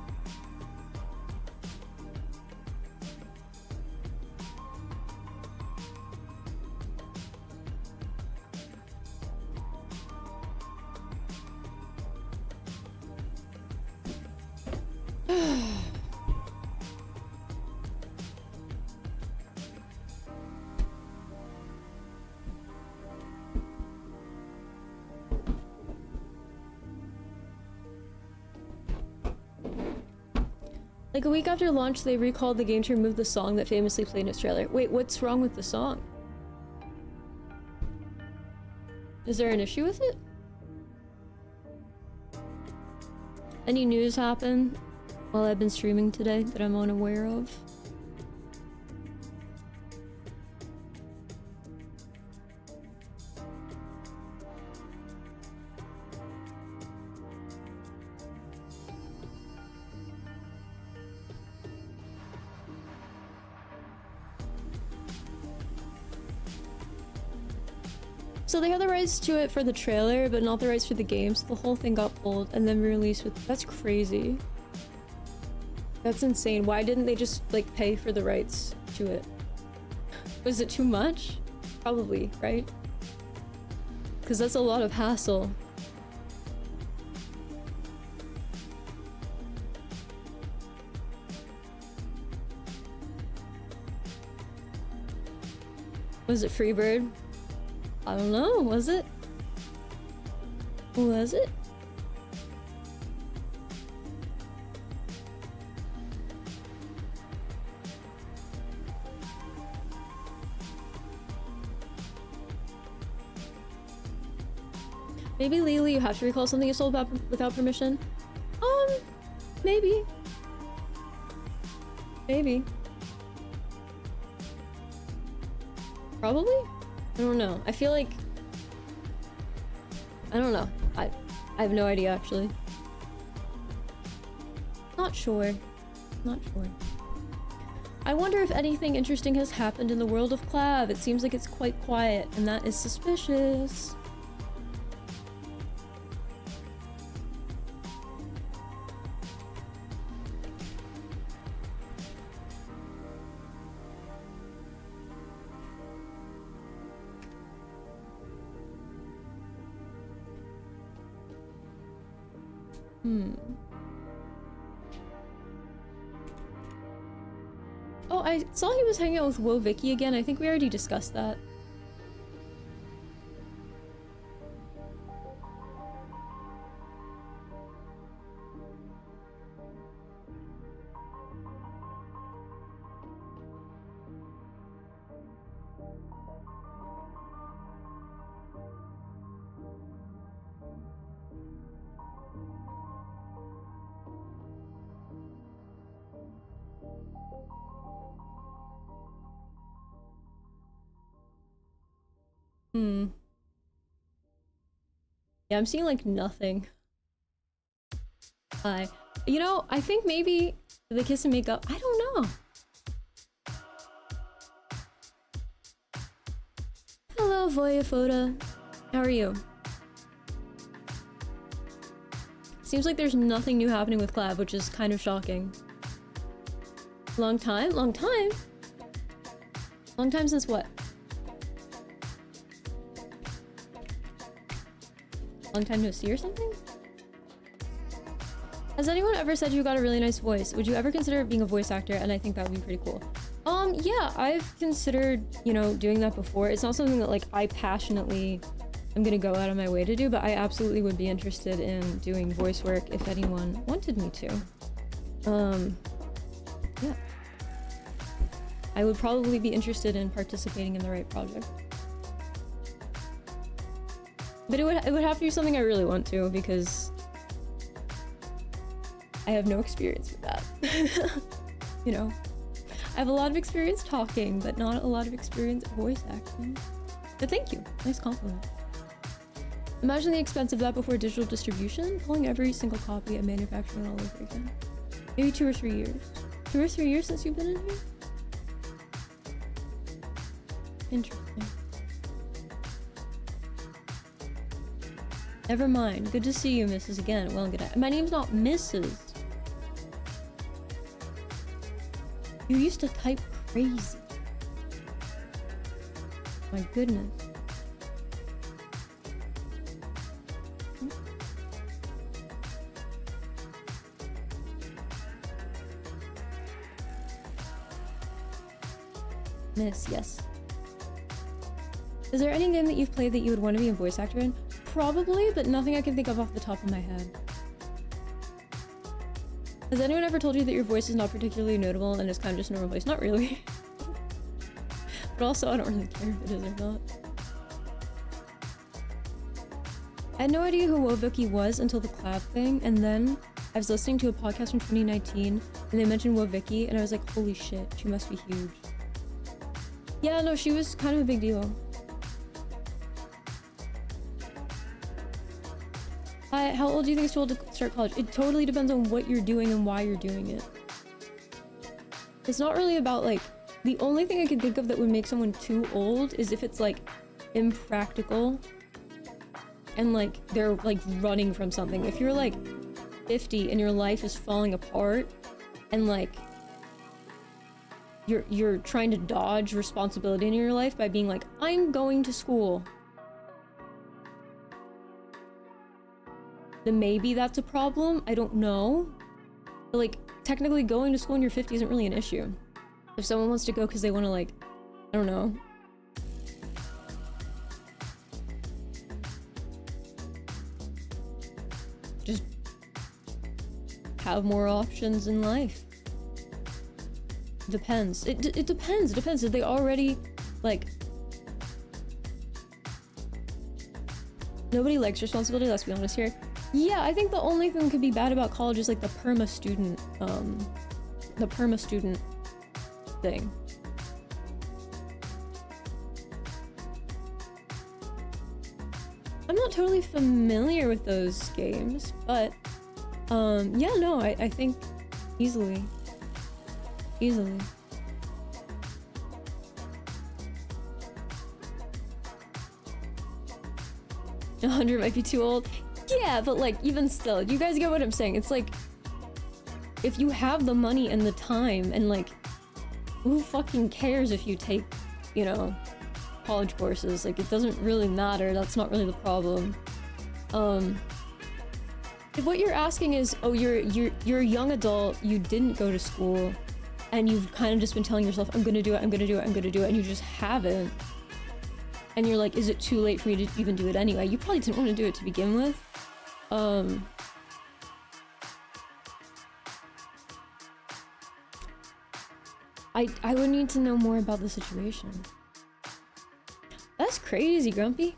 B: Like a week after launch, they recalled the game to remove the song that famously played in its trailer. Wait, what's wrong with the song? Is there an issue with it? Any news happen? while I've been streaming today that I'm unaware of. So they had the rights to it for the trailer, but not the rights for the game, so the whole thing got pulled and then re-released with— that's crazy. That's insane. Why didn't they just, like, pay for the rights to it? Was it too much? Probably, right? Because that's a lot of hassle. Was it Freebird? I don't know, was it? Was it? Maybe legally you have to recall something you sold without permission? Maybe. Maybe. Probably? I don't know. I feel like— I don't know. I have no idea, actually. Not sure. Not sure. I wonder if anything interesting has happened in the world of Clav. It seems like it's quite quiet, and that is suspicious. Oh, I saw he was hanging out with Woe Vicky again. I think we already discussed that. Yeah, I'm seeing like nothing. You know, I think maybe the kiss and make up. I don't know. Hello, Voyafoda. How are you? Seems like there's nothing new happening with Clav, which is kind of shocking. Long time? Long time? Long time since what? Long time no see or something? Has anyone ever said you got a really nice voice? Would you ever consider being a voice actor? And I think that would be pretty cool. Yeah, I've considered, you know, doing that before. It's not something that like I passionately am gonna go out of my way to do, but I absolutely would be interested in doing voice work if anyone wanted me to. Yeah. I would probably be interested in participating in the right project. But it would have to be something I really want to, because I have no experience with that. You know? I have a lot of experience talking, but not a lot of experience voice acting. But thank you. Nice compliment. Imagine the expense of that before digital distribution, pulling every single copy and manufacturing it all over again. Maybe 2 or 3 years. 2 or 3 years since you've been in here? Interesting. Never mind. Good to see you, Mrs. Again. Well, good. My name's not Mrs. You used to type crazy. My goodness. Miss, yes. Is there any game that you've played that you would want to be a voice actor in? Probably, but nothing I can think of off the top of my head. Has anyone ever told you that your voice is not particularly notable and is kind of just a normal voice? Not really. But also, I don't really care if it is or not. I had no idea who Wovicky was until the Clav thing, and then I was listening to a podcast from 2019 and they mentioned Waviki and I was like, holy shit, she must be huge. Yeah, no, she was kind of a big deal. How old do you think it's too old to start college? It totally depends on what you're doing and why you're doing it. It's not really about like, the only thing I can think of that would make someone too old is if it's like impractical and like they're like running from something. If you're like 50 and your life is falling apart and like you're trying to dodge responsibility in your life by being like, I'm going to school, then maybe that's a problem. I don't know. But like technically going to school in your 50s isn't really an issue. If someone wants to go because they want to like, I don't know, just have more options in life. Depends. It depends. It depends. If they already, like... Nobody likes responsibility, let's be honest here. Yeah, I think the only thing that could be bad about college is like the perma-student thing. I'm not totally familiar with those games, but yeah, no, I think easily. 100 might be too old. Yeah, but like even still, you guys get what I'm saying. It's like if you have the money and the time and like who fucking cares if you take, you know, college courses? Like it doesn't really matter. That's not really the problem. If what you're asking is, oh, you're a young adult, you didn't go to school, and you've kind of just been telling yourself, I'm gonna do it, I'm gonna do it, I'm gonna do it, and you just haven't. And you're like, is it too late for me to even do it anyway? You probably didn't want to do it to begin with. I would need to know more about the situation. That's crazy, Grumpy.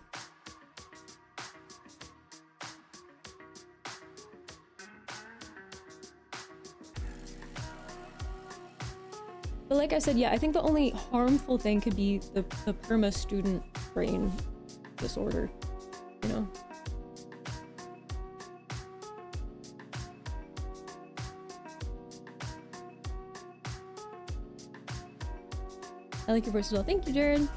B: But like I said, yeah, I think the only harmful thing could be the perma-student brain disorder, you know? I like your voice as well. Thank you, Jared.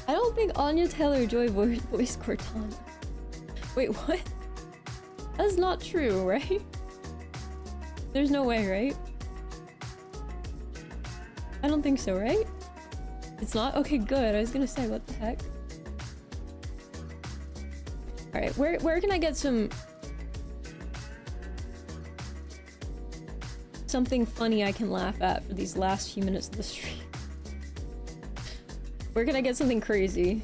B: I don't think Anya Taylor-Joy voiced Cortana. Wait, what? That's not true, right? There's no way, right? I don't think so, right? It's not? Okay, good. I was gonna say, what the heck? Alright, where can I get something funny I can laugh at for these last few minutes of the stream? Where can I get something crazy?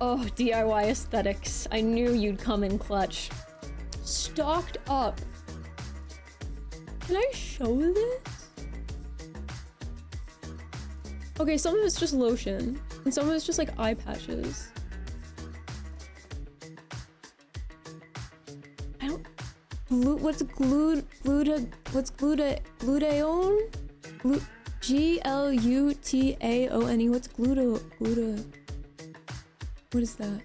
B: Oh, DIY aesthetics. I knew you'd come in clutch. Stocked up. Can I show this? Okay, some of it's just lotion, and some of it's just like eye patches. I don't... what's gluteone? G-L-U-T-A-O-N-E. What's gluta? What is that?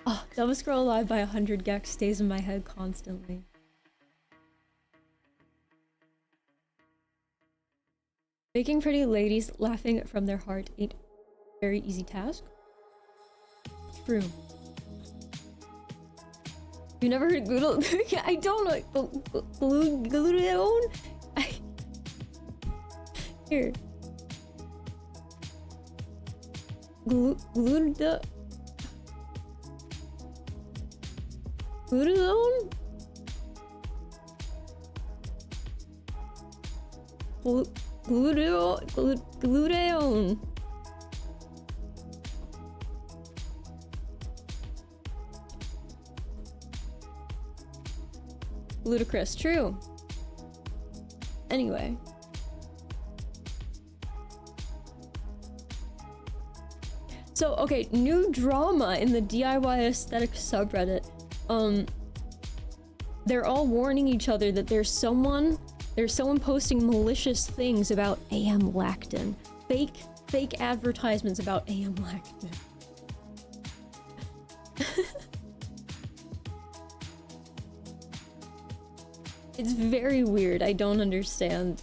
B: Oh, Double Scroll Alive by 100 Gex stays in my head constantly. Making pretty ladies laughing from their heart ain't a very easy task. True. You never heard gluteone? Yeah, I don't know. Gluteone? Here. Gluteone? Gluteone. Ludicrous. True. Anyway. So, okay, new drama in the DIY aesthetic subreddit. They're all warning each other that there's someone posting malicious things about AM Lactin. Fake advertisements about AM Lactin. It's very weird. I don't understand.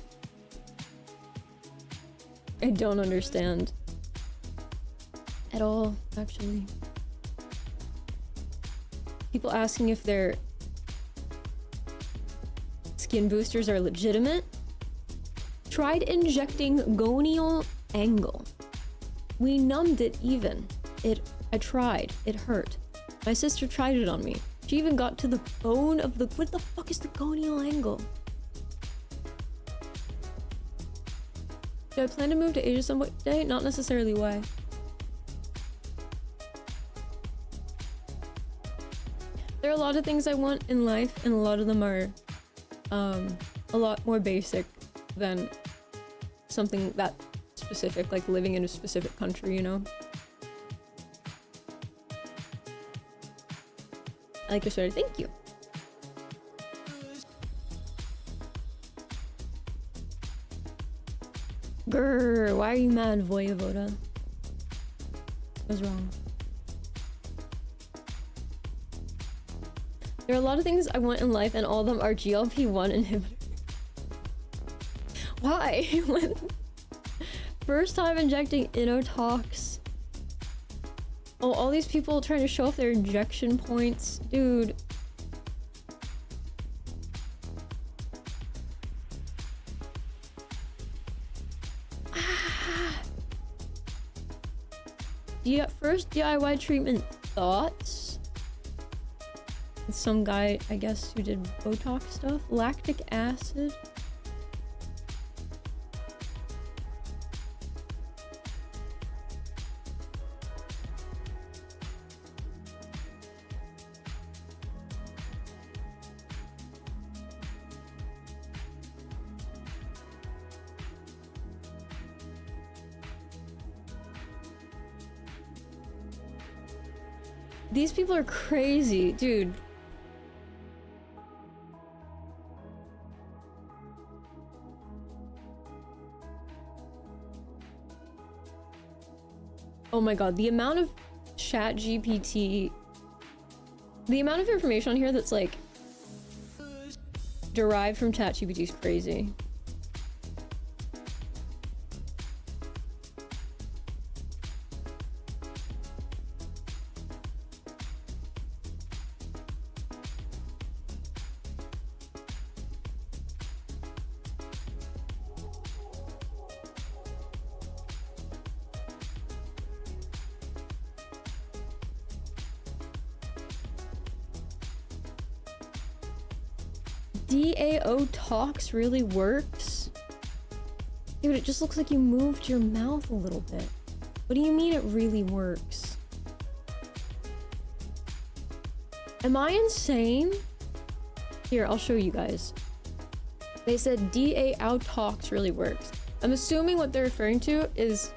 B: I don't understand. At all, actually. People asking if their skin boosters are legitimate. Tried injecting gonial angle. We numbed it even. I tried. It hurt. My sister tried it on me. She even got to the bone of the— what the fuck is the gonial angle? Do I plan to move to Asia someday? Not necessarily. Why? There are a lot of things I want in life, and a lot of them are a lot more basic than something that specific, like living in a specific country, you know? I like your sweater. Thank you. Grrr, why are you mad, Voyevoda? What's wrong? There are a lot of things I want in life, and all of them are GLP-1 inhibitors. Why? First time injecting Innotox. Oh, all these people trying to show off their injection points. Dude. First DIY treatment thoughts? Some guy, I guess, who did Botox stuff. Lactic acid. These people are crazy, dude. Oh my god, the amount of ChatGPT, the amount of information on here that's like derived from ChatGPT is crazy. DAO talks really works? Dude, it just looks like you moved your mouth a little bit. What do you mean it really works? Am I insane? Here, I'll show you guys. They said DAO talks really works. I'm assuming what they're referring to is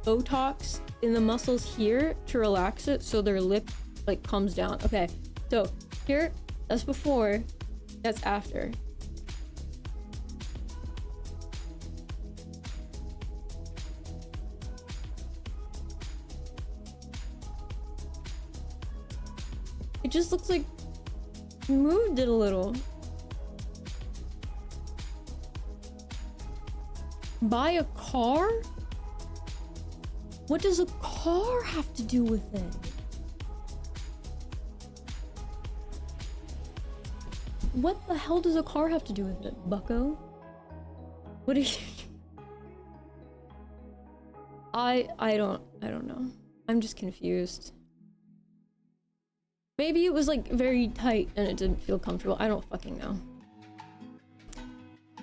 B: Botox in the muscles here to relax it so their lip like comes down. Okay, so here, that's before. That's after. It just looks like you moved it a little. Buy a car? What does a car have to do with it? What the hell does a car have to do with it, bucko? What are you— I don't know. I'm just confused. Maybe it was like very tight and it didn't feel comfortable. I don't fucking know.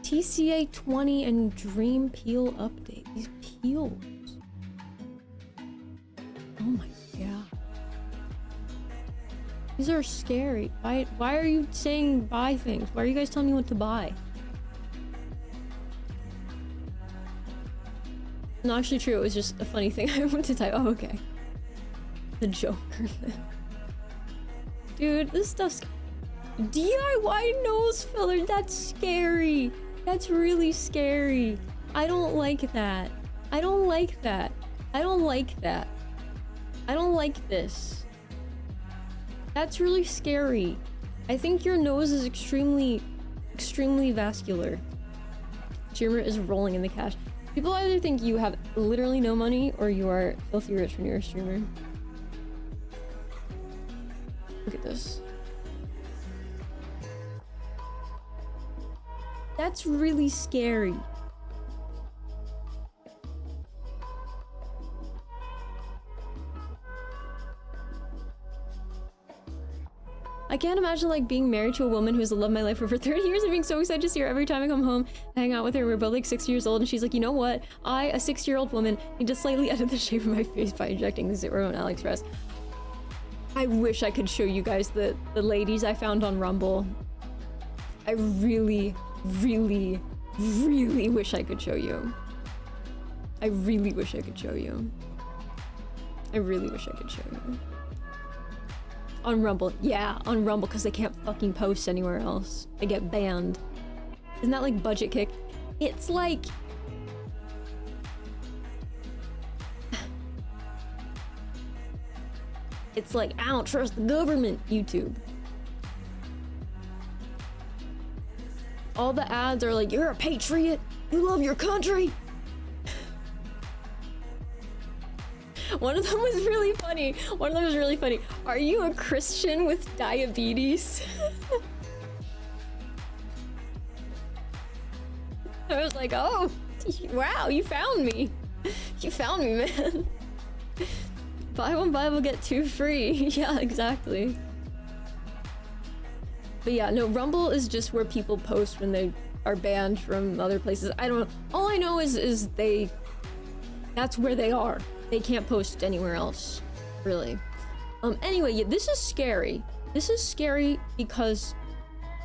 B: TCA 20 and Dream Peel update. These peels. Oh my god. These are scary. Why are you saying buy things? Why are you guys telling me what to buy? not actually true. It was just a funny thing I wanted to type. Oh, okay. The Joker. Dude, this stuff's DIY nose filler. That's scary. That's really scary. I don't like that. I don't like that. I don't like that. I don't like this. That's really scary. I think your nose is extremely vascular. Streamer is rolling in the cash. People either think you have literally no money or you are filthy rich when you're a streamer. Look at this. That's really scary. I can't imagine like being married to a woman who's loved my life for over 30 years and being so excited to see her every time I come home, hang out with her. We're both like 6 years old and she's like, you know what? I, a 6-year-old woman, need to slightly edit the shape of my face by injecting the zero on AliExpress. I wish I could show you guys the ladies I found on Rumble. I really, really, really wish I could show you. I really wish I could show you. I really wish I could show you. On Rumble. Yeah, on Rumble, because they can't fucking post anywhere else. They get banned. Isn't that like budget kick? It's like... It's like, I don't trust the government, YouTube. All the ads are like, you're a patriot, you love your country. One of them was really funny. One of them was really funny. Are you a Christian with diabetes? I was like, oh, wow, you found me. You found me, man. Buy one Bible, get 2 free. Yeah, exactly. But yeah, no, Rumble is just where people post when they are banned from other places. I don't know. All I know is that's where they are. They can't post anywhere else, really. Anyway, yeah, this is scary. This is scary because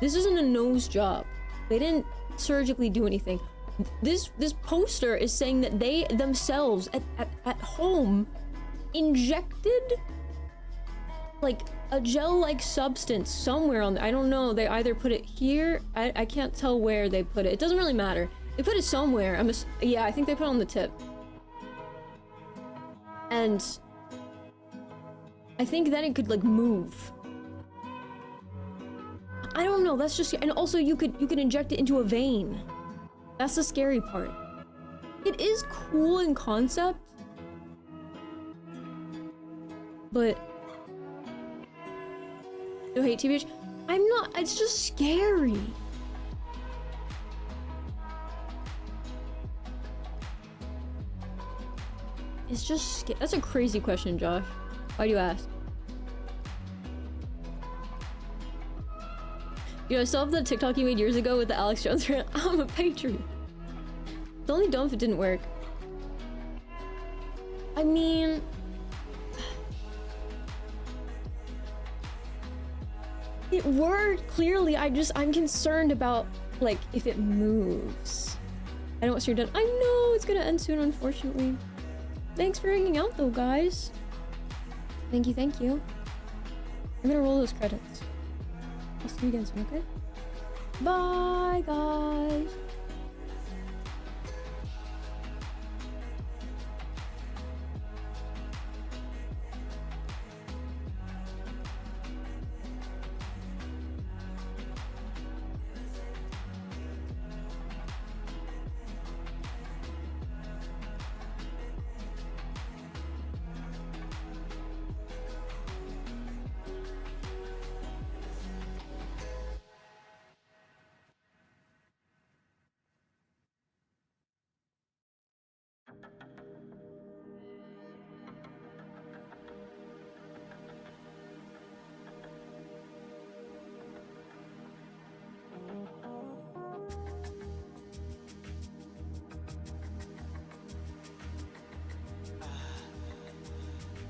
B: this isn't a nose job. They didn't surgically do anything. This poster is saying that they themselves at home injected like a gel-like substance somewhere on I don't know. They either put it here. I can't tell where they put it. It doesn't really matter. They put it somewhere. Yeah, I think they put it on the tip. And I think then it could like move. I don't know, that's just, and also you could inject it into a vein. That's the scary part. It is cool in concept, but no hate TBH. I'm not, it's just scary. It's just, that's a crazy question, Josh. Why do you ask? You know, I still have the TikTok you made years ago with the Alex Jones rant. I'm a patriot. It's only dumb if it didn't work. I mean... It worked, clearly. I'm concerned about, like, if it moves. I don't want you're done. I know, it's gonna end soon, unfortunately. Thanks for hanging out, though, guys. Thank you, thank you. I'm gonna roll those credits. I'll see you again soon, okay? Bye, guys.